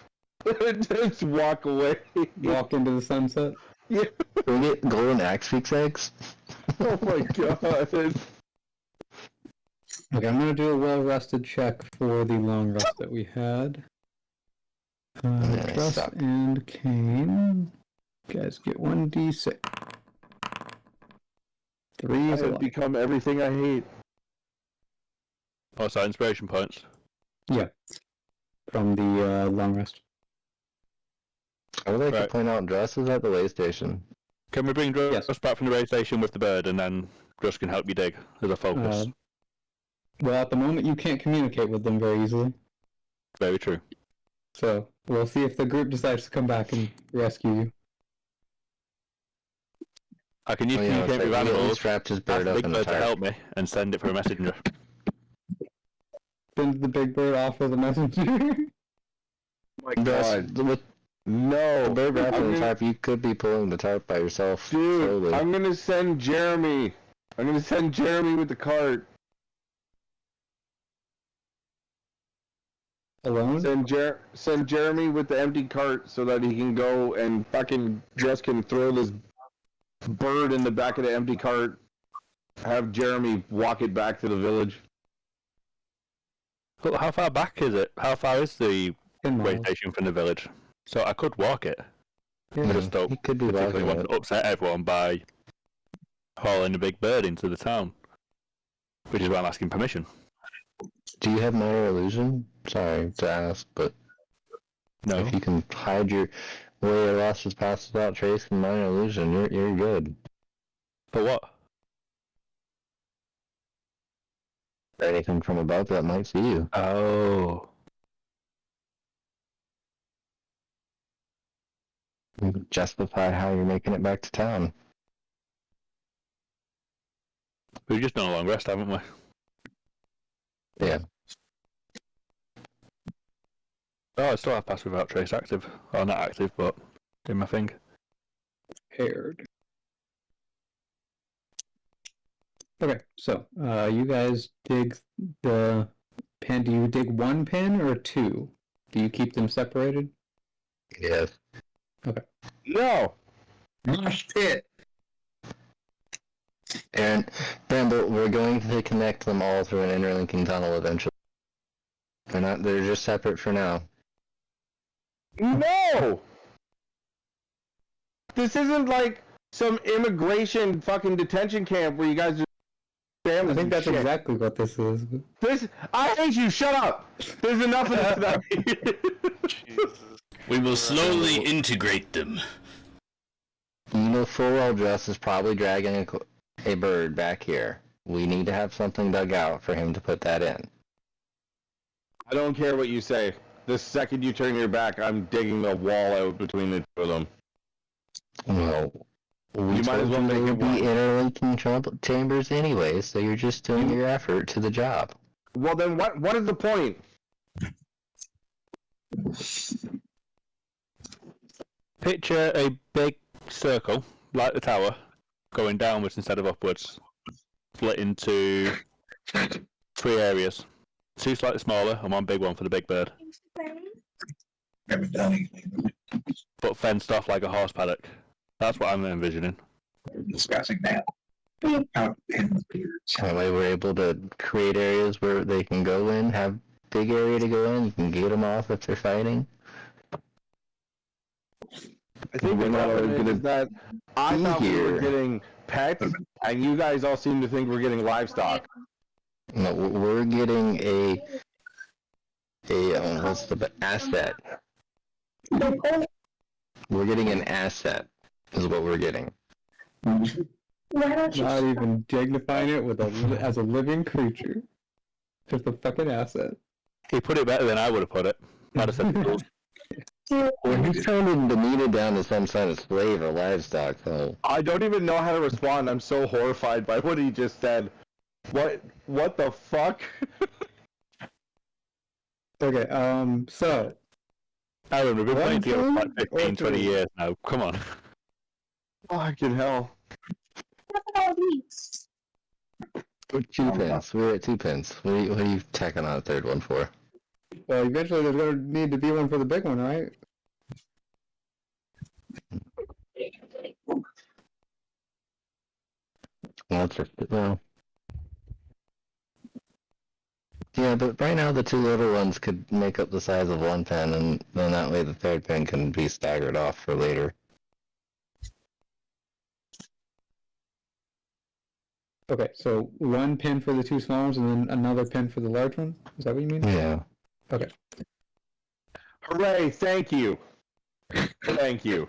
Just walk away. Walk into the sunset. Yeah. Can we get golden axe beaks eggs? Oh my god. Okay, I'm gonna do a well-rested check for the long rest that we had. Trust and Kane. You guys get 1d6. 3 I is a have lot. become everything I hate. What's that, inspiration points? Yeah. From the long rest. I would like to point out Dress is at the way station. Can we bring Dress back from the way station with the bird, and then Dress can help you dig as a focus? Well, at the moment, you can't communicate with them very easily. Very true. So, we'll see if the group decides to come back and rescue you. I can use communicate with animals, wrapped his bird ask the up big in the bird to tarp. help me, and send it for a messenger. Send the big bird off with a messenger. My Dress, god. No. the bird wrapped in the gonna- tarp, you could be pulling the tarp by yourself. Dude, slowly. I'm gonna send Jeremy. I'm gonna send Jeremy with the cart. Alone? Send Jeremy with the empty cart so that he can go and fucking Dress can throw this bird in the back of the empty cart. Have Jeremy walk it back to the village. But how far back is it? How far is the 10 way miles. station from the village? So I could walk it. Yeah. I just don't He could be particularly walking want it. to upset everyone by hauling a big bird into the town. Which is why I'm asking permission. Do you have minor illusion? Sorry to ask, but No. if you can hide your way or lost his past without trace and minor illusion, you're good. For what? Anything from above that might see you. Oh. You can justify how you're making it back to town. We've just done a long rest, haven't we? Yeah. Oh, I still have pass without trace active. Oh, not active, but in my thing. Paired. Okay, so you guys dig the pen. Do you dig one pen or two? Do you keep them separated? Yes. Okay. No. Mosh pit. And Bramble, we're going to connect them all through an interlinking tunnel eventually. They're just separate for now. No! This isn't like some immigration fucking detention camp where you guys just I think that's exactly what this is. I hate you, shut up! There's enough of this tonight. Jesus. We will slowly integrate them. You know full well Dress is probably dragging a bird back here. We need to have something dug out for him to put that in. I don't care what you say. The second you turn your back, I'm digging a wall out between the two of them. Well, we You might as told well you make there it would be one. interlinking chambers anyway, so you're just doing your effort to the job. Well then what is the point? Picture a big circle, like the tower, going downwards instead of upwards, split into 3 areas. 2 slightly smaller and 1 big one for the big bird. Haven't done anything. But fenced off like a horse paddock. That's what I'm envisioning. We're discussing that. Out in the beards. That way we're able to create areas where they can go in, have big area to go in, you can get them off if they're fighting. I think We're the not problem always is that I be thought we were here. getting pets, and you guys all seem to think we're getting livestock. No, we're getting a what's the asset? We're getting an asset, is what we're getting. Why don't you? Not even dignifying it with as a living creature. Just a fucking asset. He put it better than I would have put it. I'd have said tools. Well, he's trying to demean it down to some kind of slave or livestock, though. I don't even know how to respond. I'm so horrified by what he just said. What the fuck? Okay, so Aaron, we've been playing together for like 15, One 20 food. years now. Come on. Fucking hell. Look at all these. We're 2 pins. We're at 2 pins. What are you tacking on a third one for? well, eventually there's gonna need to be one for the big one, right? Well, yeah, but right now the 2 little ones could make up the size of 1 pin, and then that way the third pin can be staggered off for later. Okay, so 1 pin for the 2 small ones and then another pin for the large one? Is that what you mean? Yeah. Okay. Hooray! Thank you. Thank you.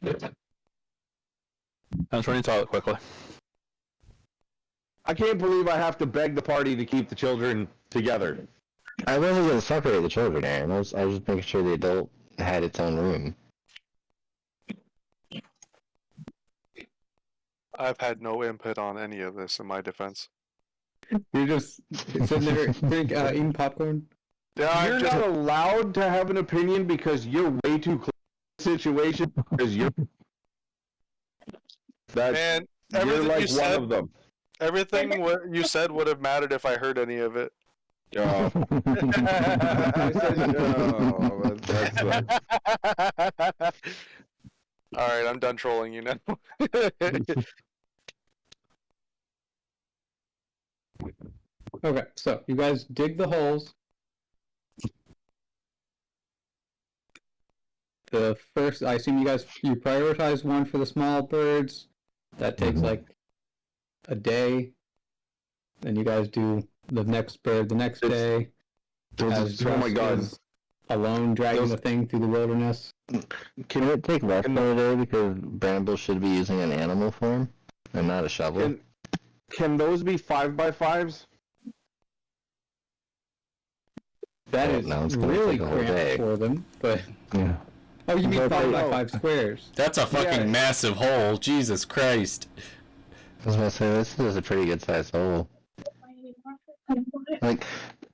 Let's run into toilet quickly. I can't believe I have to beg the party to keep the children together. I wasn't going to separate the children, Aaron. I was just making sure the adult had its own room. I've had no input on any of this in my defense. You're just sitting there eating popcorn? Yeah, You're not allowed to have an opinion because you're way too close to the situation. Because you're Man, you're everything like you one said, of them. everything what you said would have mattered if I heard any of it. I said, oh, that's All right, I'm done trolling you now. Okay, so you guys dig the holes. The first, I assume you prioritize one for the small birds. That takes like a day. Then you guys do the next bird the next day. As oh my Dress god. is alone dragging the thing through the wilderness. Can it take less than a day because Bramble should be using an animal form and not a shovel? Can those be 5x5s? That is really cramped for them, but... Yeah. Oh, you mean But 5x5 squares? That's a fucking massive hole. Jesus Christ. I was going to say, this is a pretty good sized hole. Like,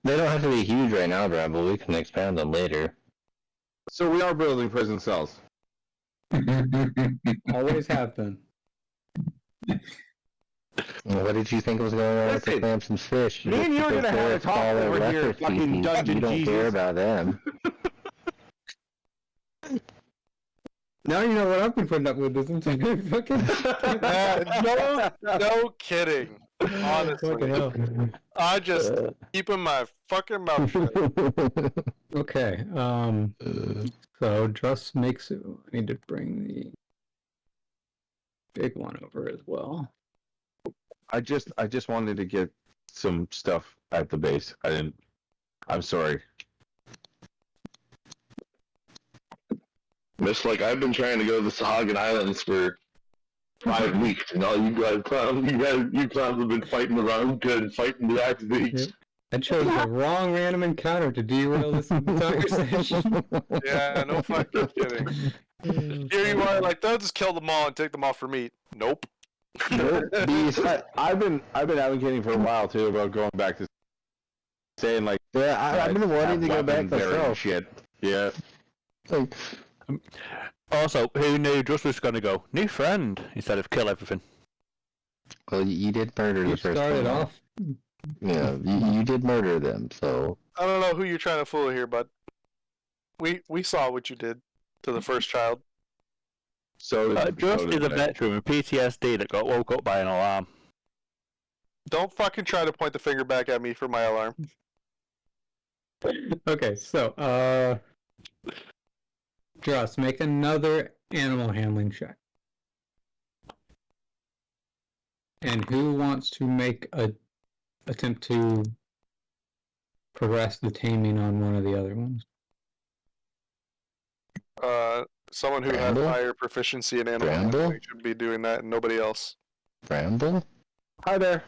they don't have to be huge right now, Bramble. We can expand them later. So we are building prison cells. Always have been. What did you think was going on with the clams and fish? Me and you are gonna have a talk over here, fucking Dungeon You don't Jesus. care about them. Now you know what I've been putting up with, isn't it? Fucking... no kidding. Honestly. I just keeping my fucking mouth shut. Okay, so Druss makes it. I need to bring the big one over as well. I just wanted to get some stuff at the base. I'm sorry. It's like I've been trying to go to the Sahagan Islands for 5 weeks, and all you clowns have been fighting around good, fighting the activities. I chose the wrong random encounter to derail this entire session. Yeah, no fucking kidding. Here you are, like, they'll just kill them all and take them off for meat. Nope. I've been advocating for a while too about going back to saying like I've been wanting to go back myself. Shit. Yeah. Like, Also, who knew Just was going to go, new friend, instead of kill everything? well, you did murder the You first started one. off. Yeah, you did murder them, so... I don't know who you're trying to fool here, but we saw what you did to the first child. So Just is a veteran with PTSD that got woke up by an alarm. Don't fucking try to point the finger back at me for my alarm. Okay, so Druss, make another animal handling check. And who wants to make a attempt to progress the taming on one of the other ones? Someone who Bramble? has higher proficiency in animal Bramble? handling should be doing that, and nobody else. Bramble? Hi there.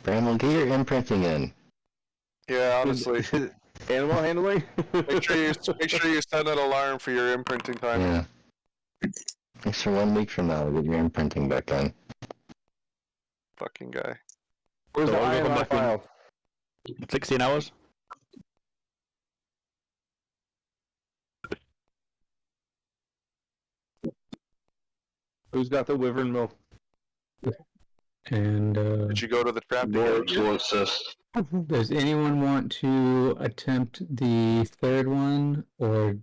Bramble, get your imprinting in. Yeah, honestly. Animal handling? make sure you set an alarm for your imprinting time. Yeah. Make sure 1 week from now we'll get your imprinting back on. Fucking guy. Where's So the I'll go IMI back in. file? 16 hours? Who's got the wyvern milk? And Did you go to the trap? What's this? does anyone want to attempt the third one, or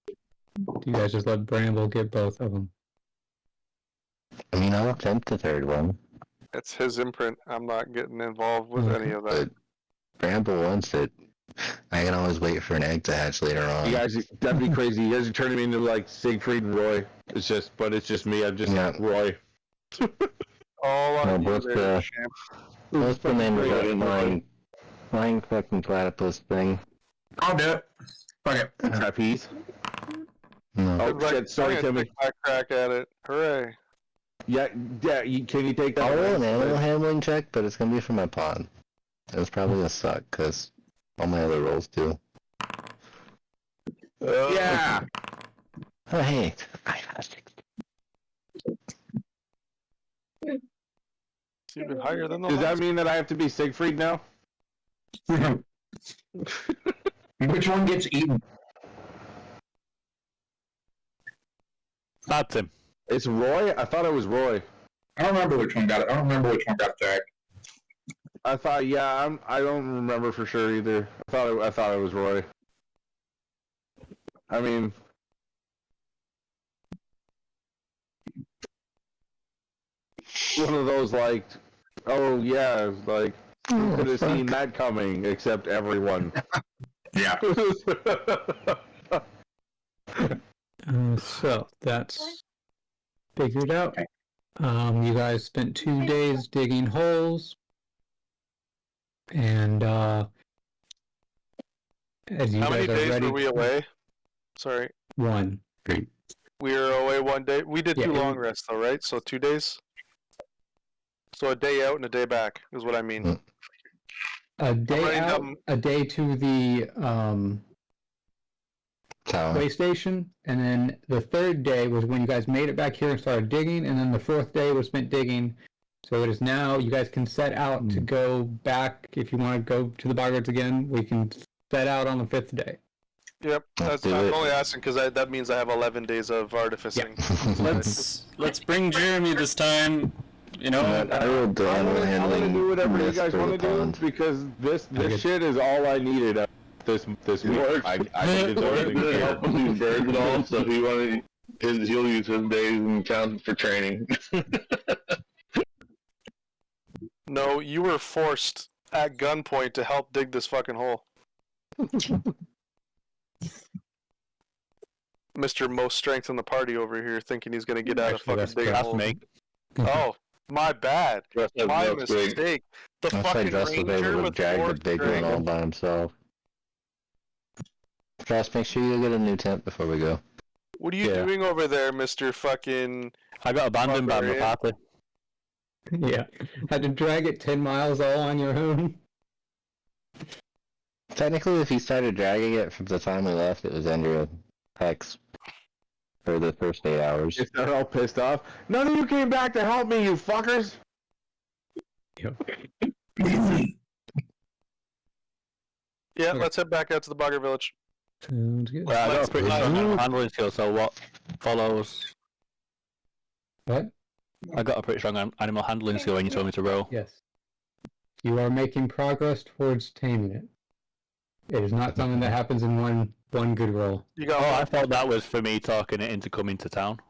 do you guys just let Bramble get both of them? I mean, I'll attempt the third one. It's his imprint. I'm not getting involved with any of that. But Bramble wants it. I can always wait for an egg to hatch later on. You guys, that'd be crazy. You guys are turning me into like Siegfried and Roy. It's just me. I'm just Roy. All on you what's there, the champ. what's the name of that flying fucking platypus thing? I'll do it. Fuck it. Trapeze. No. Oh shit! Sorry, I'm gonna Timmy. take my crack at it. Hooray! Yeah. Can you take that? I'll roll an animal handling check, but it's gonna be for my pawn. It's probably gonna suck because all my other rolls do. Yeah. Oh hey, I got 6. It's even higher than the Does that last. mean that I have to be Siegfried now? Which one gets eaten? That's him. It's Roy. I thought it was Roy. I don't remember which one got it. I don't remember which one got attacked. I thought. Yeah. I don't remember for sure either. I thought it was Roy. I mean. One of those like, oh yeah, like who could have seen that coming except everyone. Yeah. So that's figured out. You guys spent 2 days digging holes, and as you How many guys are days ready, were we away? Sorry. 1. We were away 1 day. We did Yeah, 2 it long was- rests though, right? So 2 days. So a day out and a day back is what I mean. A day writing out, down- a day to the Tower. way station, and then the third day was when you guys made it back here and started digging, and then the fourth day was spent digging. So it is now, you guys can set out to go back. If you want to go to the boggards again, we can set out on the 5th day. Yep. Let's I'm do it. only asking because that means I have 11 days of artificing. Let's bring Jeremy this time. You know, I rolled the I'm animal gonna handling. do whatever you mist guys for want the to do pond. because this Okay. shit is all I needed this week. Works. I can Or do to help with these birds and all, so he wanted he'll use his days and count for training. No, you were forced at gunpoint to help dig this fucking hole. Mr. Most Strength in the party over here thinking he's gonna get out of Actually, fucking that's digging correct. hole. Oh, my bad. My mistake. The That's like fucking Dress was ranger able to with drag the force big one all strength. by himself. Dress, make sure you get a new tent before we go. What are you Yeah. doing over there, Mr. fucking... I got abandoned by my Barbarian? party. Yeah. Had to drag it 10 miles all on your own. Technically, if you started dragging it from the time we left, it was under a hex for the first 8 hours. If they're all pissed off, none of you came back to help me, you fuckers. Yeah, Okay. let's head back out to the Bogger Village. Sounds good. Well, I got Let's a pretty go. strong animal handling skill, so what follows? What? I got a pretty strong animal handling skill when you told me to roll. Yes. You are making progress towards taming it. It is not something that happens in one good roll. You got Oh, I one. thought that was for me talking it into coming to town.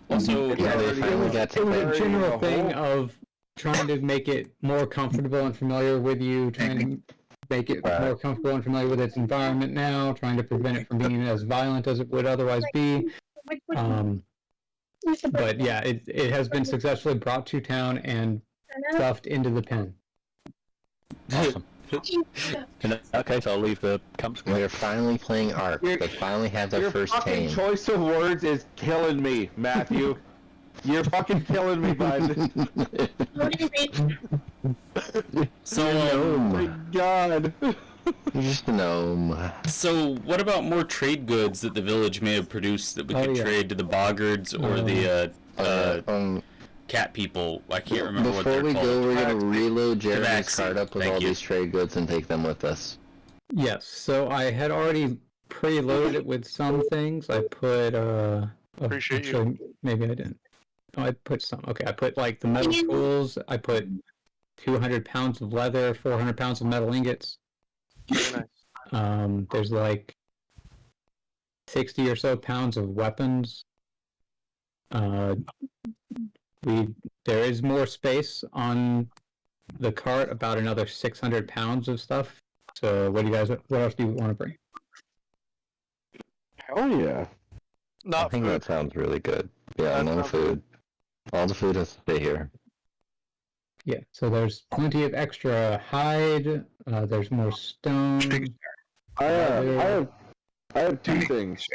also, Yeah, they finally got It was to a play. general thing of trying to make it more comfortable and familiar with you, trying to make it more comfortable and familiar with its environment now, trying to prevent it from being as violent as it would otherwise be. But yeah, it has been successfully brought to town and stuffed into the pen. Awesome. In that case, I'll leave the camp. We're finally playing Ark. They finally have their first fucking tame. choice of words is killing me, Matthew. You're fucking killing me, bud. So, oh my god. You're just a gnome. So, what about more trade goods that the village may have produced that we could trade to the boggards or the cat people? I can't remember what they're called. Before we go, we're gonna reload Jeremy's Tabaxi. cart up with all these trade goods and take them with us. Yes, so I had already preloaded it with some things. I put Appreciate actually, maybe I didn't. Oh, I put some. Okay, I put like the metal tools. I put 200 pounds of leather, 400 pounds of metal ingots. Very nice. There's like 60 or so pounds of weapons. There is more space on the cart, about another 600 pounds of stuff. So what else do you want to bring? Hell yeah. I think that sounds really good. Yeah, no food. All the food has to stay here. Yeah, so there's plenty of extra hide. There's more stone. I have two things.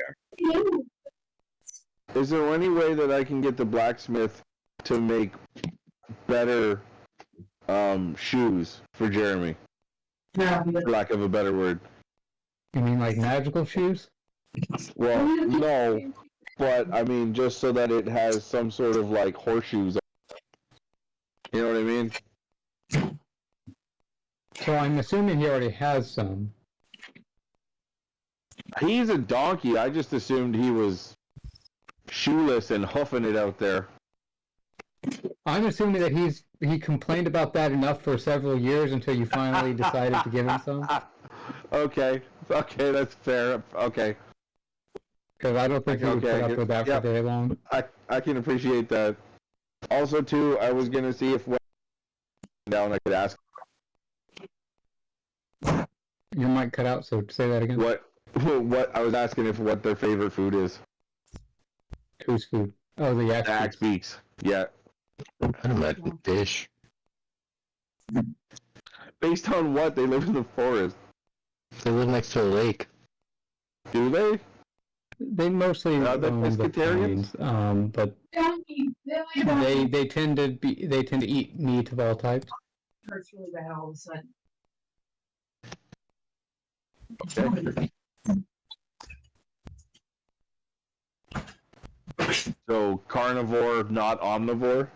Is there any way that I can get the blacksmith to make better shoes for Jeremy? For lack of a better word. You mean like magical shoes? Well, no, but I mean just so that it has some sort of like horseshoes. You know what I mean? So I'm assuming he already has some. He's a donkey. I just assumed he was shoeless and huffing it out there. I'm assuming that he complained about that enough for several years until you finally decided to give him some. Okay, that's fair. Okay. Because I don't think he would put up with that for very long. I can appreciate that. Also, too, I was gonna see if when down I could ask. Your mic cut out, so say that again. What I was asking if what their favorite food is. Whose food? Oh, the axe beaks. Yeah. I'd imagine fish. Based on what? They live in the forest. They live next to a lake. Do they? They mostly Are they pescatarians? But they tend to eat meat of all types. Hurts really bad all of a sudden. So carnivore, not omnivore?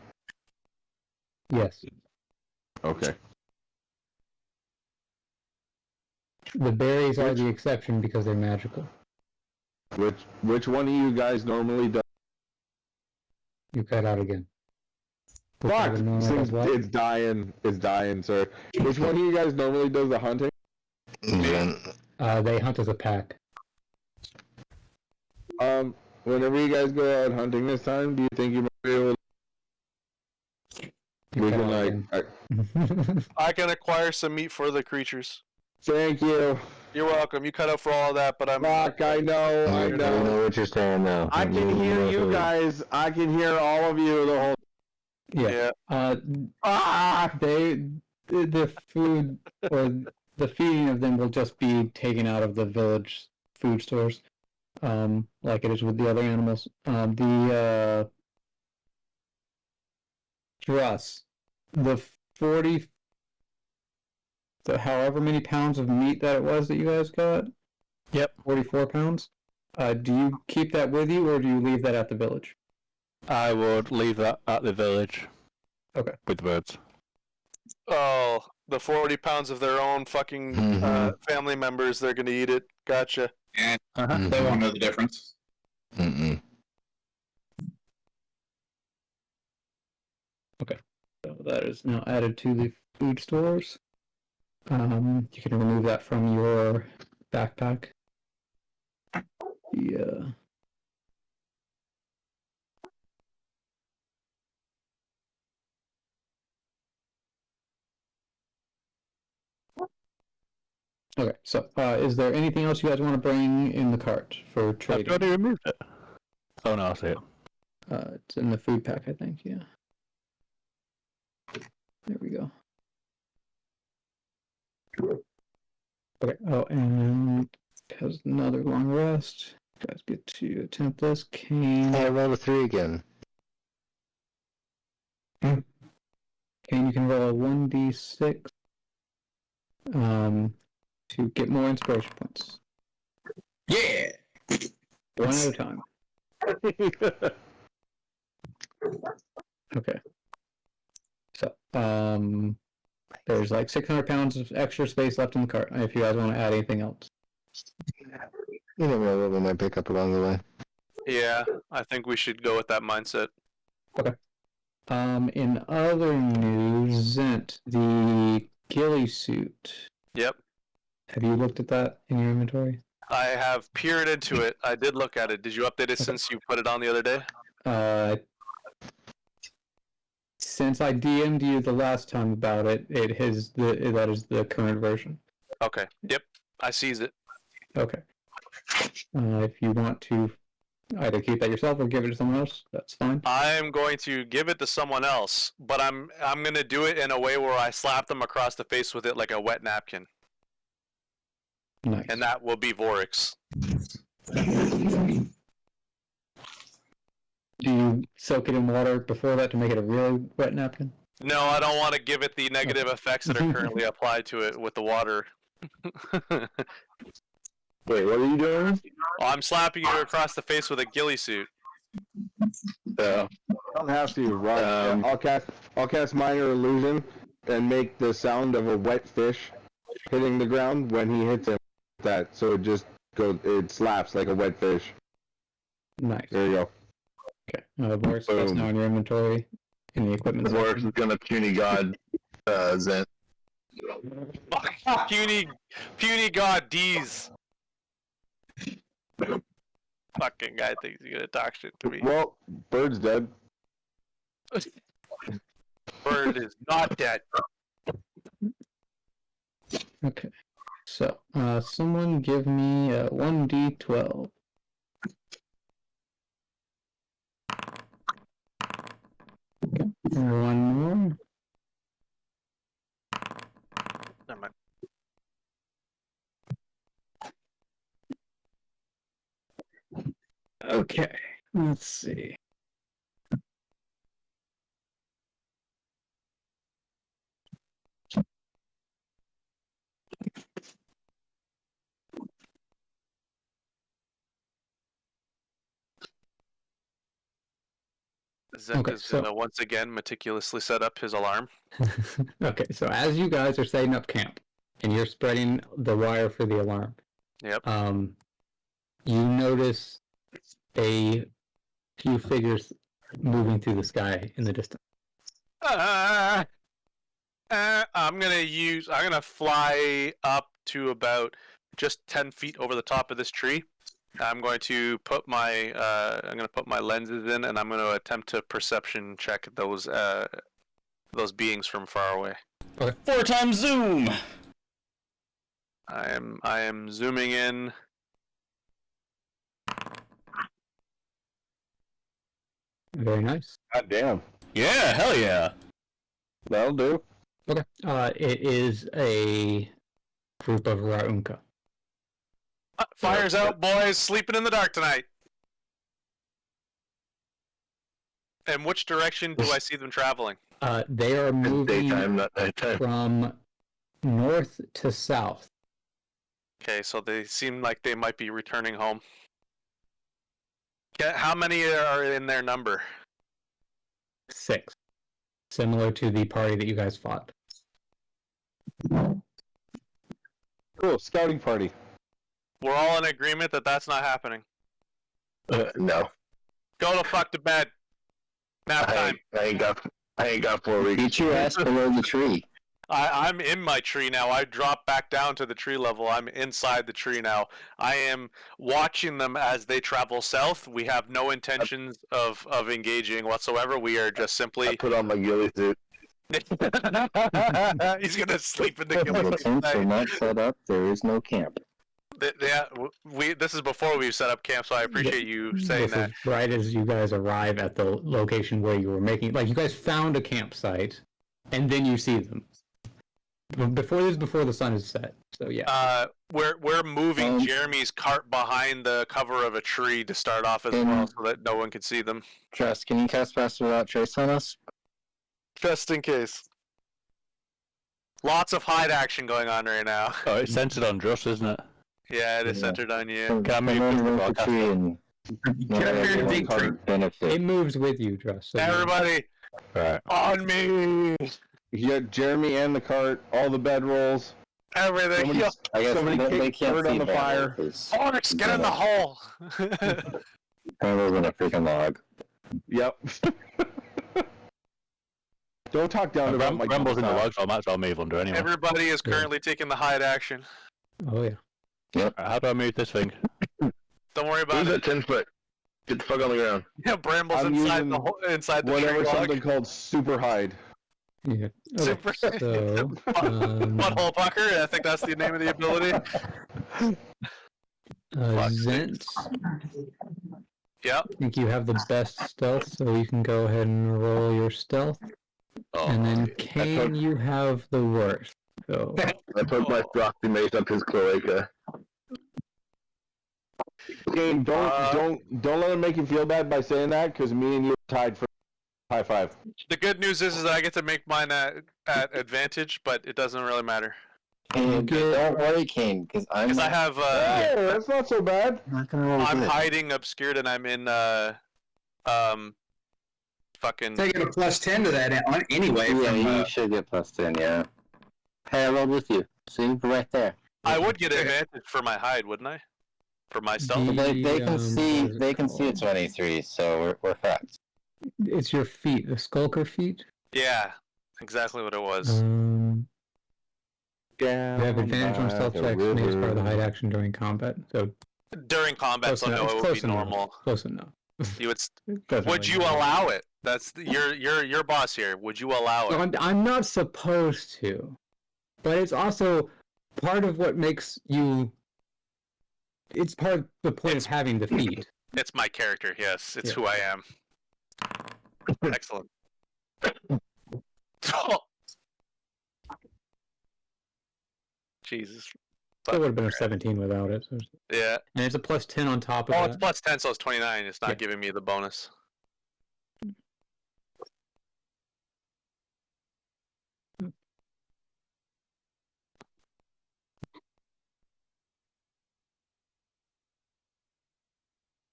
Yes. Okay. The berries are the exception because they're magical. Which one of you guys normally does? You cut out again. Fuck! It's dying, sir. Which one of you guys normally does the hunting? They hunt as a pack. Whenever you guys go out hunting this time, do you think you might be able to... We can, like... I can acquire some meat for the creatures. Thank you. You're welcome. You cut out for all of that, but I'm... Fuck, I know. I know what you're saying now. I can hear you guys. I can hear all of you the whole... Yeah. The food or the feeding of them will just be taken out of the village food stores, like it is with the other animals. The dross, the however many pounds of meat that it was that you guys got. Yep. 44 pounds. Do you keep that with you, or do you leave that at the village? I would leave that at the village. Okay. With the birds. Oh, the 40 pounds of their own fucking family members, they're gonna eat it. Gotcha. And they won't know the difference. Mm-mm. Okay. So that is now added to the food stores. You can remove that from your backpack. Yeah. Okay, so is there anything else you guys want to bring in the cart for I've trading? already removed it. Oh no, I see it. It's in the food pack, I think. Yeah. There we go. Okay. Oh, and has another long rest. Guys, get to attempt this. Kane. I rolled a 3 again. Kane, you can roll a 1d6 to get more inspiration points. Yeah. One at a time. Okay. So, there's like 600 pounds of extra space left in the cart. If you guys want to add anything else. You never know what we might pick up along the way. Yeah, I think we should go with that mindset. Okay. In other news, Zent, the ghillie suit. Yep. Have you looked at that in your inventory? I have peered into it. I did look at it. Did you update it since you put it on the other day? Since I DM'd you the last time about it, that is the current version. Okay. Yep. I sees it. Okay. If you want to either keep that yourself or give it to someone else, that's fine. I'm going to give it to someone else, but I'm going to do it in a way where I slap them across the face with it like a wet napkin. Nice. And that will be Vorix. Do you soak it in water before that to make it a really wet napkin? No, I don't want to give it the negative effects that are currently applied to it with the water. Wait, what are you doing? I'm slapping you across the face with a ghillie suit. Yeah. Don't have to, Rob. I'll cast minor illusion and make the sound of a wet fish hitting the ground when he hits him. That so it slaps like a wet fish. Nice. There you go. Okay. Vorix, that's now in your inventory in the equipment. Vorix is gonna puny god Zent. Puny god D's. Fucking guy thinks he's gonna talk shit to me. Well, Bird's dead. Bird is not dead. Okay. So, someone give me a 1d12. Okay. One more. Never mind. Okay. Let's see. Zent is gonna once again meticulously set up his alarm. Okay, so as you guys are setting up camp and you're spreading the wire for the alarm, yep. You notice a few figures moving through the sky in the distance. I'm gonna fly up to about just 10 feet over the top of this tree. I'm going to put my lenses in, and I'm going to attempt to perception check those beings from far away. Okay. 4 times zoom. I am zooming in. Very nice. God damn. Yeah, hell yeah. That'll do. Okay. It is a group of Raunka. Fire's out, boys. Sleeping in the dark tonight. And which direction do I see them traveling? They are moving Daytime, not nighttime. from north to south. Okay, so they seem like they might be returning home. How many are in their number? 6. Similar to the party that you guys fought. Cool. Scouting party. We're all in agreement that that's not happening. No. Go the fuck to bed. Nap time. I ain't got 4 weeks. Get your ass below the tree. I'm in my tree now. I dropped back down to the tree level. I'm inside the tree now. I am watching them as they travel south. We have no intentions of engaging whatsoever. We are just simply... I put on my ghillie suit. He's gonna sleep in the The guillotine tents are tonight. not set up. There is no camp. Yeah, this is before we've set up camp, so I appreciate you saying This that. is right as you guys arrive at the location where you were making. Like you guys found a campsite, and then you see them. Before the sun is set. So yeah. We're moving Jeremy's cart behind the cover of a tree to start off as well, so that no one can see them. Trust, can you cast Pass Without Trace on us? Just in case. Lots of hide action going on right now. Oh, it's centered on Josh, isn't it? Yeah, it is centered on you. Come Can I on, move move the tree and benefit. It moves with you, Trust. So Everybody, Right. on me! You got Jeremy and the cart, all the bedrolls. Everything. Somebody, I guess somebody they kicked can't dirt see on the that fire. because Onyx, get in the hole! Carlos in a freaking log. Yep. Don't talk down about my Ramble's in the log. log, so I might as well move under anyway. Everybody is currently taking the hide action. Oh yeah. Right, how do I move this thing? Don't worry about Who's it. at 10 foot? Get the fuck on the ground. Yeah, Bramble's I'm inside using the inside the Whatever tree log. something called super hide. Yeah. Okay, Super. so Butthole pucker. I think that's the name of the ability. Zent, Yep. I think you have the best stealth, so you can go ahead and roll your stealth. And then Kane, you have the worst. So I put my frosty mace up his cloaca. Game, don't let him make you feel bad by saying that, because me and you are tied for high five. The good news is that I get to make mine at advantage, but it doesn't really matter. Kane, don't worry, Kane, because Because I have Hey, that's not so bad. I'm hiding obscured and I'm in fucking Taking a +10 to that anyway. Yeah, from, you should get +10, yeah. Hey, I rolled with you. See, right there. I would get advantage for my hide, wouldn't I? For my stealth. They can see what is it a called? 23, so we're fucked. It's your feet, the skulker feet. Yeah, exactly what it was. You have advantage on stealth checks made as part of the hide action during combat. So During combat, close so enough. no, It's it would close be enough. normal. Close enough. You would. Doesn't Would really you matter. allow it? That's your boss here. Would you allow it? No, I'm not supposed to, but it's also part of what makes you. It's part of the point of having the feet. It's my character. Yes, it's Yeah. who I am. Excellent. Jesus. It would have been a 17 without it. So. Yeah. And it's a +10 on top of Oh, that. it's +10, so it's 29. It's not Yeah. giving me the bonus.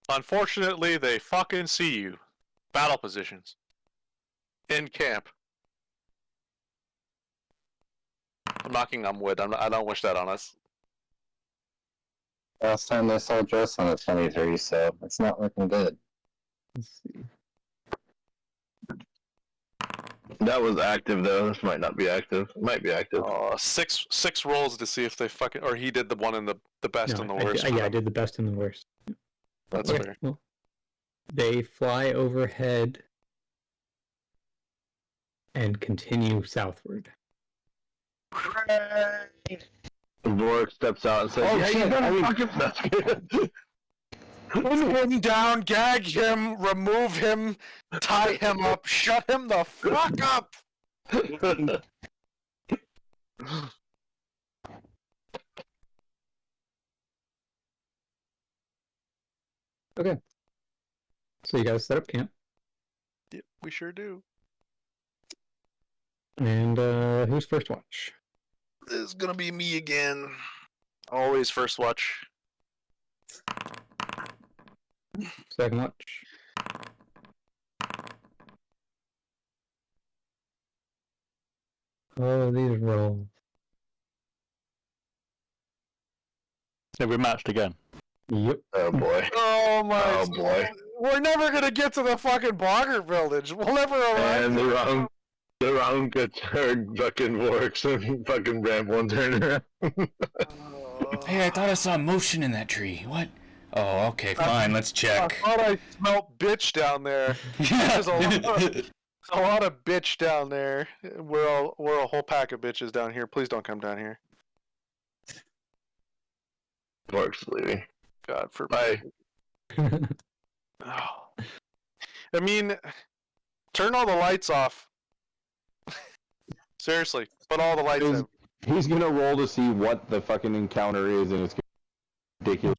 Unfortunately, they fucking see you. Battle positions. In camp. I'm knocking on wood. I don't wish that on us. Last time they saw Joss on a 23, so it's not looking good. Let's see. That was active though. This might not be active. It might be active. Six rolls to see if they fucking, or he did the one in the best No, and the I worst. did, yeah, I did the best and the worst. That's Okay, fair. well, they fly overhead and continue southward. Vork steps out and says, Oh, "Yeah, shit, you better I mean- fucking." That's good. Pin him down, gag him, remove him, tie him up, shut him the fuck up. Okay. So you guys set up camp. Yep, we sure do. And who's first watch? This is gonna be me again. Always first watch. Second watch. Oh, these rolls. Have we matched again? Yep. Oh boy. Oh my. Oh boy. We're never gonna get to the fucking Bogger village. We'll never arrive. And the wrong gets heard fucking Vorks and fucking Bramble turn around. Hey, I thought I saw motion in that tree. What? Oh, okay, fine. Let's I check. thought I smelt bitch down there. Yeah. There's a A lot of bitch down there. We're a whole pack of bitches down here. Please don't come down here. Mark's leaving. God Bye. forbid. Oh. I mean, turn all the lights off. Seriously, put all the lights in. He's gonna roll to see what the fucking encounter is, and it's ridiculous,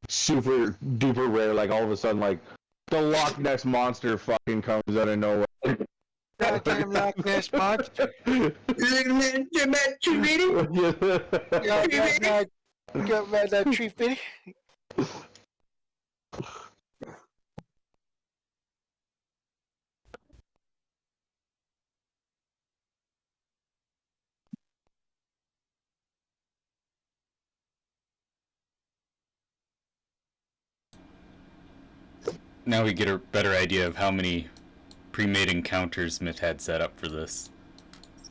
super duper rare. Like all of a sudden, like the Loch Ness monster fucking comes out of nowhere. Goddamn Loch Ness monster! You got that tree fitty? Now we get a better idea of how many pre-made encounters Smith had set up for this.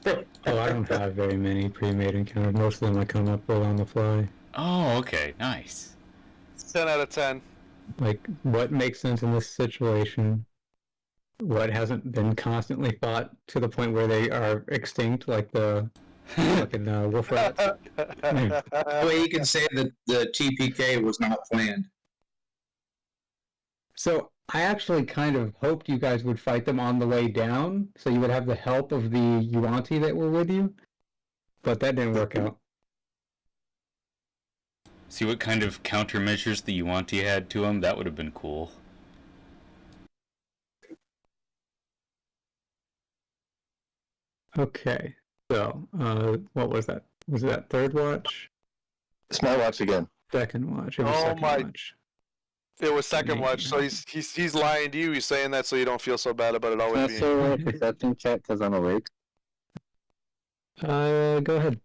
Oh, I don't have very many pre-made encounters. Most of them I come up with on the fly. Oh, okay, nice. 10 out of 10. Like, what makes sense in this situation? What hasn't been constantly fought to the point where they are extinct, like the fucking wolf rats? That way you can say that the TPK was not planned. So I actually kind of hoped you guys would fight them on the way down, so you would have the help of the Yuanti that were with you, but that didn't work out. See what kind of countermeasures the Yuanti had to him? That would have been cool. Okay, so what was that? Was that third watch? It's my watch again. Second watch. It was Oh second my- watch. It was second watch, so he's lying to you. He's saying that so you don't feel so bad about it always Can I being. say a perception check because I'm awake? Go ahead.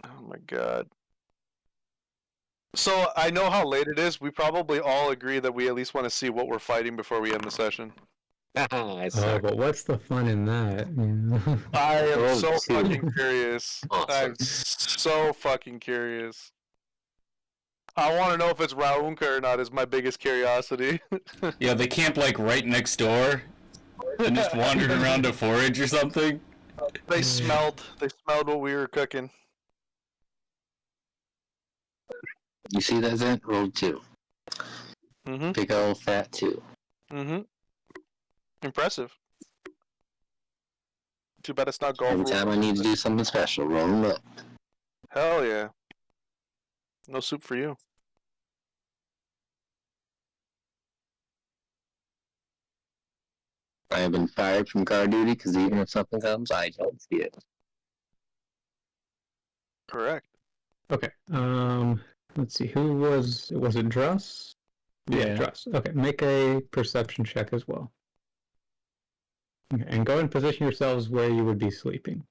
Oh my god. So I know how late it is. We probably all agree that we at least want to see what we're fighting before we end the session. I Oh, but what's the fun in that? Yeah. I am Oh, so two. fucking curious. Awesome. I'm so fucking curious. I want to know if it's Raunka or not. Is my biggest curiosity. Yeah, they camp like right next door and just wandered around to forage or something. They smelled what we were cooking. You see that, Zent? Roll 2. Mm-hmm. Big old fat 2. Mm-hmm. Impressive. Too bad it's not golf. Every time I need to do something special, roll 'em up. Hell yeah. No soup for you. I have been fired from guard duty because even if something comes, I don't see it. Correct. Okay. Let's see. Who was it? Was it Druss? Yeah. Druss. Okay. Make a perception check as well. Okay, and go and position yourselves where you would be sleeping,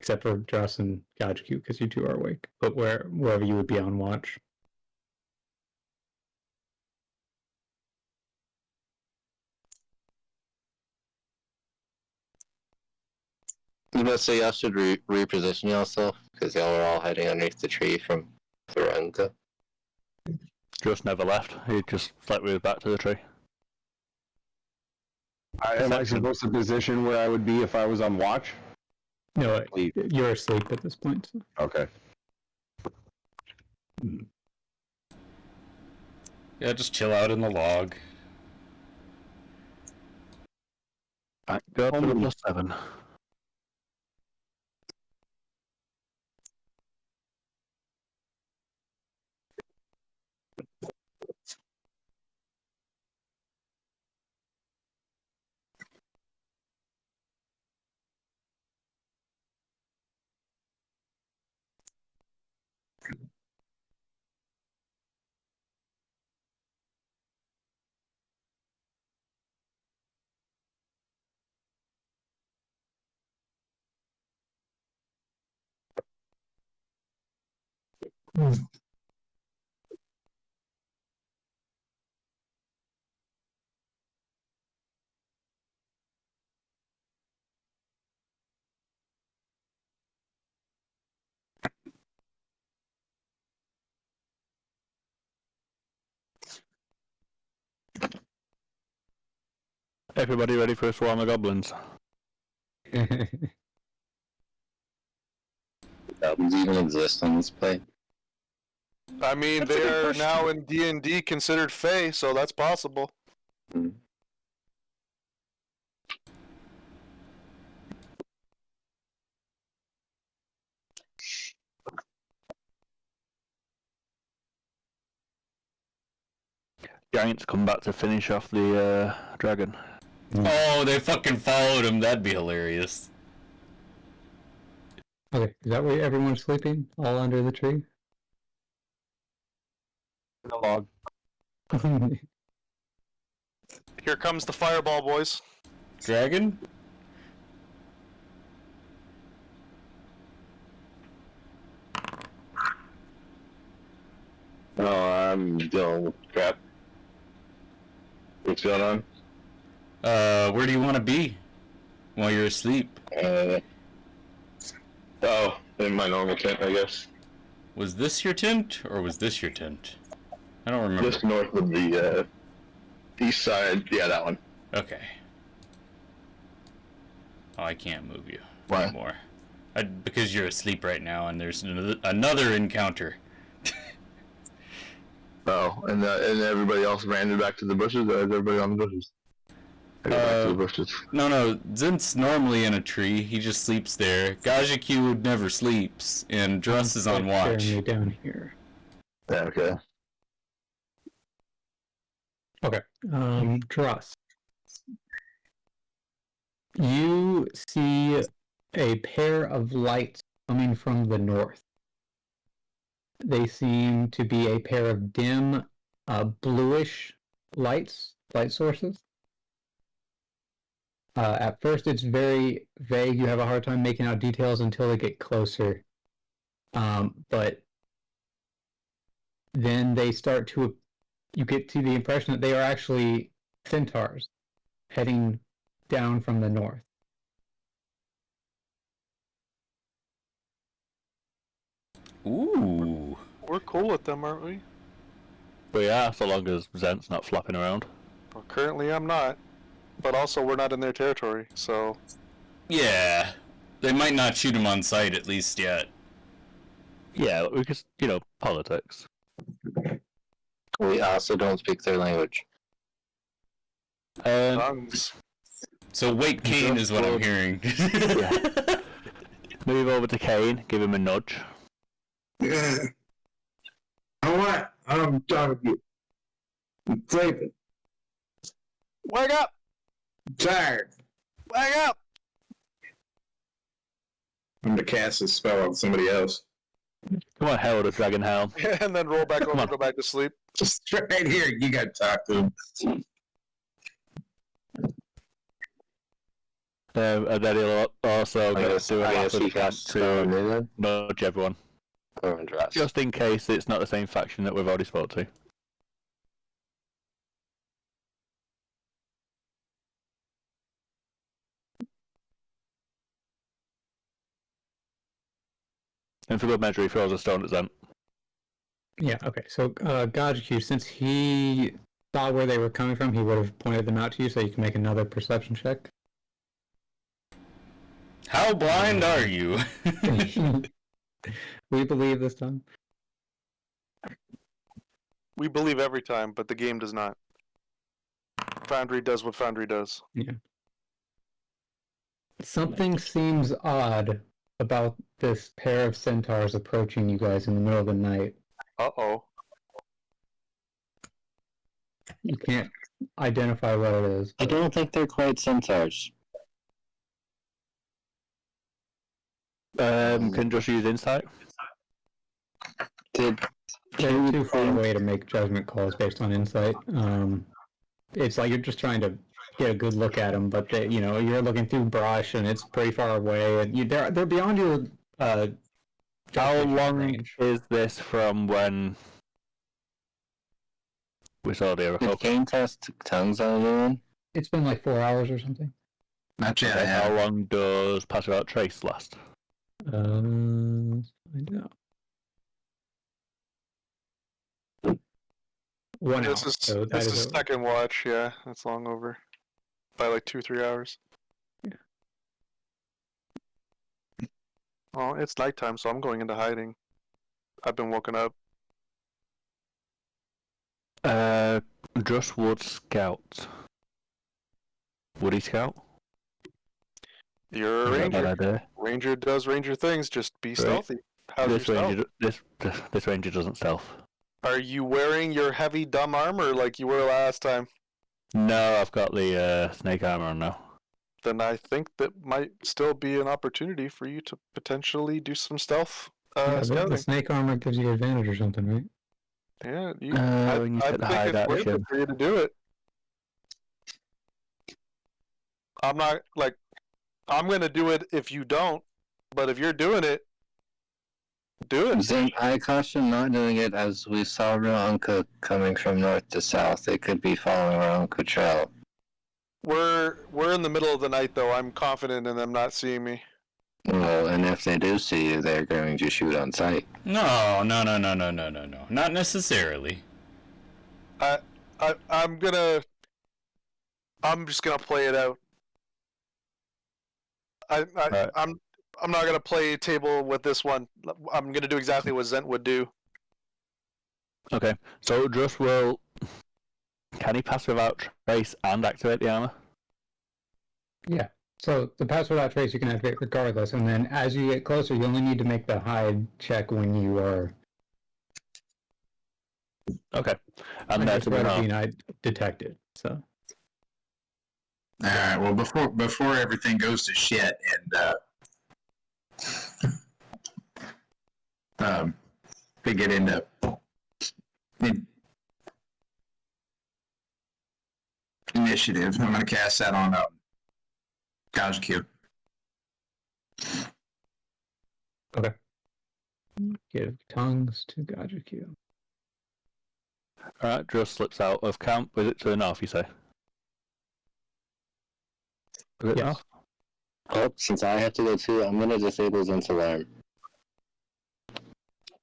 except for Druss and Gajku because you two are awake. But wherever you would be on watch. You must say y'all should reposition yourself because y'all are all heading underneath the tree from Lorenzo. Just never left. He just slept with his back to the tree. Am I supposed to position where I would be if I was on watch? No, you're asleep at this point. So. Okay. Yeah, just chill out in the log. Thank God for the +7. Everybody ready for a swarm of goblins? Goblins even exist on this plane. I mean, That's a they good are question. now in D&D considered Fae, so that's possible. Giants come back to finish off the dragon. Oh, they fucking followed him. That'd be hilarious. Okay, is that where everyone's sleeping? All under the tree? The log. Here comes the fireball, boys. Dragon? Oh, I'm dealing with crap. What's going on? Where do you want to be while you're asleep? Oh, in my normal tent, I guess. Was this your tent, or was this your tent? I don't remember. Just north of the east side. Yeah, that one. Okay. Oh, I can't move you Why? anymore. Because you're asleep right now, and there's another encounter. Oh, and everybody else ran back to the bushes. Or is everybody on the bushes? I go back to the bushes. No, Zint's normally in a tree. He just sleeps there. Gajiki never sleeps, and Druss is on watch. Me down here. Yeah, okay. Okay, Druss. You see a pair of lights coming from the north. They seem to be a pair of dim, bluish light sources. At first, it's very vague. You have a hard time making out details until they get closer. But then they start to, you get to the impression that they are actually centaurs heading down from the north. Ooh. We're cool with them, aren't we? But yeah, so long as Zent's not flapping around. Well, currently I'm not. But also, we're not in their territory, so... Yeah. They might not shoot him on sight, at least yet. Yeah, because, politics. We also don't speak their language. Tongues. So wait, Kane is what I'm hearing. Yeah. Move over to Kane, give him a nudge. Yeah. I'm done with you. I'm sleeping. Wake up! I'm tired. Wake up! I'm gonna cast a spell on somebody else. Come on, Herald of Dragon Helm. And then roll back over on. and go back to sleep. Just right here. You gotta talk to him. And then he'll also do a rapid cast to nudge everyone. Just in case it's not the same faction that we've already spoke to. And for good measure, he throws a stone at Zent. Yeah, okay. So, Gajiki, since he saw where they were coming from, he would have pointed them out to you, so you can make another perception check. How blind are you? We believe this time. We believe every time, but the game does not. Foundry does what Foundry does. Yeah. Something seems odd about this pair of centaurs approaching you guys in the middle of the night. Uh-oh. You can't identify what it is. I don't think they're quite centaurs. Can just use insight. They're too far away to make judgment calls based on insight. It's like you're just trying to get a good look at them, but they, you're looking through brush and it's pretty far away, and they're beyond your. How long range. is this from when we saw the Did Oracle? Kane test tongues on anyone? It's been like 4 hours or something. Not yet. And how long does Pass Without Trace last? Find out. 1 hour. This is So that this is is over. second watch, yeah. That's long over. by like 2-3 hours. Yeah. Well, it's nighttime, so I'm going into hiding. I've been woken up. Just Wood Scout. Woody Scout? You're a Is that a bad ranger. idea? Ranger does ranger things. Just be stealthy. How's your This stealth? ranger, this ranger doesn't stealth. Are you wearing your heavy dumb armor like you were last time? No, I've got the snake armor on now. Then I think that might still be an opportunity for you to potentially do some stealth Yeah, the scouting. snake armor gives you advantage or something, right? Yeah, When you I set the think hide it's worth action. it for you to do it. I'm not like I'm gonna do it if you don't, but if you're doing it, do it. Zink, I caution not doing it as we saw Ronka coming from north to south. They could be following Ronka trail. We're in the middle of the night though. I'm confident in them not seeing me. Well, and if they do see you, they're going to shoot on sight. No. Not necessarily. I'm just gonna play it out. I'm not gonna play table with this one. I'm gonna do exactly what Zent would do. Okay, so just roll. Can he pass without trace and activate the armor? Yeah. So the pass without trace you can activate regardless, and then as you get closer, you only need to make the hide check when you are. Okay, and that's that's being detected. So. All right. Well, before everything goes to shit and we get into initiative, I'm going to cast that on Gajku. Okay. Give tongues to Gajku. Alright, just slips out of camp. Is it to the north, you say? Is it Yes. north? Oh, since I have to go too, I'm gonna disable Zent's alarm.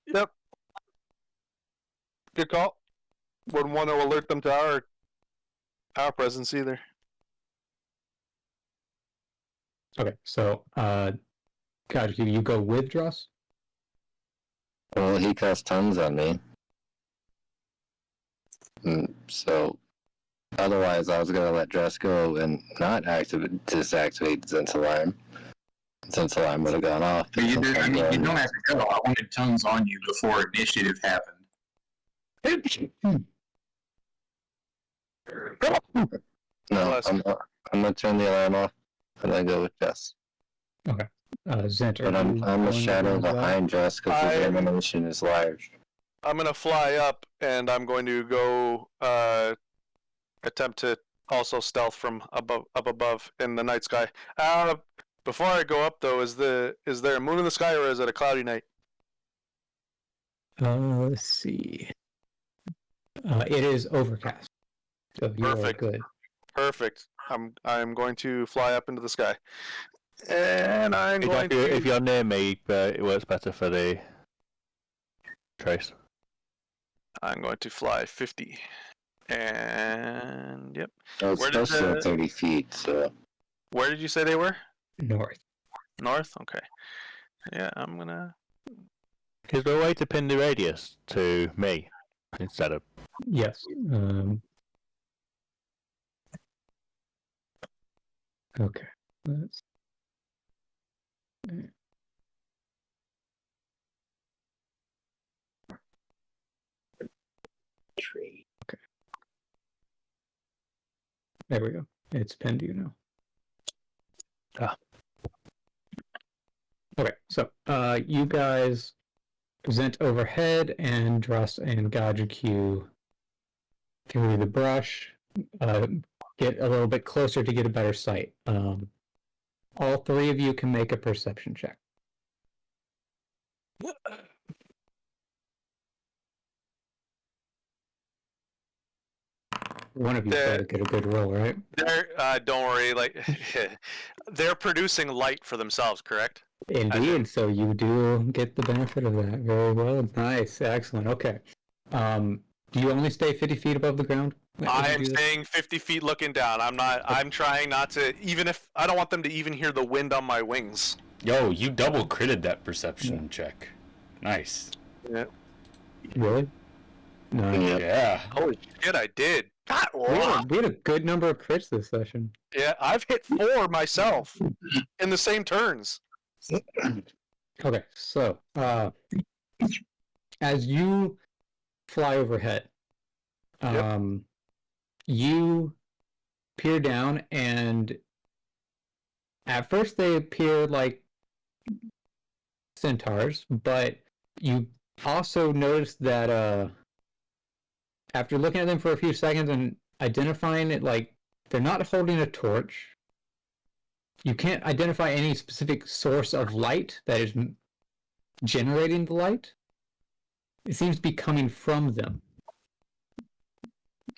Yep. Good call. Wouldn't want to alert them to our presence either. Okay, so Gajku, you go with Dross? Well, he cast tongues on me. So, otherwise, I was gonna let Dress go and not disactivate Zent's alarm. Zent's alarm would have gone off. But you don't have to go. I wanted tongues on you before initiative happened. No, I'm gonna turn the alarm off and then go with Dress. Okay. Zent, but I'm a shadow behind Dress because his emanation is large. I'm gonna fly up and I'm going to go attempt to also stealth from up above in the night sky. Before I go up though, is there a moon in the sky or is it a cloudy night? Let's see. It is overcast. So you are good. Perfect. I'm going to fly up into the sky. And I'm going to... If you're near me, it works better for the trace. I'm going to fly 50. And yep. Oh, it's supposed to be 30 feet, so... Where did you say they were? North. North? Okay. Yeah, I'm gonna... Is there a way to pin the radius to me instead of... Yes. Okay. Let's... Tree. Okay. There we go. It's pinned you now. Okay, so you guys Zent overhead and Dross and Gajku through the brush. Get a little bit closer to get a better sight. All three of you can make a perception check. One of you got to get a good roll, right? Don't worry. Like, they're producing light for themselves, correct? Indeed. So you do get the benefit of that. Very well. Nice. Excellent. Okay. Do you only stay 50 feet above the ground? I am staying 50 feet looking down. I'm trying not to, even if, I don't want them to even hear the wind on my wings. Yo, you double critted that perception check. Nice. Yeah. Really? No. Yeah. Holy shit, I did. God, We had a good number of crits this session. yeah, I've hit 4 myself in the same turns. Okay, so as you fly overhead, you peer down, and at first they appear like centaurs, but you also notice that after looking at them for a few seconds and identifying it, like they're not holding a torch. You can't identify any specific source of light that is generating the light. It seems to be coming from them.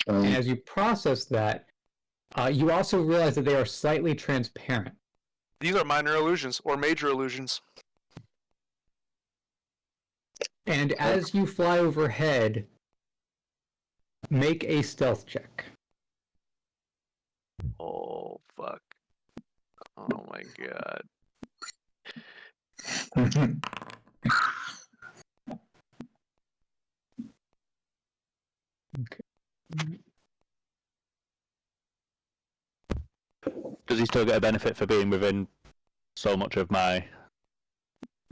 And as you process that, you also realize that they are slightly transparent. These are minor illusions or major illusions. And as you fly overhead, make a stealth check. Oh, fuck. Oh my god. Does he still get a benefit for being within so much of my...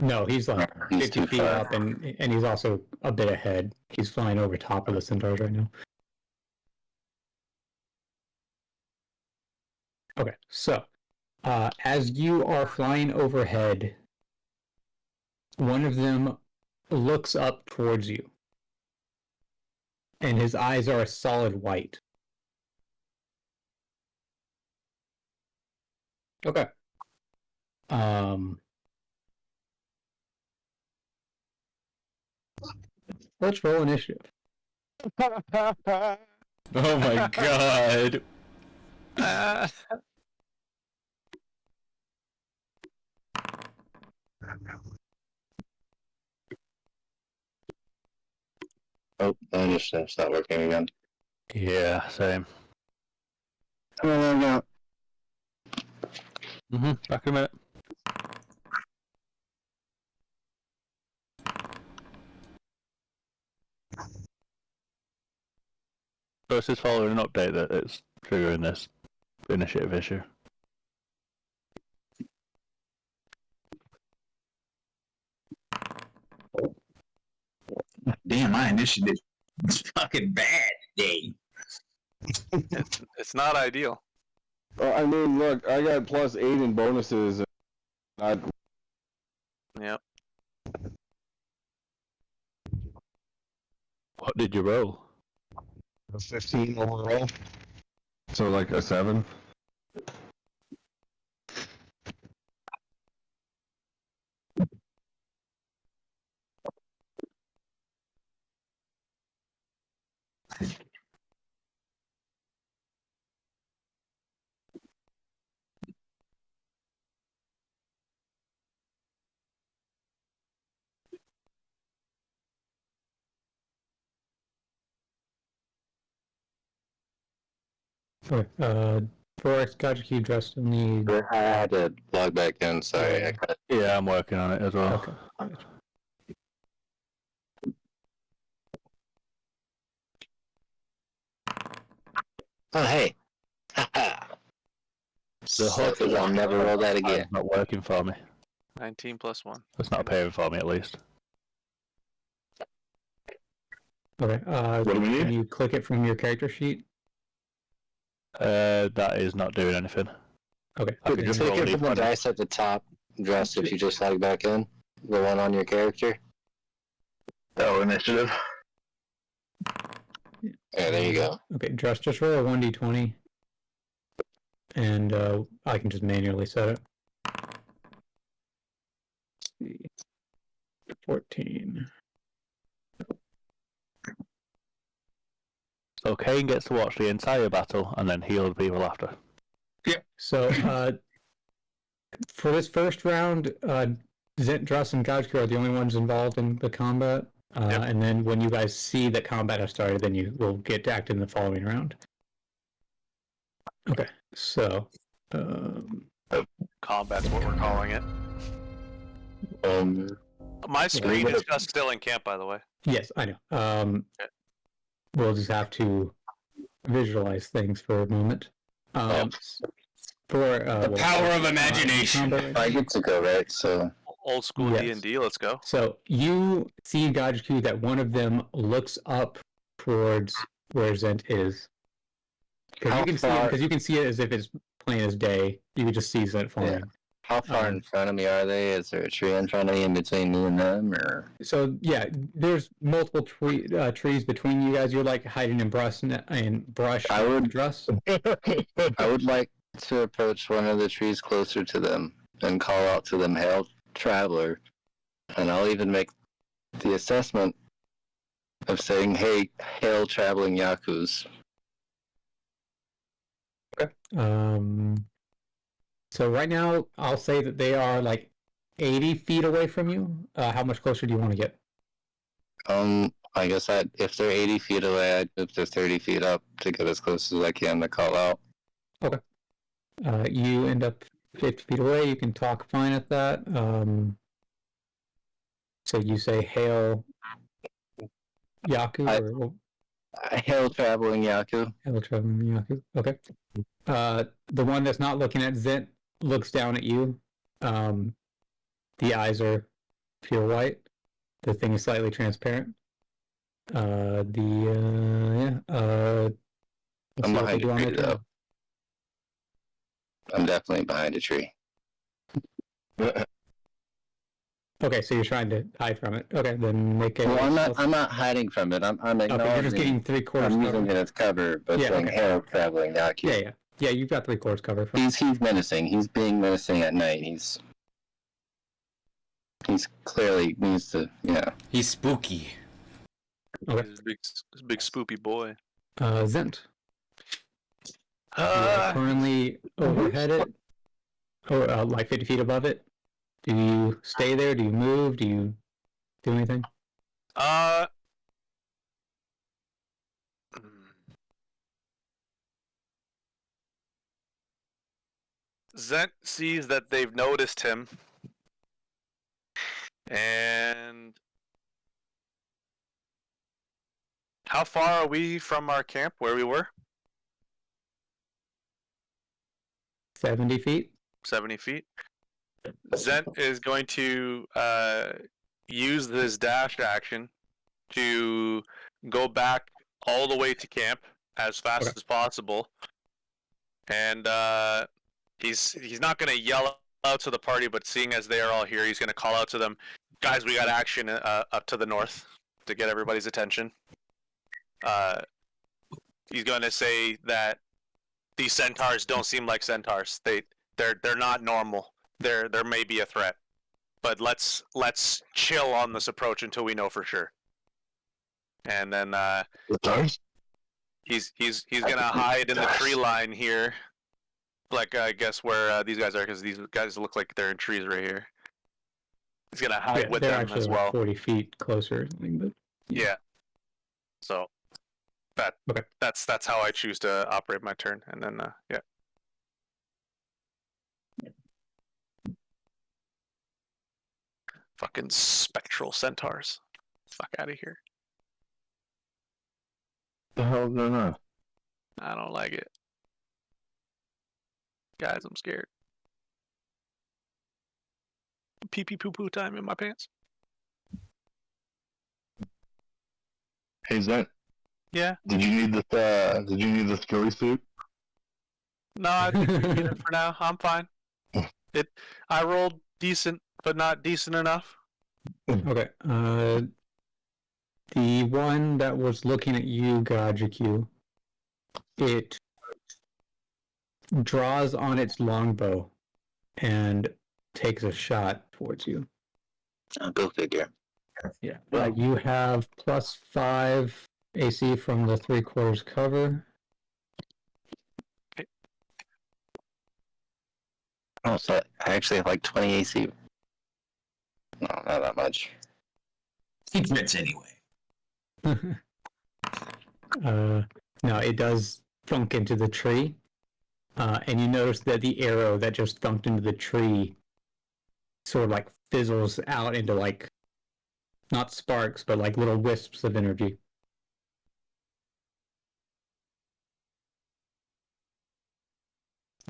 No, he's like 50 feet up, and he's also a bit ahead. He's flying over top of the centaurs right now. Okay, so as you are flying overhead, one of them looks up towards you, and his eyes are a solid white. Okay. Let's roll initiative. Oh my god. Oh, I understand. It's not working again. Yeah, same. No. Back in a minute. So this is following an update that it's triggering this initiative issue. Damn, my initiative is fucking bad today. It's not ideal. I mean, look, I got +8 in bonuses. Yep. What did you roll? A 15 overall. So like a 7. Okay, Forex got you dressed in the... I had to log back in. Sorry. Yeah, I'm working on it as well. Okay. Oh, hey. The hook I'll never roll that again. It's not working for me. 19 plus 1. It's not appearing for me, at least. Okay, What do we need? can you click it from your character sheet? That is not doing anything. Okay. I can just Take roll it from the d20. dice at the top, Dress, if you just log back in. The one on your character. Oh, initiative. Yeah, there you go. Okay, just roll a 1d20, and I can just manually set it. Let's see. 14. So Kane gets to watch the entire battle and then heal the people after. So, for this first round, Zent, Dross, and Gajku are the only ones involved in the combat. And then when you guys see that combat has started, then you will get to act in the following round. Okay, so Combat's what we're calling it. My screen is just still in camp, by the way. yes, I know. We'll just have to visualize things for a moment. For the power of imagination. I get to go, right? So old school D&D, let's go. So you see, Gajku, that one of them looks up towards where Zent is. Because you can see it as if it's plain as day. You can just see Zent falling. Yeah. How far in front of me are they? Is there a tree in front of me in between me and them, or? So yeah, there's multiple trees between you guys. You're like hiding in brush and brush. I would dress. I would like to approach one of the trees closer to them and call out to them, "Hail, traveler!" And I'll even make the assessment of saying, "Hey, hail, traveling yakus." Okay. So right now, I'll say that they are like 80 feet away from you. How much closer do you want to get? I guess if they're 80 feet away, I'd move to 30 feet up to get as close as I can to call out. Okay. You end up 50 feet away. You can talk fine at that. So you say, "Hail, Yaku," Hail, traveling Yaku. Hail, traveling Yaku. Okay. The one that's not looking at Zint looks down at you. The eyes are pure white. The thing is slightly transparent. I'm behind a tree, though. I'm definitely behind a tree. Okay, so you're trying to hide from it. Okay, then make a. Well, I'm not hiding from it. I'm acknowledging. Okay, you're just getting 3/4. I'm using it as cover, but saying, "Hail, traveling Yaku." Yeah. You've got 3/4 cover. He's menacing. He's being menacing at night. He's clearly needs to, He's spooky. Okay. He's a big spoopy boy. Zent. You are currently overhead it, or like 50 feet above it. Do you stay there? Do you move? Do you do anything? Zent sees that they've noticed him, and how far are we from our camp where we were? 70 feet. 70 feet. Zent is going to use this dash action to go back all the way to camp as fast as possible, and he's not going to yell out to the party, but seeing as they are all here, he's going to call out to them, "Guys, we got action up to the north," to get everybody's attention. He's going to say that these centaurs don't seem like centaurs. They're not normal. There may be a threat, but let's chill on this approach until we know for sure. And then he's gonna hide in the tree line here, like I guess where these guys are, because these guys look like they're in trees right here. He's gonna hide with them as well. 40 feet closer, but yeah. So that's how I choose to operate my turn, and then yeah. Fucking spectral centaurs. Fuck out of here. The hell's going on? I don't like it. Guys, I'm scared. Pee pee poo poo time in my pants. Hey, Zent. Yeah? Did you need this ghillie suit? No, I think we need it for now. I'm fine. I rolled decent, but not decent enough. Okay. The one that was looking at you, Gajaku, it draws on its longbow and takes a shot towards you. Go figure. Yeah. You have +5 AC from the 3/4 cover. Oh, so I actually have like 20 AC. No, not that much. He fits anyway. No, it does thunk into the tree. And you notice that the arrow that just thunked into the tree sort of like fizzles out into like, not sparks, but like little wisps of energy.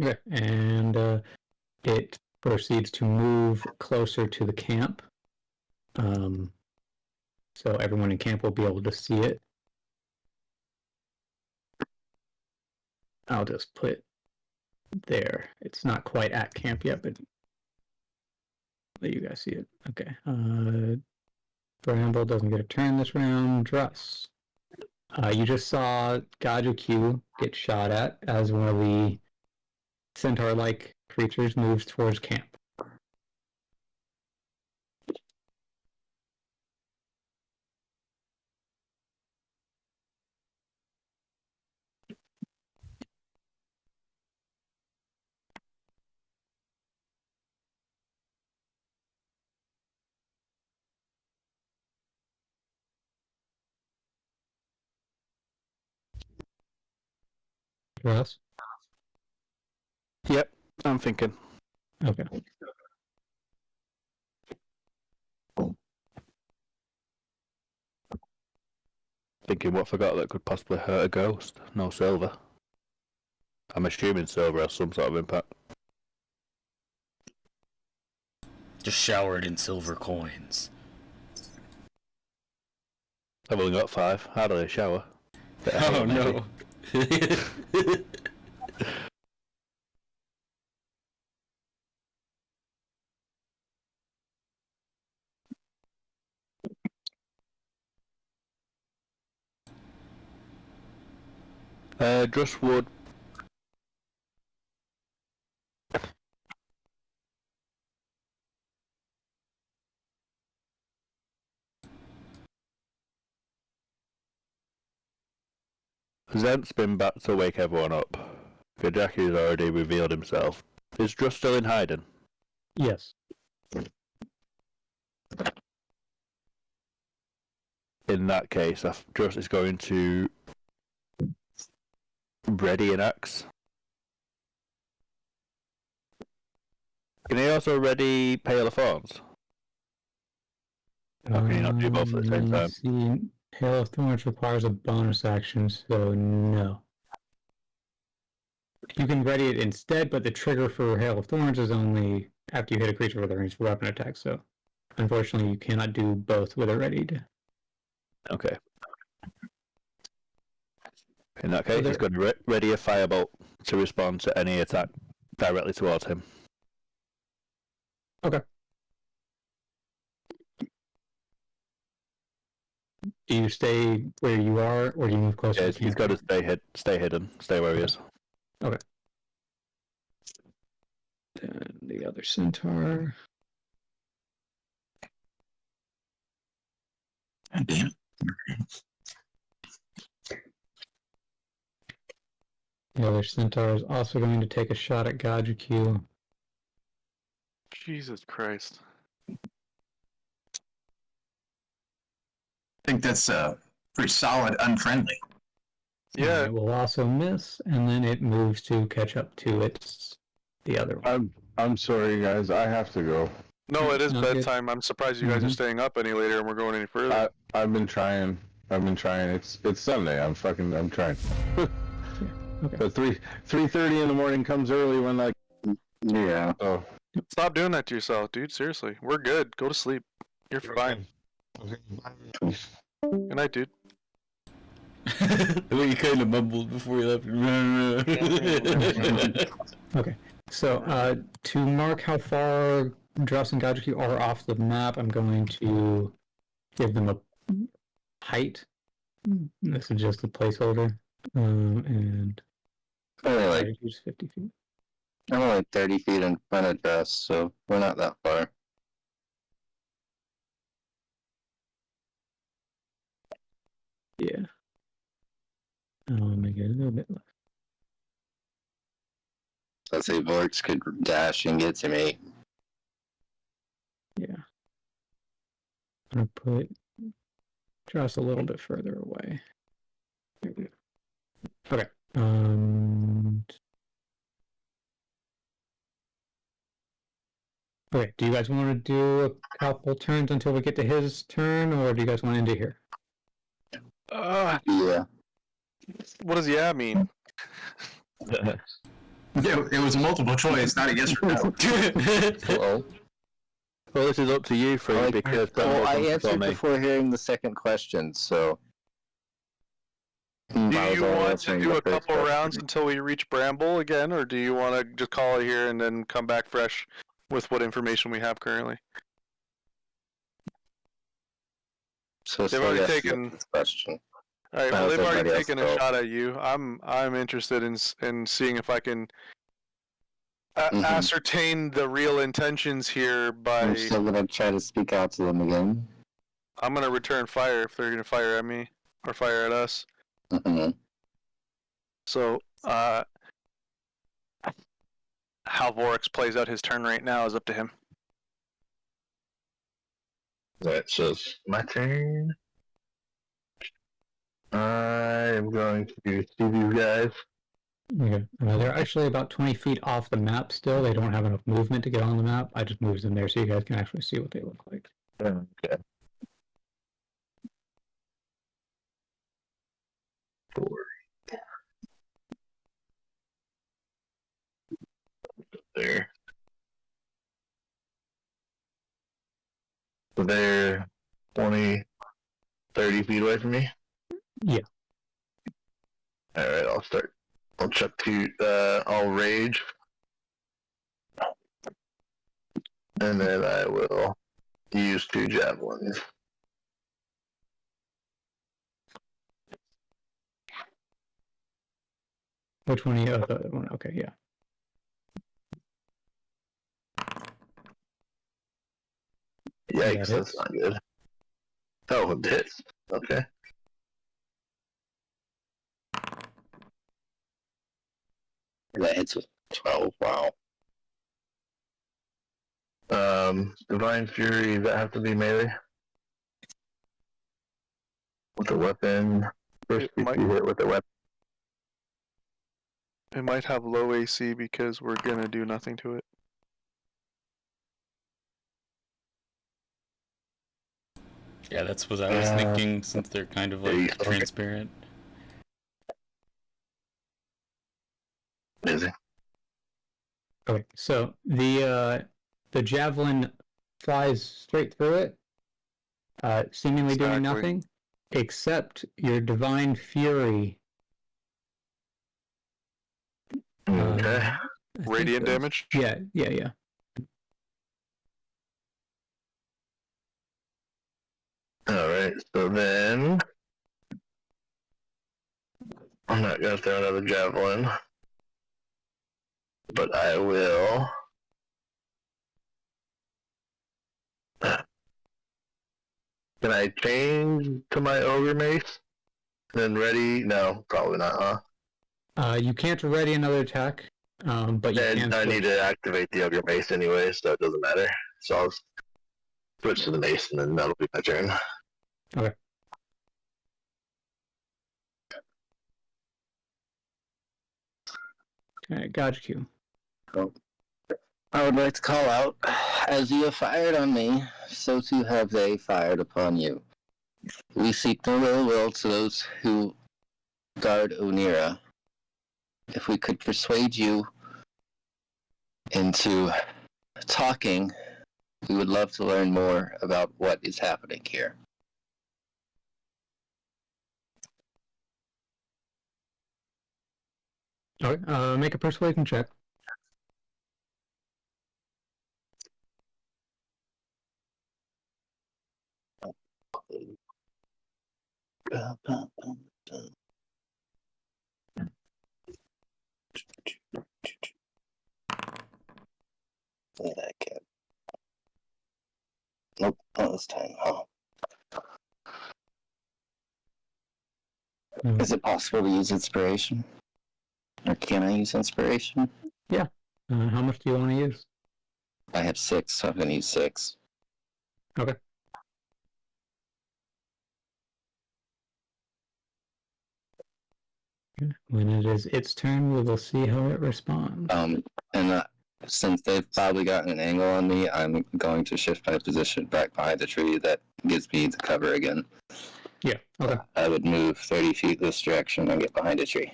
Okay, and it proceeds to move closer to the camp. So everyone in camp will be able to see it. I'll just put there. It's not quite at camp yet, but let you guys see it. Okay. Bramble doesn't get a turn this round. Druss. You just saw Gaju Q get shot at as one of the centaur-like creatures moves towards camp. Druss? Yep, I'm thinking. Okay. Thinking what forgot that could possibly hurt a ghost. No silver. I'm assuming silver has some sort of impact. Just shower it in silver coins. I've only got 5. How do they shower? Oh no. Just wood. Zent's been back to wake everyone up. Kajaki's already revealed himself. Is Druss still in hiding? Yes. In that case, Druss is going to ready an axe. Can he also ready Pale of Thorns? Or can he not do both at the same time? See, Hail of Thorns requires a bonus action, so no. You can ready it instead, but the trigger for Hail of Thorns is only after you hit a creature with a ranged weapon attack, so unfortunately you cannot do both with a readied. Okay. In that case, he's going to ready a firebolt to respond to any attack directly towards him. Okay. Do you stay where you are, or do you move closer? Yes, he's got to stay hidden, stay where he is. Okay. Then the other centaur. God damn it. The other centaur is also going to take a shot at Gajuku. Jesus Christ. I think that's pretty solid, unfriendly. Yeah. It will also miss, and then it moves to catch up to the other one. I'm sorry, guys. I have to go. No, it is Okay. bedtime. I'm surprised you guys are staying up any later and we're going any further. I've been trying. It's Sunday. I'm trying. Okay. But 3:30 in the morning comes early when like Yeah. oh. Stop doing that to yourself, dude. Seriously. We're good. Go to sleep. You're fine. Good night, dude. The way you kind of mumbled before you left. Okay. So to mark how far Dross and Gajuku are off the map, I'm going to give them a height. This is just a placeholder. And Only like use 50 feet. I'm only 30 feet in front of Dress, so we're not that far. Yeah. I'll make it a little bit less. Let's say Vorks could dash and get to me. Yeah. I'm gonna put just a little bit further away. There we go. Okay. Okay, do you guys want to do a couple turns until we get to his turn, or do you guys want to end it here? Yeah. What does yeah mean? Yeah, it was a multiple choice, not a yes or no. Well, Well, this is up to you three because well, I comes before answered me. before hearing the second question, so. Do you want to do a couple rounds until we reach Bramble again, or do you want to just call it here and then come back fresh with what information we have currently? So They've already taken. Question. All right, well, they've already taken a shot at you. I'm interested in seeing if I can ascertain the real intentions here by. I'm still gonna try to speak out to them again. I'm gonna return fire if they're gonna fire at me or fire at us. Mm-hmm. So, how Vorax plays out his turn right now is up to him. Alright, so it's my turn. I am going to see these guys. Okay. They're actually about 20 feet off the map still. They don't have enough movement to get on the map. I just moved them there so you guys can actually see what they look like. Okay. 4. There. So they're 20, 30 feet away from me? Yeah. Alright, I'll start. I'll chuck 2, I'll rage. And then I will use 2 javelins. Which one are you? Oh, the other one. Okay, yeah. Yikes, that's not good. Oh, it hits. Okay. That hits with 12. Wow. Divine Fury, does that have to be melee? With a weapon. First It might- you hit with a weapon. It might have low AC because we're gonna do nothing to it. Yeah, that's what I was thinking, since they're kind of like transparent. Amazing. Okay, so the javelin flies straight through it, seemingly doing Exactly. nothing, except your divine fury. Okay. I think Radiant those- damage? Yeah. Alright, so then I'm not gonna throw another javelin. But I will. Can I change to my ogre mace? Then ready? No, probably not, huh? You can't ready another attack, but you can. I need switch. to activate the ogre mace anyway, so it doesn't matter. So I'll switch to the mace and then that'll be my turn. Okay. Okay, got you. I would like to call out, as you have fired on me, so too have they fired upon you. We seek no ill will to those who guard Onira. If we could persuade you into talking, we would love to learn more about what is happening here. Okay, make a persuasion check. That cat. Nope, not this time, huh? Is it possible to use inspiration? Or can I use inspiration? Yeah. How much do you want to use? I have 6, so I'm going to use 6. Okay. When it is its turn, we will see how it responds. And since they've probably gotten an angle on me, I'm going to shift my position back behind the tree. That gives me the cover again. Yeah, okay. I would move 30 feet this direction and get behind a tree.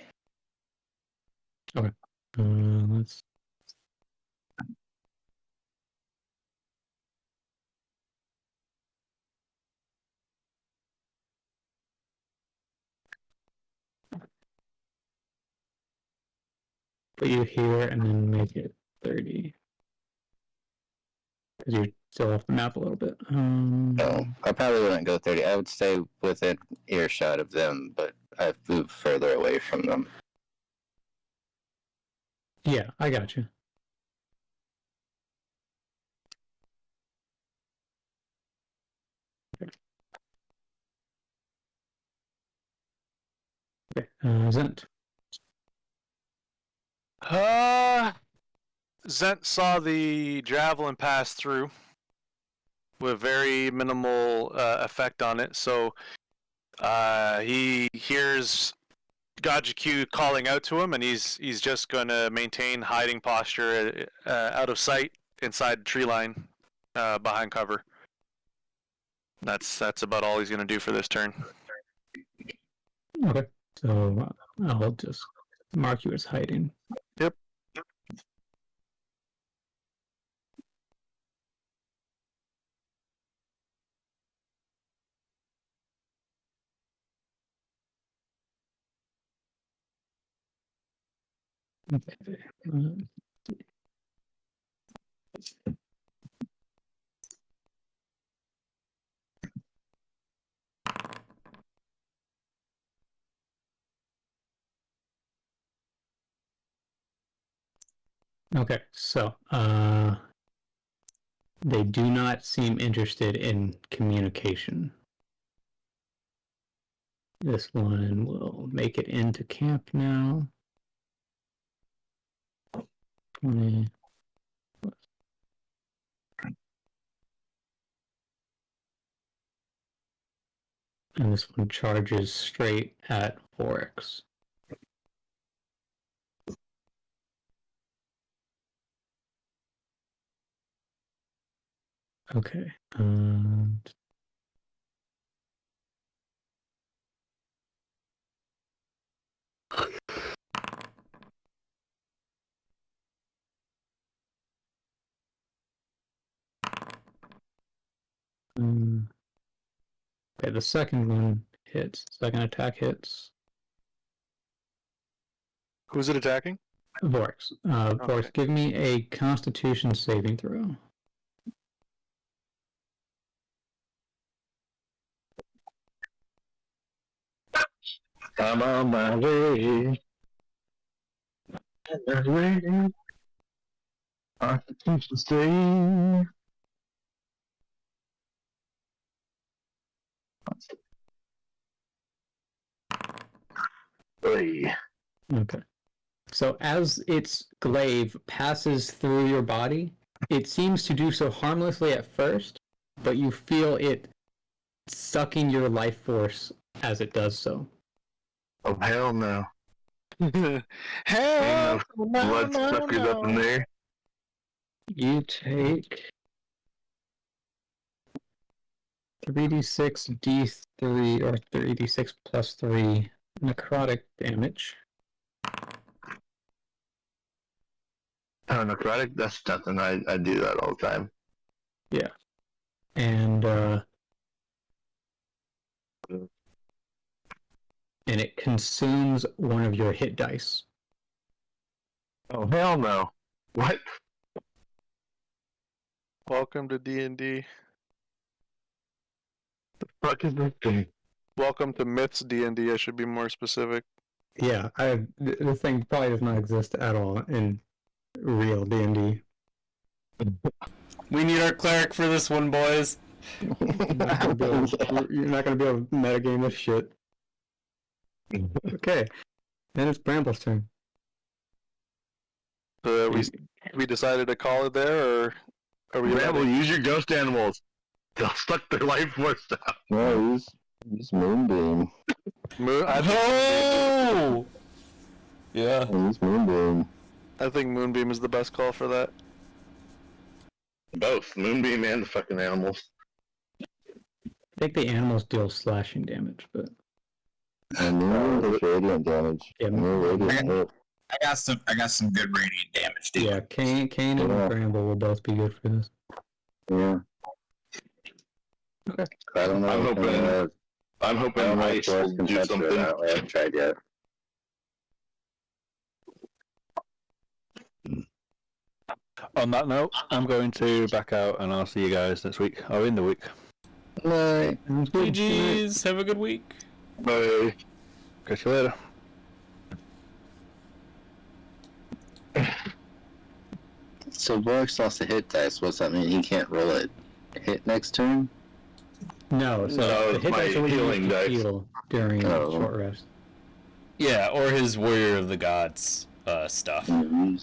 Okay. Let's. Put you here and then make it 30. Because you're still off the map a little bit. No, I probably wouldn't go 30. I would stay within earshot of them, but I've moved further away from them. Yeah, I got you. Okay, Zent. Zent saw the javelin pass through with very minimal effect on it, so he hears Gajiku calling out to him, and he's just going to maintain hiding posture out of sight inside the tree line behind cover. That's about all he's going to do for this turn. Okay, so I'll just mark you as hiding. Yep. Okay. Okay, so they do not seem interested in communication. This one will make it into camp now. 20. And this one charges straight at Forex. Okay. Okay, the second one hits. Second attack hits. Who's it attacking? Vorex. Vorex, give me a Constitution saving throw. I'm on my way. Constitution save. Oy. Okay. So as its glaive passes through your body, it seems to do so harmlessly at first, but you feel it sucking your life force as it does so. Oh, hell no. Hell Blood suckers up in there. You take 3d6 d3 or 3d6 plus 3 necrotic damage. Oh, necrotic? That's nothing. I do that all the time. Yeah. And it consumes one of your hit dice. Oh, hell no. What? Welcome to D&D. The fuck is this thing? Welcome to Myths D&D, I should be more specific. Yeah, this thing probably does not exist at all in real D&D. We need our cleric for this one, boys. You're not gonna be able to metagame this shit. Okay, then it's Bramble's turn. So we decided to call it there, or are we? Bramble, use your ghost animals. They'll suck their life force out. No, use Moonbeam. Oh! Yeah. Use Moonbeam. I think Moonbeam is the best call for that. Both Moonbeam and the fucking animals. I think the animals deal slashing damage, but And Moonbeam is radiant damage. Yeah, And your radiant hit. I got some good radiant damage, dude. yeah, Kane and Yeah. Bramble will both be good for this. Yeah. Okay. I don't know. I'm hoping. I'm I hoping don't know if Ice Doris will can do touch it or something. not. I haven't tried yet. On that note, I'm going to back out, and I'll see you guys next week or in the week. Night. GG's. Have a good week. Bye. Catch you later. So Boris lost a hit dice. What's that mean? He can't roll it. Hit next turn? No, so No, the it's hit my dice are what you healing use to dice. heal during Oh. short rest. Yeah, or his Warrior of the Gods stuff. Mm-hmm.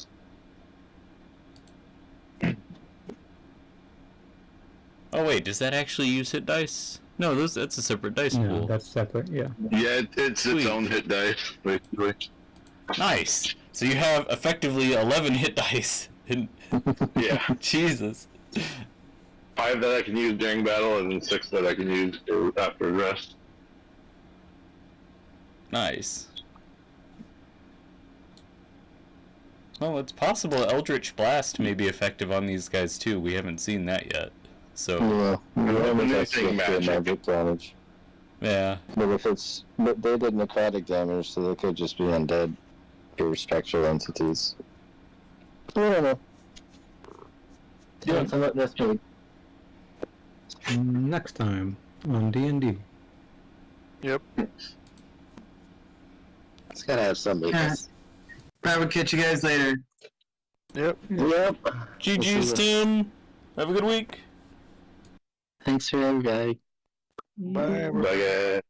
Oh wait, does that actually use hit dice? No, that's a separate dice No, pool. that's separate. Yeah. Yeah, it's Sweet. its own hit dice, basically. Nice. So you have effectively 11 hit dice. Yeah. Jesus. 5 that I can use during battle, and then 6 that I can use after rest. Nice. Well, it's possible Eldritch Blast may be effective on these guys too. We haven't seen that yet. So, Yeah. hoping That's anything just magic damage. yeah. But if it's... But they did necrotic damage, so they could just be undead. Pure spectral entities. I don't know. Yeah, so that's me. Next time on D&D. Yep. It's gotta have some weakness. I will catch you guys later. Yep. Yep. GG's team. Have a good week. Thanks for everybody. Bye. Bye, guys.